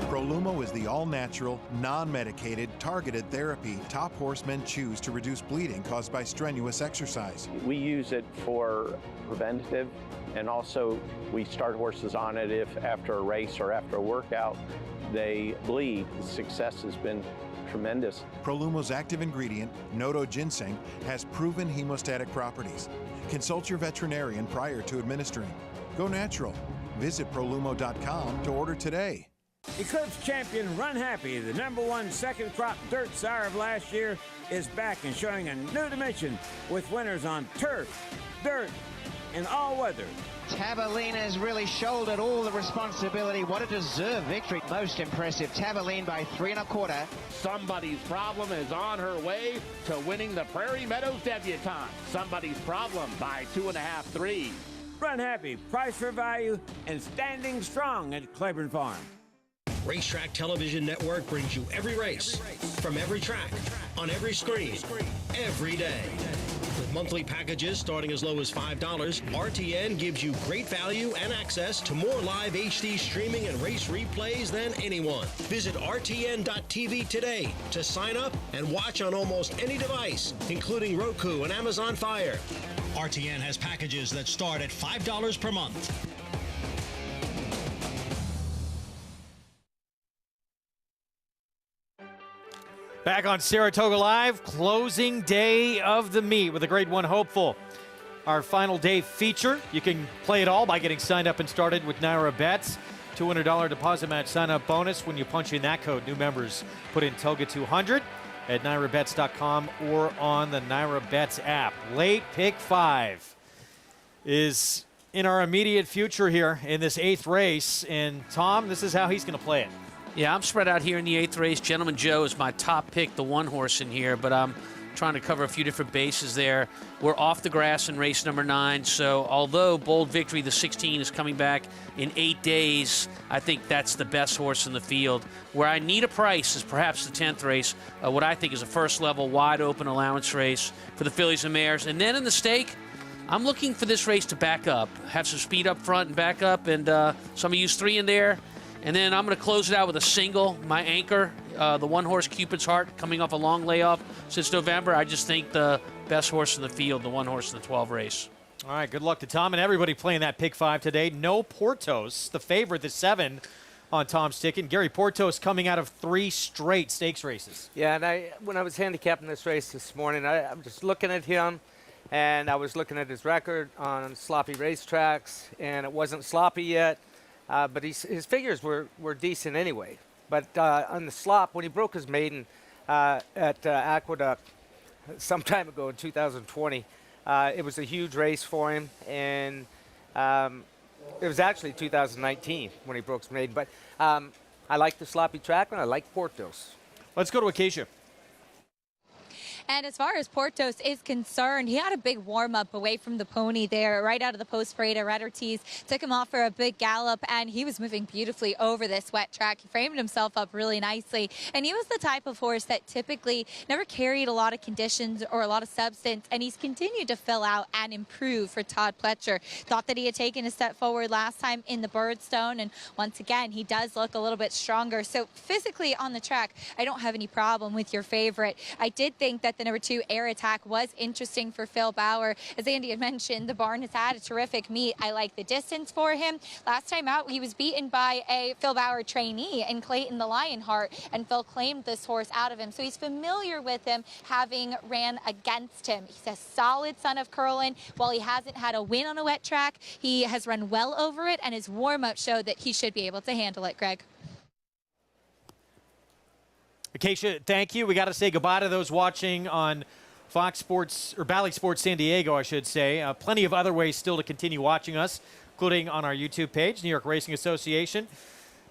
Prolumo is the all-natural, non-medicated, targeted therapy top horsemen choose to reduce bleeding caused by strenuous exercise. We use it for preventative, and also we start horses on it if after a race or after a workout they bleed. The success has been tremendous. Prolumo's active ingredient, Noto ginseng, has proven hemostatic properties. Consult your veterinarian prior to administering. Go natural. Visit Prolumo.com to order today. Eclipse champion Run Happy, the #1 second crop dirt sire of last year, is back and showing a new dimension with winners on turf, dirt, and all weather. Tabalina's really shouldered all the responsibility. What a deserved victory. Most impressive. Tabalina by 3 1/4. Somebody's problem is on her way to winning the Prairie Meadows debutante. Somebody's problem by 2.5, 3. Run Happy, price for value, and standing strong at Claiborne Farm. Racetrack Television Network brings you every race, from every track, on every screen, every day. With monthly packages starting as low as $5, RTN gives you great value and access to more live HD streaming and race replays than anyone. Visit RTN.tv today to sign up and watch on almost any device, including Roku and Amazon Fire. RTN has packages that start at $5 per month. Back on Saratoga Live, closing day of the meet with a Grade 1 hopeful. Our final day feature. You can play it all by getting signed up and started with Naira Bets. $200 deposit match sign-up bonus when you punch in that code. New members put in TOGA200 at NairaBets.com or on the Naira Bets app. Late pick 5 is in our immediate future here in this 8th race. And Tom, this is how he's going to play it. Yeah, I'm spread out here in the 8th race. Gentleman Joe is my top pick, the 1 horse in here, but I'm trying to cover a few different bases there. We're off the grass in race number 9, so although Bold Victory, the 16, is coming back in 8 days, I think that's the best horse in the field. Where I need a price is perhaps the 10th race, what I think is a first-level, wide-open allowance race for the fillies and mares. And then in the stake, I'm looking for this race to back up, have some speed up front and back up, and so I'm going to use 3 in there. And then I'm going to close it out with a single, my anchor, the 1 horse Cupid's Heart, coming off a long layoff since November. I just think the best horse in the field, the 1 horse in the 12 race. All right, good luck to Tom and everybody playing that pick 5 today. No Portos, the favorite, the 7 on Tom's ticket. Gary Portos coming out of 3 straight stakes races. Yeah, and when I was handicapping this race this morning, I'm just looking at him, and I was looking at his record on sloppy racetracks, and it wasn't sloppy yet. But his figures were decent anyway. But on the slop, when he broke his maiden at Aqueduct some time ago in 2020, it was a huge race for him. And it was actually 2019 when he broke his maiden. But I like the sloppy track, and I like Portos. Let's go to Acacia. And as far as Portos is concerned, he had a big warm-up away from the pony there, right out of the post parade at Red Ortiz. Took him off for a big gallop, and he was moving beautifully over this wet track. He framed himself up really nicely, and he was the type of horse that typically never carried a lot of conditions or a lot of substance, and he's continued to fill out and improve for Todd Pletcher. Thought that he had taken a step forward last time in the Birdstone, and once again, he does look a little bit stronger. So physically on the track, I don't have any problem with your favorite. I did think that the number 2 Air Attack was interesting for Phil Bauer. As Andy had mentioned, the barn has had a terrific meet. I like the distance for him. Last time out, he was beaten by a Phil Bauer trainee in Clayton the Lionheart, and Phil claimed this horse out of him. So he's familiar with him, having ran against him. He's a solid son of Curlin. While he hasn't had a win on a wet track, he has run well over it, and his warm-up showed that he should be able to handle it, Greg. Acacia, thank you. We got to say goodbye to those watching on Fox Sports, or Bally Sports San Diego, I should say. Plenty of other ways still to continue watching us, including on our YouTube page, New York Racing Association,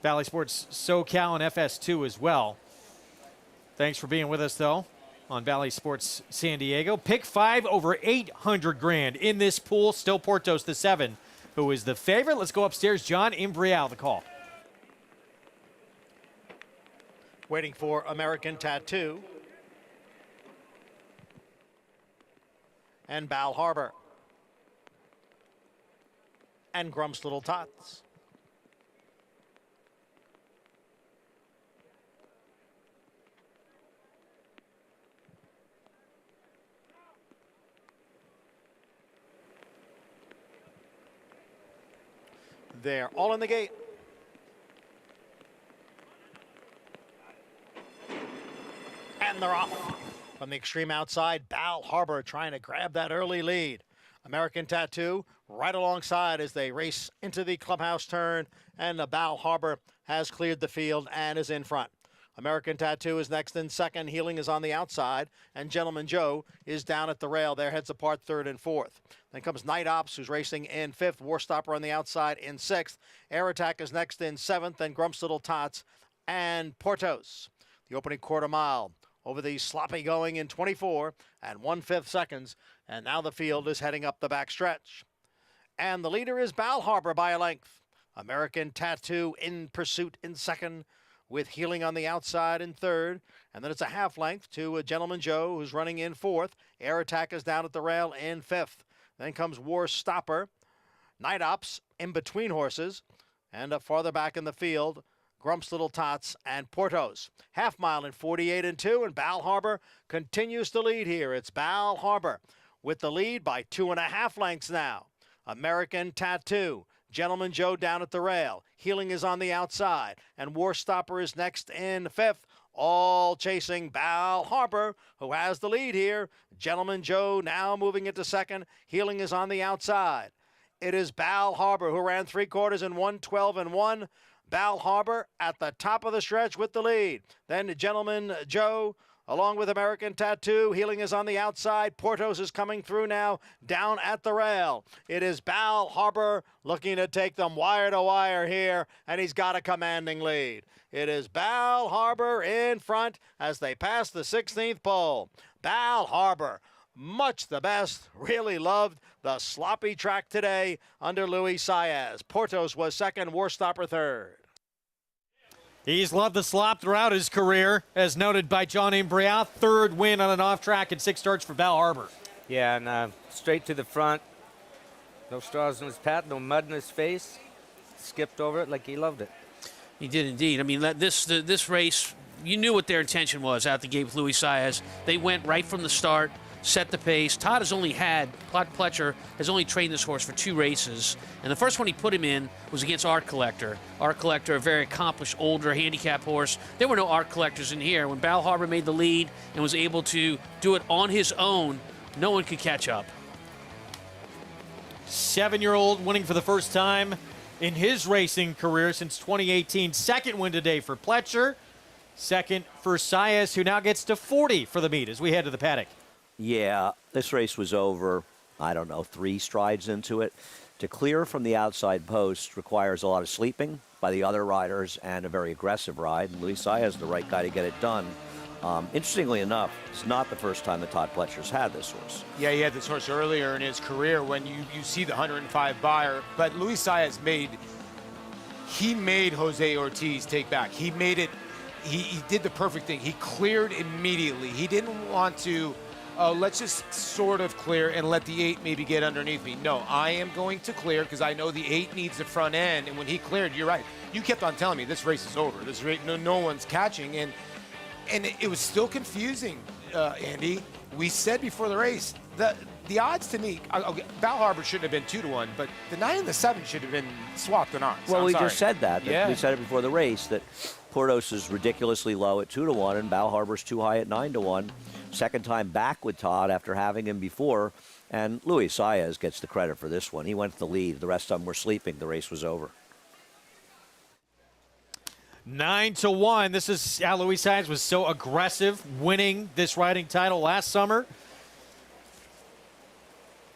Bally Sports SoCal, and FS2 as well. Thanks for being with us, though, on Bally Sports San Diego. Pick 5 over 800 grand in this pool. Still Portos the 7, who is the favorite. Let's go upstairs. John Imbrial, the call. Waiting for American Tattoo. And Bal Harbor. And Grump's Little Tots. They're all in the gate. And they're off. From the extreme outside, Bal Harbor trying to grab that early lead. American Tattoo right alongside as they race into the clubhouse turn, and Bal Harbor has cleared the field and is in front. American Tattoo is next in second. Healing is on the outside, and Gentleman Joe is down at the rail. Their heads apart third and fourth. Then comes Night Ops, who's racing in fifth. Warstopper on the outside in sixth. Air Attack is next in seventh. Then Grump's Little Tots and Portos. The opening quarter mile over the sloppy going in 24 and 1/5 seconds. And now the field is heading up the back stretch. And the leader is Bal Harbor by a length. American Tattoo in pursuit in second, with Healing on the outside in third. And then it's a half length to Gentleman Joe, who's running in fourth. Air Attack is down at the rail in fifth. Then comes War Stopper. Night Ops in between horses. And farther back in the field, Grump's Little Tots and Portos. Half mile in 48 and 2, and Bal Harbor continues to lead here. It's Bal Harbor with the lead by 2.5 lengths now. American Tattoo. Gentleman Joe down at the rail. Healing is on the outside, and War Stopper is next in fifth. All chasing Bal Harbor, who has the lead here. Gentleman Joe now moving into second. Healing is on the outside. It is Bal Harbor, who ran 3/4 in 1:12 and 1. Bal Harbor at the top of the stretch with the lead. Then Gentleman Joe along with American Tattoo. Healing is on the outside. Portos is coming through now down at the rail. It is Bal Harbor looking to take them wire to wire here, and he's got a commanding lead. It is Bal Harbor in front as they pass the 16th pole. Bal Harbor, much the best, really loved the sloppy track today under Luis Saez. Portos was second, Warstopper third. He's loved the slop throughout his career, as noted by John Imbrial. Third win on an off track and 6 starts for Bal Harbor. Yeah, and straight to the front. No straws in his path, no mud in his face. Skipped over it like he loved it. He did indeed. I mean, this race, you knew what their intention was out the gate with Luis Saez. They went right from the start, set the pace. Todd Pletcher has only trained this horse for 2 races, and the first one he put him in was against Art Collector. Art Collector, a very accomplished, older handicap horse. There were no Art Collectors in here. When Bal Harbor made the lead and was able to do it on his own, no one could catch up. 7-year-old winning for the first time in his racing career since 2018. Second win today for Pletcher. Second for Saez, who now gets to 40 for the meet as we head to the paddock. Yeah, this race was over, I don't know, 3 strides into it. To clear from the outside post requires a lot of sleeping by the other riders and a very aggressive ride. And Luis Saez is the right guy to get it done. Interestingly enough, it's not the first time that Todd Pletcher's had this horse. Yeah, he had this horse earlier in his career when you see the 105 buyer. But Luis Saez made Jose Ortiz take back. He made it, he did the perfect thing. He cleared immediately. He didn't want to, let's just sort of clear and let the 8 maybe get underneath me. No, I am going to clear because I know the 8 needs the front end. And when he cleared, you're right. You kept on telling me this race is over. This race, no one's catching. And it was still confusing, Andy. We said before the race, the odds to me, Val Harbor shouldn't have been 2-1, but the 9 and the 7 should have been swapped and odds. Well, we just said that. Yeah. We said it before the race, that Portos is ridiculously low at 2-1, and Val Harbor's too high at 9-1. Second time back with Todd after having him before, and Luis Saez gets the credit for this one. He went to the lead. The rest of them were sleeping. The race was over. 9-1. This is how Luis Saez was so aggressive, winning this riding title last summer.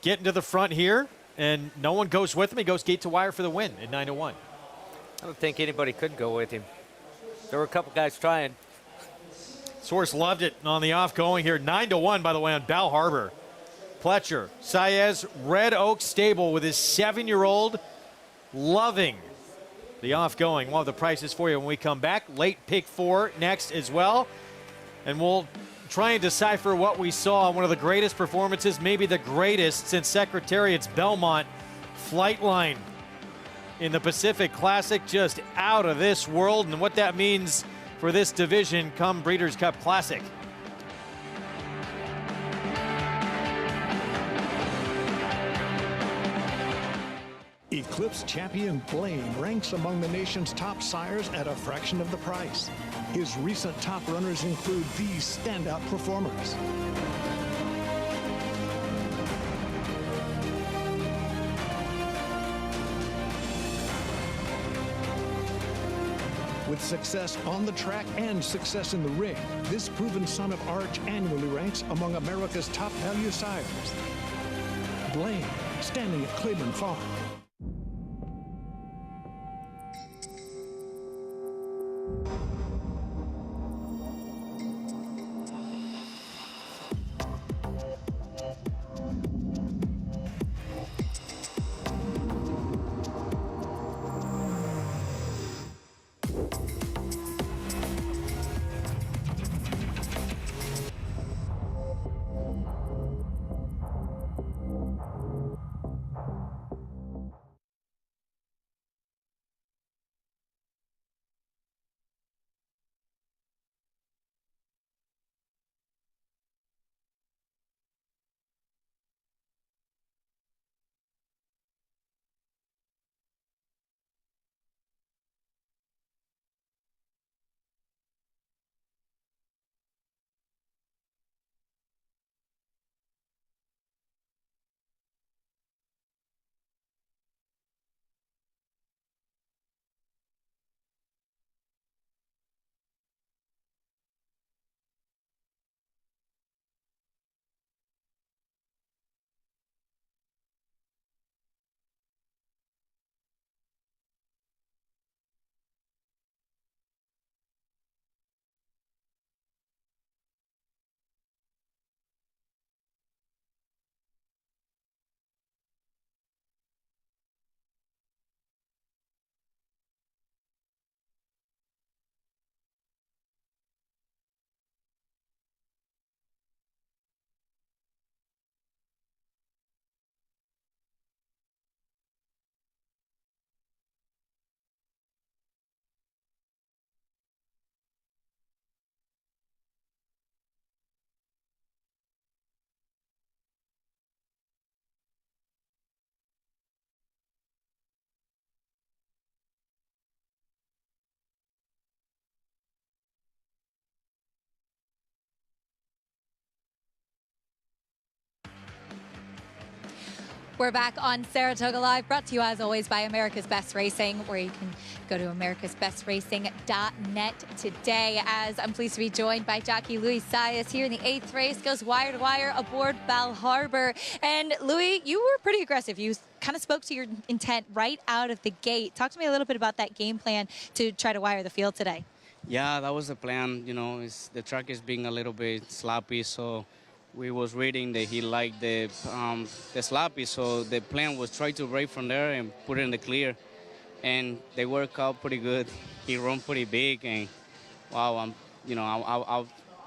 Getting to the front here, and no one goes with him. He goes gate to wire for the win at 9-1. I don't think anybody could go with him. There were a couple guys trying. This horse loved it on the off going here. 9-1, by the way, on Bal Harbor. Pletcher, Saez, Red Oak Stable with his 7-year-old loving the off going. We'll have the prices for you when we come back. Late pick 4 next as well. And we'll try and decipher what we saw. One of the greatest performances, maybe the greatest since Secretariat's Belmont Flightline in the Pacific Classic. Just out of this world, and what that means for this division come Breeders' Cup Classic. Eclipse champion Blaine ranks among the nation's top sires at a fraction of the price. His recent top runners include these standout performers. With success on the track and success in the ring, this proven son of Arch annually ranks among America's top value sires. Blaine, standing at Claiborne Farm. We're back on Saratoga Live, brought to you as always by America's Best Racing, where you can go to americasbestracing.net today. As I'm pleased to be joined by jockey Luis Saez here in the 8th race, goes wire to wire aboard Bal Harbor. And Luis, you were pretty aggressive. You kind of spoke to your intent right out of the gate. Talk to me a little bit about that game plan to try to wire the field today. Yeah, that was the plan. You know, the track is being a little bit sloppy, so we was reading that he liked the sloppy, so the plan was try to break from there and put it in the clear, and they work out pretty good. He run pretty big, and wow,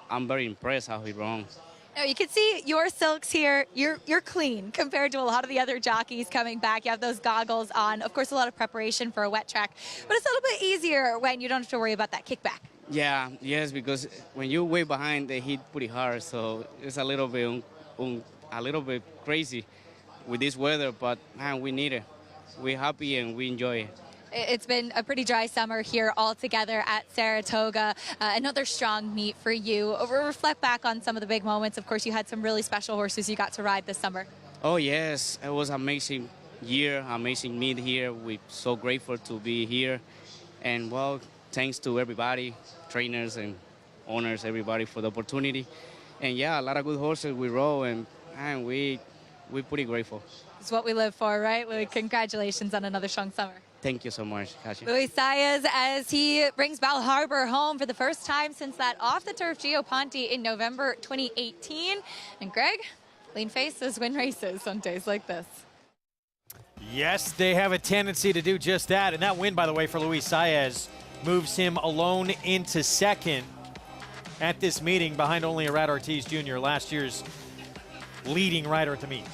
I'm very impressed how he runs. Now you can see your silks here. You're clean compared to a lot of the other jockeys coming back. You have those goggles on. Of course, a lot of preparation for a wet track, but it's a little bit easier when you don't have to worry about that kickback. Yeah, yes, because when you're way behind, they hit pretty hard, so it's a little bit crazy with this weather. But man, we need it. We're happy and we enjoy it. It's been a pretty dry summer here altogether at Saratoga. Another strong meet for you. Reflect back on some of the big moments. Of course, you had some really special horses you got to ride this summer. Oh, yes. It was an amazing year, amazing meet here. We're so grateful to be here. And, well, thanks to everybody, trainers and owners, everybody for the opportunity. And, yeah, a lot of good horses we rode, and we're pretty grateful. It's what we live for, right? Well, congratulations on another strong summer. Thank you so much, Kashi. Luis Saez, as he brings Bal Harbour home for the first time since that off-the-turf Gio Ponte in November 2018. And Greg, clean faces win races on days like this. Yes, they have a tendency to do just that. And that win, by the way, for Luis Saez moves him alone into second at this meeting behind only Arad Ortiz Jr., last year's leading rider at the meet.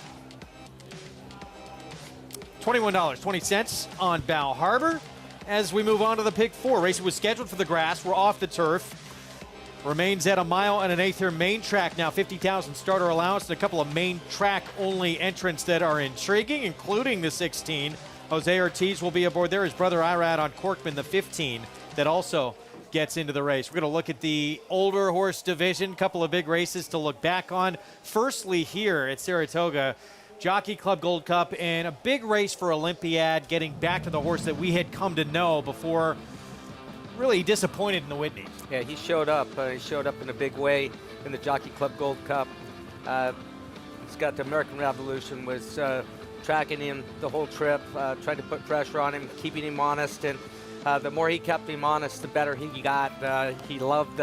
$21.20 on Bal Harbour. As we move on to the pick four, race was scheduled for the grass. We're off the turf. Remains at 1 mile and an eighth here. Main track now, 50,000 starter allowance, and a couple of main track only entrants that are intriguing, including the 16. Jose Ortiz will be aboard there. His brother Irad on Corkman, the 15, that also gets into the race. We're going to look at the older horse division, couple of big races to look back on. Firstly, here at Saratoga, Jockey Club Gold Cup, and a big race for Olympiad, getting back to the horse that we had come to know before really disappointed in the Whitney. Yeah, he showed up. He showed up in a big way in the Jockey Club Gold Cup. He's got the American Revolution, was tracking him the whole trip, trying to put pressure on him, keeping him honest, and the more he kept him honest, the better he got. He loved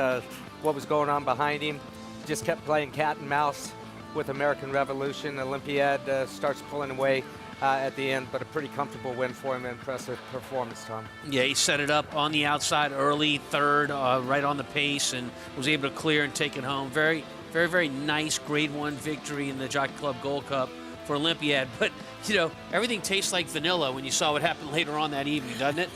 what was going on behind him. Just kept playing cat and mouse with American Revolution. Olympiad starts pulling away at the end, but a pretty comfortable win for him. Impressive performance, Tom. Yeah, he set it up on the outside early, third, right on the pace, and was able to clear and take it home. Very, very, very nice Grade 1 victory in the Jockey Club Gold Cup for Olympiad. But, you know, everything tastes like vanilla when you saw what happened later on that evening, doesn't it?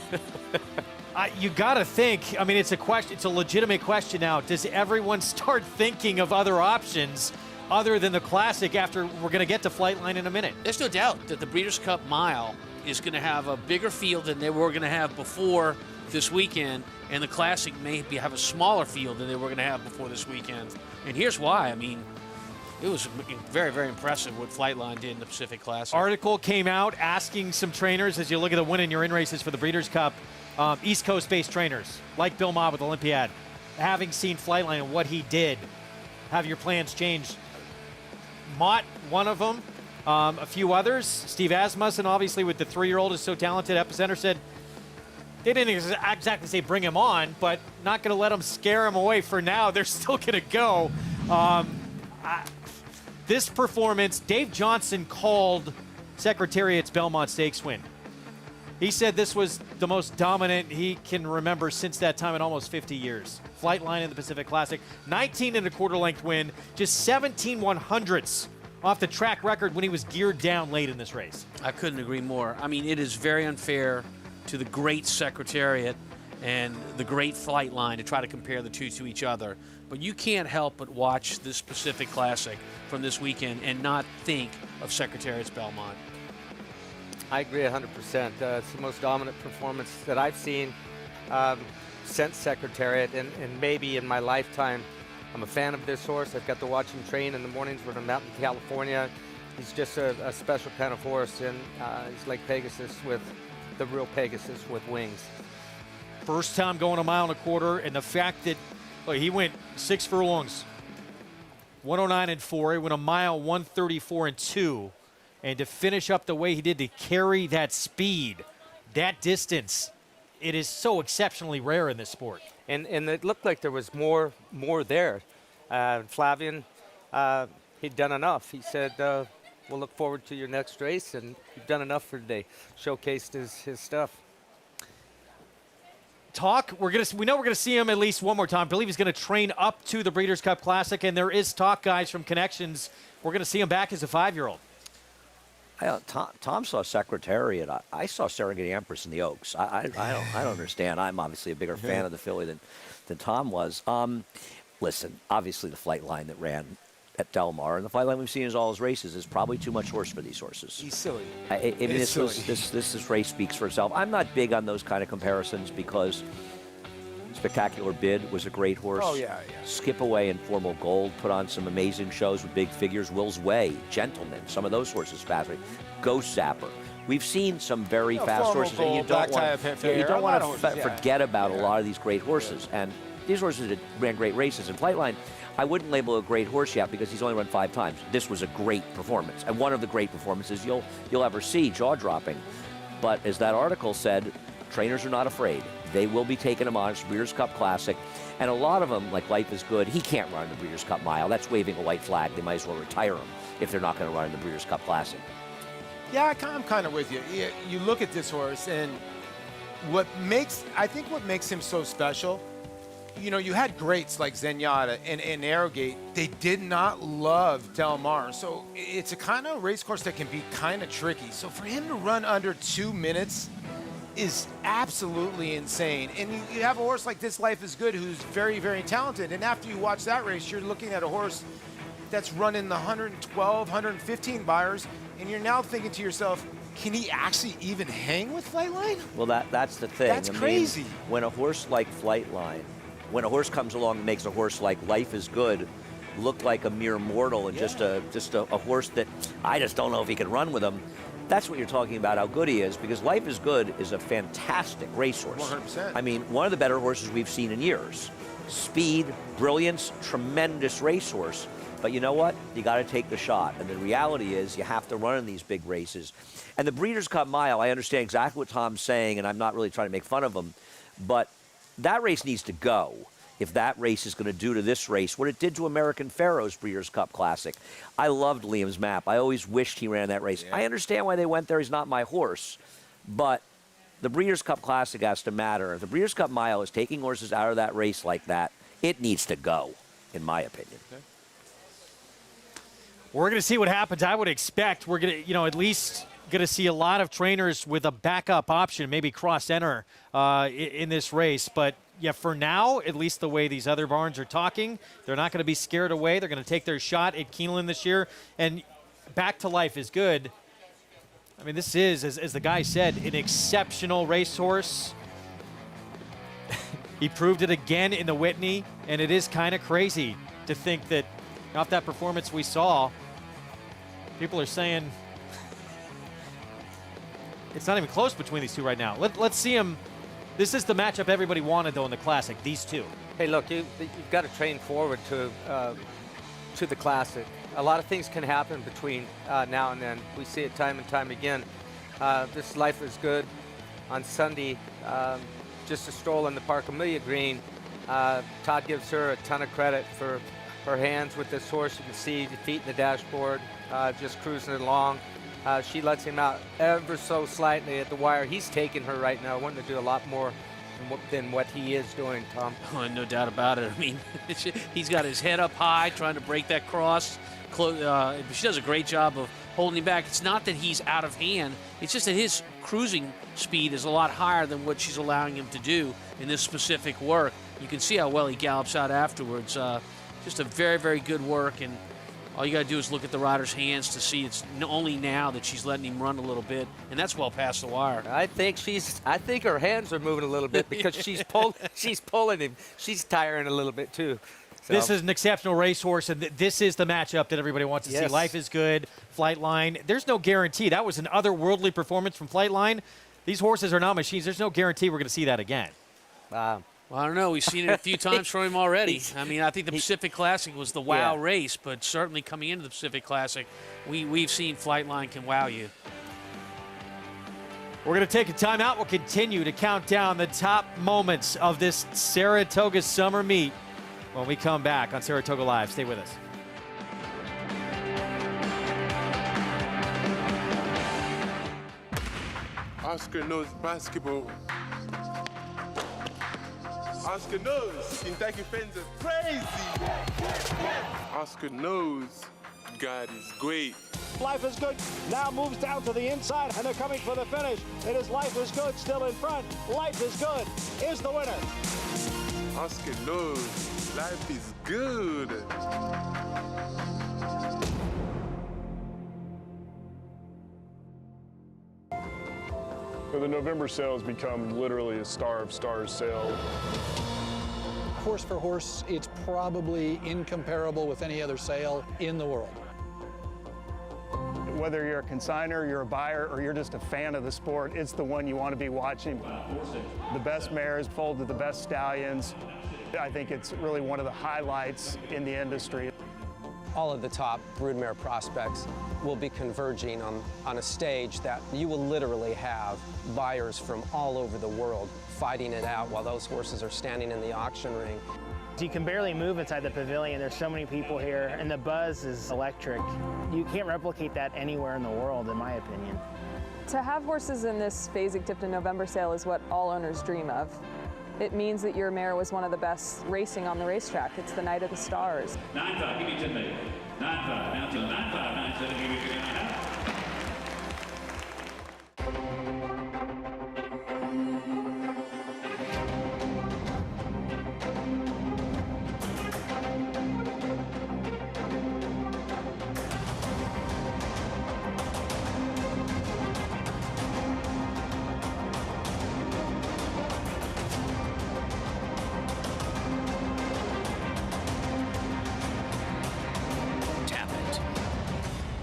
You got to think, I mean, it's a legitimate question now. Does everyone start thinking of other options other than the Classic after we're going to get to Flightline in a minute? There's no doubt that the Breeders' Cup Mile is going to have a bigger field than they were going to have before this weekend, and the Classic may have a smaller field than they were going to have before this weekend. And here's why. I mean, it was very, very impressive what Flightline did in the Pacific Classic. Article came out asking some trainers, as you look at the win in your in races for the Breeders' Cup, East Coast-based trainers, like Bill Mobb with Olympiad, having seen Flightline and what he did, have your plans changed? Mott, one of them, a few others. Steve Asmussen, obviously, with the 3-year-old, is so talented. Epicenter said they didn't exactly say bring him on, but not going to let him scare him away for now. They're still going to go. This performance, Dave Johnson called Secretariat's Belmont Stakes win. He said this was the most dominant he can remember since that time in almost 50 years. Flightline in the Pacific Classic, 19 1/4 length win, just 17 100ths off the track record when he was geared down late in this race. I couldn't agree more. I mean, it is very unfair to the great Secretariat and the great Flightline to try to compare the two to each other. But you can't help but watch this Pacific Classic from this weekend and not think of Secretariat's Belmont. I agree 100%. It's the most dominant performance that I've seen since Secretariat, and maybe in my lifetime. I'm a fan of this horse. I've got to watch him train in the mornings when I'm out in California. He's just a special kind of horse, and he's like Pegasus, with the real Pegasus with wings. First time going 1.25 miles, and the fact that he went 6 furlongs, 109 4. He went 1 mile, 134 2. And to finish up the way he did, to carry that speed, that distance, it is so exceptionally rare in this sport. And it looked like there was more there. Flavian, he'd done enough. He said, we'll look forward to your next race, and you've done enough for today. Showcased his stuff. We know we're gonna see him at least one more time. I believe he's gonna train up to the Breeders' Cup Classic, and there is talk, guys, from Connections. We're gonna see him back as a 5-year-old. Tom saw Secretariat. I saw Serengeti Empress in the Oaks. I don't understand. I'm obviously a bigger fan of the filly than Tom was. Listen, obviously the flight line that ran at Del Mar, and the flight line we've seen in all his races, is probably too much horse for these horses. He's silly. I mean, this race speaks for itself. I'm not big on those kind of comparisons because Spectacular Bid was a great horse. Oh, yeah. Skip Away and Formal Gold put on some amazing shows with big figures. Will's Way, Gentleman, some of those horses fascinating. Ghost Zapper. We've seen some very fast horses, and you don't want to forget about a lot of these great horses. And these horses that ran great races in Flightline, I wouldn't label a great horse yet because he's only run 5 times. This was a great performance, and one of the great performances you'll ever see, jaw-dropping. But as that article said, trainers are not afraid. They will be taking him on. It's Breeders' Cup Classic. And a lot of them, like Life is Good, he can't run the Breeders' Cup Mile. That's waving a white flag. They might as well retire him if they're not going to run in the Breeders' Cup Classic. Yeah, I'm kind of with you. You look at this horse, and I think what makes him so special, you know, you had greats like Zenyatta and Arrogate. They did not love Del Mar. So it's a kind of race course that can be kind of tricky. So for him to run under 2 minutes is absolutely insane. And you have a horse like this, Life is Good, who's very, very talented. And after you watch that race, you're looking at a horse that's running the 112, 115 buyers, and you're now thinking to yourself, can he actually even hang with Flightline? Well, that's the thing. That's crazy. Mean, when a horse like Flightline, when a horse comes along and makes a horse like Life is Good look like a mere mortal and just a horse that I just don't know if he can run with him, that's what you're talking about, how good he is, because Life is Good is a fantastic racehorse. 100%. I mean, one of the better horses we've seen in years. Speed, brilliance, tremendous racehorse. But you know what? You got to take the shot. And the reality is you have to run in these big races. And the Breeders' Cup Mile, I understand exactly what Tom's saying, and I'm not really trying to make fun of him, but that race needs to go if that race is going to do to this race what it did to American Pharaoh's Breeders' Cup Classic. I loved Liam's Map. I always wished he ran that race. Yeah. I understand why they went there. He's not my horse. But the Breeders' Cup Classic has to matter. If the Breeders' Cup Mile is taking horses out of that race like that, it needs to go, in my opinion. Okay. We're going to see what happens. I would expect we're going to, at least going to see a lot of trainers with a backup option, maybe cross-enter in this race. But, yeah, for now, at least the way these other barns are talking, they're not going to be scared away. They're going to take their shot at Keeneland this year. And Back to Life is Good. I mean, this is, as the guy said, an exceptional racehorse. He proved it again in the Whitney, and it is kind of crazy to think that off that performance we saw, people are saying it's not even close between these two right now. Let's see him. This is the matchup everybody wanted, though, in the Classic, these two. Hey, look, you've got to train forward to the Classic. A lot of things can happen between now and then. We see it time and time again. This Life is Good on Sunday, just a stroll in the Park Amelia Green. Todd gives her a ton of credit for her hands with this horse. You can see the feet in the dashboard, just cruising along. She lets him out ever so slightly at the wire. He's taking her right now, wanting to do a lot more than what he is doing, Tom. Oh, no doubt about it. I mean, he's got his head up high, trying to break that cross. She does a great job of holding him back. It's not that he's out of hand. It's just that his cruising speed is a lot higher than what she's allowing him to do in this specific work. You can see how well he gallops out afterwards. Just a very, very good work, and all you got to do is look at the rider's hands to see it's only now that she's letting him run a little bit, and that's well past the wire. I think her hands are moving a little bit because she's pulling him. She's tiring a little bit too. So. This is an exceptional racehorse, and this is the matchup that everybody wants to see. Life is Good, Flightline. There's no guarantee. That was an otherworldly performance from Flightline. These horses are not machines. There's no guarantee we're going to see that again. Well, I don't know. We've seen it a few times from him already. I mean, I think the Pacific Classic was the wow race, but certainly coming into the Pacific Classic, we've seen Flightline can wow you. We're going to take a timeout. We'll continue to count down the top moments of this Saratoga summer meet when we come back on Saratoga Live. Stay with us. Oscar knows basketball. Oscar knows Kentucky fans are crazy. Oscar knows God is great. Life is Good now moves down to the inside, and they're coming for the finish. It is Life is Good still in front. Life is Good is the winner. Oscar knows life is good. The November sale has become literally a Star of Stars sale. Horse for horse, it's probably incomparable with any other sale in the world. Whether you're a consignor, you're a buyer, or you're just a fan of the sport, it's the one you want to be watching. The best mares fold to the best stallions. I think it's really one of the highlights in the industry. All of the top broodmare prospects will be converging on a stage that you will literally have buyers from all over the world fighting it out while those horses are standing in the auction ring. You can barely move inside the pavilion. There's so many people here, and the buzz is electric. You can't replicate that anywhere in the world, in my opinion. To have horses in this phasing tipped in November sale is what all owners dream of. It means that your mare was one of the best racing on the racetrack. It's the night of the stars. 9-5, give me 10 million. 9-5, now to 9-5, 9-7, give me 3.5.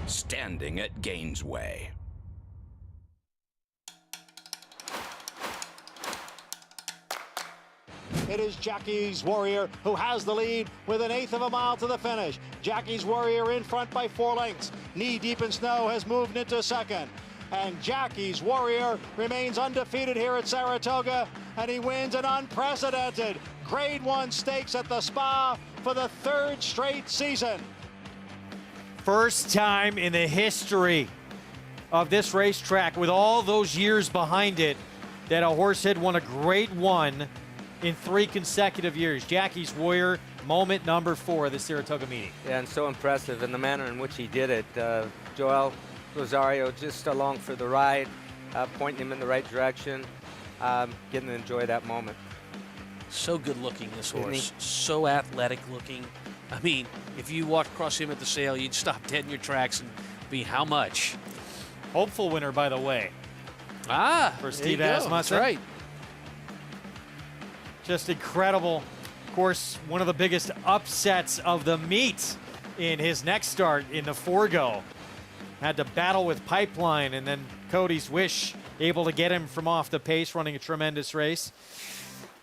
Standing at Gainesway. It is Jackie's Warrior who has the lead with an eighth of a mile to the finish. Jackie's Warrior in front by 4 lengths. Knee deep in snow has moved into second. And Jackie's Warrior remains undefeated here at Saratoga, and he wins an unprecedented Grade 1 stakes at the Spa for the 3rd straight season. First time in the history of this racetrack, with all those years behind it, that a horse had won a Grade 1 in 3 consecutive years. Jackie's Warrior, moment number 4 of the Saratoga meeting. Yeah, and so impressive in the manner in which he did it. Joel Rosario just along for the ride, pointing him in the right direction, getting to enjoy that moment. So good looking, this horse. So athletic looking. I mean, if you walked across him at the sale, you'd stop dead in your tracks and be how much? Hopeful winner, by the way. For Steve Asmussen. That's right. Just incredible. Of course, one of the biggest upsets of the meet in his next start in the Forgo. Had to battle with Pipeline, and then Cody's Wish able to get him from off the pace, running a tremendous race.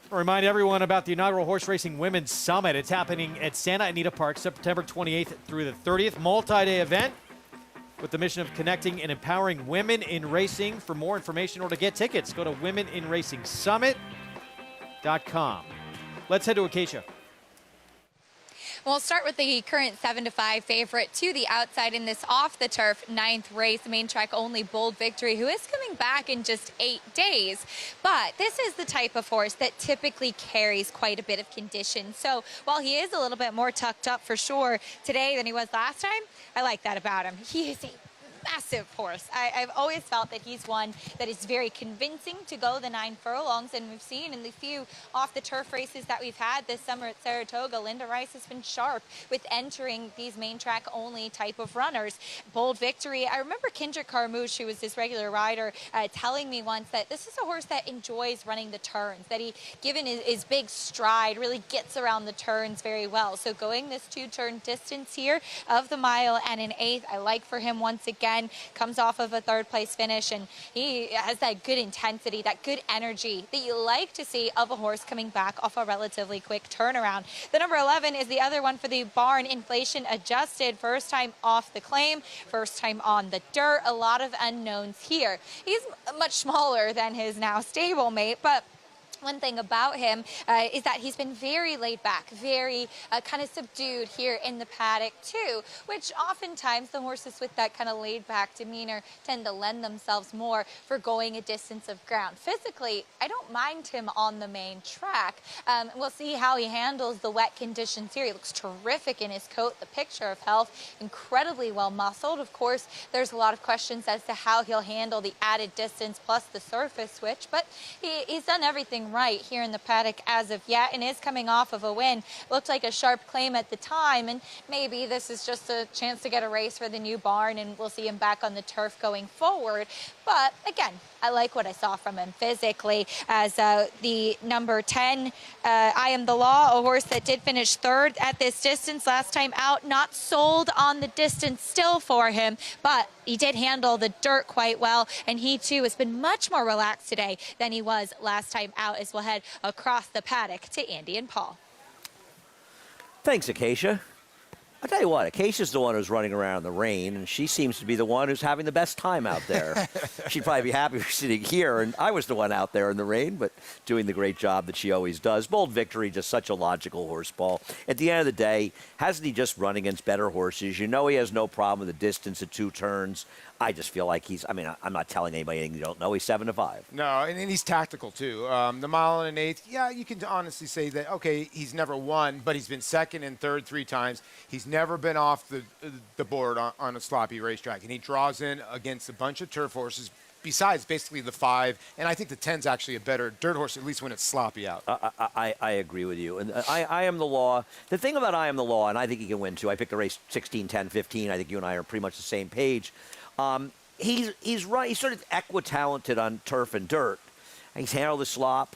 Remind everyone about the inaugural Horse Racing Women's Summit. It's happening at Santa Anita Park, September 28th through the 30th. Multi-day event with the mission of connecting and empowering women in racing. For more information or to get tickets, go to womeninracingsummit.com. Let's head to Acacia. We'll start with the current 7-5 favorite to the outside in this off-the-turf 9th race, main track only Bold Victory, who is coming back in just 8 days. But this is the type of horse that typically carries quite a bit of condition. So while he is a little bit more tucked up for sure today than he was last time, I like that about him. He is a massive horse. I've always felt that he's one that is very convincing to go the 9 furlongs, and we've seen in the few off-the-turf races that we've had this summer at Saratoga, Linda Rice has been sharp with entering these main track only type of runners. Bold Victory, I remember Kendrick Carmouche, who was his regular rider, telling me once that this is a horse that enjoys running the turns, that he, given his big stride, really gets around the turns very well. So going this 2-turn distance here of the mile and an eighth, I like for him once again. again, comes off of a third place finish, and he has that good intensity, that good energy that you like to see of a horse coming back off a relatively quick turnaround. The number 11 is the other one for the barn, inflation adjusted, first time off the claim, first time on the dirt, a lot of unknowns here. He's much smaller than his now stablemate, but one thing about him is that he's been very laid back, very kind of subdued here in the paddock too, which oftentimes the horses with that kind of laid back demeanor tend to lend themselves more for going a distance of ground. Physically, I don't mind him on the main track. We'll see how he handles the wet conditions here. He looks terrific in his coat, the picture of health, incredibly well muscled. Of course, there's a lot of questions as to how he'll handle the added distance plus the surface switch, but he's done everything right here in the paddock as of yet, and is coming off of a win. Looked like a sharp claim at the time, and maybe this is just a chance to get a race for the new barn, and we'll see him back on the turf going forward. But again, I like what I saw from him physically as the number 10, I Am the Law, a horse that did finish third at this distance last time out, not sold on the distance still for him, but he did handle the dirt quite well, and he too has been much more relaxed today than he was last time out, as we'll head across the paddock to Andy and Paul. Thanks, Acacia. I'll tell you what, Acacia's the one who's running around in the rain, and she seems to be the one who's having the best time out there. She'd probably be happy sitting here, and I was the one out there in the rain, but doing the great job that she always does. Bold Victory, just such a logical horse, Paul. At the end of the day, hasn't he just run against better horses? You know he has no problem with the distance at 2 turns. I just feel like I'm not telling anybody anything you don't know. He's 7-5. No, and he's tactical, too. The mile and an eighth, yeah, you can honestly say that, okay, he's never won, but he's been second and third 3 times. He's never been off the board on a sloppy racetrack, and he draws in against a bunch of turf horses besides basically the 5, and I think the 10's actually a better dirt horse, at least when it's sloppy out. I agree with you. And I Am the Law. The thing about I Am the Law, and I think he can win, too. I picked the race 16, 10, 15. I think you and I are pretty much the same page. He's right. He's sort of equi-talented on turf and dirt. He's handled the slop.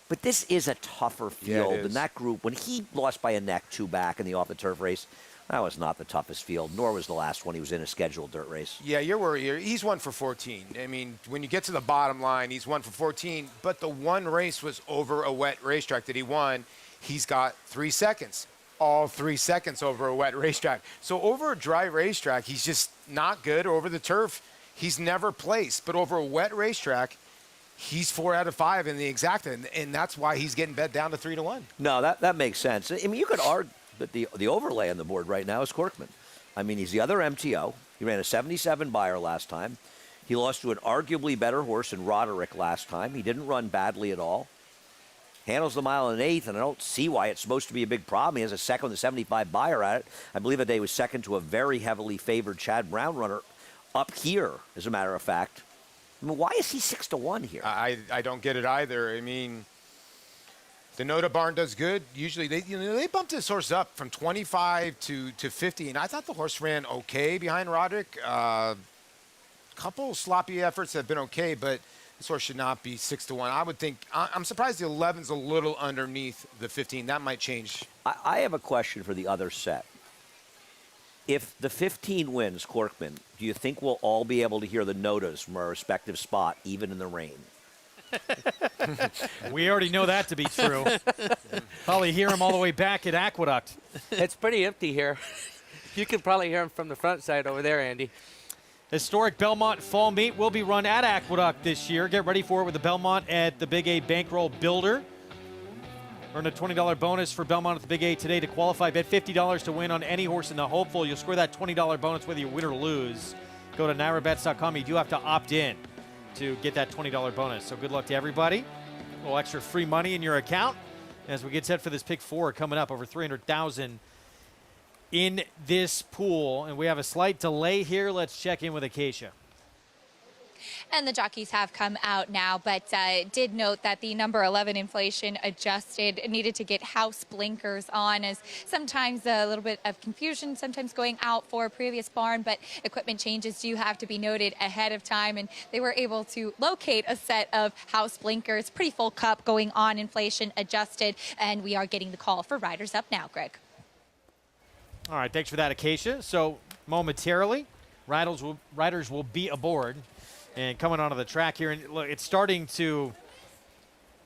But this is a tougher field than that group. When he lost by a neck 2 back in the off-the-turf race, that was not the toughest field, nor was the last one he was in a scheduled dirt race. Yeah, you're worried here. He's 1 for 14. I mean, when you get to the bottom line, he's 1 for 14. But the one race was over a wet racetrack that he won. He's got 3 seconds. All 3 seconds over a wet racetrack. So over a dry racetrack, he's just not good. Over the turf, he's never placed. But over a wet racetrack, he's 4 out of 5 in the exacta, and that's why he's getting bet down to 3-1. No, that makes sense. I mean, you could argue that the overlay on the board right now is Corkman. I mean, he's the other MTO. He ran a 77 buyer last time. He lost to an arguably better horse in Roderick last time. He didn't run badly at all. Handles the mile and an eighth, and I don't see why it's supposed to be a big problem. He has a second with a 75 buyer at it. I believe that day was second to a very heavily favored Chad Brown runner up here, as a matter of fact. I mean, why is he 6-1 here? I don't get it either. I mean, the Noda barn does good. Usually they bumped this horse up from 25 to 50, and I thought the horse ran okay behind Roderick. Couple sloppy efforts have been okay, but this horse should not be 6-1. I would think, I'm surprised the 11's a little underneath the 15. That might change. I have a question for the other set. If the 15 wins, Corkman, do you think we'll all be able to hear the notas from our respective spot, even in the rain? We already know that to be true. Probably hear him all the way back at Aqueduct. It's pretty empty here. You can probably hear him from the front side over there, Andy. Historic Belmont Fall Meet will be run at Aqueduct this year. Get ready for it with the Belmont at the Big A Bankroll Builder. Earn a $20 bonus for Belmont at the Big A today to qualify. Bet $50 to win on any horse in the Hopeful. You'll score that $20 bonus whether you win or lose. Go to NyraBets.com. You do have to opt in to get that $20 bonus. So good luck to everybody. A little extra free money in your account as we get set for this pick 4 coming up. Over $300,000 in this pool. And we have a slight delay here. Let's check in with Acacia. And the jockeys have come out now, but did note that the number 11 inflation adjusted needed to get house blinkers on, as sometimes a little bit of confusion, sometimes going out for a previous barn, but equipment changes do have to be noted ahead of time, and they were able to locate a set of house blinkers. Pretty full cup going on, inflation adjusted, and we are getting the call for riders up now, Greg. All right, thanks for that, Acacia. So momentarily, riders will be aboard and coming onto the track here. And look, it's starting to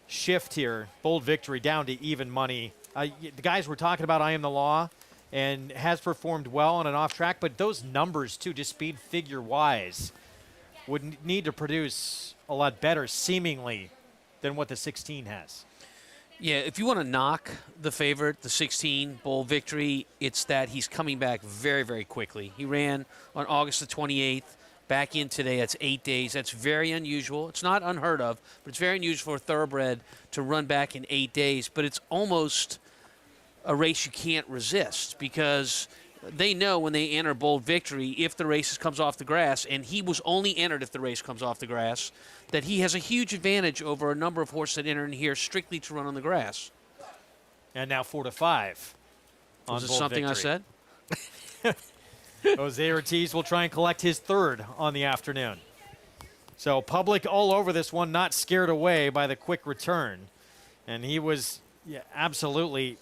shift here. Bold Victory down to even money. The guys we're talking about, I Am the Law, and has performed well on an off track, but those numbers too, just speed figure wise, would need to produce a lot better seemingly than what the 16 has. Yeah, if you want to knock the favorite, the 16, Bold Victory, it's that he's coming back very, very quickly. He ran on August the 28th, back in today. That's 8 days. That's very unusual. It's not unheard of, but it's very unusual for a thoroughbred to run back in 8 days. But it's almost a race you can't resist because they know when they enter Bold Victory, if the race comes off the grass, and he was only entered if the race comes off the grass, that he has a huge advantage over a number of horses that enter in here strictly to run on the grass. And now 4-5. Was it something I said? Jose Ortiz will try and collect his third on the afternoon. So public all over this one, not scared away by the quick return. And he was absolutely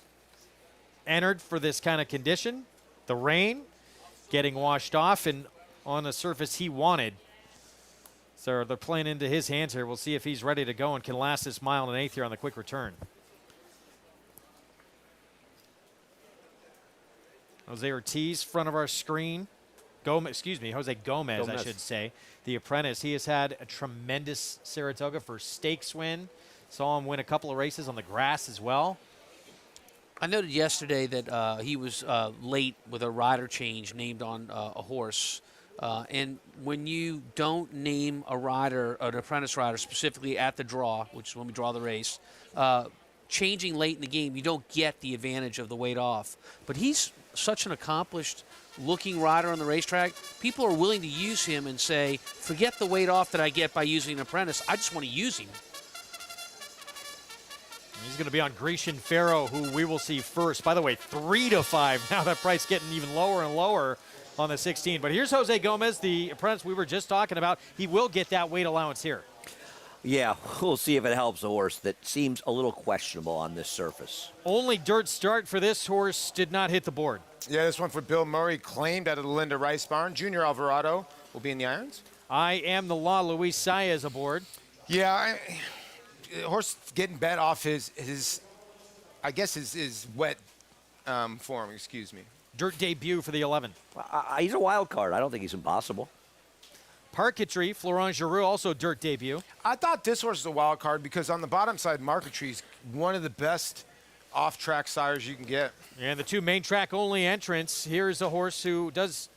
entered for this kind of condition. The rain getting washed off and on a surface he wanted. So they're playing into his hands here. We'll see if he's ready to go and can last this mile and an eighth here on the quick return. Jose Ortiz, front of our screen. Jose Gomez, I should say. The apprentice. He has had a tremendous Saratoga for stakes win. Saw him win a couple of races on the grass as well. I noted yesterday that he was late with a rider change named on a horse. And when you don't name a rider, an apprentice rider, specifically at the draw, which is when we draw the race, changing late in the game, you don't get the advantage of the weight off. But he's such an accomplished looking rider on the racetrack. People are willing to use him and say, forget the weight off that I get by using an apprentice. I just want to use him. He's going to be on Grecian Pharaoh, who we will see first. By the way, 3-5. Now that price getting even lower and lower on the 16. But here's Jose Gomez, the apprentice we were just talking about. He will get that weight allowance here. Yeah, we'll see if it helps a horse that seems a little questionable on this surface. Only dirt start for this horse, did not hit the board. Yeah, this one for Bill Murray, claimed out of the Linda Rice barn. Junior Alvarado will be in the irons. I Am the Law, Luis Saez aboard. Yeah, horse getting bet off his wet form, excuse me. Dirt debut for the 11. He's a wild card. I don't think he's impossible. Parquetry, Florent Giroux, also dirt debut. I thought this horse was a wild card because on the bottom side, Marquetry is one of the best off-track sires you can get. And the two main track only entrants. Here's a horse who has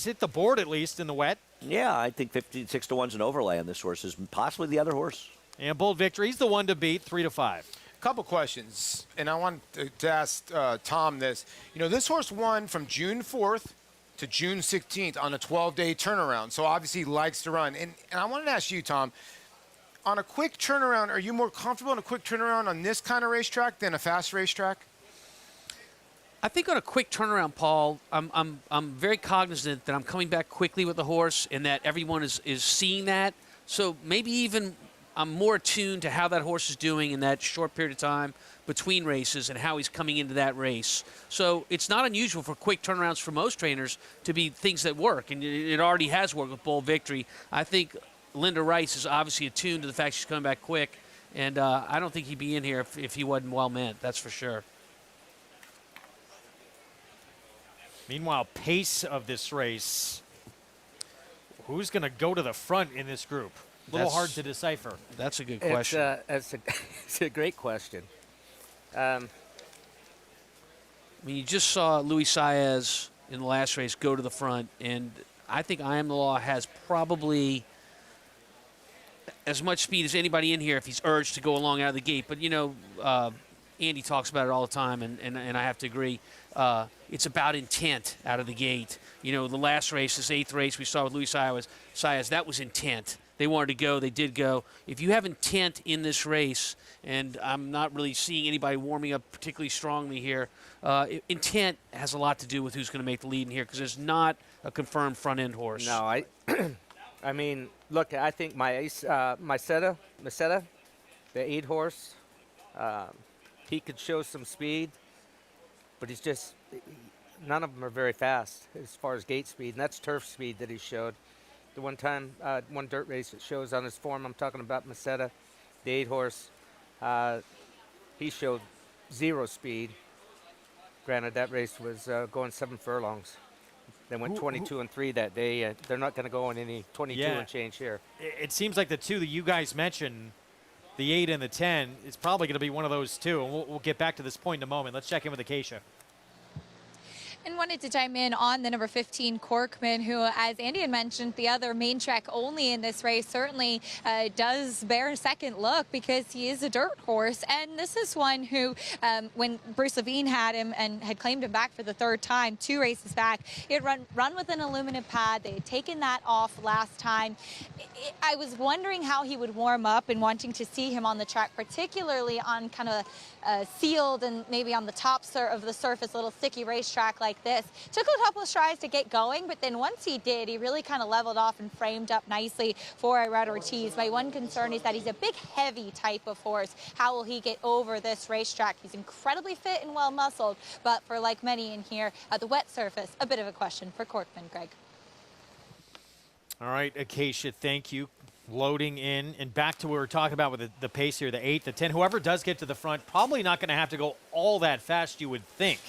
hit the board at least in the wet. Yeah, I think 56-1's an overlay on this horse, is possibly the other horse. And Bold Victory, he's the one to beat, 3-5. Couple questions, and I want to ask Tom this. You know, this horse won from June 4th to June 16th on a 12-day turnaround, so obviously he likes to run. And I wanted to ask you, Tom, on a quick turnaround, are you more comfortable in a quick turnaround on this kind of racetrack than a fast racetrack? I think on a quick turnaround, Paul, I'm very cognizant that I'm coming back quickly with the horse and that everyone is seeing that. So maybe even I'm more attuned to how that horse is doing in that short period of time between races and how he's coming into that race. So it's not unusual for quick turnarounds for most trainers to be things that work, and it already has worked with Bold Victory. I think Linda Rice is obviously attuned to the fact she's coming back quick, and I don't think he'd be in here if he wasn't well meant, that's for sure. Meanwhile, pace of this race. Who's going to go to the front in this group? A little hard to decipher. That's a good question. It's a great question. I mean, you just saw Luis Saez in the last race go to the front, and I think I Am the Law has probably as much speed as anybody in here if he's urged to go along out of the gate. But, you know, Andy talks about it all the time, and I have to agree. It's about intent out of the gate. You know, the last race, this 8th race we saw with Luis Saez, that was intent. They wanted to go. They did go. If you have intent in this race, and I'm not really seeing anybody warming up particularly strongly here, intent has a lot to do with who's going to make the lead in here because there's not a confirmed front-end horse. No, I mean, look, I think Maceda, the 8 horse, he could show some speed, but he's just none of them are very fast as far as gate speed, and that's turf speed that he showed. The one time, one dirt race that shows on his form, I'm talking about Meseta, the 8-horse. He showed 0 speed. Granted, that race was going 7 furlongs. They went 22 and 3 that day. They're not going to go on any 22 and change here. It seems like the two that you guys mentioned, the 8 and the 10, is probably going to be one of those two. And we'll get back to this point in a moment. Let's check in with Acacia. And wanted to chime in on the number 15 Corkman, who, as Andy had mentioned, the other main track only in this race, certainly does bear a second look because he is a dirt horse. And this is one who, when Bruce Levine had him and had claimed him back for the 3rd time, 2 races back, he had run with an aluminum pad. They had taken that off last time. I was wondering how he would warm up and wanting to see him on the track, particularly on kind of sealed and maybe on the top of the surface, a little sticky racetrack like this. Took a couple of strides to get going, but then once he did, he really kind of leveled off and framed up nicely for Irad Ortiz. My one concern is that he's a big, heavy type of horse. How will he get over this racetrack? He's incredibly fit and well muscled, but for like many in here, the wet surface, a bit of a question for Corkman, Greg. All right, Acacia, thank you. Loading in, and back to what we were talking about with the pace here, the 8, the 10. Whoever does get to the front, probably not going to have to go all that fast, you would think.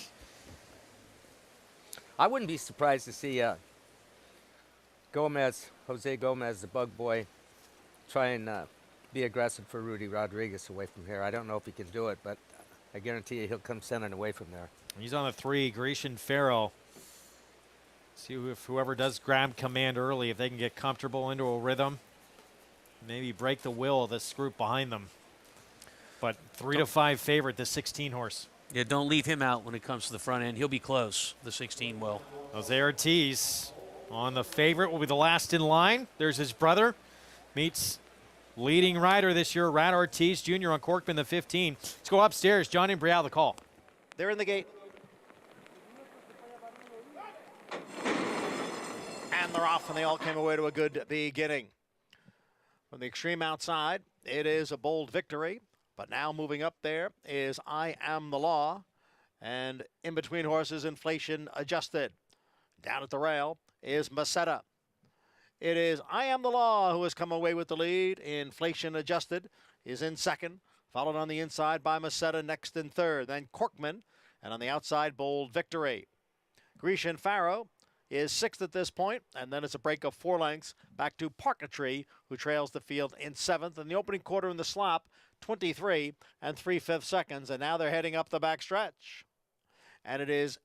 I wouldn't be surprised to see Jose Gomez, the bug boy, try and be aggressive for Rudy Rodriguez away from here. I don't know if he can do it, but I guarantee you he'll come centering away from there. He's on the 3, Grecian Farrow. See if whoever does grab command early, if they can get comfortable into a rhythm, maybe break the will of this group behind them. But 3-5 favorite, the 16 horse. Yeah, don't leave him out when it comes to the front end. He'll be close, the 16 will. Jose Ortiz on the favorite will be the last in line. There's his brother. Meets leading rider this year, Rat Ortiz Jr. on Corkman, the 15. Let's go upstairs. John Imbrial, the call. They're in the gate. And they're off, and they all came away to a good beginning. From the extreme outside, it is a Bold Victory. But now moving up there is I Am the Law. And in between horses, Inflation Adjusted. Down at the rail is Meseta. It is I Am the Law who has come away with the lead. Inflation Adjusted is in second, followed on the inside by Meseta, next in third. Then Corkman, and on the outside, Bold Victory. Grecian Farrow is 6th at this point, and then it's a break of 4 lengths back to Parketry, who trails the field in 7th. In the opening quarter in the slop, 23 and 3/5 seconds, and now they're heading up the back stretch. And it is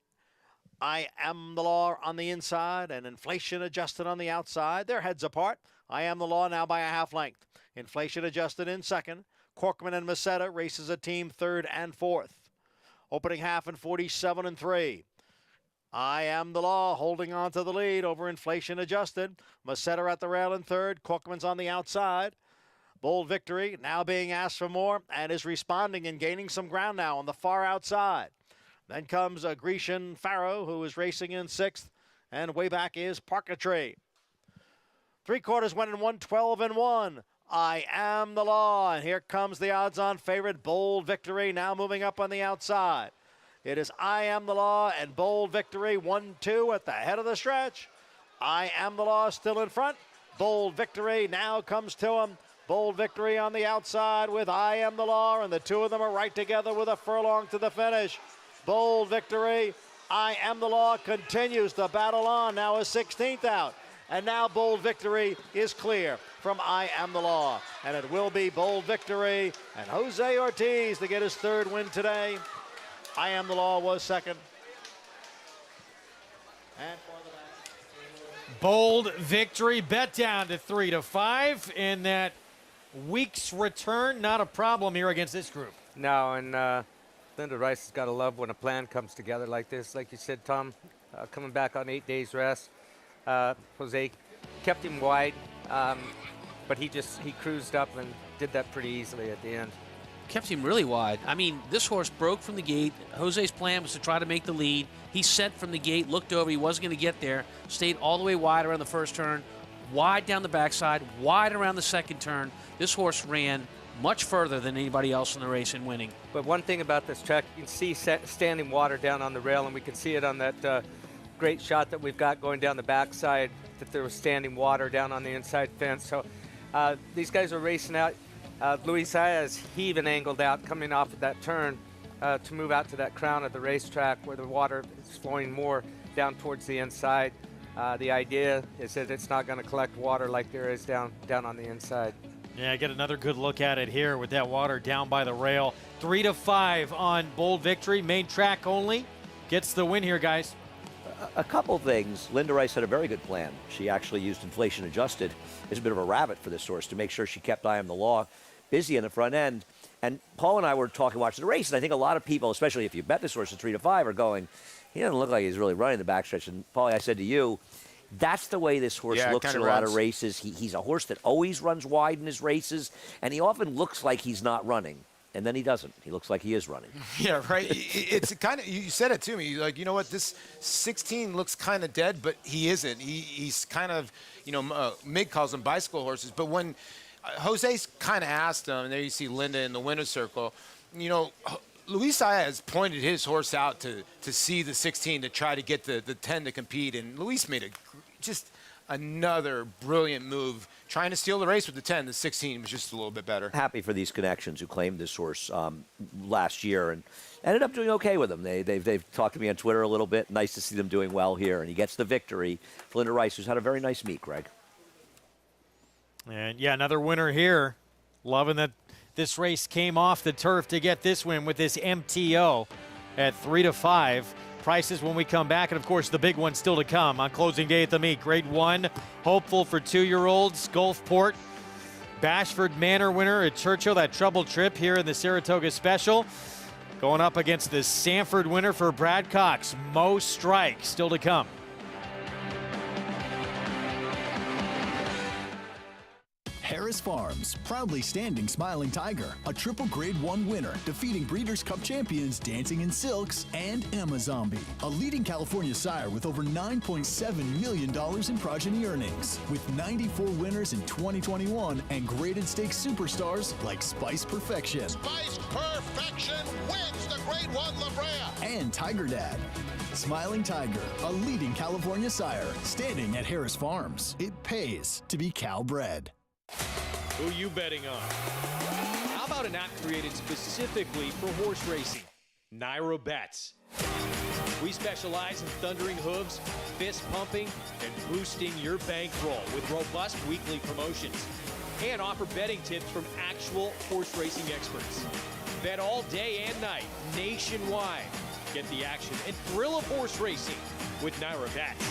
I Am the Law on the inside and Inflation Adjusted on the outside. They're heads apart. I Am the Law now by a half length. Inflation Adjusted in second. Corkman and Meseta races a team 3rd and 4th. Opening half in 47 and 3. I Am the Law holding on to the lead over Inflation Adjusted. Meseta at the rail in 3rd. Corkman's on the outside. Bold Victory now being asked for more and is responding and gaining some ground now on the far outside. Then comes a Grecian Farrow, who is racing in 6th, and way back is Parketry. 3/4 went in 1:12 and 1. I Am the Law, and here comes the odds-on favorite Bold Victory now moving up on the outside. It is I Am the Law and Bold Victory 1-2 at the head of the stretch. I Am the Law still in front. Bold Victory now comes to him. Bold Victory on the outside with I Am the Law, and the two of them are right together with a furlong to the finish. Bold Victory, I Am the Law continues to battle on, now is 16th out. And now Bold Victory is clear from I Am the Law. And it will be Bold Victory and Jose Ortiz to get his 3rd win today. I Am the Law was 2nd. And Bold Victory bet down to 3-5, and that week's return, not a problem here against this group. No, and Linda Rice has got to love when a plan comes together like this. Like you said, Tom, coming back on 8 days rest. Jose kept him wide, but he cruised up and did that pretty easily at the end. Kept him really wide. I mean, this horse broke from the gate. Jose's plan was to try to make the lead. He sent from the gate, looked over, he wasn't going to get there, stayed all the way wide around the first turn, wide down the backside, wide around the second turn. This horse ran much further than anybody else in the race and winning. But one thing about this track, you can see standing water down on the rail, and we can see it on that great shot that we've got going down the backside, that there was standing water down on the inside fence. So these guys are racing out. Luis Saez heaving angled out, coming off of that turn to move out to that crown of the racetrack where the water is flowing more down towards the inside. The idea is that it's not going to collect water like there is down on the inside. Yeah, get another good look at it here with that water down by the rail. 3-5 on Bold Victory, main track only. Gets the win here, guys. A couple things. Linda Rice had a very good plan. She actually used inflation adjusted as a bit of a rabbit for this horse to make sure she kept eye on the law, busy in the front end. And Paul and I were talking, watching the race, and I think a lot of people, especially if you bet this horse at 3-5, are going, he doesn't look like he's really running the backstretch. And Paul, I said to you, that's the way this horse looks in a lot of races. He's a horse that always runs wide in his races, and he often looks like he's not running. And then he doesn't. He looks like he is running. Yeah, right. It's kind of, you said it to me. Like, you know what, this 16 looks kind of dead, but he isn't. He's kind of, you know, Mig calls them bicycle horses. But when Jose's kind of asked him, and there you see Linda in the winner's circle, you know, Luis Saez pointed his horse out to see the 16 to try to get the 10 to compete. And Luis made just another brilliant move, trying to steal the race with the 10. The 16 was just a little bit better. Happy for these connections who claimed this horse last year and ended up doing okay with him. They've talked to me on Twitter a little bit. Nice to see them doing well here. And he gets the victory. Linda Rice, who's had a very nice meet, Greg. And, yeah, another winner here. Loving that this race came off the turf to get this win with this MTO at 3-5. Prices when we come back, and of course the big one still to come on closing day at the meet. Grade 1, hopeful for 2-year-olds, Gulfport. Bashford Manor winner at Churchill, that trouble trip here in the Saratoga Special. Going up against the Sanford winner for Brad Cox, Mo Strike, still to come. Harris Farms, proudly standing Smiling Tiger, a triple Grade 1 winner, defeating Breeders' Cup champions Dancing in Silks and Amazombie, a leading California sire with over $9.7 million in progeny earnings, with 94 winners in 2021 and graded stakes superstars like Spice Perfection. Spice Perfection wins the Grade 1 La Brea. And Tiger Dad. Smiling Tiger, a leading California sire, standing at Harris Farms. It pays to be Cal-bred. Who you betting on? How about an app created specifically for horse racing? Naira Bets. We specialize in thundering hooves, fist pumping, and boosting your bankroll with robust weekly promotions. And offer betting tips from actual horse racing experts. Bet all day and night, nationwide. Get the action and thrill of horse racing with Naira Bets.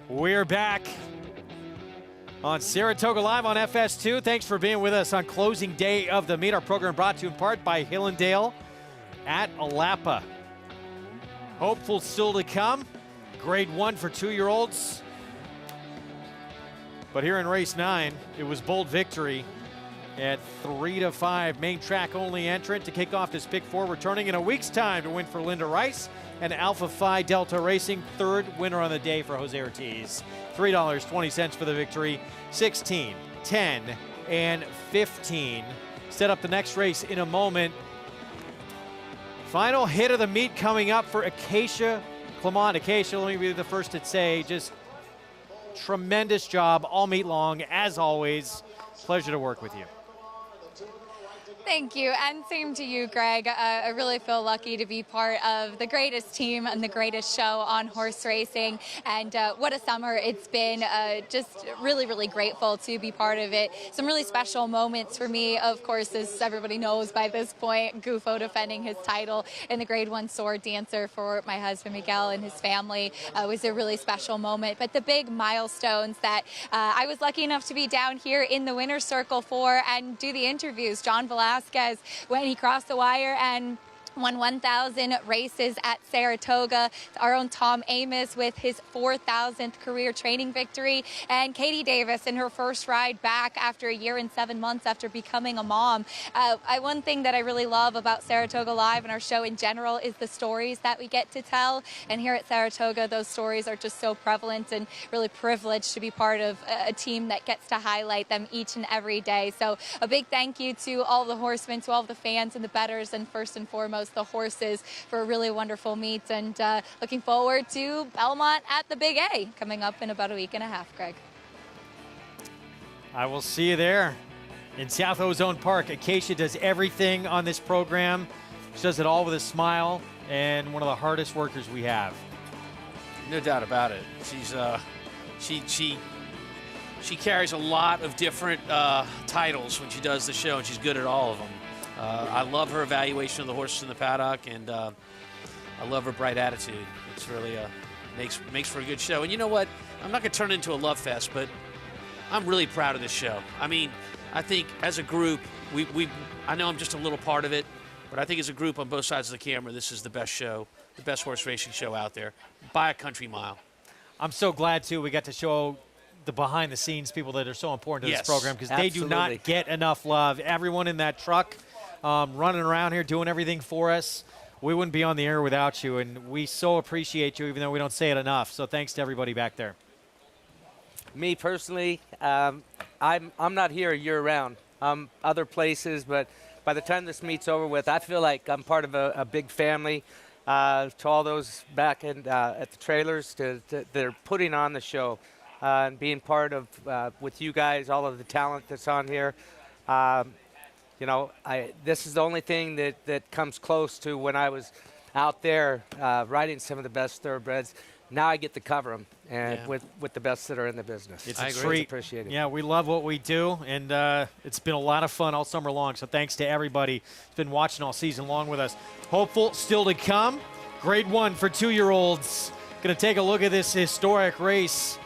We're back. on Saratoga Live on FS2. Thanks for being with us on closing day of the meet. Our program brought to you in part by Hillendale at Alapa. Hopeful still to come. Grade 1 for 2-year-olds. But here in race 9, it was bold victory at 3-5. Main track only entrant to kick off this Pick 4, returning in a week's time to win for Linda Rice and Alpha Phi Delta Racing. Third winner on the day for Jose Ortiz. $3.20 for the victory. 16, 10, and 15. Set up the next race in a moment. Final hit of the meet coming up for Acacia Clement. Acacia, let me be the first to say, just tremendous job all meet long, as always. Pleasure to work with you. Thank you, and same to you, Greg. I really feel lucky to be part of the greatest team and the greatest show on horse racing, and what a summer it's been. Just really, really grateful to be part of it. Some really special moments for me, of course, as everybody knows by this point, Gufo defending his title in the Grade 1 sword dancer for my husband Miguel and his family was a really special moment. But the big milestones that I was lucky enough to be down here in the winner's circle for and do the interviews. John Velasquez, when he crossed the wire and won 1,000 races at Saratoga. Our own Tom Amos with his 4,000th career training victory. And Katie Davis in her first ride back after a year and 7 months after becoming a mom. One thing that I really love about Saratoga Live and our show in general is the stories that we get to tell. And here at Saratoga, those stories are just so prevalent, and really privileged to be part of a team that gets to highlight them each and every day. So a big thank you to all the horsemen, to all the fans and the bettors, and first and foremost, the horses, for a really wonderful meet, and looking forward to Belmont at the Big A coming up in about a week and a half, Greg. I will see you there in South Ozone Park. Acacia does everything on this program. She does it all with a smile, and one of the hardest workers we have. No doubt about it. She's she carries a lot of different titles when she does the show, and she's good at all of them. I love her evaluation of the horses in the paddock, and I love her bright attitude. It's really makes for a good show. And you know what? I'm not going to turn it into a love fest, but I'm really proud of this show. I mean, I think as a group, I know I'm just a little part of it, but I think as a group on both sides of the camera, this is the best show, the best horse racing show out there by a country mile. I'm so glad, too, we got to show the behind-the-scenes people that are so important to this program, because they do not get enough love. Everyone in that truck running around here doing everything for us. We wouldn't be on the air without you, and we so appreciate you, even though we don't say it enough. So thanks to everybody back there. Me personally, I'm not here year-round. I'm other places, but by the time this meet's over with, I feel like I'm part of a big family. To all those back at the trailers that are putting on the show, and being part of, with you guys, all of the talent that's on here. You know, this is the only thing that comes close to when I was out there riding some of the best thoroughbreds. Now I get to cover them, and with the best that are in the business. It's a treat. Appreciate it. Yeah, we love what we do, and it's been a lot of fun all summer long. So thanks to everybody who's been watching all season long with us. Hopeful still to come. Grade 1 for 2-year-olds. Going to take a look at this historic race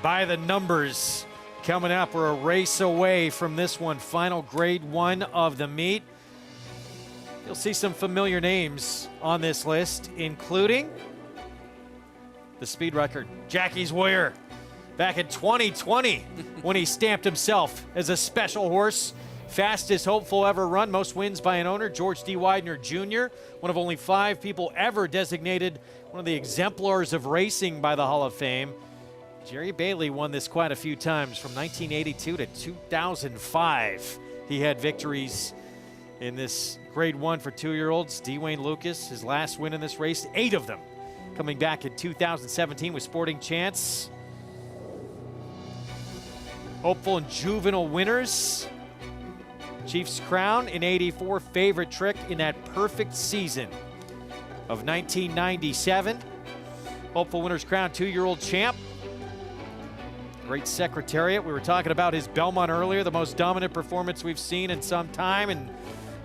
by the numbers. Coming up, we're a race away from this one. Final Grade 1 of the meet. You'll see some familiar names on this list, including the speed record, Jackie's Warrior, back in 2020 when he stamped himself as a special horse. Fastest hopeful ever run, most wins by an owner, George D. Widener Jr., one of only 5 people ever designated one of the exemplars of racing by the Hall of Fame. Jerry Bailey won this quite a few times from 1982 to 2005. He had victories in this Grade 1 for 2-year-olds. Dwayne Lucas, his last win in this race, 8 of them coming back in 2017 with Sporting Chance. Hopeful and juvenile winners. Chief's Crown in 84, favorite trick in that perfect season of 1997. Hopeful Winners Crown 2-year-old champ. Great Secretariat. We were talking about his Belmont earlier, the most dominant performance we've seen in some time, and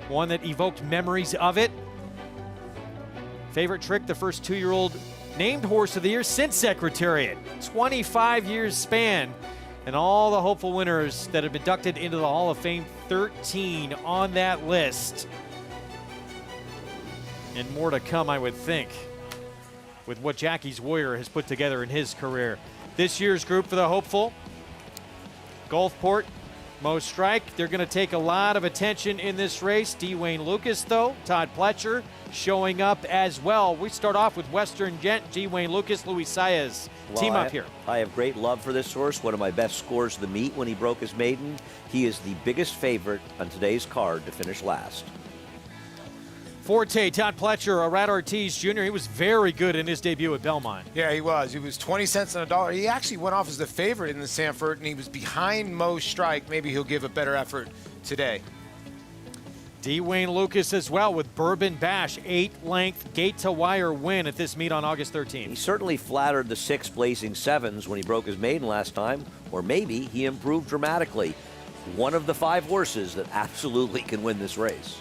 one that evoked memories of it. Favorite trick, the first 2-year-old named horse of the year since Secretariat. 25 years span And all the hopeful winners that have been inducted into the Hall of Fame, 13 on that list. And more to come, I would think, with what Jackie's Warrior has put together in his career. This year's group for the hopeful, Gulfport, Mo Strike. They're going to take a lot of attention in this race. Dwayne Lucas, though, Todd Pletcher showing up as well. We start off with Western Gent, Dwayne Lucas, Luis Saez. Well, Team up here. I have great love for this horse. One of my best scores of the meet when he broke his maiden. He is the biggest favorite on today's card to finish last. Forte, Todd Pletcher, Arad Ortiz Jr. He was very good in his debut at Belmont. Yeah, he was. He was 20 cents on a dollar. He actually went off as the favorite in the Sanford, and he was behind Mo Strike. Maybe he'll give a better effort today. Dwayne Lucas as well with Bourbon Bash, 8-length gate-to-wire win at this meet on August 13th. He certainly flattered the 6 Blazing Sevens when he broke his maiden last time, or maybe he improved dramatically. One of the 5 horses that absolutely can win this race.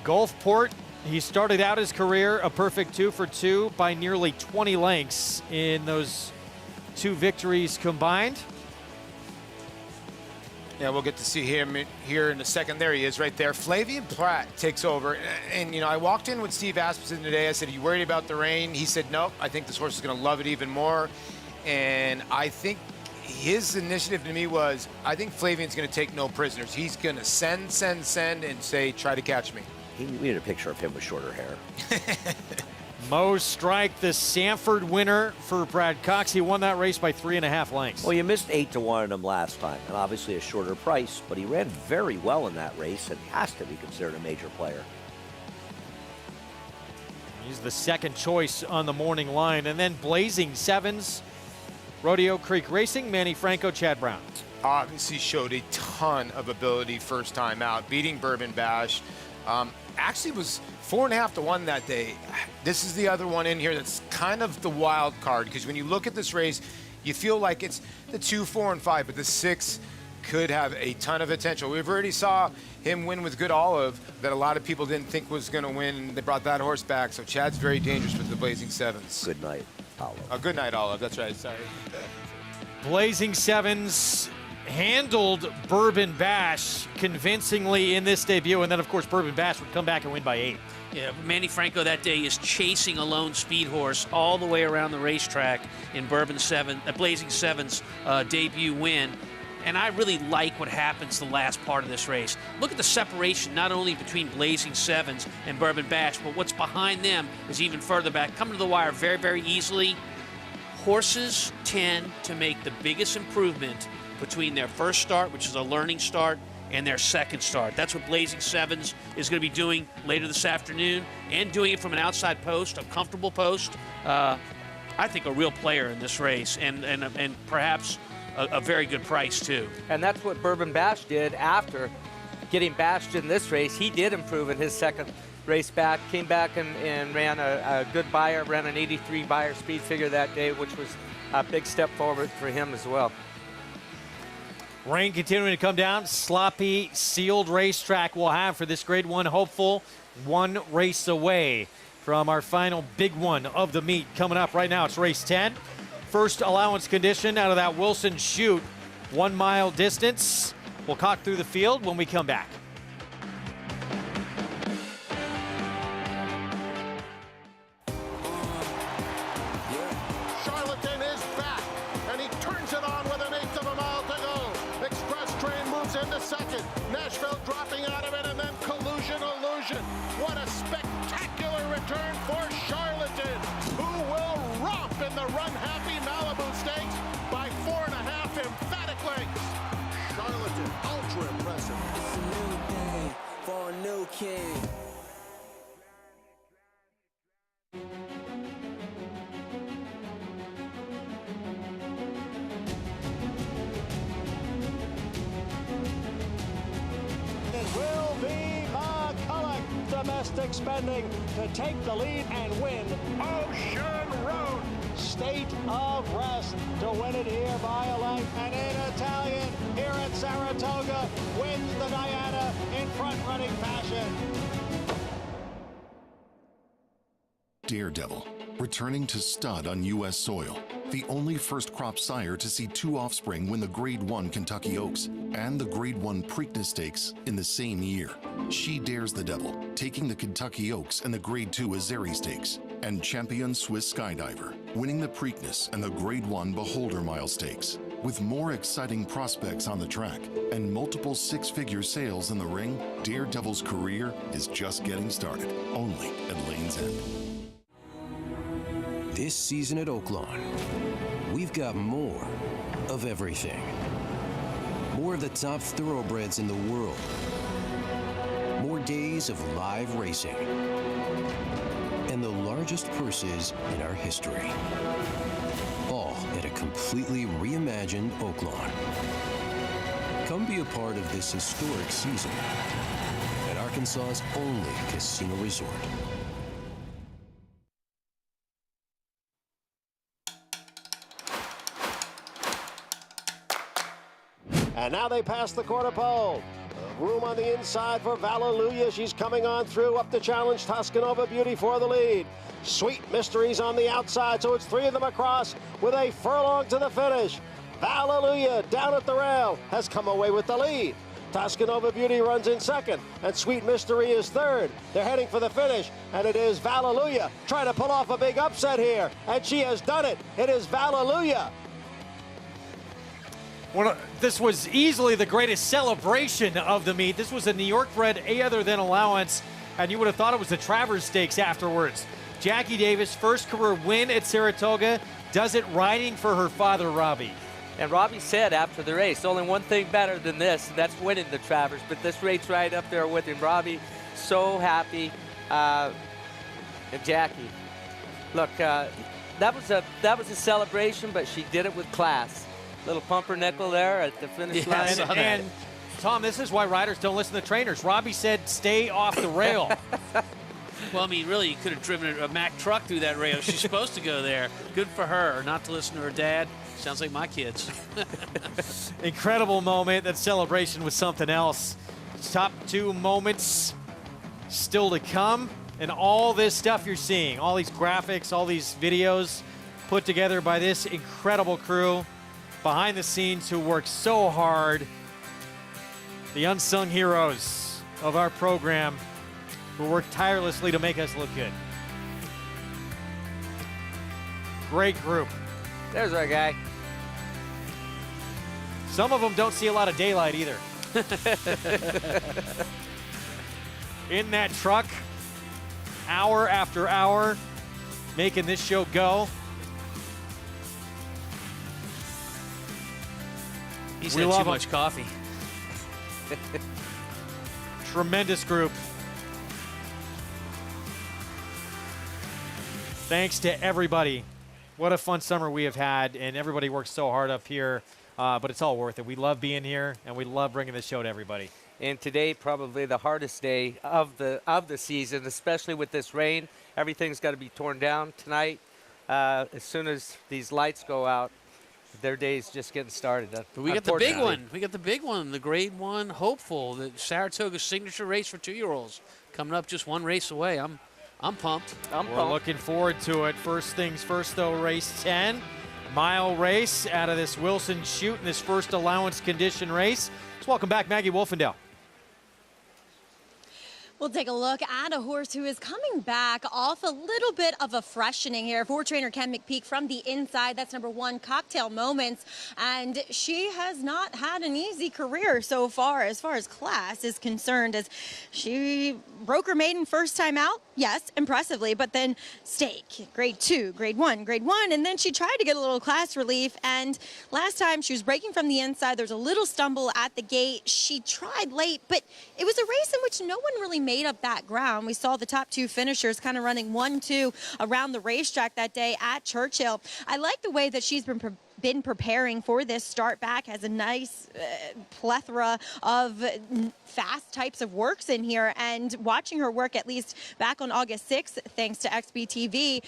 Gulfport, he started out his career a perfect 2 for 2 by nearly 20 lengths in those 2 victories combined. Yeah, we'll get to see him here in a second. There he is right there. Flavian Pratt takes over. And, you know, I walked in with Steve Asmussen today. I said, are you worried about the rain? He said, nope. I think this horse is going to love it even more. And I think his initiative to me was, I think Flavian's going to take no prisoners. He's going to send, and say, try to catch me. We need a picture of him with shorter hair. Mo Strike, the Sanford winner for Brad Cox. He won that race by 3.5 lengths. Well, you missed 8 to 1 on him last time, and obviously a shorter price, but he ran very well in that race and has to be considered a major player. He's the second choice on the morning line. And then Blazing Sevens, Rodeo Creek Racing, Manny Franco, Chad Brown. Obviously showed a ton of ability first time out, beating Bourbon Bash. Actually was 4.5 to 1 that day. This is the other one in here that's kind of the wild card, because when you look at this race, you feel like it's the 2, 4, and 5, but the 6 could have a ton of potential. We've already saw him win with Good Olive that a lot of people didn't think was going to win. They brought that horse back, so Chad's very dangerous with the Blazing Sevens. Good night, Olive. Good night, Olive. That's right. Sorry. Blazing Sevens handled Bourbon Bash convincingly in this debut, and then of course Bourbon Bash would come back and win by 8. Yeah, Manny Franco that day is chasing a lone speed horse all the way around the racetrack in Blazing Sevens debut win. And I really like what happens the last part of this race. Look at the separation not only between Blazing Sevens and Bourbon Bash, but what's behind them is even further back. Coming to the wire very, very easily. Horses tend to make the biggest improvement between their first start, which is a learning start, and their second start. That's what Blazing Sevens is going to be doing later this afternoon, and doing it from an outside post, a comfortable post. I think a real player in this race, and perhaps a very good price too. And that's what Bourbon Bash did after getting bashed in this race. He did improve in his second race back, came back and ran a good buyer, ran an 83 buyer speed figure that day, which was a big step forward for him as well. Rain continuing to come down. Sloppy, sealed racetrack we'll have for this Grade 1 hopeful. 1 race away from our final big one of the meet. Coming up right now, it's race 10. First allowance condition out of that Wilson chute. 1 mile distance. We'll cock through the field when we come back. Charlatan is back, and he turns it on with 1/8 of a mile to go. Express Train moves into second. Nashville dropping out of it, and then Collusion Illusion. What a spectacular return for Charlatan, who will romp in the run-happy Malibu Stakes by 4.5 emphatic lengths. Charlatan, ultra impressive. It's a new day for a new king. It will be McCulloch, domestic spending to take the lead and win Ocean Road. State of Rest to win it here by a length. And in Italian, here at Saratoga, wins the Diana in front-running fashion. Daredevil, returning to stud on U.S. soil. The only first-crop sire to see 2 offspring win the Grade 1 Kentucky Oaks and the Grade 1 Preakness Stakes in the same year. She dares the devil, taking the Kentucky Oaks and the Grade 2 Azeri Stakes, and champion Swiss Skydiver, winning the Preakness and the Grade 1 Beholder Mile Stakes. With more exciting prospects on the track and multiple 6-figure sales in the ring, Daredevil's career is just getting started, only at Lane's End. This season at Oaklawn, we've got more of everything. More of the top thoroughbreds in the world. More days of live racing. And the largest purses in our history. All at a completely reimagined Oaklawn. Come be a part of this historic season at Arkansas's only casino resort. And now they pass the quarter pole. Room on the inside for Vallelujah. She's coming on through up the challenge. Tuscanova Beauty for the lead. Sweet Mysteries on the outside, so it's 3 of them across with a furlong to the finish. Vallelujah down at the rail has come away with the lead. Tuscanova Beauty runs in second, and Sweet Mystery is third. They're heading for the finish, and it is Vallelujah trying to pull off a big upset here, and she has done it. It is Vallelujah. This was easily the greatest celebration of the meet. This was a New York-bred other than allowance, and you would have thought it was the Travers Stakes afterwards. Jackie Davis, first career win at Saratoga, does it riding for her father, Robbie. And Robbie said after the race, only one thing better than this, and that's winning the Travers, but this race right up there with him. Robbie, so happy. And Jackie, look, that was a celebration, but she did it with class. Little pumpernickel there at the finish line. And Tom, this is why riders don't listen to trainers. Robbie said, stay off the rail. Well, I mean, really, you could have driven a Mack truck through that rail. She's supposed to go there. Good for her. Not to listen to her dad. Sounds like my kids. Incredible moment. That celebration was something else. Top 2 moments still to come. And all this stuff you're seeing, all these graphics, all these videos put together by this incredible crew behind the scenes who work so hard. The unsung heroes of our program who work tirelessly to make us look good. Great group. There's our guy. Some of them don't see a lot of daylight either. In that truck, hour after hour, making this show go. He's had too much coffee. Tremendous group. Thanks to everybody. What a fun summer we have had, and everybody works so hard up here, but it's all worth it. We love being here, and we love bringing the show to everybody. And today, probably the hardest day of the season, especially with this rain. Everything's got to be torn down tonight. As soon as these lights go out, their day's just getting started. But we got the big one. We got the big one, the Grade 1 hopeful, the Saratoga signature race for 2-year-olds. Coming up just 1 race away. I'm pumped. We're looking forward to it. First things first, though, race 10. Mile race out of this Wilson Chute in this first allowance condition race. Let's welcome back Maggie Wolfendale. We'll take a look at a horse who is coming back off a little bit of a freshening here. 4-trainer Ken McPeak from the inside. That's number 1, Cocktail Moments. And she has not had an easy career so far as class is concerned, as she broke her maiden first time out. Yes, impressively, but then stake, Grade 2, Grade 1, and then she tried to get a little class relief, and last time she was breaking from the inside. There's a little stumble at the gate. She tried late, but it was a race in which no one really made up that ground. We saw the top 2 finishers kind of running 1-2 around the racetrack that day at Churchill. I like the way that she's been been preparing for this start back, has a nice plethora of fast types of works in here, and watching her work at least back on August 6th, thanks to XBTV,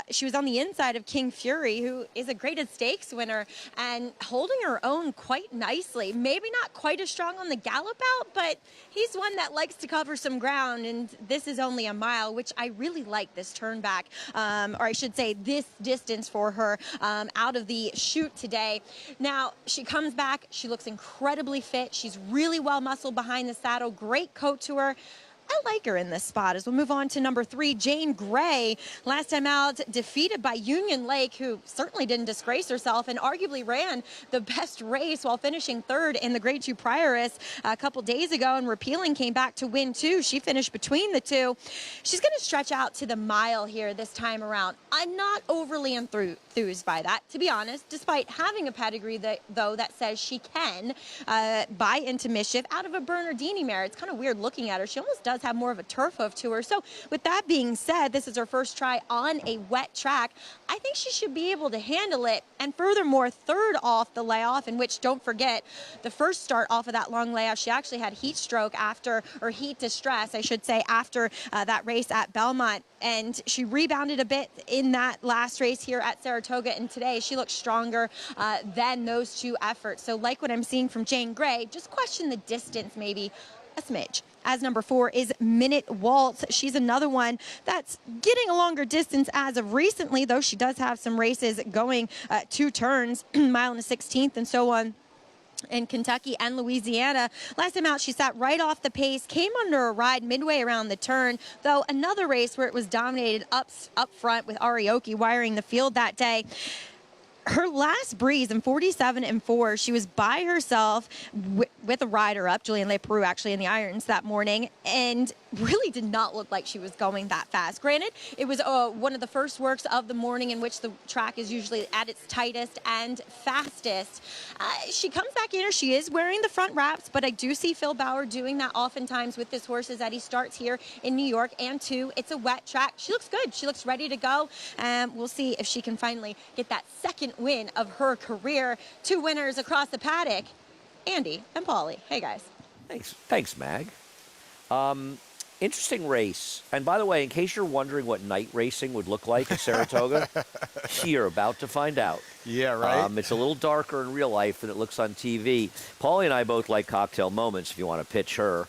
she was on the inside of King Fury, who is a graded stakes winner, and holding her own quite nicely. Maybe not quite as strong on the gallop out, but he's one that likes to cover some ground, and this is only a mile, which I really like this turn back, or I should say this distance for her out of the chute today. Now, she comes back, she looks incredibly fit, she's really well muscled behind the saddle, great coat to her. I like her in this spot. As we'll move on to number 3, Jane Gray. Last time out, defeated by Union Lake, who certainly didn't disgrace herself and arguably ran the best race while finishing 3rd in the Grade 2 Prioress a couple days ago, and Repealing came back to win too. She finished between the two. She's going to stretch out to the mile here this time around. I'm not overly enthused by that, to be honest, despite having a pedigree that says she can buy into mischief out of a Bernardini mare. It's kind of weird looking at her. She almost does have more of a turf hoof to her. So with that being said, this is her first try on a wet track. I think she should be able to handle it. And furthermore, 3rd off the layoff, in which, don't forget, the first start off of that long layoff, she actually had heat stroke after, or heat distress, I should say, after that race at Belmont. And she rebounded a bit in that last race here at Saratoga. And today she looks stronger than those two efforts. So like what I'm seeing from Jane Gray, just question the distance maybe a smidge. As number 4 is Minute Waltz. She's another one that's getting a longer distance as of recently, though she does have some races going 2 turns, mile and a 16th and so on, in Kentucky and Louisiana. Last time out, she sat right off the pace, came under a ride midway around the turn, though another race where it was dominated up front with Arioki wiring the field that day. Her last breeze in 47-4, she was by herself with a rider up, Julian Leperoux, actually in the irons that morning, and really did not look like she was going that fast. Granted, it was one of the first works of the morning in which the track is usually at its tightest and fastest. She comes back in, or she is wearing the front wraps, but I do see Phil Bauer doing that oftentimes with his horses that he starts here in New York, and 2, it's a wet track. She looks good. She looks ready to go. We'll see if she can finally get that second win of her career. 2 winners across the paddock, Andy and Paulie. Hey, guys. Thanks, Mag. Interesting race. And by the way, in case you're wondering what night racing would look like at Saratoga, you're about to find out. Yeah, right? It's a little darker in real life than it looks on TV. Paulie and I both like Cocktail Moments, if you want to pitch her.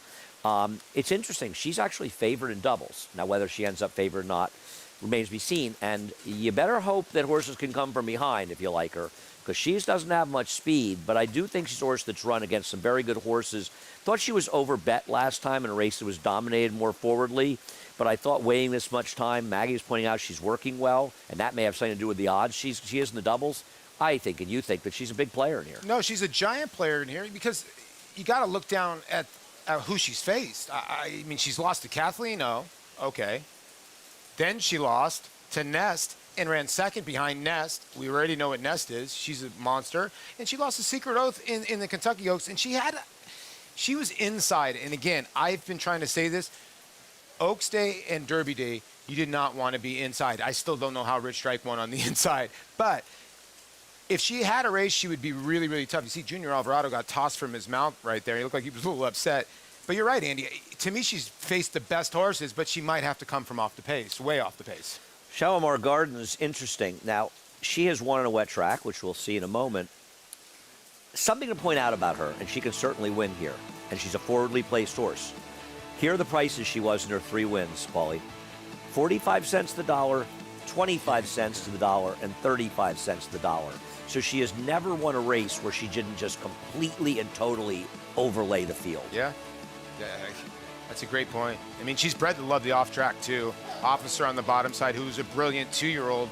It's interesting. She's actually favored in doubles. Now, whether she ends up favored or not remains to be seen. And you better hope that horses can come from behind if you like her, because she doesn't have much speed, but I do think she's a horse that's run against some very good horses. Thought she was overbet last time in a race that was dominated more forwardly, but I thought weighing this much time, Maggie was pointing out she's working well, and that may have something to do with the odds she is in the doubles. I think, and you think, that she's a big player in here. No, she's a giant player in here, because you got to look down at who she's faced. I mean, she's lost to Kathleen O. Okay. Then she lost to Nest and ran second behind Nest. We already know what Nest is. She's a monster. And she lost to Secret Oath in the Kentucky Oaks, and she was inside. And again, I've been trying to say this. Oaks Day and Derby Day, you did not want to be inside. I still don't know how Rich Strike won on the inside. But if she had a race, she would be really, really tough. You see, Junior Alvarado got tossed from his mount right there. He looked like he was a little upset. But you're right, Andy. To me, she's faced the best horses, but she might have to come from off the pace, way off the pace. Shalimar Gardens, interesting. Now, she has won on a wet track, which we'll see in a moment. Something to point out about her, and she can certainly win here, and she's a forwardly placed horse. Here are the prices she was in her 3 wins, Paulie. 45 cents to the dollar, 25 cents to the dollar, and 35 cents to the dollar. So she has never won a race where she didn't just completely and totally overlay the field. Yeah. That's a great point. I mean, she's bred to love the off-track, too. Officer on the bottom side, who's a brilliant 2-year-old.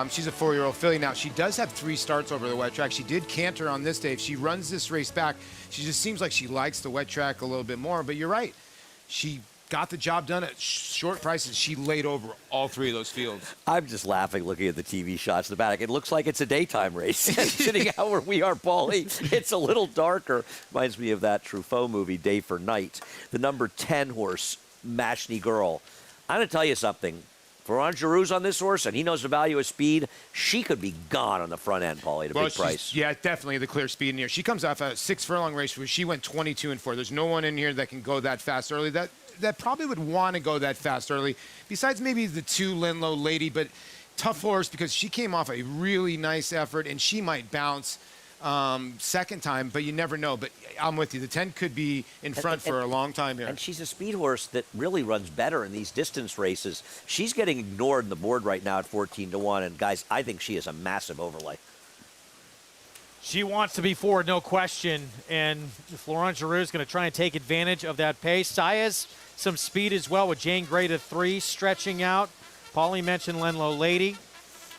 She's a 4-year-old filly. Now, she does have 3 starts over the wet track. She did canter on this day. If she runs this race back, she just seems like she likes the wet track a little bit more. But you're right. She got the job done at short prices. She laid over all 3 of those fields. I'm just laughing looking at the TV shots in the paddock. It looks like it's a daytime race. Sitting out where we are, Paulie, it's a little darker. Reminds me of that Truffaut movie, Day for Night. The number 10 horse, Mashney Girl. I'm going to tell you something. Florent Giroux's on this horse, and he knows the value of speed. She could be gone on the front end, Paulie, at a big price. Yeah, definitely the clear speed in here. She comes off a 6-furlong race where she went 22-4. There's no one in here that can go that fast early. That probably would want to go that fast early, besides maybe the 2 Linlow Lady, but tough horse because she came off a really nice effort, and she might bounce second time, but you never know. But I'm with you. The 10 could be in front for a long time here. And she's a speed horse that really runs better in these distance races. She's getting ignored in the board right now at 14-1. And, guys, I think she is a massive overlay. She wants to be forward, no question. And Florent Giroux is going to try and take advantage of that pace. Saez, some speed as well with Jane Gray to 3, stretching out. Paulie mentioned Linlow Lady.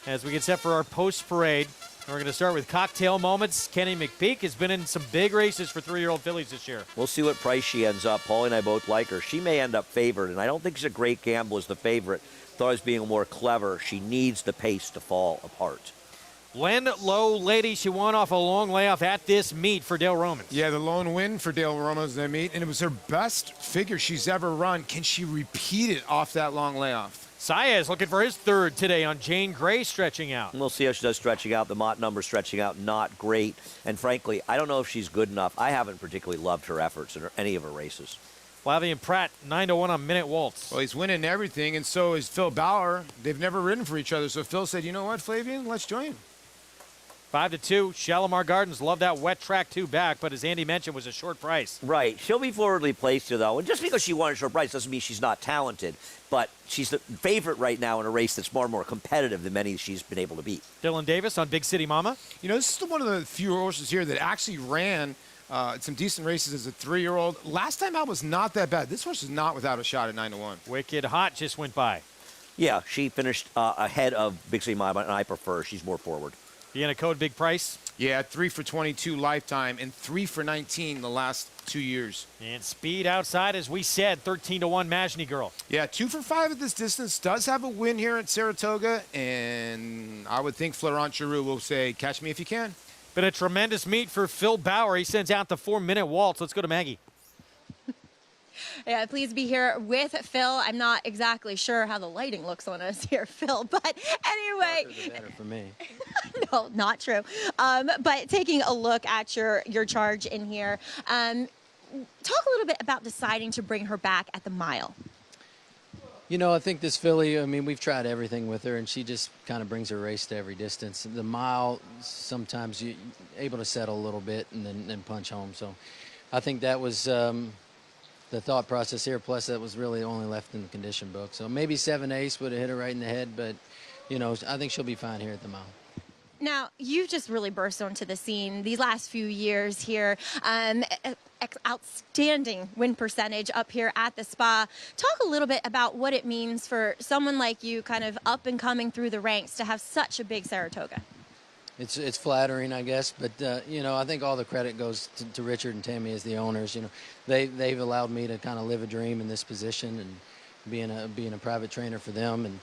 As we get set for our post-parade, we're going to start with cocktail moments. Kenny McPeak has been in some big races for 3-year-old fillies this year. We'll see what price she ends up. Paulie and I both like her. She may end up favored, and I don't think she's a great gamble as the favorite. Thought I was being more clever. She needs the pace to fall apart. Linlow Lady, she won off a long layoff at this meet for Dale Romans. Yeah, the lone win for Dale Romans in that meet, and it was her best figure she's ever run. Can she repeat it off that long layoff? Saez looking for his 3rd today on Jane Gray stretching out. We'll see how she does stretching out. The Mott number stretching out, not great. And frankly, I don't know if she's good enough. I haven't particularly loved her efforts in any of her races. Flavian Pratt, 9-1 on Minute Waltz. Well, he's winning everything, and so is Phil Bauer. They've never ridden for each other, so Phil said, you know what, Flavian, let's join. 5-2. Shalimar Gardens love that wet track 2 back, but as Andy mentioned, was a short price. Right. She'll be forwardly placed here, though. And just because she won a short price doesn't mean she's not talented. But she's the favorite right now in a race that's far more competitive than many she's been able to beat. Dylan Davis on Big City Mama. You know, this is one of the few horses here that actually ran some decent races as a 3-year-old. Last time out was not that bad. This horse is not without a shot at 9-1. Wicked Hot just went by. Yeah, she finished ahead of Big City Mama, and I prefer. She's more forward. You in a code big price? Yeah, 3 for 22 lifetime and 3 for 19 the last 2 years. And speed outside, as we said, 13-1 Majney Girl. Yeah, 2 for 5 at this distance. Does have a win here at Saratoga, and I would think Florent Giroux will say, catch me if you can. Been a tremendous meet for Phil Bauer. He sends out the 4-minute waltz. Let's go to Maggie. Yeah, please be here with Phil. I'm not exactly sure how the lighting looks on us here, Phil, but anyway. Darker the better for me. No, not true. But taking a look at your charge in here, talk a little bit about deciding to bring her back at the mile. You know, I think this filly, I mean, we've tried everything with her, and she just kind of brings her race to every distance. The mile, sometimes you're able to settle a little bit and then punch home. So I think that was the thought process here, plus that was really only left in the condition book. So maybe 7-ace would have hit her right in the head, but, you know, I think she'll be fine here at the mile. Now, you've just really burst onto the scene these last few years here. Outstanding win percentage up here at the Spa. Talk a little bit about what it means for someone like you, kind of up and coming through the ranks, to have such a big Saratoga. It's flattering, I guess, but you know, I think all the credit goes to Richard and Tammy as the owners. You know, they've allowed me to kind of live a dream in this position and being a private trainer for them, and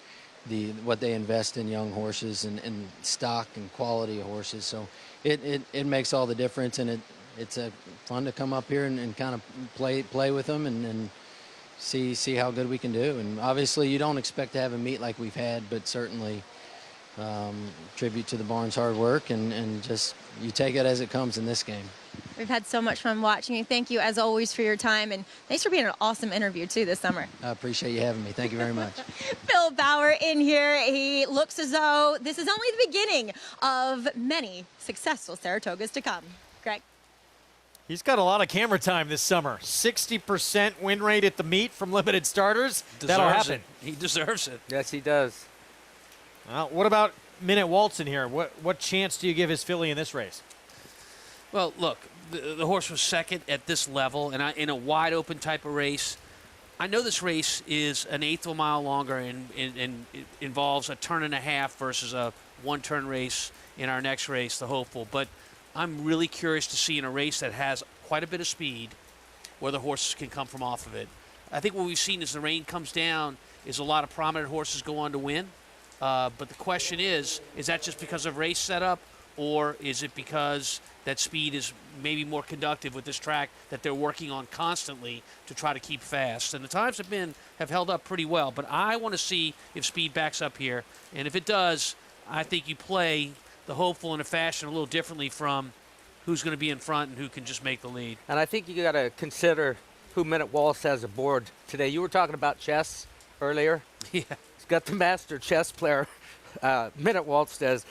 what they invest in young horses and stock and quality of horses. So it makes all the difference, and it's fun to come up here and kind of play with them and see how good we can do. And obviously, you don't expect to have a meet like we've had, but certainly. Tribute to the barn's hard work, and just you take it as it comes in this game. We've had so much fun watching you. Thank you, as always, for your time, and thanks for being an awesome interview, too, this summer. I appreciate you having me. Thank you very much. Phil Bauer in here. He looks as though this is only the beginning of many successful Saratogas to come. Greg? He's got a lot of camera time this summer. 60% win rate at the meet from limited starters. That'll happen. He deserves it. Yes, he does. Well, what about Minute Waltz in here? What chance do you give his filly in this race? Well, look, the horse was second at this level, and in a wide open type of race. I know this race is an eighth of a mile longer and it involves a turn and a half versus a one-turn race in our next race, the Hopeful. But I'm really curious to see in a race that has quite a bit of speed where the horses can come from off of it. I think what we've seen as the rain comes down is a lot of prominent horses go on to win. But the question is that just because of race setup, or is it because that speed is maybe more conductive with this track that they're working on constantly to try to keep fast? And the times have held up pretty well, but I want to see if speed backs up here. And if it does, I think you play the hopeful in a fashion a little differently from who's going to be in front and who can just make the lead. And I think you got to consider who Minute Waltz has aboard today. You were talking about chess earlier. Yeah. He's got the master chess player, Minute Waltz does,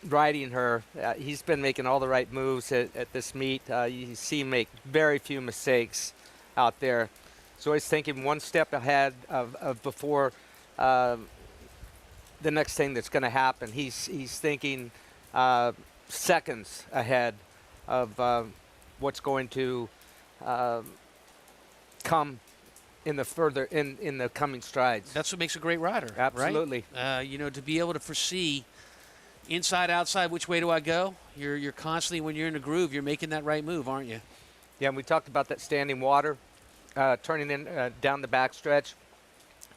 riding her. He's been making all the right moves at this meet. You see him make very few mistakes out there. So he's thinking one step ahead of before the next thing that's going to happen. He's thinking seconds ahead of what's going to come in the coming strides. That's what makes a great rider. Absolutely. Right? To be able to foresee inside, outside, which way do I go? You're constantly, when you're in a groove, you're making that right move, aren't you? Yeah, and we talked about that standing water, turning in down the backstretch.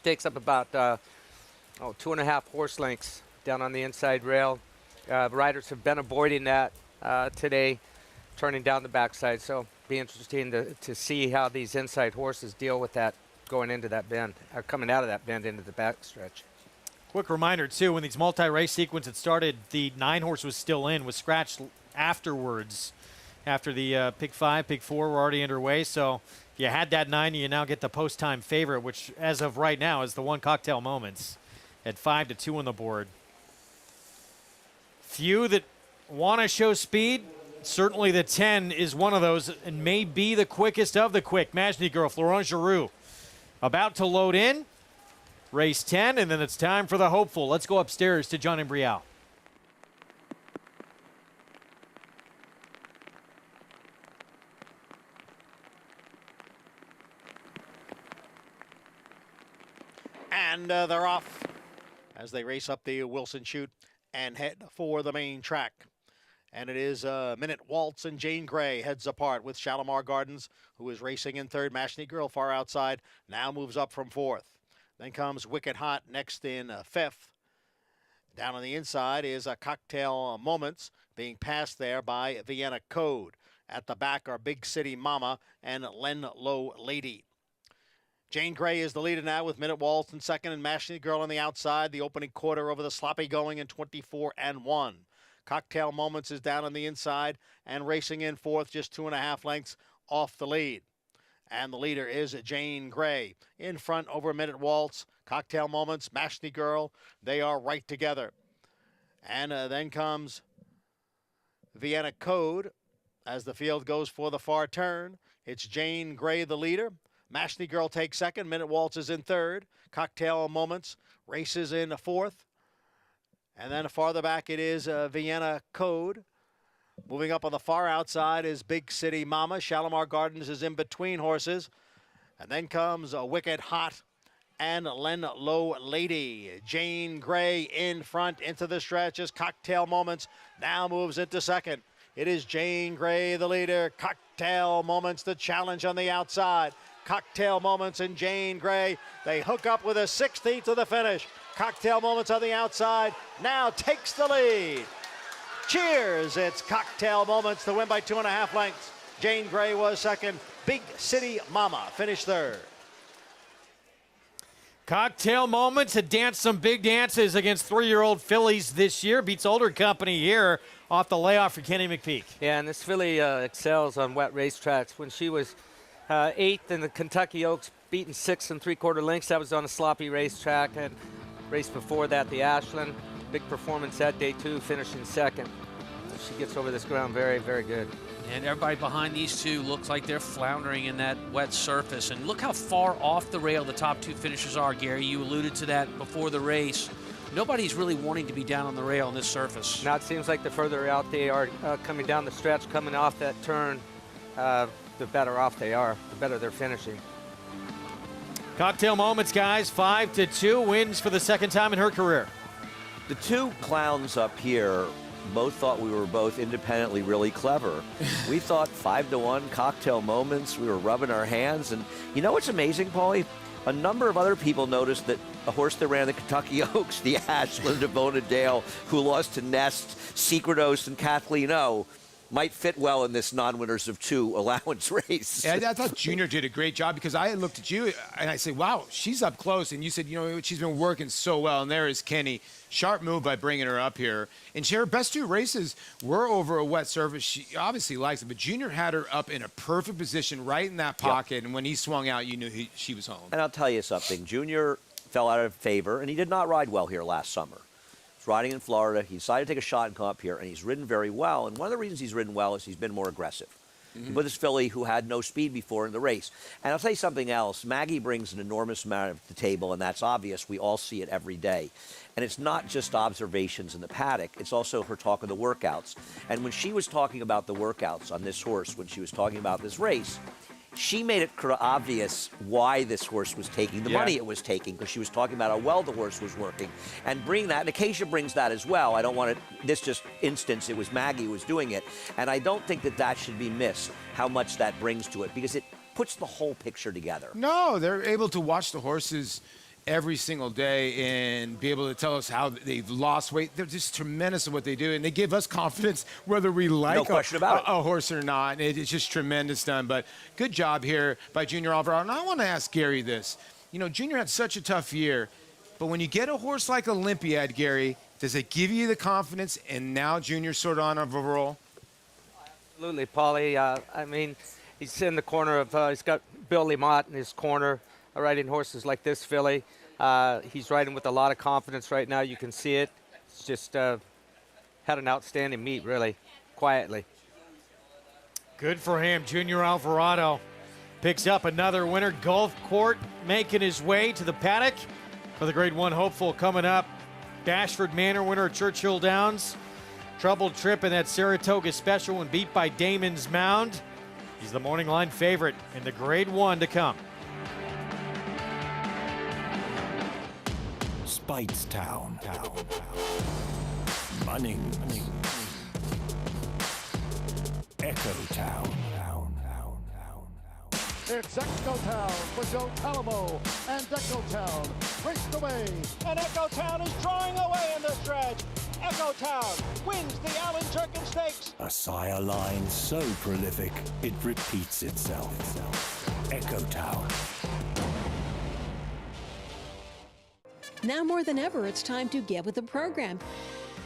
Takes up about 2.5 horse lengths down on the inside rail. Riders have been avoiding that today, turning down the backside. So be interesting to see how these inside horses deal with that going into that bend, or coming out of that bend into the backstretch. Quick reminder, too, when these multi-race sequence had started, the 9-horse was still in, was scratched afterwards. After the pick 5, pick 4 were already underway. So if you had that 9, you now get the post-time favorite, which as of right now is the one Cocktail Moments at 5-2 on the board. Few that want to show speed. Certainly the 10 is one of those and may be the quickest of the quick. Majny Girl, Florent Giroux, about to load in. Race 10, and then it's time for the hopeful. Let's go upstairs to John Imbrial. And they're off as they race up the Wilson Chute and head for the main track. And it is Minute Waltz and Jane Grey heads apart with Shalimar Gardens, who is racing in third. Majny Girl far outside, now moves up from fourth. Then comes Wicked Hot next in fifth. Down on the inside is a Cocktail Moments being passed there by Vienna Code. At the back are Big City Mama and Len Low Lady. Jane Grey is the leader now with Minute Waltz in second and Majny Girl on the outside. The opening quarter over the sloppy going in 24-1. Cocktail Moments is down on the inside and racing in fourth, just 2.5 lengths off the lead. And the leader is Jane Grey. In front over Minute Waltz, Cocktail Moments, Majny Girl. They are right together. And then comes Vienna Code as the field goes for the far turn. It's Jane Grey the leader. Majny Girl takes second. Minute Waltz is in third. Cocktail Moments races in fourth. And then farther back it is Vienna Code. Moving up on the far outside is Big City Mama. Shalimar Gardens is in between horses. And then comes Wicked Hot and Len Low Lady. Jane Grey in front into the stretch as Cocktail Moments now moves into second. It is Jane Grey the leader. Cocktail Moments the challenge on the outside. Cocktail Moments and Jane Grey. They hook up with a 16th to the finish. Cocktail Moments on the outside now takes the lead. Cheers, it's Cocktail Moments to win by 2.5 lengths. Jane Grey was second. Big City Mama finished third. Cocktail Moments had danced some big dances against 3-year-old fillies this year. Beats older company here off the layoff for Kenny McPeak. Yeah, and this filly excels on wet racetracks. When she was 8th in the Kentucky Oaks, beaten 6 3/4 lengths. That was on a sloppy racetrack. And race before that, the Ashland. Big performance that day, too, finishing second. She gets over this ground very, very good. And everybody behind these two looks like they're floundering in that wet surface. And look how far off the rail the top two finishers are, Gary. You alluded to that before the race. Nobody's really wanting to be down on the rail on this surface. Now it seems like the further out they are coming down the stretch, coming off that turn, the better off they are, the better they're finishing. Cocktail Moments, guys, 5-2, wins for the second time in her career. The two clowns up here both thought we were both independently really clever. We thought 5-1 Cocktail Moments. We were rubbing our hands. And you know what's amazing, Paulie? A number of other people noticed that a horse that ran the Kentucky Oaks, the Ashland, Devona Dale, who lost to Nest, Secretos, and Kathleen O, might fit well in this non-winners of 2 allowance race. Yeah, I thought Junior did a great job because I looked at you and I said, wow, she's up close. And you said, you know, she's been working so well. And there is Kenny. Sharp move by bringing her up here. And her best 2 races were over a wet surface. She obviously likes it, but Junior had her up in a perfect position right in that pocket. Yep. And when he swung out, you knew she was home. And I'll tell you something. Junior fell out of favor, and he did not ride well here last summer. Riding in Florida, he decided to take a shot and come up here, and he's ridden very well. And one of the reasons he's ridden well is he's been more aggressive. He put this filly who had no speed before in the race. And I'll tell you something else. Maggie brings an enormous amount to the table, and that's obvious. We all see it every day. And it's not just observations in the paddock. It's also her talk of the workouts. And when she was talking about the workouts on this horse, when she was talking about this race, she made it obvious why this horse was taking the money it was taking, because she was talking about how well the horse was working. And bring that, and Acacia brings that as well. I don't want to, this just instance, it was Maggie who was doing it. And I don't think that that should be missed, how much that brings to it, because it puts the whole picture together. No, they're able to watch the horses every single day and be able to tell us how they've lost weight. They're just tremendous at what they do, and they give us confidence whether we like a horse or not. It's just tremendous done, but good job here by Junior Alvarado. And I want to ask Gary this. You know, Junior had such a tough year, but when you get a horse like Olympiad, Gary, does it give you the confidence, and now Junior's sort of on a roll? Absolutely, Paulie. I mean, he's in the corner of, he's got Billy Mott in his corner, riding horses like this filly. He's riding with a lot of confidence right now. You can see it. It's just had an outstanding meet, really, quietly. Good for him. Junior Alvarado picks up another winner. Gulfport making his way to the paddock for the Grade 1 hopeful coming up. Bashford Manor winner at Churchill Downs. Troubled trip in that Saratoga special and beat by Damon's Mound. He's the morning line favorite in the Grade 1 to come. Speightstown. Munning. Echo Town. It's Echo Town for Joe Calamo, and Echo Town raced away. And Echo Town is drawing away in the stretch. Echo Town wins the Allen Turkin Stakes. A sire line so prolific, it repeats itself. Echo Town. Now more than ever, it's time to get with the program.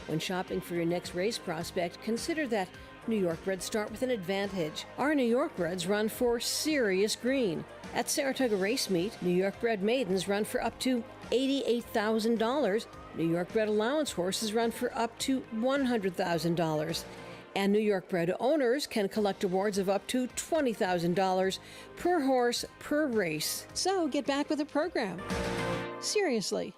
When shopping for your next race prospect, consider that New York breds start with an advantage. Our New York breds run for serious green. At Saratoga Race Meet, New York bred maidens run for up to $88,000. New York bred allowance horses run for up to $100,000. And New York bred owners can collect awards of up to $20,000 per horse per race. So get back with the program. Seriously.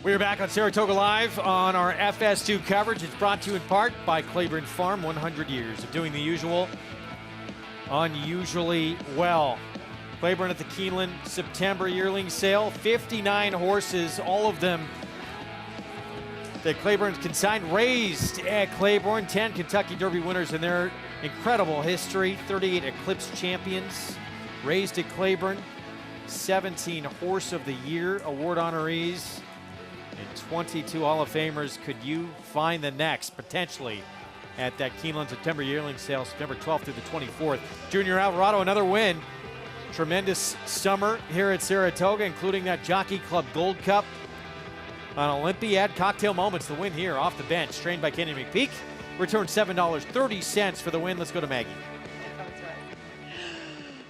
We're back on Saratoga Live on our FS2 coverage. It's brought to you in part by Claiborne Farm, 100 years of doing the usual unusually well. Claiborne at the Keeneland September yearling sale, 59 horses, all of them that Claiborne consigned, raised at Claiborne, 10 Kentucky Derby winners in their incredible history, 38 Eclipse champions, raised at Claiborne, 17 Horse of the Year award honorees, and 22 Hall of Famers. Could you find the next, potentially, at that Keeneland September yearling sale, September 12th through the 24th. Junior Alvarado, another win. Tremendous summer here at Saratoga, including that Jockey Club Gold Cup. On Olympiad, Cocktail Moments, the win here off the bench, trained by Kenny McPeak. Returned $7.30 for the win. Let's go to Maggie.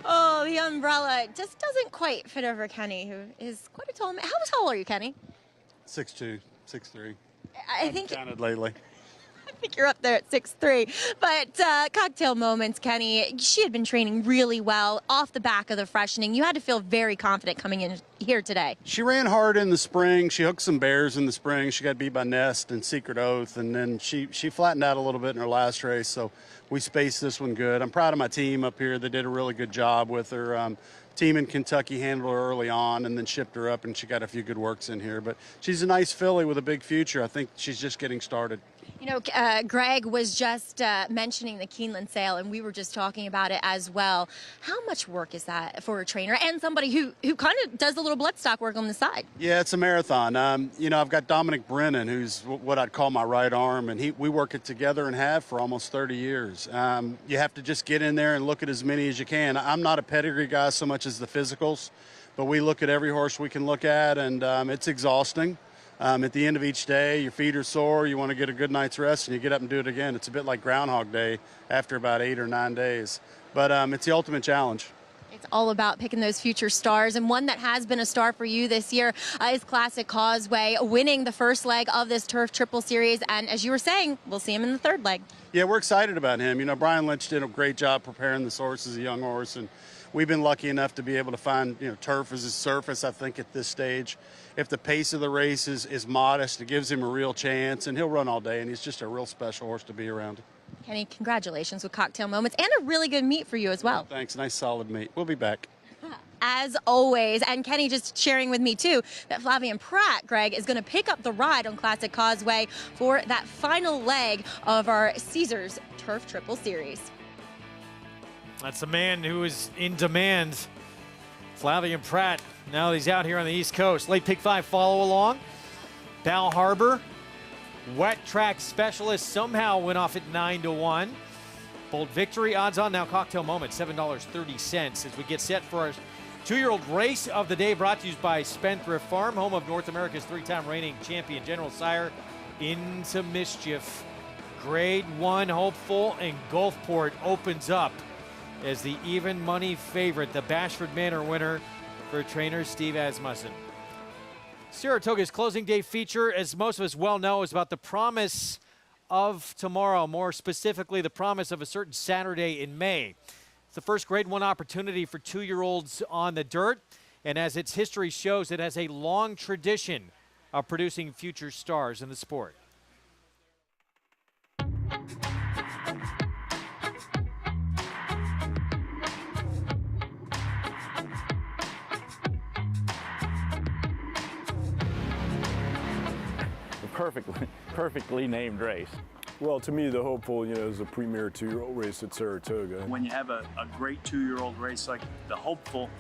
Oh, the umbrella just doesn't quite fit over Kenny, who is quite a tall man. How tall are you, Kenny? 6'2", 6'3". I think counted lately. I think you're up there at 6'3". But Cocktail Moments, Kenny, she had been training really well off the back of the freshening. You had to feel very confident coming in here today. She ran hard in the spring. She hooked some bears in the spring. She got beat by Nest and Secret Oath, and then she flattened out a little bit in her last race, so we spaced this one good. I'm proud of my team up here. They did a really good job with her. Team in Kentucky handled her early on and then shipped her up, and she got a few good works in here. But she's a nice filly with a big future. I think she's just getting started. You know, Greg was just mentioning the Keeneland sale, and we were just talking about it as well. How much work is that for a trainer and somebody who kind of does a little bloodstock work on the side? Yeah, it's a marathon. You know, I've got Dominic Brennan, who's what I'd call my right arm, and we work it together and have for almost 30 years. You have to just get in there and look at as many as you can. I'm not a pedigree guy so much as the physicals, but we look at every horse we can look at, and it's exhausting. At the end of each day, your feet are sore, you want to get a good night's rest, and you get up and do it again. It's a bit like Groundhog Day after about 8 or 9 days. But it's the ultimate challenge. It's all about picking those future stars, and one that has been a star for you this year is Classic Causeway, winning the first leg of this Turf Triple Series, and as you were saying, we'll see him in the third leg. Yeah, we're excited about him. You know, Brian Lynch did a great job preparing this horse as a young horse, and we've been lucky enough to be able to find, you know, turf as his surface, I think, at this stage. If the pace of the race is modest, it gives him a real chance, and he'll run all day, and he's just a real special horse to be around. Kenny, congratulations with Cocktail Moments, and a really good meet for you as well. Yeah, thanks. Nice, solid meet. We'll be back. As always, and Kenny just sharing with me, too, that Flavien Prat, Greg, is going to pick up the ride on Classic Causeway for that final leg of our Caesars Turf Triple Series. That's a man who is in demand. Flavien Prat, now he's out here on the East Coast. Late pick 5 follow along. Bal Harbor, wet track specialist, somehow went off at 9-1. Bold Victory, odds on now. Cocktail Moment, $7.30 as we get set for our 2-year-old race of the day, brought to you by Spendthrift Farm, home of North America's 3-time reigning champion, General Sire, Into Mischief. Grade 1 hopeful, and Gulfport opens up as the even money favorite, the Bashford Manor winner for trainer Steve Asmussen. Saratoga's closing day feature, as most of us well know, is about the promise of tomorrow, more specifically the promise of a certain Saturday in May. It's the first Grade 1 opportunity for 2-year-olds on the dirt, and as its history shows, it has a long tradition of producing future stars in the sport. Perfectly named race. Well, to me, the Hopeful, you know, is a premier 2-year-old race at Saratoga. When you have a great 2-year-old race like the Hopeful,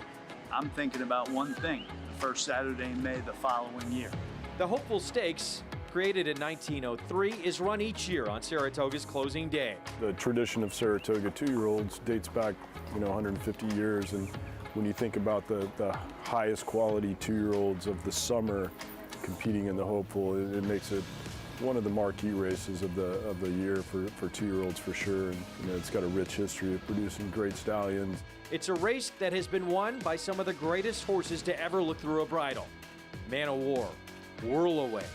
I'm thinking about one thing: the first Saturday in May the following year. The Hopeful Stakes, created in 1903, is run each year on Saratoga's closing day. The tradition of Saratoga 2-year-olds dates back, you know, 150 years, and when you think about the highest quality 2-year-olds of the summer competing in the Hopeful, it makes it one of the marquee races of the year for 2-year-olds for sure. And you know, it's got a rich history of producing great stallions. It's a race that has been won by some of the greatest horses to ever look through a bridle. Man o' War, Whirlaway,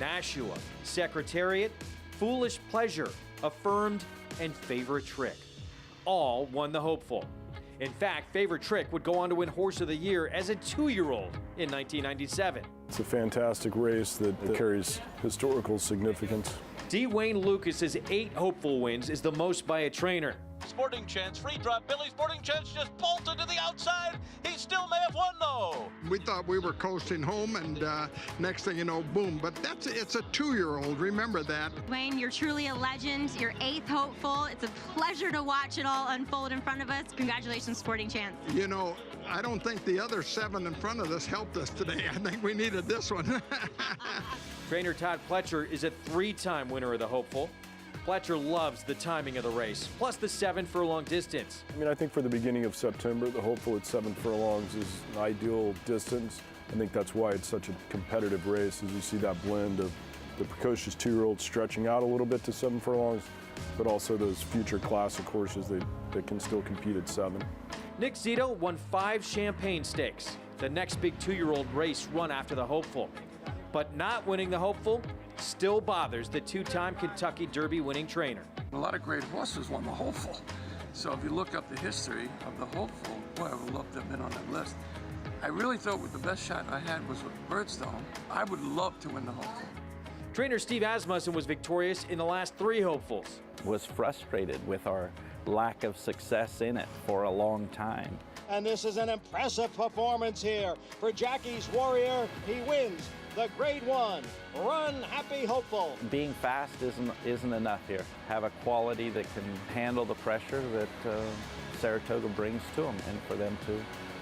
Nashua, Secretariat, Foolish Pleasure, Affirmed, and Favorite Trick. All won the Hopeful. In fact, Favorite Trick would go on to win Horse of the Year as a 2-year-old in 1997. It's a fantastic race that carries historical significance. Dwayne Lucas's 8 hopeful wins is the most by a trainer. Sporting Chance, free drop. Billy Sporting Chance just bolted to the outside. He still may have won, though. We thought we were coasting home, and next thing you know, boom. But it's a 2-year-old. Remember that. Dwayne, you're truly a legend. You're 8th hopeful. It's a pleasure to watch it all unfold in front of us. Congratulations, Sporting Chance. You know, I don't think the other 7 in front of us helped us today. I think we needed this one. Trainer Todd Pletcher is a 3-time winner of the hopeful. Pletcher loves the timing of the race, plus the 7 furlong distance. I mean, I think for the beginning of September, the hopeful at 7 furlongs is an ideal distance. I think that's why it's such a competitive race, as you see that blend of the precocious 2-year-olds stretching out a little bit to 7 furlongs, but also those future classic horses that can still compete at 7. Nick Zito won 5 Champagne Stakes, the next big 2-year-old race run after the hopeful. But not winning the hopeful still bothers the 2-time Kentucky Derby winning trainer. A lot of great horses won the hopeful. So if you look up the history of the hopeful, boy, I would love to have been on that list. I really thought with the best shot I had was with Birdstone. I would love to win the hopeful. Trainer Steve Asmussen was victorious in the last 3 hopefuls. Was frustrated with our lack of success in it for a long time. And this is an impressive performance here for Jackie's Warrior. He wins the Grade 1 Run Happy Hopeful. Being fast isn't enough here. Have a quality that can handle the pressure that Saratoga brings to them, and for them to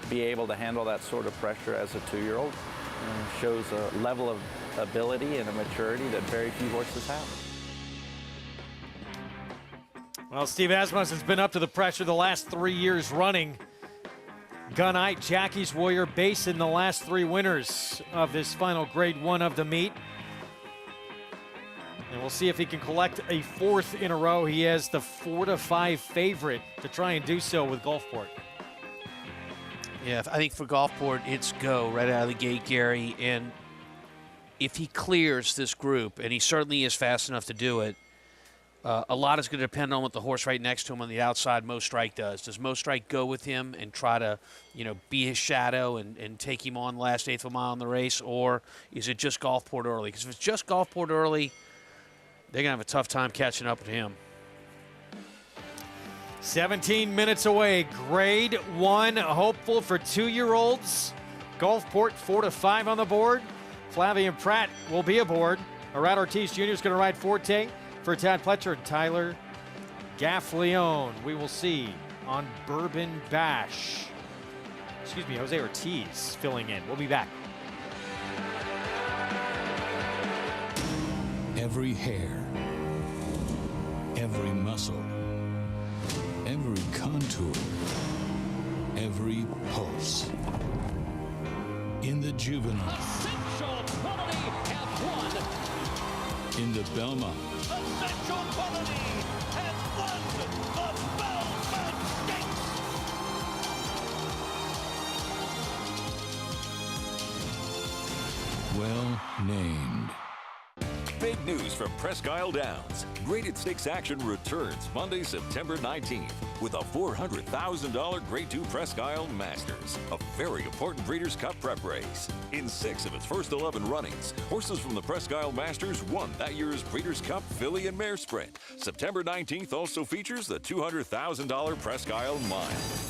be able to handle that sort of pressure as a 2-year-old shows a level of ability and a maturity that very few horses have. Well, Steve Asmussen's been up to the pressure the last 3 years running. Gunite, Jackie's Warrior, Basin, the last 3 winners of this final Grade 1 of the meet. And we'll see if he can collect a 4th in a row. He has the 4-5 favorite to try and do so with Gulfport. Yeah, I think for Gulfport, it's go right out of the gate, Gary. And if he clears this group, and he certainly is fast enough to do it, a lot is going to depend on what the horse right next to him on the outside, Mo Strike, does. Does Mo Strike go with him and try to, be his shadow and take him on last 1/8 of a mile in the race, or is it just Gulfport early? Because if it's just Gulfport early, they're going to have a tough time catching up with him. 17 minutes away, Grade 1 hopeful for 2-year-olds. Gulfport 4-5 on the board. Flavian Pratt will be aboard. Arad Ortiz Jr. is going to ride Forte. For Todd Pletcher and Tyler Gaffleone, we will see on Bourbon Bash. Excuse me, Jose Ortiz filling in. We'll be back. Every hair, every muscle, every contour, every pulse. In the juvenile. Essential Quality have won. In the Belmont. Essential Quality has won the Belmont Stakes. Well named. Big news from Presque Isle Downs. Graded Stakes action returns Monday, September 19th with a $400,000 Grade 2 Presque Isle Masters, a very important Breeders' Cup prep race. In 6 of its first 11 runnings, horses from the Presque Isle Masters won that year's Breeders' Cup Filly and Mare Sprint. September 19th also features the $200,000 Presque Isle Mile.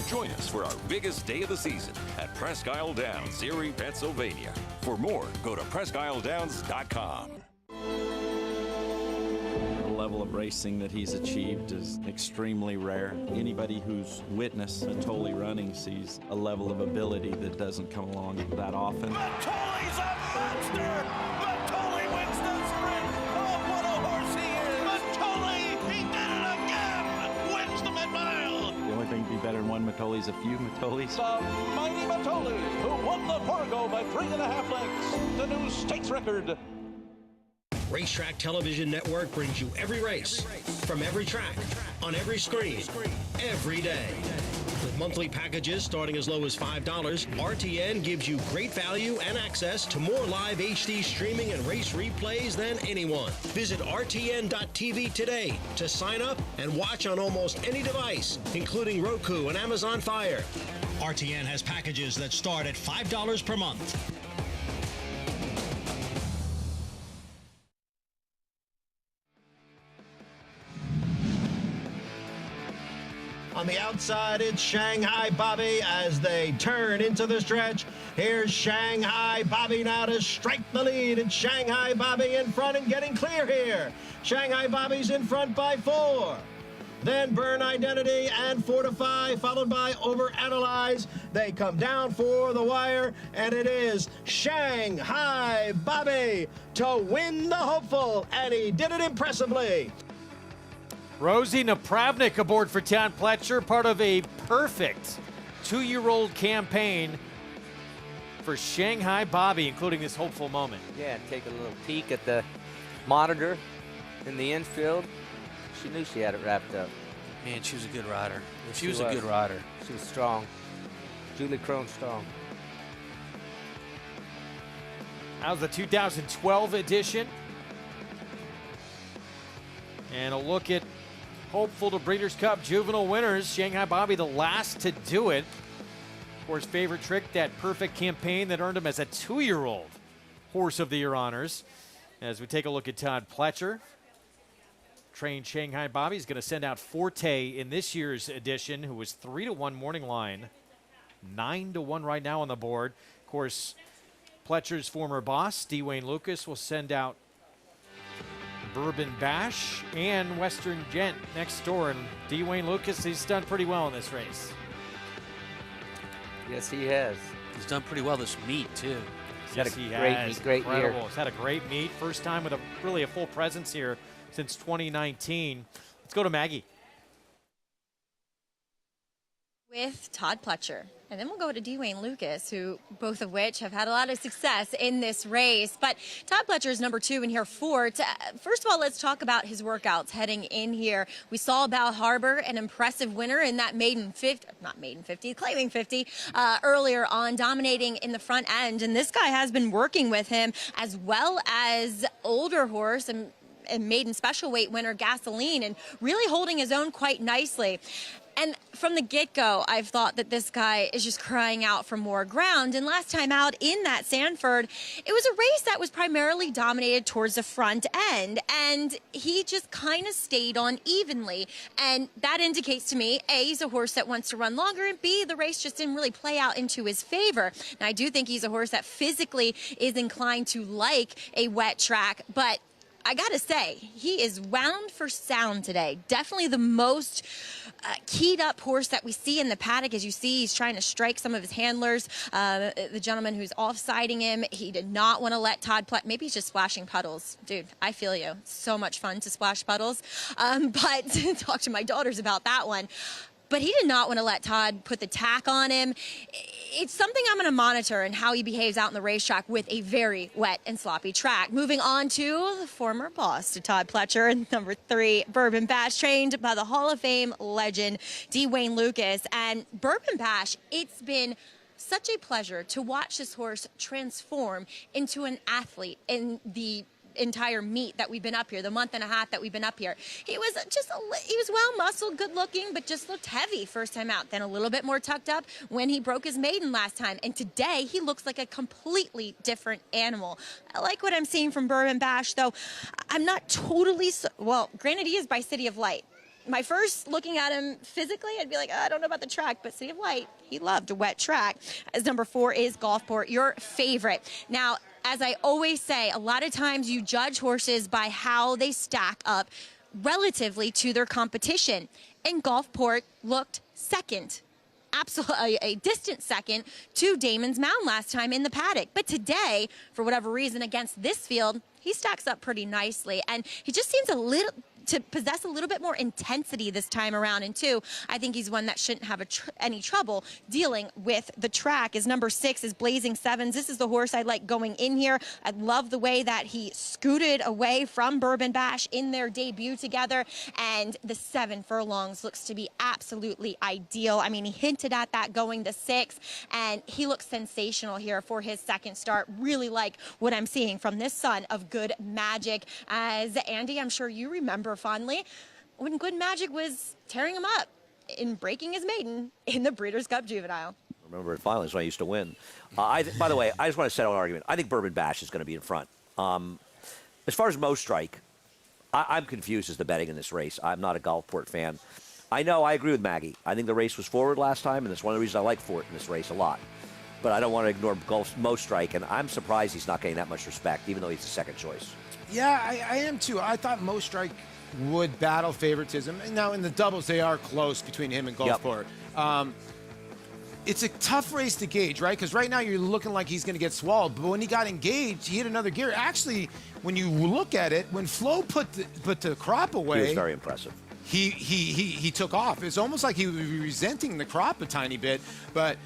Join us for our biggest day of the season at Presque Isle Downs, Erie, Pennsylvania. For more, go to PresqueIsledowns.com. The level of racing that he's achieved is extremely rare. Anybody who's witnessed Matoli running sees a level of ability that doesn't come along that often. Matoli's a monster! Matoli wins the sprint! Oh, what a horse he is! Matoli, he did it again! Wins the mid-mile! The only thing to be better than one Matoli's a few Matolis. The mighty Matoli, who won the Torgo by 3.5 lengths, the new stakes record. Racetrack Television Network brings you every race, from every track, on every screen, every day. With monthly packages starting as low as $5, RTN gives you great value and access to more live HD streaming and race replays than anyone. Visit RTN.tv today to sign up and watch on almost any device, including Roku and Amazon Fire. RTN has packages that start at $5 per month. On the outside, it's Shanghai Bobby as they turn into the stretch. Here's Shanghai Bobby now to strike the lead. It's Shanghai Bobby in front and getting clear here. Shanghai Bobby's in front by 4. Then Burn Identity and Fortify, followed by Overanalyze. They come down for the wire, and it is Shanghai Bobby to win the hopeful, and he did it impressively. Rosie Napravnik aboard for Todd Pletcher, part of a perfect 2-year-old campaign for Shanghai Bobby, including this hopeful moment. Yeah, take a little peek at the monitor in the infield. She knew she had it wrapped up. Man, she was a good rider. She was was. a good rider. She was strong. Julie Crone strong. That was the 2012 edition. And a look at hopeful to Breeders' Cup juvenile winners. Shanghai Bobby, the last to do it. Of course, favorite trick, that perfect campaign that earned him as a 2-year-old Horse of the Year honors. As we take a look at Todd Pletcher, trained Shanghai Bobby is going to send out Forte in this year's edition, who was 3-1 morning line, 9-1 right now on the board. Of course, Pletcher's former boss, Dwayne Lucas, will send out Bourbon Bash and Western Gent next door. And Dwayne Lucas, he's done pretty well in this race. Yes, he has. He's done pretty well this meet, too. Yes, he great has. meet, great Incredible. year. He's had a great meet. First time with really a full presence here since 2019. Let's go to Maggie. With Todd Pletcher. And then we'll go to Dwayne Lucas, who both of which have had a lot of success in this race. But Todd Pletcher is number 2 in here for. First of all, let's talk about his workouts heading in here. We saw Bal Harbor, an impressive winner in that claiming 50, earlier on, dominating in the front end. And this guy has been working with him, as well as older horse and maiden special weight winner Gasoline, and really holding his own quite nicely. And from the get-go, I've thought that this guy is just crying out for more ground. And last time out in that Sanford, it was a race that was primarily dominated towards the front end. And he just kind of stayed on evenly. And that indicates to me, A, he's a horse that wants to run longer, and B, the race just didn't really play out into his favor. Now, I do think he's a horse that physically is inclined to like a wet track, but I gotta say, he is wound for sound today. Definitely the most keyed up horse that we see in the paddock. As you see, he's trying to strike some of his handlers. The gentleman who's offsiding him, he did not want to let Todd maybe he's just splashing puddles. Dude, I feel you. So much fun to splash puddles. But talk to my daughters about that one. But he did not want to let Todd put the tack on him. It's something I'm going to monitor and how he behaves out in the racetrack with a very wet and sloppy track. Moving on to the former boss to Todd Pletcher, and number 3, Bourbon Bash, trained by the Hall of Fame legend, Dwayne Lucas. And Bourbon Bash, it's been such a pleasure to watch this horse transform into an athlete in the entire meet that we've been up here, the month and a half that we've been up here. He was well muscled, good looking, but just looked heavy first time out, then a little bit more tucked up when he broke his maiden last time. And today he looks like a completely different animal. I like what I'm seeing from Bourbon Bash, though I'm not totally well, granted he is by City of Light. My first looking at him physically, I'd be like, I don't know about the track, but City of Light, he loved a wet track. As number 4 is Gulfport, your favorite. Now, as I always say, a lot of times you judge horses by how they stack up relatively to their competition. And Gulfport looked second, absolutely a distant second to Damon's Mound last time in the paddock. But today, for whatever reason, against this field, he stacks up pretty nicely. And he just seems to possess a little bit more intensity this time around. And 2, I think he's one that shouldn't have any trouble dealing with the track. His number 6 is Blazing Sevens. This is the horse I like going in here. I love the way that he scooted away from Bourbon Bash in their debut together. And the 7 furlongs looks to be absolutely ideal. I mean, he hinted at that going to 6, and he looks sensational here for his second start. Really like what I'm seeing from this son of Good Magic. As Andy, I'm sure you remember fondly when Good Magic was tearing him up in breaking his maiden in the Breeders' Cup Juvenile. Remember it finally is when I used to win. By the way, I just want to settle an argument. I think Bourbon Bash is going to be in front. As far as Mo Strike, I'm confused as to betting in this race. I'm not a Gulfport fan. I know, I agree with Maggie. I think the race was forward last time, and that's one of the reasons I like Fort in this race a lot. But I don't want to ignore Golf's Most Strike, and I'm surprised he's not getting that much respect, even though he's the second choice. Yeah, I am too. I thought Most Strike would battle favoritism. And now in the doubles, they are close between him and Gulfport. It's a tough race to gauge, right? Because right now you're looking like he's going to get swallowed. But when he got engaged, he hit another gear. Actually, when you look at it, when Flo put the crop away, He was very impressive. He took off. It's almost like he was resenting the crop a tiny bit, but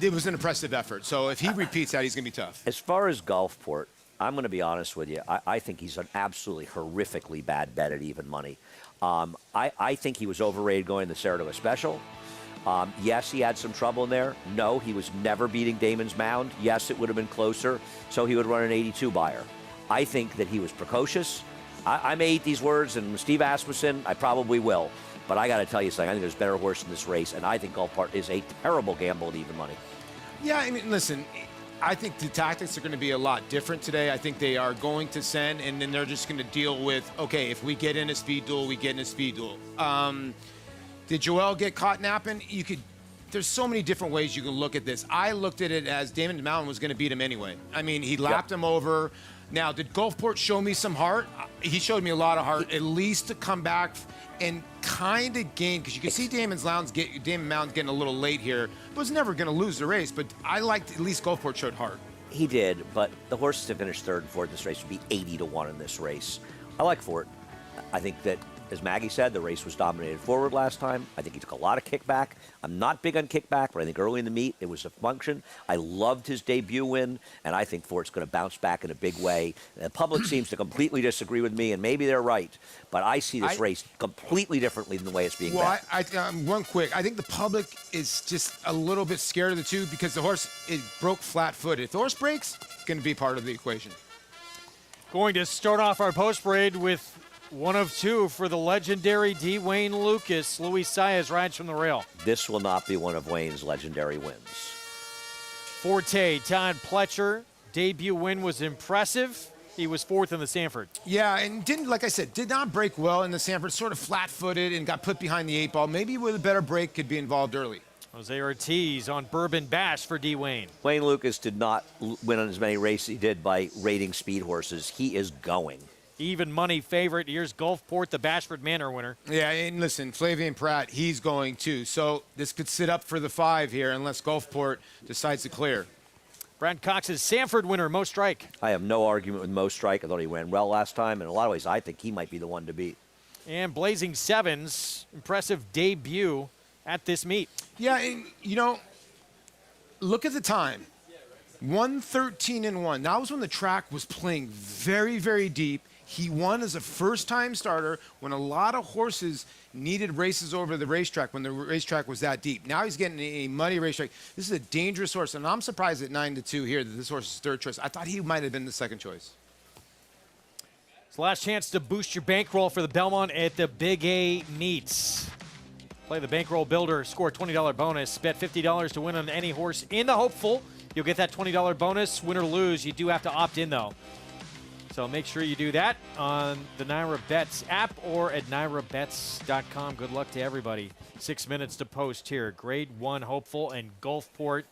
it was an impressive effort. So if he repeats that, he's going to be tough. As far as Gulfport, I'm going to be honest with you. I think he's an absolutely horrifically bad bet at even money. I think he was overrated going to the Saratoga Special. Yes, he had some trouble in there. No, he was never beating Damon's Mound. Yes, it would have been closer, so he would run an 82 buyer. I think that he was precocious. I may eat these words, and Steve Asmussen, I probably will. But I got to tell you something. I think there's a better horse in this race, and I think Gulfport is a terrible gamble at even money. Yeah, I mean, listen, I think the tactics are going to be a lot different today. I think they are going to send, and then they're just going to deal with, okay, if we get in a speed duel, we get in a speed duel. Did Joel get caught napping? There's so many different ways you can look at this. I looked at it as Damon Mountain was going to beat him anyway. I mean, he lapped him over. Now, did Gulfport show me some heart? He showed me a lot of heart, at least to come back and kind of gain, because you can see Damon Mountain's getting a little late here. Was never going to lose the race, but I liked at least Gulfport showed heart. He did, but the horses to finish third and fourth in this race would be 80-1 in this race. I like Fort. I think that, as Maggie said, the race was dominated forward last time. I think he took a lot of kickback. I'm not big on kickback, but I think early in the meet it was a function. I loved his debut win, and I think Fort's going to bounce back in a big way. The public seems to completely disagree with me, and maybe they're right, but I see this race completely differently than the way it's being bet. One quick. I think the public is just a little bit scared of the two because the horse broke flat-footed. If the horse breaks, it's going to be part of the equation. Going to start off our post parade with one of two for the legendary D. Wayne Lucas. Luis Saez rides from the rail. This will not be one of Wayne's legendary wins. Forte, Todd Pletcher. Debut win was impressive. He was fourth in the Sanford. Yeah, and did not break well in the Sanford. Sort of flat-footed and got put behind the 8-ball. Maybe with a better break could be involved early. Jose Ortiz on Bourbon Bash for D. Wayne. Wayne Lucas did not win on as many races as he did by rating speed horses. He is going. Even money favorite. Here's Gulfport, the Bashford Manor winner. Yeah, and listen, Flavian Pratt, he's going too. So this could sit up for the 5 here unless Gulfport decides to clear. Brad Cox's Sanford winner, Mo Strike. I have no argument with Mo Strike. I thought he ran well last time. In a lot of ways, I think he might be the one to beat. And Blazing Sevens, impressive debut at this meet. Yeah, and, look at the time. 1:13-1. That was when the track was playing very, very deep. He won as a first-time starter when a lot of horses needed races over the racetrack when the racetrack was that deep. Now he's getting a muddy racetrack. This is a dangerous horse, and I'm surprised at 9-2 here that this horse is third choice. I thought he might have been the second choice. It's the last chance to boost your bankroll for the Belmont at the Big A meets. Play the Bankroll Builder, score a $20 bonus. Bet $50 to win on any horse in the hopeful. You'll get that $20 bonus. Win or lose, you do have to opt in, though. So make sure you do that on the Naira Bets app or at nairabets.com. Good luck to everybody. 6 minutes to post here. Grade 1 hopeful and Gulfport.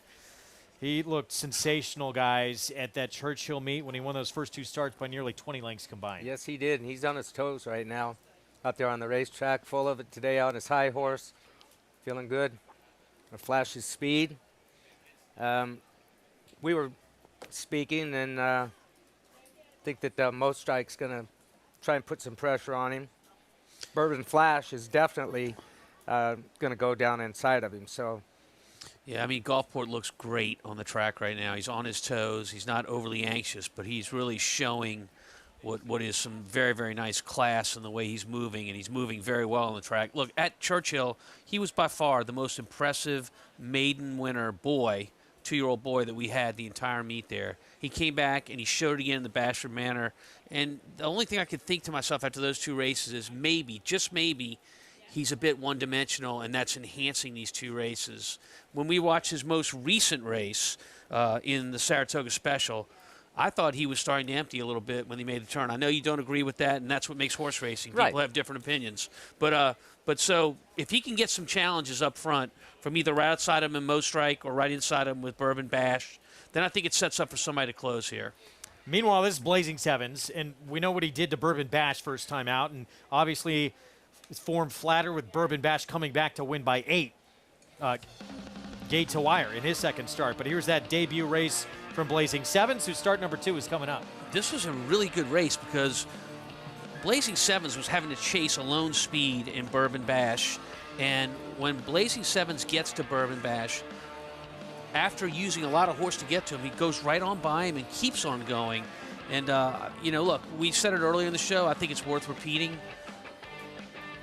He looked sensational, guys, at that Churchill meet when he won those first 2 starts by nearly 20 lengths combined. Yes, he did, and he's on his toes right now. Out there on the racetrack, full of it today on his high horse. Feeling good. Gonna flash his speed. We were speaking, and I think that Mo Strike's going to try and put some pressure on him. Bourbon Flash is definitely going to go down inside of him. So, yeah, I mean, Gulfport looks great on the track right now. He's on his toes. He's not overly anxious, but he's really showing what is some very, very nice class in the way he's moving, and he's moving very well on the track. Look, at Churchill, he was by far the most impressive maiden winner boy, 2-year-old boy that we had the entire meet there. He came back and he showed it again in the Bashford Manor. And the only thing I could think to myself after those 2 races is maybe, just maybe, he's a bit one-dimensional, and that's enhancing these 2 races. When we watched his most recent race in the Saratoga Special, I thought he was starting to empty a little bit when he made the turn. I know you don't agree with that, and that's what makes horse racing. Right. People have different opinions. But so if he can get some challenges up front from either right outside him in Mo Strike or right inside him with Bourbon Bash, then I think it sets up for somebody to close here. Meanwhile, this is Blazing Sevens, and we know what he did to Bourbon Bash first time out, and obviously his form flatter with Bourbon Bash coming back to win by 8 gate to wire in his second start. But here's that debut race from Blazing Sevens, whose start number 2 is coming up. This was a really good race because Blazing Sevens was having to chase a lone speed in Bourbon Bash, and when Blazing Sevens gets to Bourbon Bash, after using a lot of horse to get to him, he goes right on by him and keeps on going. And, look, we said it earlier in the show. I think it's worth repeating.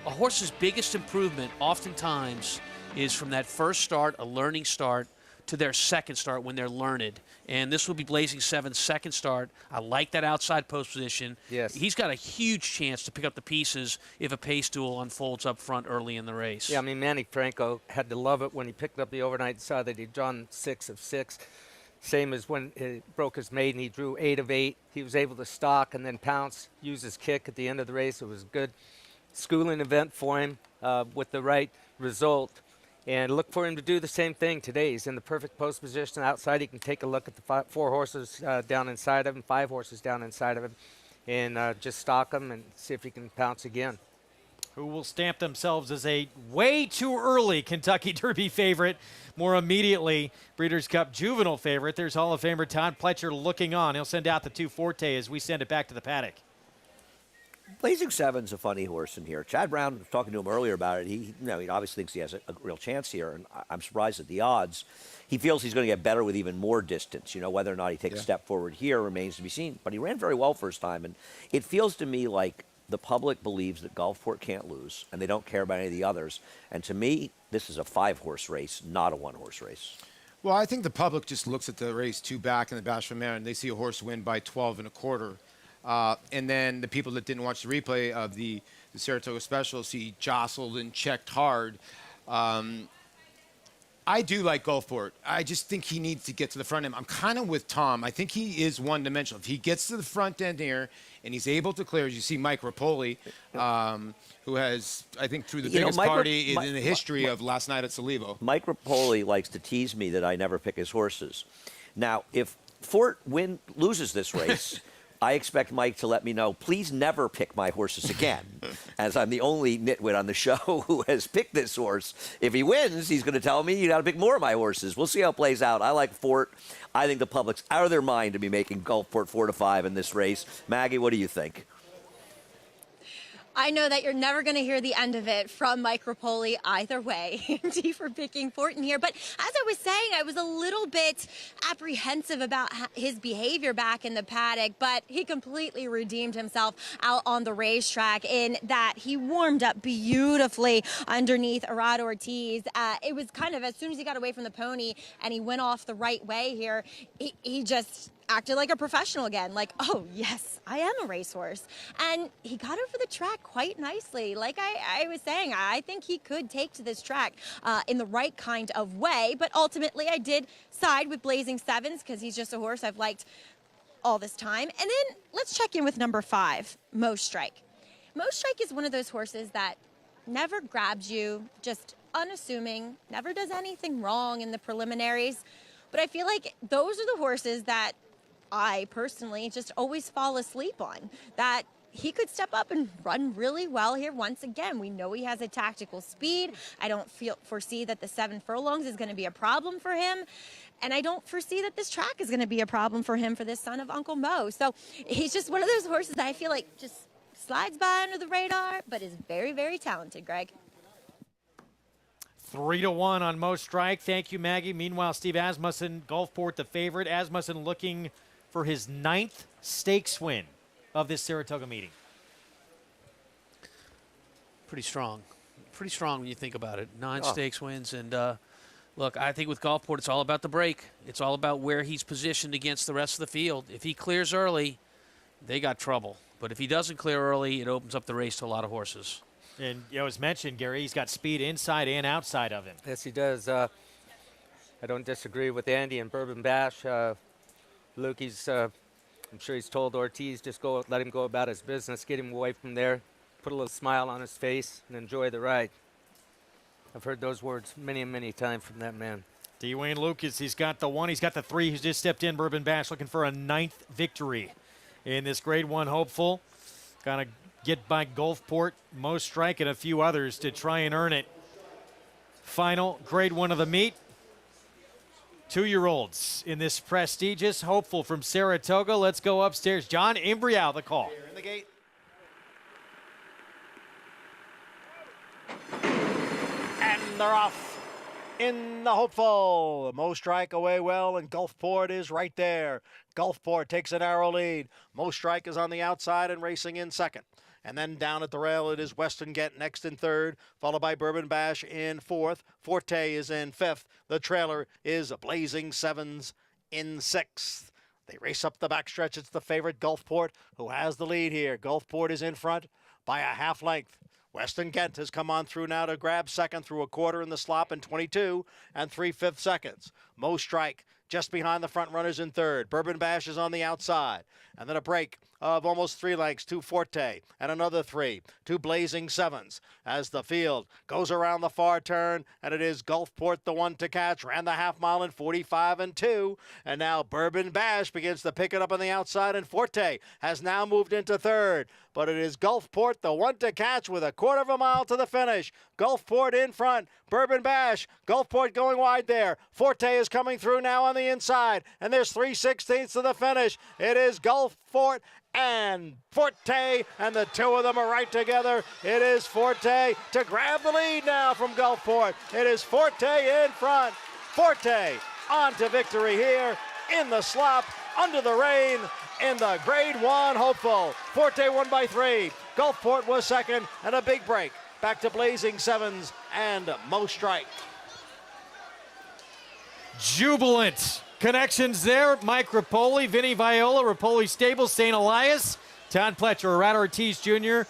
A horse's biggest improvement oftentimes is from that first start, a learning start, to their second start when they're learned. And this will be Blazing Seven's second start. I like that outside post position. Yes. He's got a huge chance to pick up the pieces if a pace duel unfolds up front early in the race. Yeah, I mean, Manny Franco had to love it when he picked up the overnight and saw that he'd drawn 6 of 6. Same as when he broke his maiden, he drew 8 of 8. He was able to stalk and then pounce, use his kick at the end of the race. It was a good schooling event for him with the right result. And look for him to do the same thing today. He's in the perfect post position outside. He can take a look at the 4 horses down inside of him, 5 horses down inside of him, and just stalk them and see if he can pounce again. Who will stamp themselves as a way too early Kentucky Derby favorite. More immediately, Breeders' Cup juvenile favorite. There's Hall of Famer Todd Pletcher looking on. He'll send out the 2 Forte as we send it back to the paddock. Blazing Seven's a funny horse in here. Chad Brown was talking to him earlier about it. He obviously thinks he has a real chance here, and I'm surprised at the odds. He feels he's going to get better with even more distance. Whether or not he takes a step forward here remains to be seen. But he ran very well first time, and it feels to me like the public believes that Gulfport can't lose, and they don't care about any of the others. And to me, this is a 5-horse race, not a 1-horse race. Well, I think the public just looks at the race 2 back in the Bashford Mare, and they see a horse win by 12 1/4. And then the people that didn't watch the replay of the Saratoga Special see jostled and checked hard. I do like Gulfport. I just think he needs to get to the front end. I'm kind of with Tom. I think he is one-dimensional. If he gets to the front end here and he's able to clear, as you see Mike Rapoli, who has, I think, through the biggest party in the history of last night at Salivo. Mike Rapoli likes to tease me that I never pick his horses. Now, if Fort loses this race, I expect Mike to let me know, please never pick my horses again, as I'm the only nitwit on the show who has picked this horse. If he wins, he's going to tell me you got to pick more of my horses. We'll see how it plays out. I like Fort. I think the public's out of their mind to be making Gulfport 4-5 in this race. Maggie, what do you think? I know that you're never going to hear the end of it from Mike Rapoli either way. D for picking Fortin here. But as I was saying, I was a little bit apprehensive about his behavior back in the paddock, but he completely redeemed himself out on the racetrack in that he warmed up beautifully underneath Arad Ortiz. It was kind of as soon as he got away from the pony and he went off the right way here, he just acted like a professional again, like, oh, yes, I am a racehorse. And he got over the track quite nicely. Like I was saying, I think he could take to this track in the right kind of way. But ultimately, I did side with Blazing Sevens because he's just a horse I've liked all this time. And then let's check in with number 5, Mo Strike. Mo Strike is one of those horses that never grabs you, just unassuming, never does anything wrong in the preliminaries. But I feel like those are the horses that I personally just always fall asleep on, that he could step up and run really well here once again. We know he has a tactical speed. I don't foresee that the 7 furlongs is going to be a problem for him. And I don't foresee that this track is going to be a problem for him for this son of Uncle Mo. So he's just one of those horses that I feel like just slides by under the radar, but is very, very talented, Greg. 3-1 on Mo Strike. Thank you, Maggie. Meanwhile, Steve Asmussen, Gulfport the favorite. Asmussen looking for his 9th stakes win of this Saratoga meeting. Pretty strong. Pretty strong when you think about it. 9 stakes wins. And, look, I think with Gulfport, it's all about the break. It's all about where he's positioned against the rest of the field. If he clears early, they got trouble. But if he doesn't clear early, it opens up the race to a lot of horses. And, as mentioned, Gary, he's got speed inside and outside of him. Yes, he does. I don't disagree with Andy and Bourbon Bash. Luke, he's I'm sure he's told Ortiz just let him go about his business, get him away from there, put a little smile on his face, and enjoy the ride. I've heard those words many and many times from that man. Dwayne Lucas, he's got the 1, he's got the 3. He's just stepped in. Bourbon Bash looking for a 9th victory in this Grade 1 hopeful. Got to get by Gulfport, Mo Strike, and a few others to try and earn it. Final Grade 1 of the meet. 2-year-olds in this prestigious hopeful from Saratoga. Let's go upstairs. John Imbrial, the call. Here in the gate. And they're off. In the hopeful. Mo Strike away well, and Gulfport is right there. Gulfport takes a narrow lead. Mo Strike is on the outside and racing in second. And then down at the rail, it is Western Ghent next in third, followed by Bourbon Bash in fourth. Forte is in fifth. The trailer is Blazing Sevens in sixth. They race up the backstretch. It's the favorite Gulfport who has the lead here. Gulfport is in front by a half length. Western Ghent has come on through now to grab second through a quarter in the slop in 22 and 3/5 seconds. Mo Strike just behind the front runners in third. Bourbon Bash is on the outside. And then a break of almost 3 lengths to Forte and another 3 to Blazing Sevens as the field goes around the far turn, and it is Gulfport the one to catch. Ran the half mile in 45 and 2, and now Bourbon Bash begins to pick it up on the outside, and Forte has now moved into third. But it is Gulfport the one to catch with a quarter of a mile to the finish. Gulfport in front. Bourbon Bash. Gulfport going wide there. Forte is coming through now on the inside, and there's 3/16 to the finish. It is Gulfport and Forte, and the two of them are right together. It is Forte to grab the lead now from Gulfport. It is Forte in front. Forte on to victory here in the slop, under the rain, in the Grade 1 hopeful. Forte won by 3. Gulfport was second, and a big break. Back to Blazing Sevens and Mo Strike. Jubilant connections there. Mike Rapoli, Vinny Viola, Rapoli Stables, St. Elias. Todd Pletcher, Rat Ortiz Jr.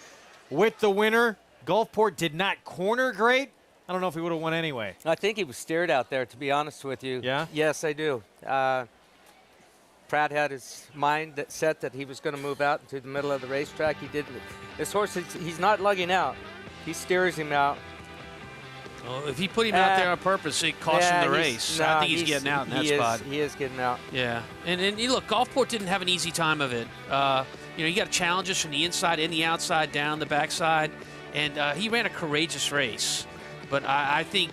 with the winner. Gulfport did not corner great. I don't know if he would have won anyway. I think he was steered out there, to be honest with you. Yeah? Yes, I do. Pratt had his mind set that he was going to move out into the middle of the racetrack. He didn't. This horse, he's not lugging out. He steers him out. Well, if he put him out there on purpose, it cost him the race. I think he's getting out in that spot. He is getting out. Yeah, and look, Gulfport didn't have an easy time of it. You got challenges from the inside and the outside, down the backside, and he ran a courageous race. But I think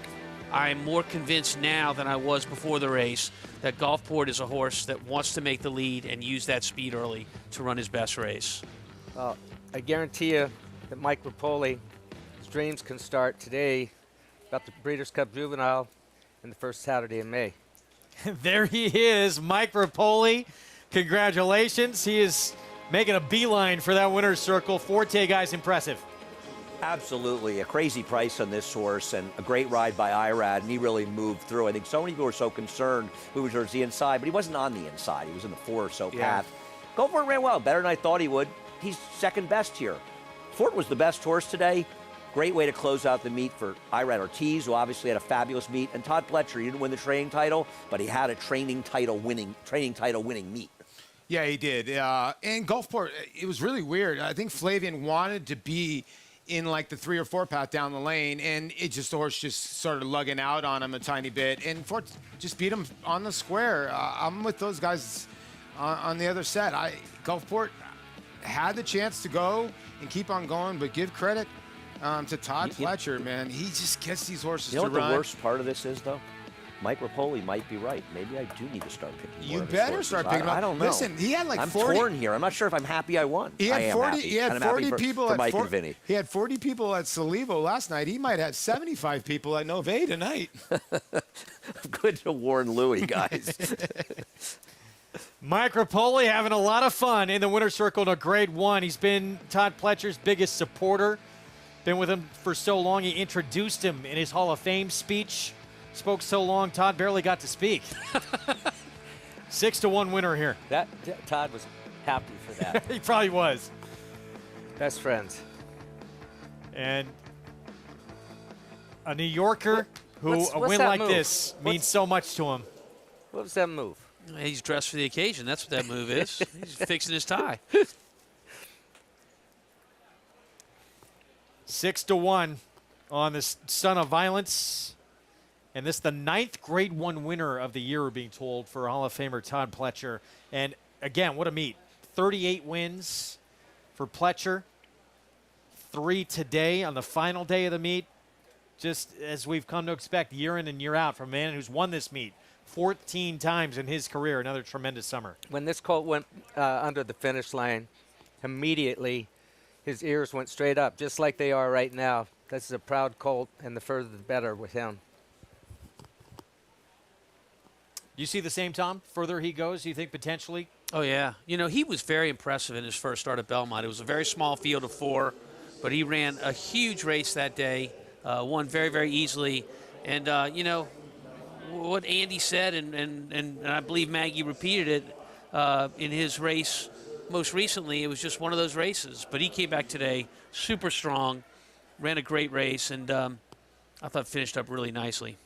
I'm more convinced now than I was before the race that Gulfport is a horse that wants to make the lead and use that speed early to run his best race. Well, I guarantee you that Mike Rapoli, his dreams can start today about the Breeders' Cup Juvenile in the first Saturday in May. There he is, Mike Rapoli. Congratulations. He is making a beeline for that winner's circle. Forte, guys, impressive. Absolutely. A crazy price on this horse and a great ride by Irad, and he really moved through. I think so many people were so concerned moving towards the inside, but he wasn't on the inside. He was in the 4 or so path. Gulfport ran well, better than I thought he would. He's second best here. Fort was the best horse today. Great way to close out the meet for Irad Ortiz, who obviously had a fabulous meet, and Todd Pletcher. He didn't win the training title, but he had a training title winning meet. Yeah, he did. And Gulfport, it was really weird. I think Flavian wanted to be in like the 3 or 4 path down the lane, and the horse just started lugging out on him a tiny bit, and Fort just beat him on the square. I'm with those guys on the other set. Gulfport had the chance to go and keep on going, but give credit to Todd Pletcher, man. He just gets these horses to run. You know what the worst part of this is, though? Mike Rapoli might be right. Maybe I do need to start picking more of his better horses. start picking them up. I don't know. Listen, he had like I'm 40. torn here. I'm not sure if I'm happy I won. He had 40. He had 40 people for at Mike and Vinny. He had 40 people at Salivo last night. He might have 75 people at Nove tonight. Good to warn Louie, guys. Mike Rapoli having a lot of fun in the winner's circle to Grade 1. He's been Todd Pletcher's biggest supporter. Been with him for so long, he introduced him in his Hall of Fame speech. Spoke so long, Todd barely got to speak. 6-1 winner here. Todd was happy for that. He probably was. Best friends. And a New Yorker who a win like this means so much to him. What was that move? He's dressed for the occasion. That's what that move is. He's fixing his tie. 6-1 on this Son of Violence. And this is the 9th Grade 1 winner of the year, we're being told, for Hall of Famer Todd Pletcher. And again, what a meet. 38 wins for Pletcher. 3 today on the final day of the meet. Just as we've come to expect year in and year out from a man who's won this meet 14 times in his career. Another tremendous summer. When this colt went under the finish line, immediately his ears went straight up, just like they are right now. This is a proud colt, and the further the better with him. You see the same, Tom? Further he goes, you think potentially? Oh, yeah. You know, he was very impressive in his first start at Belmont. It was a very small field of 4, but he ran a huge race that day, won very, very easily. And, you know, what Andy said, and I believe Maggie repeated it in his race most recently, it was just one of those races. But he came back today super strong, ran a great race, and I thought finished up really nicely.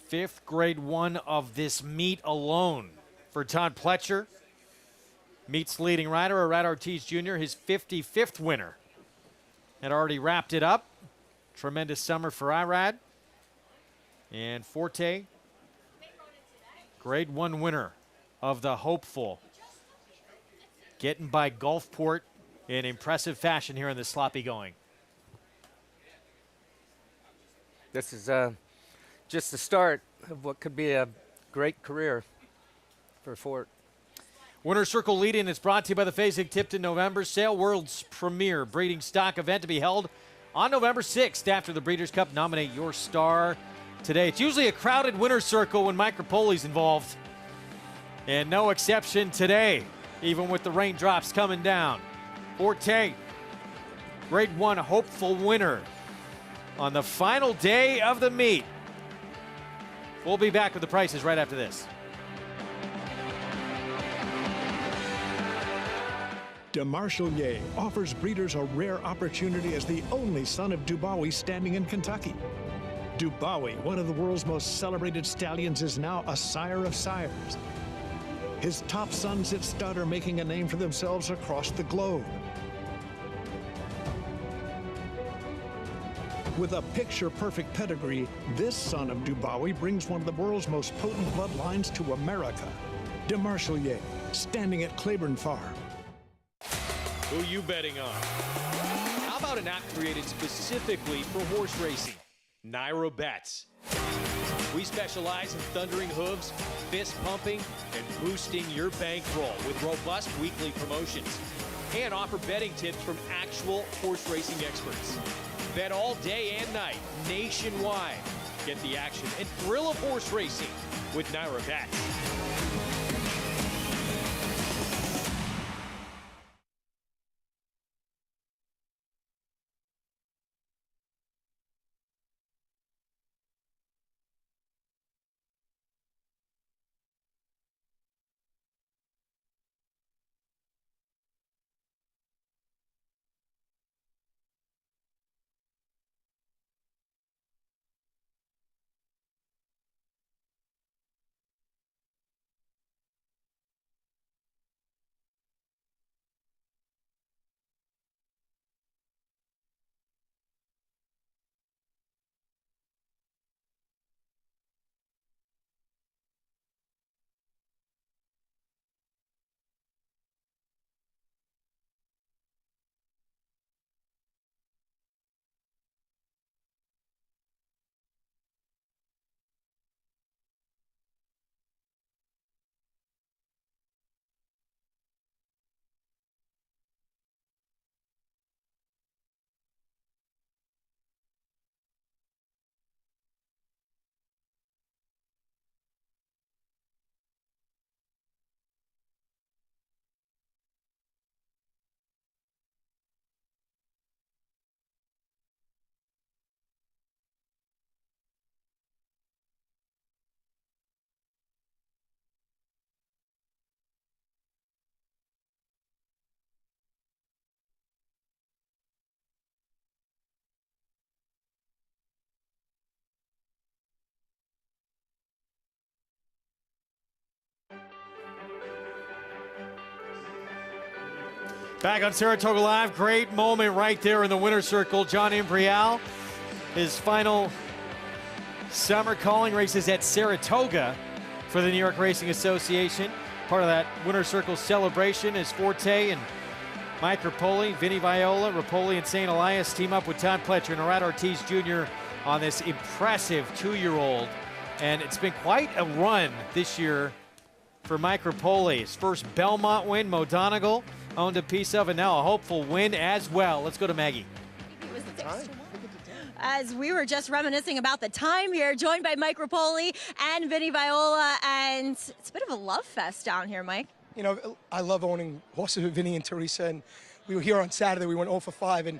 5th Grade 1 of this meet alone for Todd Pletcher. Meet's leading rider, Arad Ortiz Jr., his 55th winner. Had already wrapped it up. Tremendous summer for Irad. And Forte, Grade 1 winner of the Hopeful. Getting by Gulfport in impressive fashion here in the sloppy going. This is just the start of what could be a great career for Fort. Winner's Circle lead-in is brought to you by the Phasing Tipton November Sale, world's premier breeding stock event to be held on November 6th after the Breeders' Cup. Nominate your star today. It's usually a crowded Winner's Circle when Mike Rapoli's involved. And no exception today, even with the raindrops coming down. Forte, Grade 1 hopeful winner on the final day of the meet. We'll be back with the prices right after this. DeMarchelier offers breeders a rare opportunity as the only son of Dubawi standing in Kentucky. Dubawi, one of the world's most celebrated stallions, is now a sire of sires. His top sons at stud are making a name for themselves across the globe. With a picture-perfect pedigree, this son of Dubawi brings one of the world's most potent bloodlines to America. DeMarchelier, standing at Claiborne Farm. Who you betting on? How about an app created specifically for horse racing? Naira Bets. We specialize in thundering hooves, fist pumping, and boosting your bankroll with robust weekly promotions. And offer betting tips from actual horse racing experts. Bet all day and night, nationwide. Get the action and thrill of horse racing with Naira Bets. Back on Saratoga Live, great moment right there in the winner's circle. John Imbrial, his final summer calling races at Saratoga for the New York Racing Association. Part of that winner's circle celebration is Forte and Mike Rapoli, Vinny Viola, Rapoli and St. Elias team up with Todd Pletcher and Arad Ortiz Jr. on this impressive 2-year-old. And it's been quite a run this year for Mike Rapoli. His first Belmont win, Mo Donegal owned a piece of, and now a hopeful win as well. Let's go to Maggie. As we were just reminiscing about the time here, joined by Mike Rapoli and Vinny Viola, and it's a bit of a love fest down here, Mike. You know, I love owning horses with Vinny and Teresa, and we were here on Saturday. We went 0 for 5, and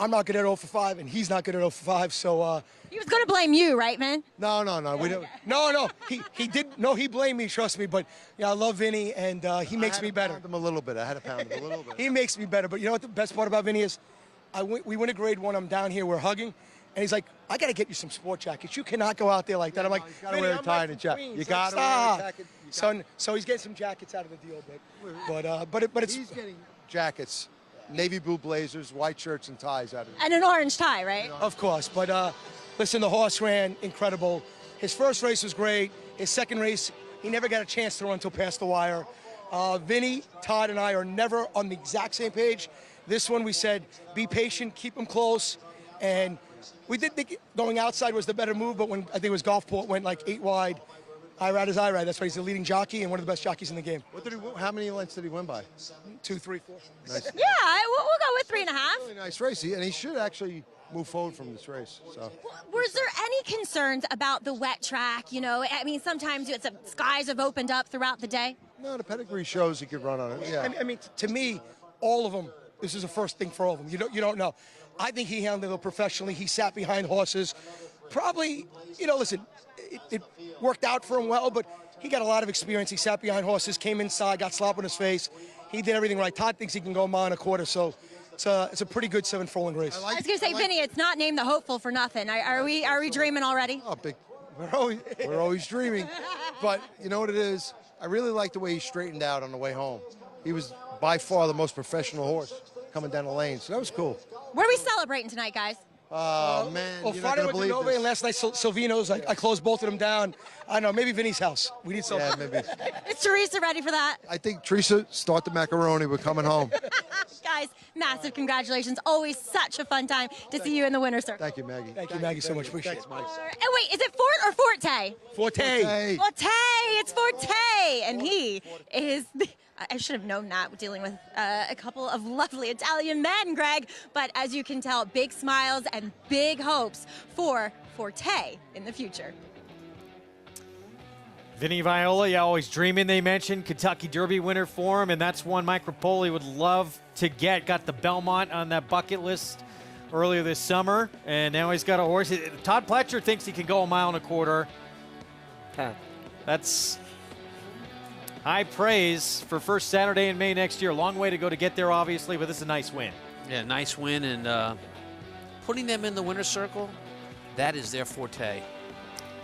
I'm not good at 0 for 5, and he's not good at 0 for 5, so... He was going to blame you, right, man? No. We don't. No. He did. No, he blamed me. Trust me. But yeah, I love Vinny, and he makes me better. I had to pound him a little bit. He makes me better. But you know what the best part about Vinny is? We win a grade 1. I'm down here. We're hugging, and he's like, "I got to get you some sport jackets. You cannot go out there like that." I'm like, "You got to wear a tie and a jacket. You got to wear a jacket." So he's getting some jackets out of the deal, but it's he's getting jackets, navy blue blazers, white shirts, and ties out of it. And an orange tie, right? Of course, but. Listen, the horse ran incredible. His first race was great. His second race, he never got a chance to run until past the wire. Vinny, Todd, and I are never on the exact same page. This one we said, be patient, keep him close. And we did think going outside was the better move, but when I think it was Gulfport went like 8 wide, Irad is Irad. That's why he's the leading jockey and one of the best jockeys in the game. How many lengths did he win by? 2, 3, 4. Nice. Yeah, we'll go with 3.5. Really nice race, and he should actually move forward from this race. So. Was there any concerns about the wet track? You know, I mean, sometimes skies have opened up throughout the day. No, the pedigree shows he could run on it. Yeah. I mean, to me, all of them. This is the first thing for all of them. You don't know. I think he handled it professionally. He sat behind horses. Probably, listen, it worked out for him well, but he got a lot of experience. He sat behind horses, came inside, got slop on his face. He did everything right. Todd thinks he can go a mile and a quarter, so. It's a pretty good 7-furlong race. I was going to say, Vinny, it's not named the Hopeful for nothing. Are we dreaming already? Oh, big. We're always dreaming. But you know what it is? I really like the way he straightened out on the way home. He was by far the most professional horse coming down the lane, so that was cool. What are we celebrating tonight, guys? Oh, man, well, you're Friday not going to went to believe Nove, this. and last night Silvino's. I closed both of them down. I don't know, maybe Vinny's house. We need something. Yeah, maybe. Is Teresa ready for that? I think Teresa, start the macaroni. We're coming home. Guys, massive congratulations. Always such a fun time to see you in the winner's circle. Thank you, Maggie. Thank you, Maggie, so much. Appreciate it. Mike. And wait, is it Fort or Forte? Forte. Forte. It's Forte. And he is... I should have known that dealing with a couple of lovely Italian men, Greg. But as you can tell, big smiles and big hopes for Forte in the future. Vinny Viola, always dreaming, they mentioned. Kentucky Derby winner for him, and that's one Mike Rapoli would love to get. Got the Belmont on that bucket list earlier this summer, and now he's got a horse. Todd Pletcher thinks he can go a mile and a quarter. That's high praise for first Saturday in May next year. Long way to go to get there, obviously, but this is a nice win. Yeah, nice win, and putting them in the winner's circle, that is their forte.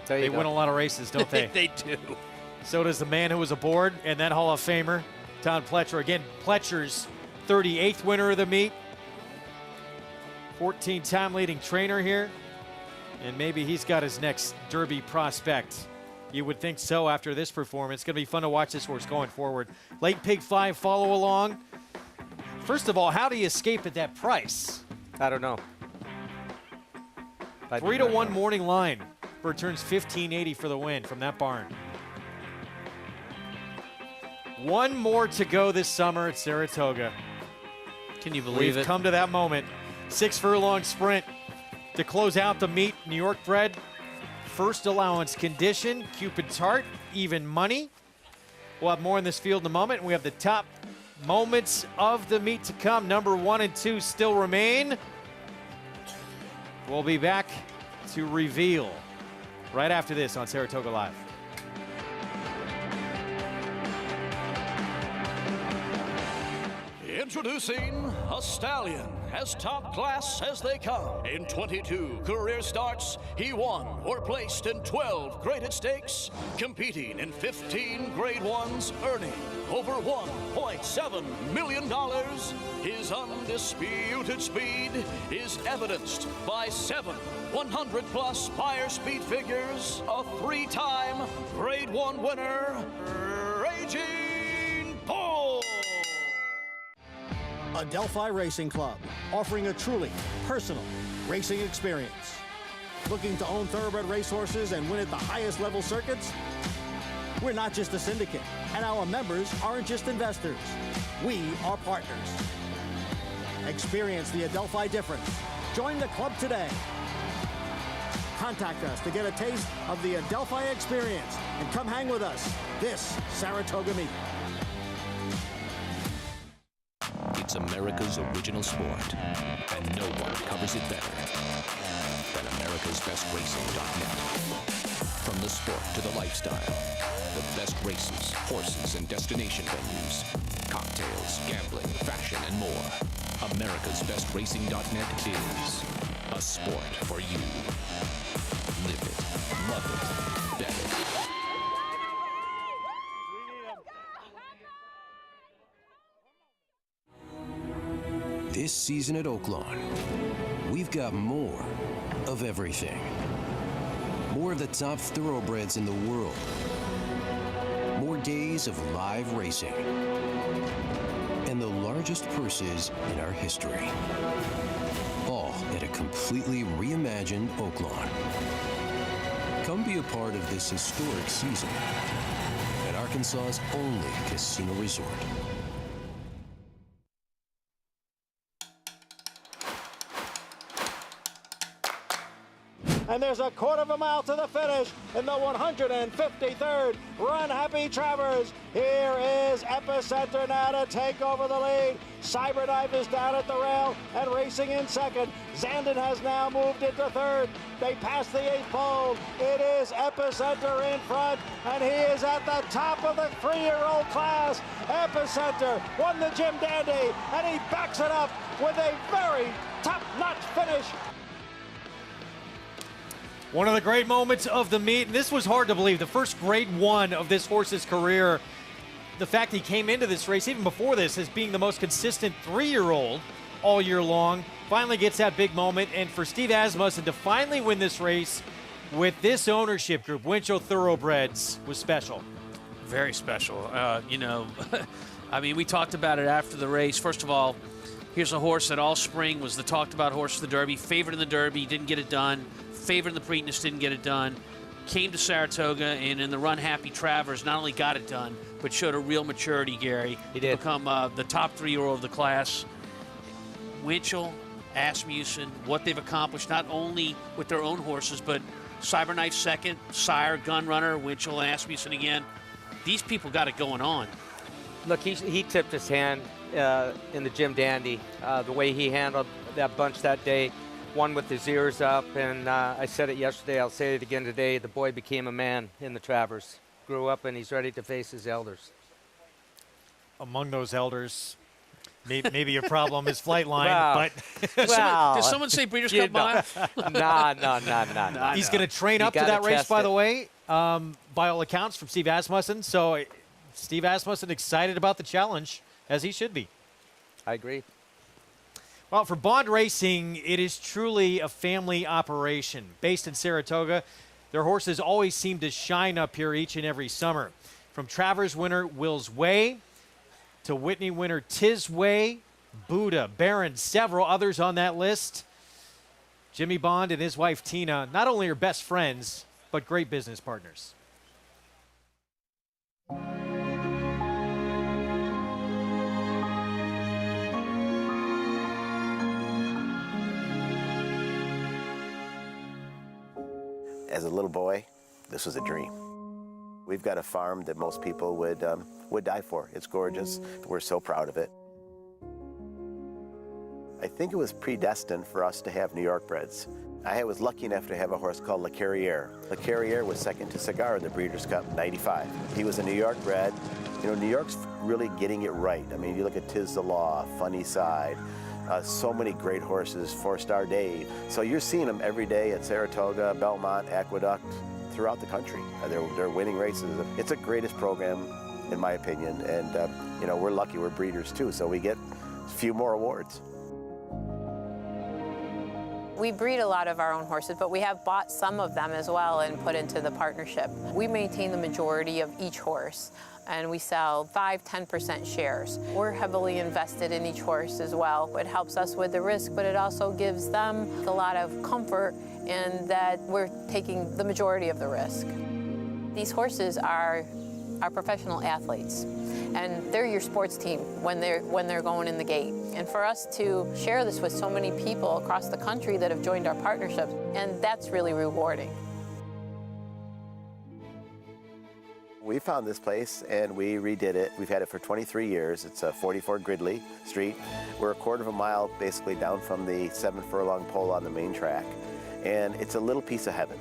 They win a lot of races, don't they? They do. So does the man who was aboard, and that Hall of Famer, Todd Pletcher. Again, Pletcher's 38th winner of the meet. 14-time leading trainer here. And maybe he's got his next Derby prospect. You would think so after this performance. It's going to be fun to watch this horse going forward. Late Pig 5 follow along. First of all, how do you escape at that price? I don't know. 3-1 morning line. Returns $15.80 for the win from that barn. One more to go this summer at Saratoga. Can you believe it? We've come to that moment. 6-furlong sprint to close out the meet. New York bred. First allowance condition. Cupid Tart. Even money. We'll have more in this field in a moment. We have the top moments of the meet to come. Number 1 and 2 still remain. We'll be back to reveal right after this on Saratoga Live. Introducing a stallion, as top class as they come. In 22 career starts, he won or placed in 12 graded stakes, competing in 15 grade ones, earning over $1.7 million. His undisputed speed is evidenced by 7 100-plus buyer speed figures, a 3-time grade 1 winner, Raging Bull. Adelphi Racing Club, offering a truly personal racing experience. Looking to own thoroughbred racehorses and win at the highest level circuits? We're not just a syndicate, and our members aren't just investors. We are partners. Experience the Adelphi difference. Join the club today. Contact us to get a taste of the Adelphi experience and come hang with us this Saratoga meet. It's America's original sport, and no one covers it better than America'sBestRacing.net. From the sport to the lifestyle, the best races, horses, and destination venues, cocktails, gambling, fashion, and more. America'sBestRacing.net is a sport for you. Live it, love it, bet it. This season at Oaklawn, we've got more of everything. More of the top thoroughbreds in the world. More days of live racing. And the largest purses in our history. All at a completely reimagined Oaklawn. Come be a part of this historic season at Arkansas's only casino resort. And there's a quarter of a mile to the finish in the 153rd Run Happy Travers. Here is Epicenter now to take over the lead. Cyberknife is down at the rail and racing in second. Zandon has now moved into third. They pass the 8th pole. It is Epicenter in front, and he is at the top of the 3-year-old class. Epicenter won the Jim Dandy, and he backs it up with a very top-notch finish. One of the great moments of the meet, and this was hard to believe, the first grade 1 of this horse's career. The fact he came into this race, even before this, as being the most consistent 3-year-old all year long, finally gets that big moment. And for Steve Asmussen to finally win this race with this ownership group, Winchell Thoroughbreds, was special. Very special. You know, I mean, we talked about it after the race. First of all, here's a horse that all spring was the talked about horse of the Derby, favored in the Derby, didn't get it done. Favored in the Preakness, didn't get it done. Came to Saratoga, and in the Run Happy Travers, not only got it done, but showed a real maturity, Gary. He did. Become the top 3-year-old of the class. Winchell, Asmussen, what they've accomplished, not only with their own horses, but Cyberknife second, Sire, Gunrunner, Winchell, Asmussen again. These people got it going on. Look, he tipped his hand in the Jim Dandy. The way he handled that bunch that day. Won with his ears up, and I said it yesterday, I'll say it again today, the boy became a man in the Travers. Grew up, and he's ready to face his elders. Among those elders, maybe your problem is Flightline, but... Did someone say Breeders' Cup Mile? No. He's going to train up to that race, by the way, by all accounts, from Steve Asmussen. So Steve Asmussen excited about the challenge, as he should be. I agree. Well, for Bond Racing, it is truly a family operation. Based in Saratoga, their horses always seem to shine up here each and every summer. From Travers winner Will's Way to Whitney winner Tisway, Buddha, Barron, several others on that list. Jimmy Bond and his wife Tina not only are best friends, but great business partners. As a little boy, this was a dream. We've got a farm that most people would die for. It's gorgeous. We're so proud of it. I think it was predestined for us to have New York breds. I was lucky enough to have a horse called Le Carriere. Le Carriere was second to Cigar in the Breeders' Cup in '95. He was a New York bred, You know, New York's really getting it right. I mean, you look at Tiz the Law, Funny Side, so many great horses, 4-Star Dave. So you're seeing them every day at Saratoga, Belmont, Aqueduct, throughout the country. They're winning races. It's the greatest program, in my opinion, and you know, we're lucky we're breeders too, so we get a few more awards. We breed a lot of our own horses, but we have bought some of them as well and put into the partnership. We maintain the majority of each horse, and we sell 5–10% shares. We're heavily invested in each horse as well. It helps us with the risk, but it also gives them a lot of comfort in that we're taking the majority of the risk. These horses are professional athletes, and they're your sports team when they're going in the gate. And for us to share this with so many people across the country that have joined our partnership, and that's really rewarding. We found this place and we redid it. We've had it for 23 years. It's 44 Gridley Street. We're a quarter of a mile basically down from the 7-furlong pole on the main track, and it's a little piece of heaven.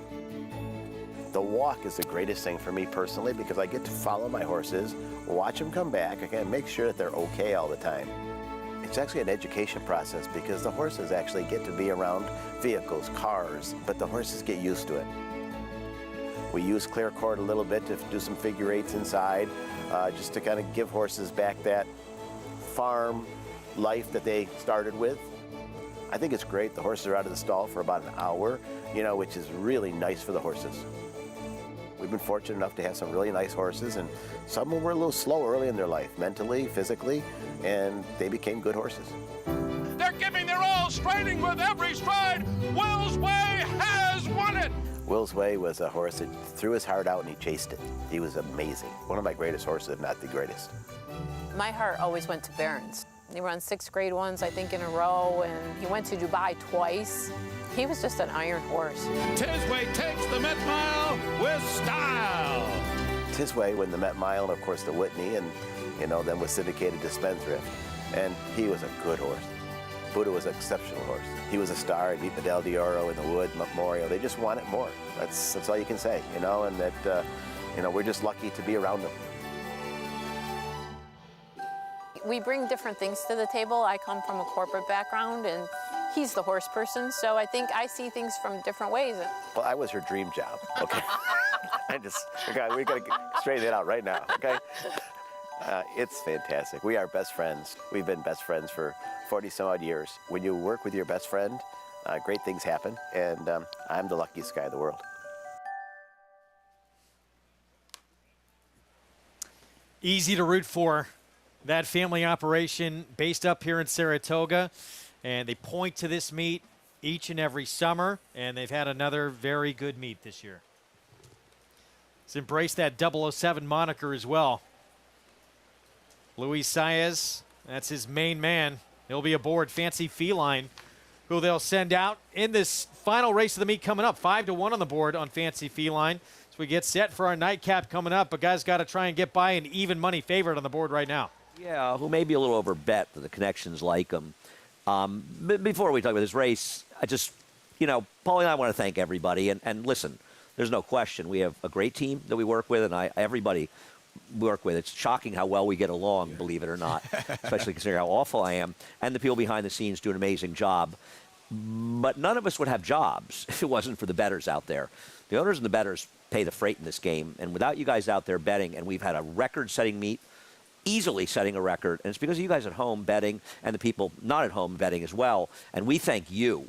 The walk is the greatest thing for me personally because I get to follow my horses, watch them come back, I can make sure that they're okay all the time. It's actually an education process because the horses actually get to be around vehicles, cars, but the horses get used to it. We use clear cord a little bit to do some figure eights inside, just to kind of give horses back that farm life that they started with. I think it's great. The horses are out of the stall for about an hour, you know, which is really nice for the horses. We've been fortunate enough to have some really nice horses, and some of them were a little slow early in their life, mentally, physically, and they became good horses. They're giving their all, striding with every stride. Will's Way has won it. Will's Way was a horse that threw his heart out and he chased it. He was amazing. One of my greatest horses, if not the greatest. My heart always went to Barron's. He run 6 grade ones, I think, in a row, and he went to Dubai twice. He was just an iron horse. Tisway takes the Met Mile with style. Tisway won the Met Mile, and of course the Whitney, and you know, then was syndicated to Spendthrift. And he was a good horse. Buddha was an exceptional horse. He was a star. He beat Medal d'Oro in the Wood Memorial. They just wanted more. That's all you can say, you know, and that, you know, we're just lucky to be around them. We bring different things to the table. I come from a corporate background, and he's the horse person, so I think I see things from different ways. Well, I was her dream job, okay? We got to straighten it out right now, okay? It's fantastic. We are best friends. We've been best friends for 40-some-odd years. When you work with your best friend, great things happen, and I'm the luckiest guy in the world. Easy to root for. That family operation based up here in Saratoga, and they point to this meet each and every summer, and they've had another very good meet this year. Let's embrace that 007 moniker as well. Luis Saez, that's his main man. He'll be aboard Fancy Feline, who they'll send out in this final race of the meet coming up. 5-1 on the board on Fancy Feline. So we get set for our nightcap coming up, but guys got to try and get by an even money favorite on the board right now. Yeah, who may be a little over bet, but the connections like him. Before we talk about this race, I just, you know, Paulie and I want to thank everybody. And listen, there's no question. We have a great team that we work with, and everybody we work with. It's shocking how well we get along, believe it or not, especially considering how awful I am. And the people behind the scenes do an amazing job. But none of us would have jobs if it wasn't for the bettors out there. The owners and the bettors pay the freight in this game. And without you guys out there betting, and we've had a record-setting meet, easily setting a record, and it's because of you guys at home betting and the people not at home betting as well. And we thank you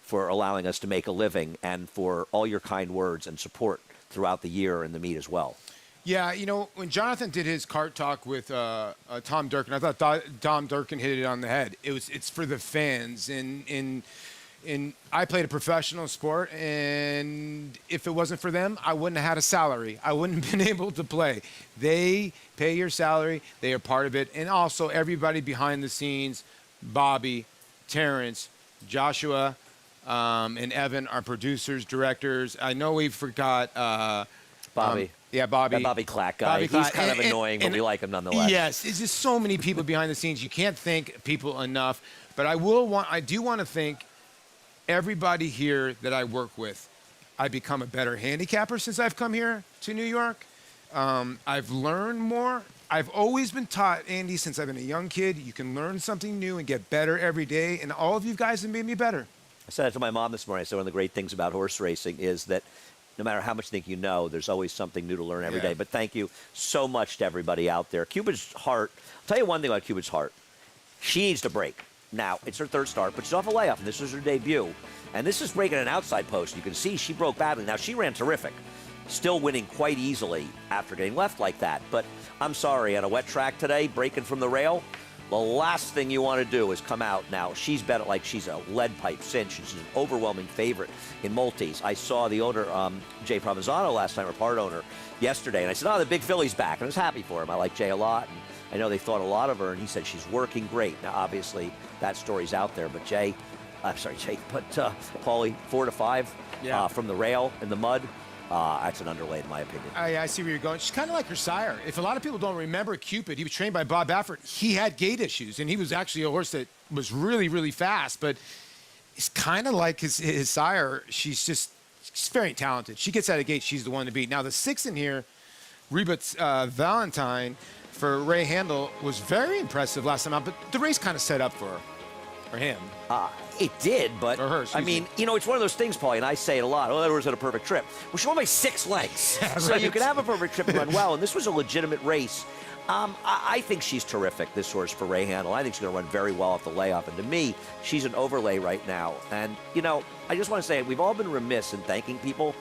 for allowing us to make a living and for all your kind words and support throughout the year and the meet as well. Yeah, you know, when Jonathan did his cart talk with Tom Durkin, I thought Tom Durkin hit it on the head. It's for the fans, and I played a professional sport, and if it wasn't for them, I wouldn't have had a salary. I wouldn't have been able to play. They pay your salary. They are part of it. And also everybody behind the scenes, Bobby, Terrence, Joshua, and Evan, our producers, directors. I know we forgot Bobby. Yeah, Bobby. That Bobby Clack guy. He's kind of annoying, but we like him nonetheless. Yes, it's just so many people behind the scenes. You can't thank people enough. But I do want to thank everybody here that I work with. I've become a better handicapper since I've come here to New York. I've learned more I've always been taught, Andy, since I've been a young kid, you can learn something new and get better every day, and all of you guys have made me better. I said that to my mom this morning. I said one of the great things about horse racing is that no matter how much you think you know, there's always something new to learn every day. But thank you so much to everybody out there. Cupid's Heart, I'll tell you one thing about Cupid's Heart. She needs to break. Now, it's her third start, but she's off a layoff, and this was her debut. And this is breaking an outside post. You can see she broke badly. Now, she ran terrific, still winning quite easily after getting left like that. But I'm sorry, on a wet track today, breaking from the rail, the last thing you want to do is come out. Now, she's bet it like she's a lead pipe cinch. She's an overwhelming favorite in multis. I saw the owner, Jay Provenzano, last time, or part owner, yesterday, and I said, oh, the big filly's back, and I was happy for him. I like Jay a lot, and I know they thought a lot of her, and he said she's working great. Now, obviously, that story's out there, but Paulie, 4 to 5 from the rail in the mud. That's an underlay, in my opinion. I see where you're going. She's kind of like her sire. If a lot of people don't remember Cupid, he was trained by Bob Baffert. He had gait issues, and he was actually a horse that was really, really fast, but it's kind of like his sire. She's very talented. She gets out of gate, she's the one to beat. Now, the 6 in here, Rebut's Valentine for Ray Handel, was very impressive last time out, but the race kind of set up for him. It did, but or her, I mean, you know, it's one of those things, Paulie, and I say it a lot. Oh, that was at a perfect trip. Well, she won by 6 lengths, so you can have a perfect trip and run well. And this was a legitimate race. I think she's terrific, this horse, for Ray Handel. I think she's going to run very well off the layoff. And to me, she's an overlay right now. And you know, I just want to say we've all been remiss in thanking people.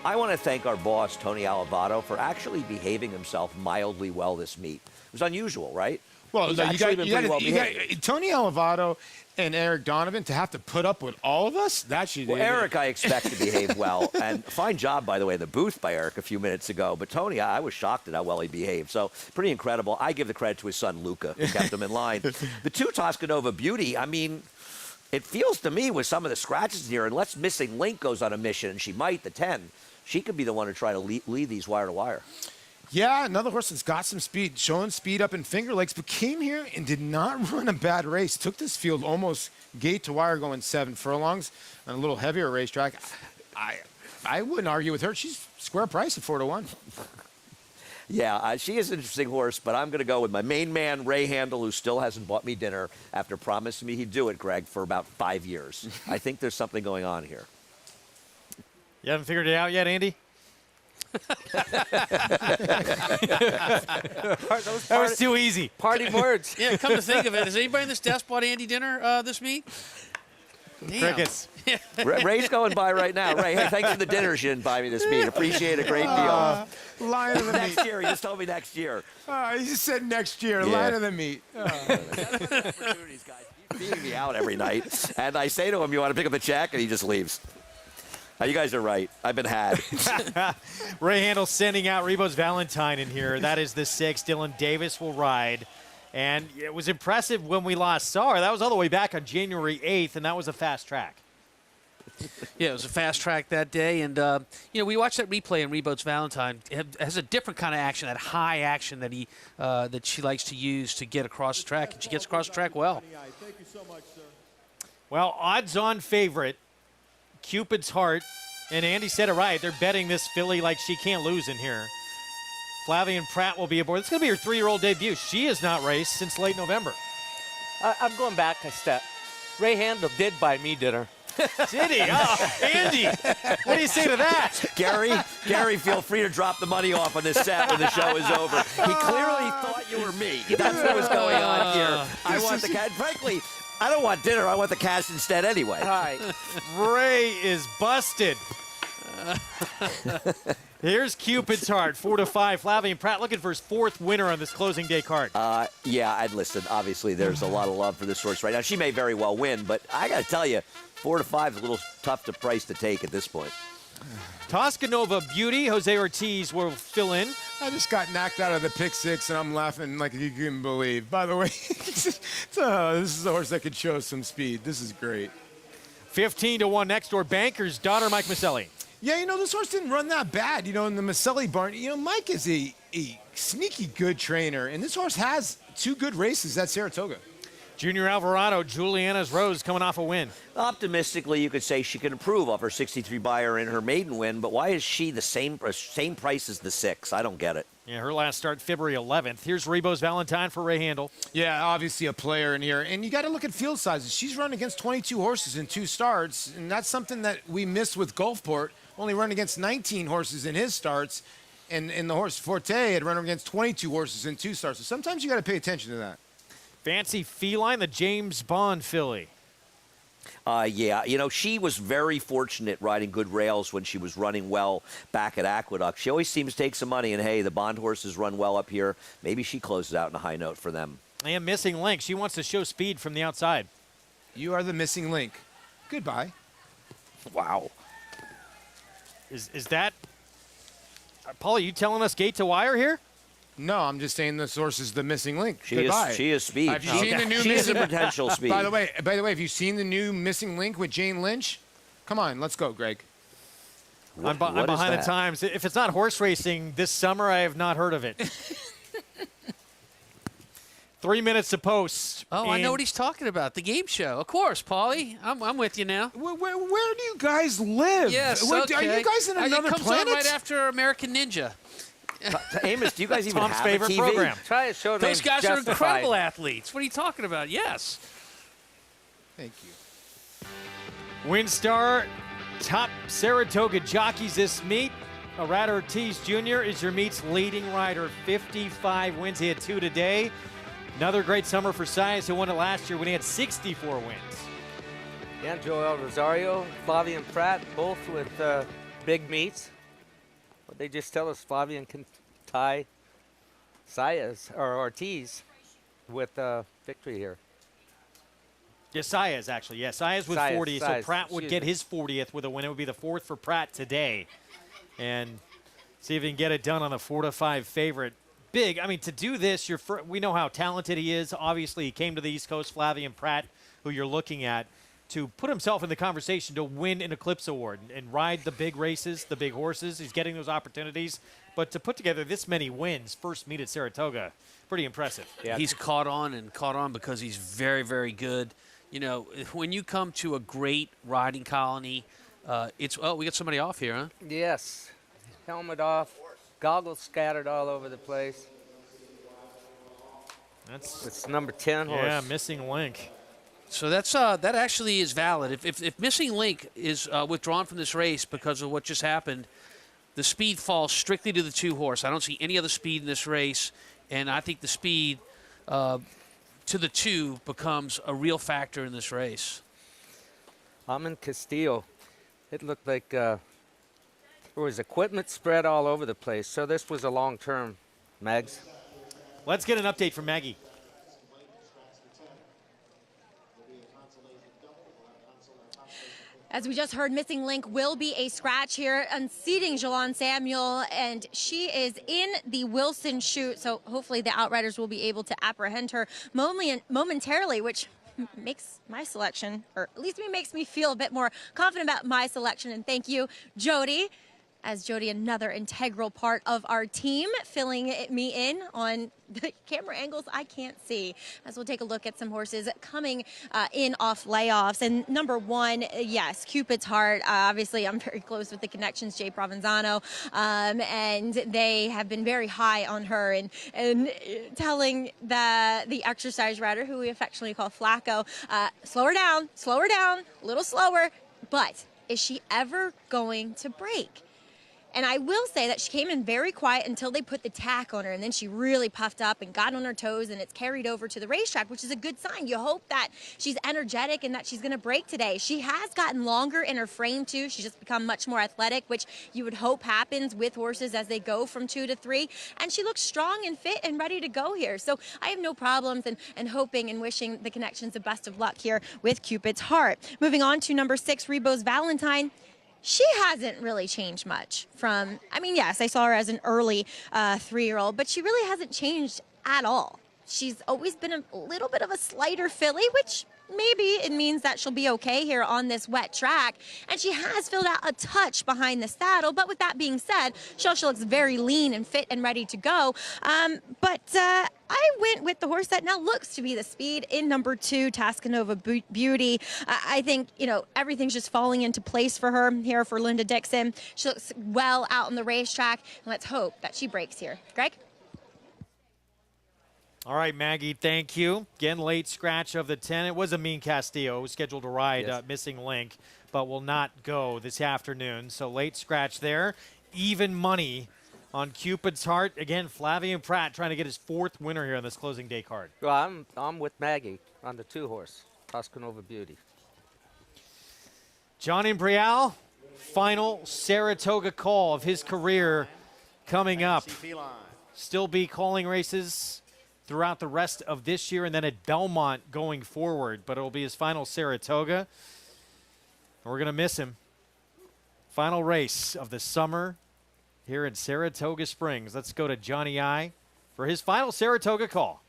I want to thank our boss, Tony Alavato, for actually behaving himself mildly well this meet. It was unusual, right? Well, He's no, actually been pretty well you got behaved. Tony Alavato and Eric Donovan to have to put up with all of us. That should. Well, Eric, I expect to behave well, and fine job, by the way, in the booth by Eric a few minutes ago. But Tony, I was shocked at how well he behaved. So pretty incredible. I give the credit to his son Luca, who kept him in line. The 2 Toscanova Beauty. I mean, it feels to me with some of the scratches here, unless Missing Link goes on a mission, and she might, the 10, she could be the one to try to lead these wire to wire. Yeah, another horse that's got some speed, showing speed up in Finger Lakes, but came here and did not run a bad race. Took this field almost gate to wire going 7 furlongs on a little heavier racetrack. I wouldn't argue with her. She's square price at 4 to 1. Yeah, she is an interesting horse, but I'm going to go with my main man, Ray Handel, who still hasn't bought me dinner after promising me he'd do it, Greg, for about 5 years. I think there's something going on here. You haven't figured it out yet, Andy? That was too easy. Party words. Yeah, come to think of it, has anybody in this desk bought Andy dinner this meet? Damn. Crickets. Ray's going by right now. Ray, hey, thanks for the dinners you didn't buy me this meet. Appreciate it a great deal. Line of the Next meet. year. He just told me next year. He just said next year. Yeah. Line of the meet. Opportunities, guys. He's beating me out every night. And I say to him, you want to pick up the check? And he just leaves. You guys are right. I've been had. Ray Handel sending out Rebo's Valentine in here. That is the 6. Dylan Davis will ride. And it was impressive when we last saw her. That was all the way back on January 8th, and that was a fast track. Yeah, it was a fast track that day. And, you know, we watched that replay in Rebo's Valentine. It has a different kind of action, that high action that she likes to use to get across the track. And she gets across the track well. Thank you so much, sir. Well, odds-on favorite, Cupid's Heart. And Andy said it right. They're betting this filly like she can't lose in here. Flavian Pratt will be aboard. It's going to be her 3-year-old debut. She has not raced since late November. I'm going back a step. Ray Handel did buy me dinner. Did he? Oh, Andy, what do you say to that? Gary, feel free to drop the money off on this set when the show is over. He clearly thought you were me. That's what was going on here. I want the cash. Frankly, I don't want dinner. I want the cash instead anyway. All right. Ray is busted. Here's Cupid's Heart, 4 to 5. Flavian Pratt looking for his 4th winner on this closing day card. Yeah, I'd listen. Obviously, there's a lot of love for this horse right now. She may very well win, but I got to tell you, 4 to 5 is a little tough to price to take at this point. Toscanova Beauty, Jose Ortiz will fill in. I just got knocked out of the pick 6, and I'm laughing like you couldn't believe. By the way, this is a horse that could show some speed. This is great. 15 to 1 next door. Banker's daughter, Mike Maselli. Yeah, you know, this horse didn't run that bad, you know, in the Maselli barn. You know, Mike is a sneaky good trainer, and this horse has 2 good races at Saratoga. Junior Alvarado, Juliana's Rose coming off a win. Optimistically, you could say she can improve off her 63 buyer in her maiden win, but why is she the same price as the 6? I don't get it. Yeah, her last start February 11th. Here's Rebo's Valentine for Ray Handel. Yeah, obviously a player in here. And you got to look at field sizes. She's run against 22 horses in 2 starts, and that's something that we missed with Gulfport. Only run against 19 horses in his starts, and the horse Forte had run against 22 horses in 2 starts. So sometimes you got to pay attention to that. Fancy Feline, the James Bond filly. Yeah, you know, she was very fortunate riding good rails when she was running well back at Aqueduct. She always seems to take some money, and hey, the Bond horses run well up here. Maybe she closes out in a high note for them. And Missing Link. She wants to show speed from the outside. You are the missing link. Goodbye. Wow. Is that... Paul, are you telling us gate to wire here? No, I'm just saying this horse is the missing link. She Goodbye. She is speed. Have you seen the new she is a missing... potential speed. By the way, have you seen the new missing link with Jane Lynch? Come on, let's go, Greg. I'm behind the times. If it's not horse racing this summer, I have not heard of it. 3 minutes to post. Oh, I know what he's talking about. The game show. Of course, Paulie. I'm with you now. Where do you guys live? Yes, okay. Are you guys in another It comes planet? on right after American Ninja. Amos, do you guys even Tom's have favorite a TV? program. Try a show Those named guys are Justified. incredible athletes. What are you talking about? Yes. Thank you. WinStar top Saratoga jockeys this meet. Arad Ortiz Jr. is your meet's leading rider. 55 wins. He had 2 today. Another great summer for Sias, who won it last year when he had 64 wins. Yeah, Joel Rosario, Flavian Pratt, both with big meets. But they just tell us Flavian can tie Sias or Ortiz with victory here. Yeah, Sias actually. Yeah, Sias with 40, so Pratt would get his 40th with a win. It would be the 4th for Pratt today. And see if he can get it done on the 4-5 favorite. Big. I mean, to do this, we know how talented he is. Obviously, he came to the East Coast, Flavian Pratt, who you're looking at, to put himself in the conversation to win an Eclipse Award and ride the big races, the big horses. He's getting those opportunities. But to put together this many wins, first meet at Saratoga, pretty impressive. Yeah, he's caught on because he's very, very good. You know, when you come to a great riding colony, we got somebody off here, huh? Yes. Helmet off, goggles scattered all over the place. It's number 10 horse. Yeah, Missing Link. So that actually is valid. If Missing Link is withdrawn from this race because of what just happened, the speed falls strictly to the 2 horse. I don't see any other speed in this race, and I think the speed to the 2 becomes a real factor in this race. Amin Castillo. It looked like there was equipment spread all over the place. So this was a long term, Mags. Let's get an update from Maggie. As we just heard, Missing Link will be a scratch here, unseating Jalon Samuel, and she is in the Wilson chute, so hopefully the Outriders will be able to apprehend her momentarily, which makes my selection, or at least makes me feel a bit more confident about my selection. And thank you, Jody. As Jody, another integral part of our team, filling me in on the camera angles I can't see. As we'll take a look at some horses coming in off layoffs. And number 1, yes, Cupid's Heart. Obviously, I'm very close with the connections, Jay Provenzano, and they have been very high on her and telling the exercise rider, who we affectionately call Flacco, slow her down, a little slower. But is she ever going to break? And I will say that she came in very quiet until they put the tack on her, and then she really puffed up and got on her toes, and it's carried over to the racetrack, which is a good sign. You hope that she's energetic and that she's going to break today. She has gotten longer in her frame, too. She's just become much more athletic, which you would hope happens with horses as they go from 2 to 3. And she looks strong and fit and ready to go here. So I have no problems and hoping and wishing the connections the best of luck here with Cupid's Heart. Moving on to number 6, Rebo's Valentine. She hasn't really changed much from, I mean, yes, I saw her as an early 3-year-old, but she really hasn't changed at all. She's always been a little bit of a slighter filly, which maybe it means that she'll be okay here on this wet track. And she has filled out a touch behind the saddle, but with that being said, she looks very lean and fit and ready to go. But I went with the horse that now looks to be the speed in number 2, Tascanova Beauty. I think, everything's just falling into place for her here for Linda Dixon. She looks well out on the racetrack, and let's hope that she breaks here. Greg? All right, Maggie, thank you. Again, late scratch of the 10. It was Amin Castillo, scheduled to ride Missing Link, but will not go this afternoon. So late scratch there. Even money on Cupid's Heart. Again, Flavien Prat trying to get his 4th winner here on this closing day card. Well, I'm with Maggie on the 2-horse, Tascanova Beauty. Johnny Brial, final Saratoga call of his career coming up. Still be calling races throughout the rest of this year and then at Belmont going forward, but it'll be his final Saratoga. We're going to miss him. Final race of the summer here in Saratoga Springs. Let's go to Johnny I for his final Saratoga call.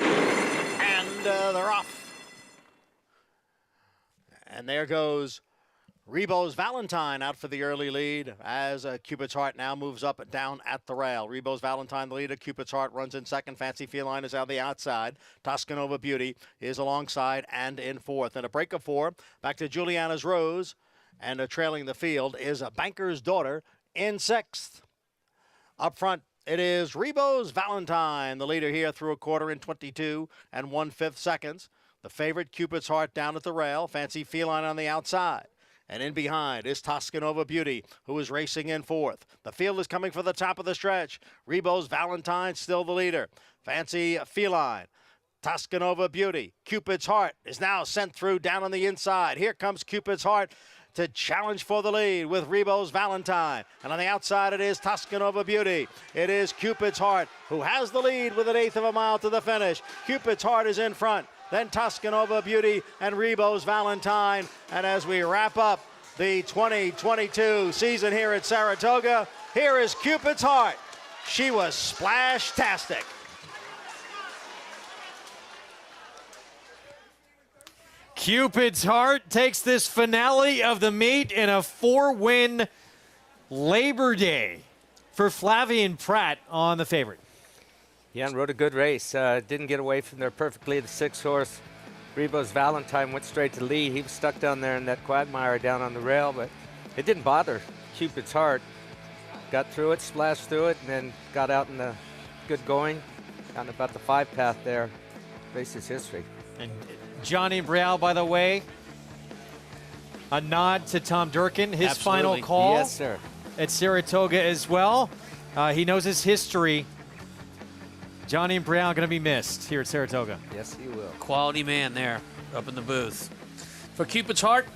And they're off. And there goes Rebo's Valentine out for the early lead as Cupid's Heart now moves up and down at the rail. Rebo's Valentine, the leader. Cupid's Heart runs in second. Fancy Feline is on the outside. Tascanova Beauty is alongside and in 4th. And a break of 4 back to Juliana's Rose. And trailing the field is a Banker's Daughter in 6th. Up front, it is Rebo's Valentine, the leader here through a quarter in 22 and 1/5 seconds. The favorite, Cupid's Heart, down at the rail. Fancy Feline on the outside. And in behind is Tascanova Beauty, who is racing in 4th. The field is coming for the top of the stretch. Rebo's Valentine still the leader. Fancy Feline. Tascanova Beauty. Cupid's Heart is now sent through down on the inside. Here comes Cupid's Heart to challenge for the lead with Rebo's Valentine. And on the outside it is Tascanova Beauty. It is Cupid's Heart who has the lead with 1/8 of a mile to the finish. Cupid's Heart is in front. Then Tascanova Beauty and Rebo's Valentine. And as we wrap up the 2022 season here at Saratoga, here is Cupid's Heart. She was splash-tastic. Cupid's Heart takes this finale of the meet in a 4-win Labor Day for Flavien Prat on the favorite. Yeah, and rode a good race. Didn't get away from there perfectly. The 6-horse, Rebo's Valentine, went straight to lead. He was stuck down there in that quagmire down on the rail, but it didn't bother Cupid's Heart. Got through it, splashed through it, and then got out in the good going on about the 5 path there. Race's history. And Johnny Brial, by the way, a nod to Tom Durkin, his final call. Yes, sir. At Saratoga as well. He knows his history. Johnny Brial going to be missed here at Saratoga. Yes, he will. Quality man there up in the booth. For Cupid's Heart,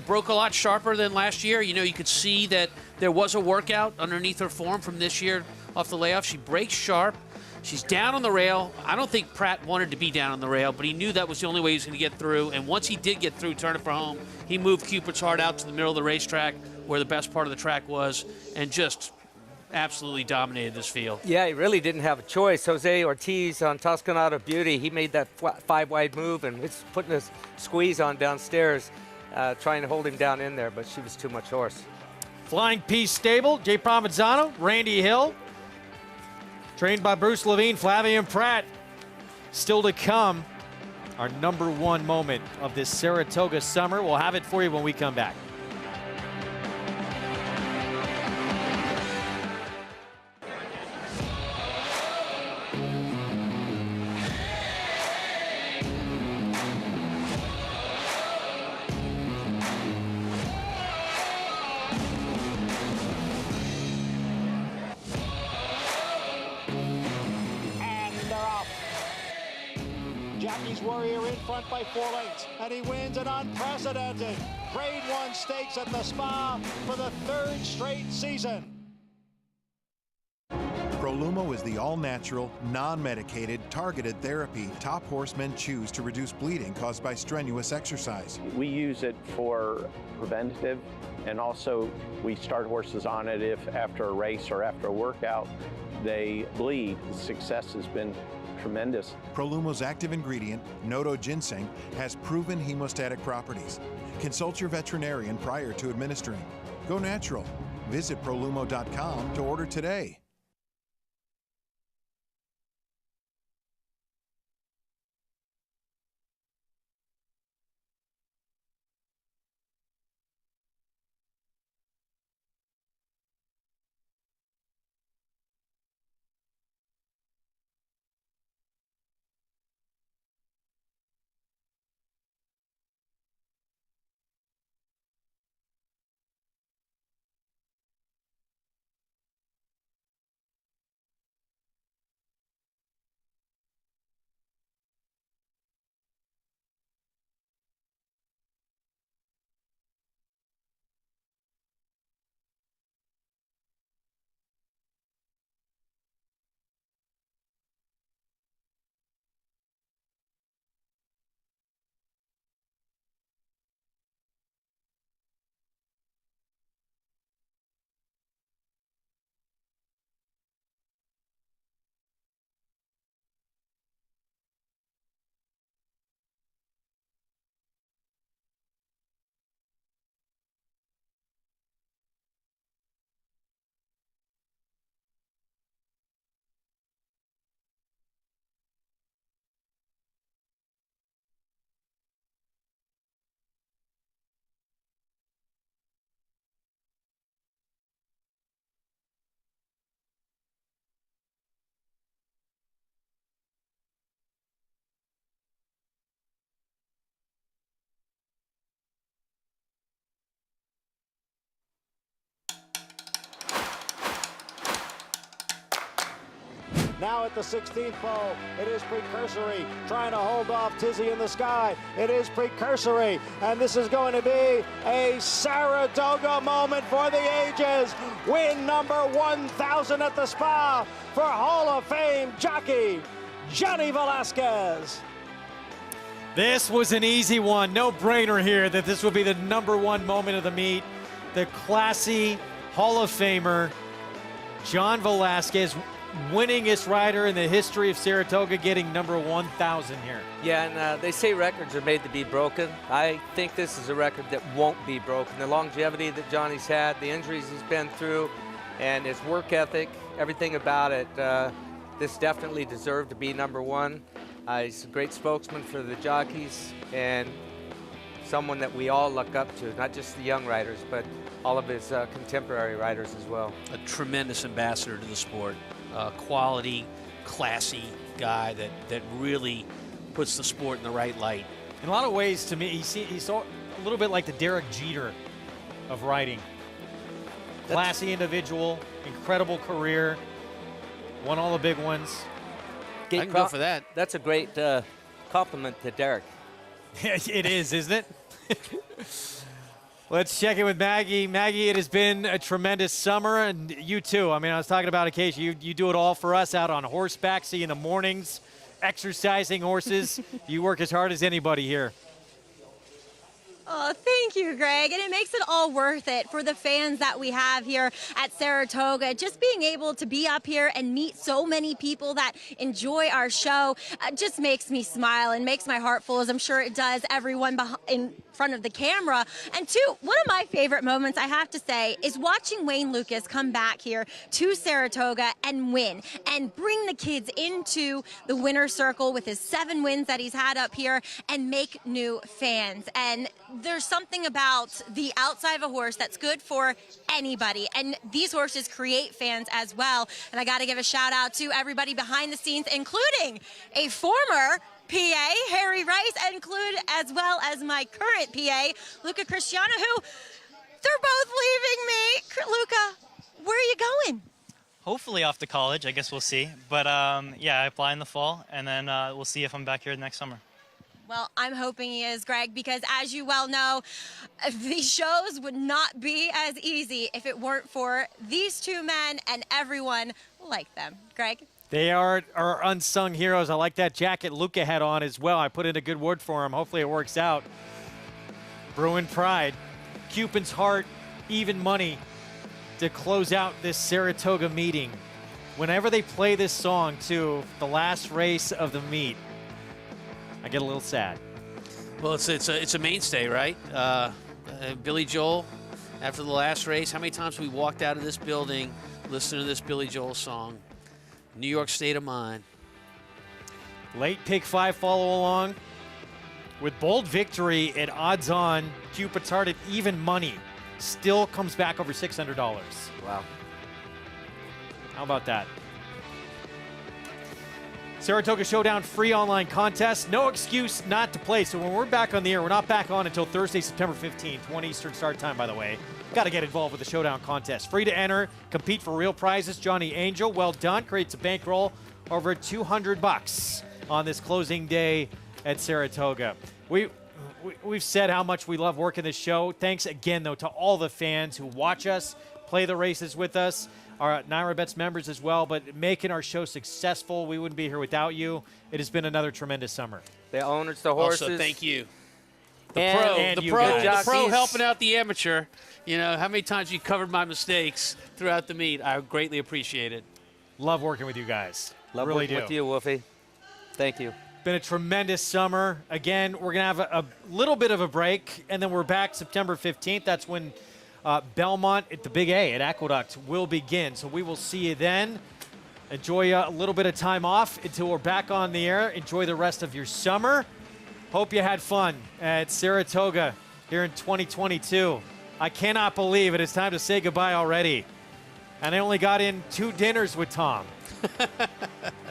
broke a lot sharper than last year. You could see that there was a workout underneath her form from this year off the layoff. She breaks sharp. She's down on the rail. I don't think Prat wanted to be down on the rail, but he knew that was the only way he was going to get through. And once he did get through, turn it for home, he moved Cupid's Heart out to the middle of the racetrack where the best part of the track was and just absolutely dominated this field. Yeah, he really didn't have a choice. Jose Ortiz on Tascanova Beauty, he made that 5-wide move and was putting a squeeze on downstairs, trying to hold him down in there, but she was too much horse. Flying Peace Stable, Jay Provenzano, Randy Hill, trained by Bruce Levine, Flavien Prat. Still to come, our #1 moment of this Saratoga summer. We'll have it for you when we come back. Jackie's Warrior in front by 4 lengths, and he wins an unprecedented Grade 1 stakes at the Spa for the 3rd straight season. Prolumo is the all-natural, non-medicated, targeted therapy top horsemen choose to reduce bleeding caused by strenuous exercise. We use it for preventative, and also we start horses on it if after a race or after a workout they bleed. The success has been tremendous. Prolumo's active ingredient, Nodo ginseng, has proven hemostatic properties. Consult your veterinarian prior to administering. Go natural. Visit Prolumo.com to order today. Now at the 16th pole, it is Precursory trying to hold off Tizzy in the sky. It is Precursory, and this is going to be a Saratoga moment for the ages. Win number 1,000 at the Spa for Hall of Fame jockey Johnny Velasquez. This was an easy one. No brainer here that this would be the #1 moment of the meet. The classy Hall of Famer, John Velasquez, winningest rider in the history of Saratoga, getting number 1,000 here. Yeah, and they say records are made to be broken. I think this is a record that won't be broken. The longevity that Johnny's had, the injuries he's been through, and his work ethic, everything about it, this definitely deserved to be #1. He's a great spokesman for the jockeys and someone that we all look up to, not just the young riders, but all of his contemporary riders as well. A tremendous ambassador to the sport. Quality, classy guy that really puts the sport in the right light. In a lot of ways, to me, he's a little bit like the Derek Jeter of riding. Classy individual, incredible career, won all the big ones. I can go for that. That's a great compliment to Derek. It is, isn't it? Let's check in with Maggie. Maggie, it has been a tremendous summer, and you too. I mean, I was talking about occasion. You do it all for us out on horseback, see in the mornings, exercising horses. You work as hard as anybody here. Oh, thank you, Greg. And it makes it all worth it for the fans that we have here at Saratoga. Just being able to be up here and meet so many people that enjoy our show just makes me smile and makes my heart full, as I'm sure it does everyone in front of the camera. And two, one of my favorite moments, I have to say, is watching Wayne Lucas come back here to Saratoga and win and bring the kids into the winner's circle with his 7 wins that he's had up here and make new fans. And there's something about the outside of a horse that's good for anybody, and these horses create fans as well. And I got to give a shout out to everybody behind the scenes, including a former PA, Harry Rice, as well as my current PA, Luca Cristiano, who they're both leaving me. Luca, where are you going? Hopefully off to college. I guess we'll see. But yeah, I apply in the fall, and then we'll see if I'm back here next summer. Well, I'm hoping he is, Greg, because as you well know, these shows would not be as easy if it weren't for these two men and everyone like them. Greg? They are our unsung heroes. I like that jacket Luca had on as well. I put in a good word for him. Hopefully it works out. Bruin Pride, Cupid's Heart, even money to close out this Saratoga meeting. Whenever they play this song, too, the last race of the meet, I get a little sad. Well, it's a mainstay, right? Billy Joel, after the last race, how many times we walked out of this building listening to this Billy Joel song? New York State of Mind. Late pick 5 follow along with bold victory at odds on. Cupid's at even money still comes back over $600. Wow. How about that? Saratoga Showdown free online contest. No excuse not to play. So when we're back on the air, we're not back on until Thursday, September 15th, 1 Eastern start time, by the way. Got to get involved with the Showdown contest. Free to enter, compete for real prizes. Johnny Angel, well done, creates a bankroll over $200 on this closing day at Saratoga. We've said how much we love working this show. Thanks again, though, to all the fans who watch us, play the races with us, our Naira Bets members as well, but making our show successful. We wouldn't be here without you. It has been another tremendous summer. The owners, the horses. Also, thank you. The And pro helping out the amateur. You know, how many times you covered my mistakes throughout the meet. I greatly appreciate it. Love working with you guys. Love really working do. with you, Wolfie. Thank you. Been a tremendous summer. Again, we're going to have a little bit of a break, and then we're back September 15th. That's when Belmont at the Big A at Aqueduct will begin. So we will see you then. Enjoy a little bit of time off until we're back on the air. Enjoy the rest of your summer. Hope you had fun at Saratoga here in 2022. I cannot believe it is time to say goodbye already. And I only got in 2 dinners with Tom.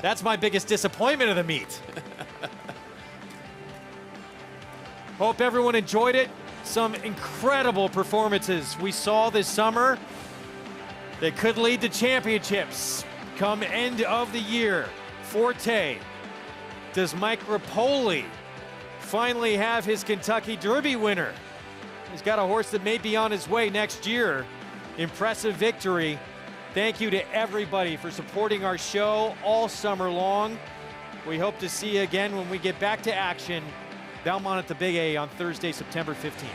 That's my biggest disappointment of the meet. Hope everyone enjoyed it. Some incredible performances we saw this summer that could lead to championships come end of the year. Forte. Does Mike Rapoli finally have his Kentucky Derby winner? He's got a horse that may be on his way next year. Impressive victory. Thank you to everybody for supporting our show all summer long. We hope to see you again when we get back to action. Belmont at the Big A on Thursday, September 15th.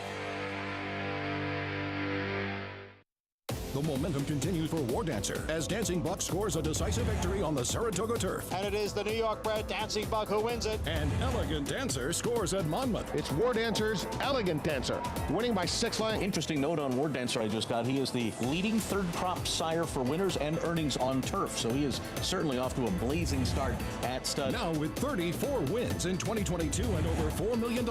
The momentum continues for War Dancer as Dancing Buck scores a decisive victory on the Saratoga turf. And it is the New York-bred Dancing Buck who wins it. And Elegant Dancer scores at Monmouth. It's War Dancer's Elegant Dancer, winning by 6 lengths. Interesting note on War Dancer I just got. He is the leading third crop sire for winners and earnings on turf. So he is certainly off to a blazing start at stud. Now with 34 wins in 2022 and over $4 million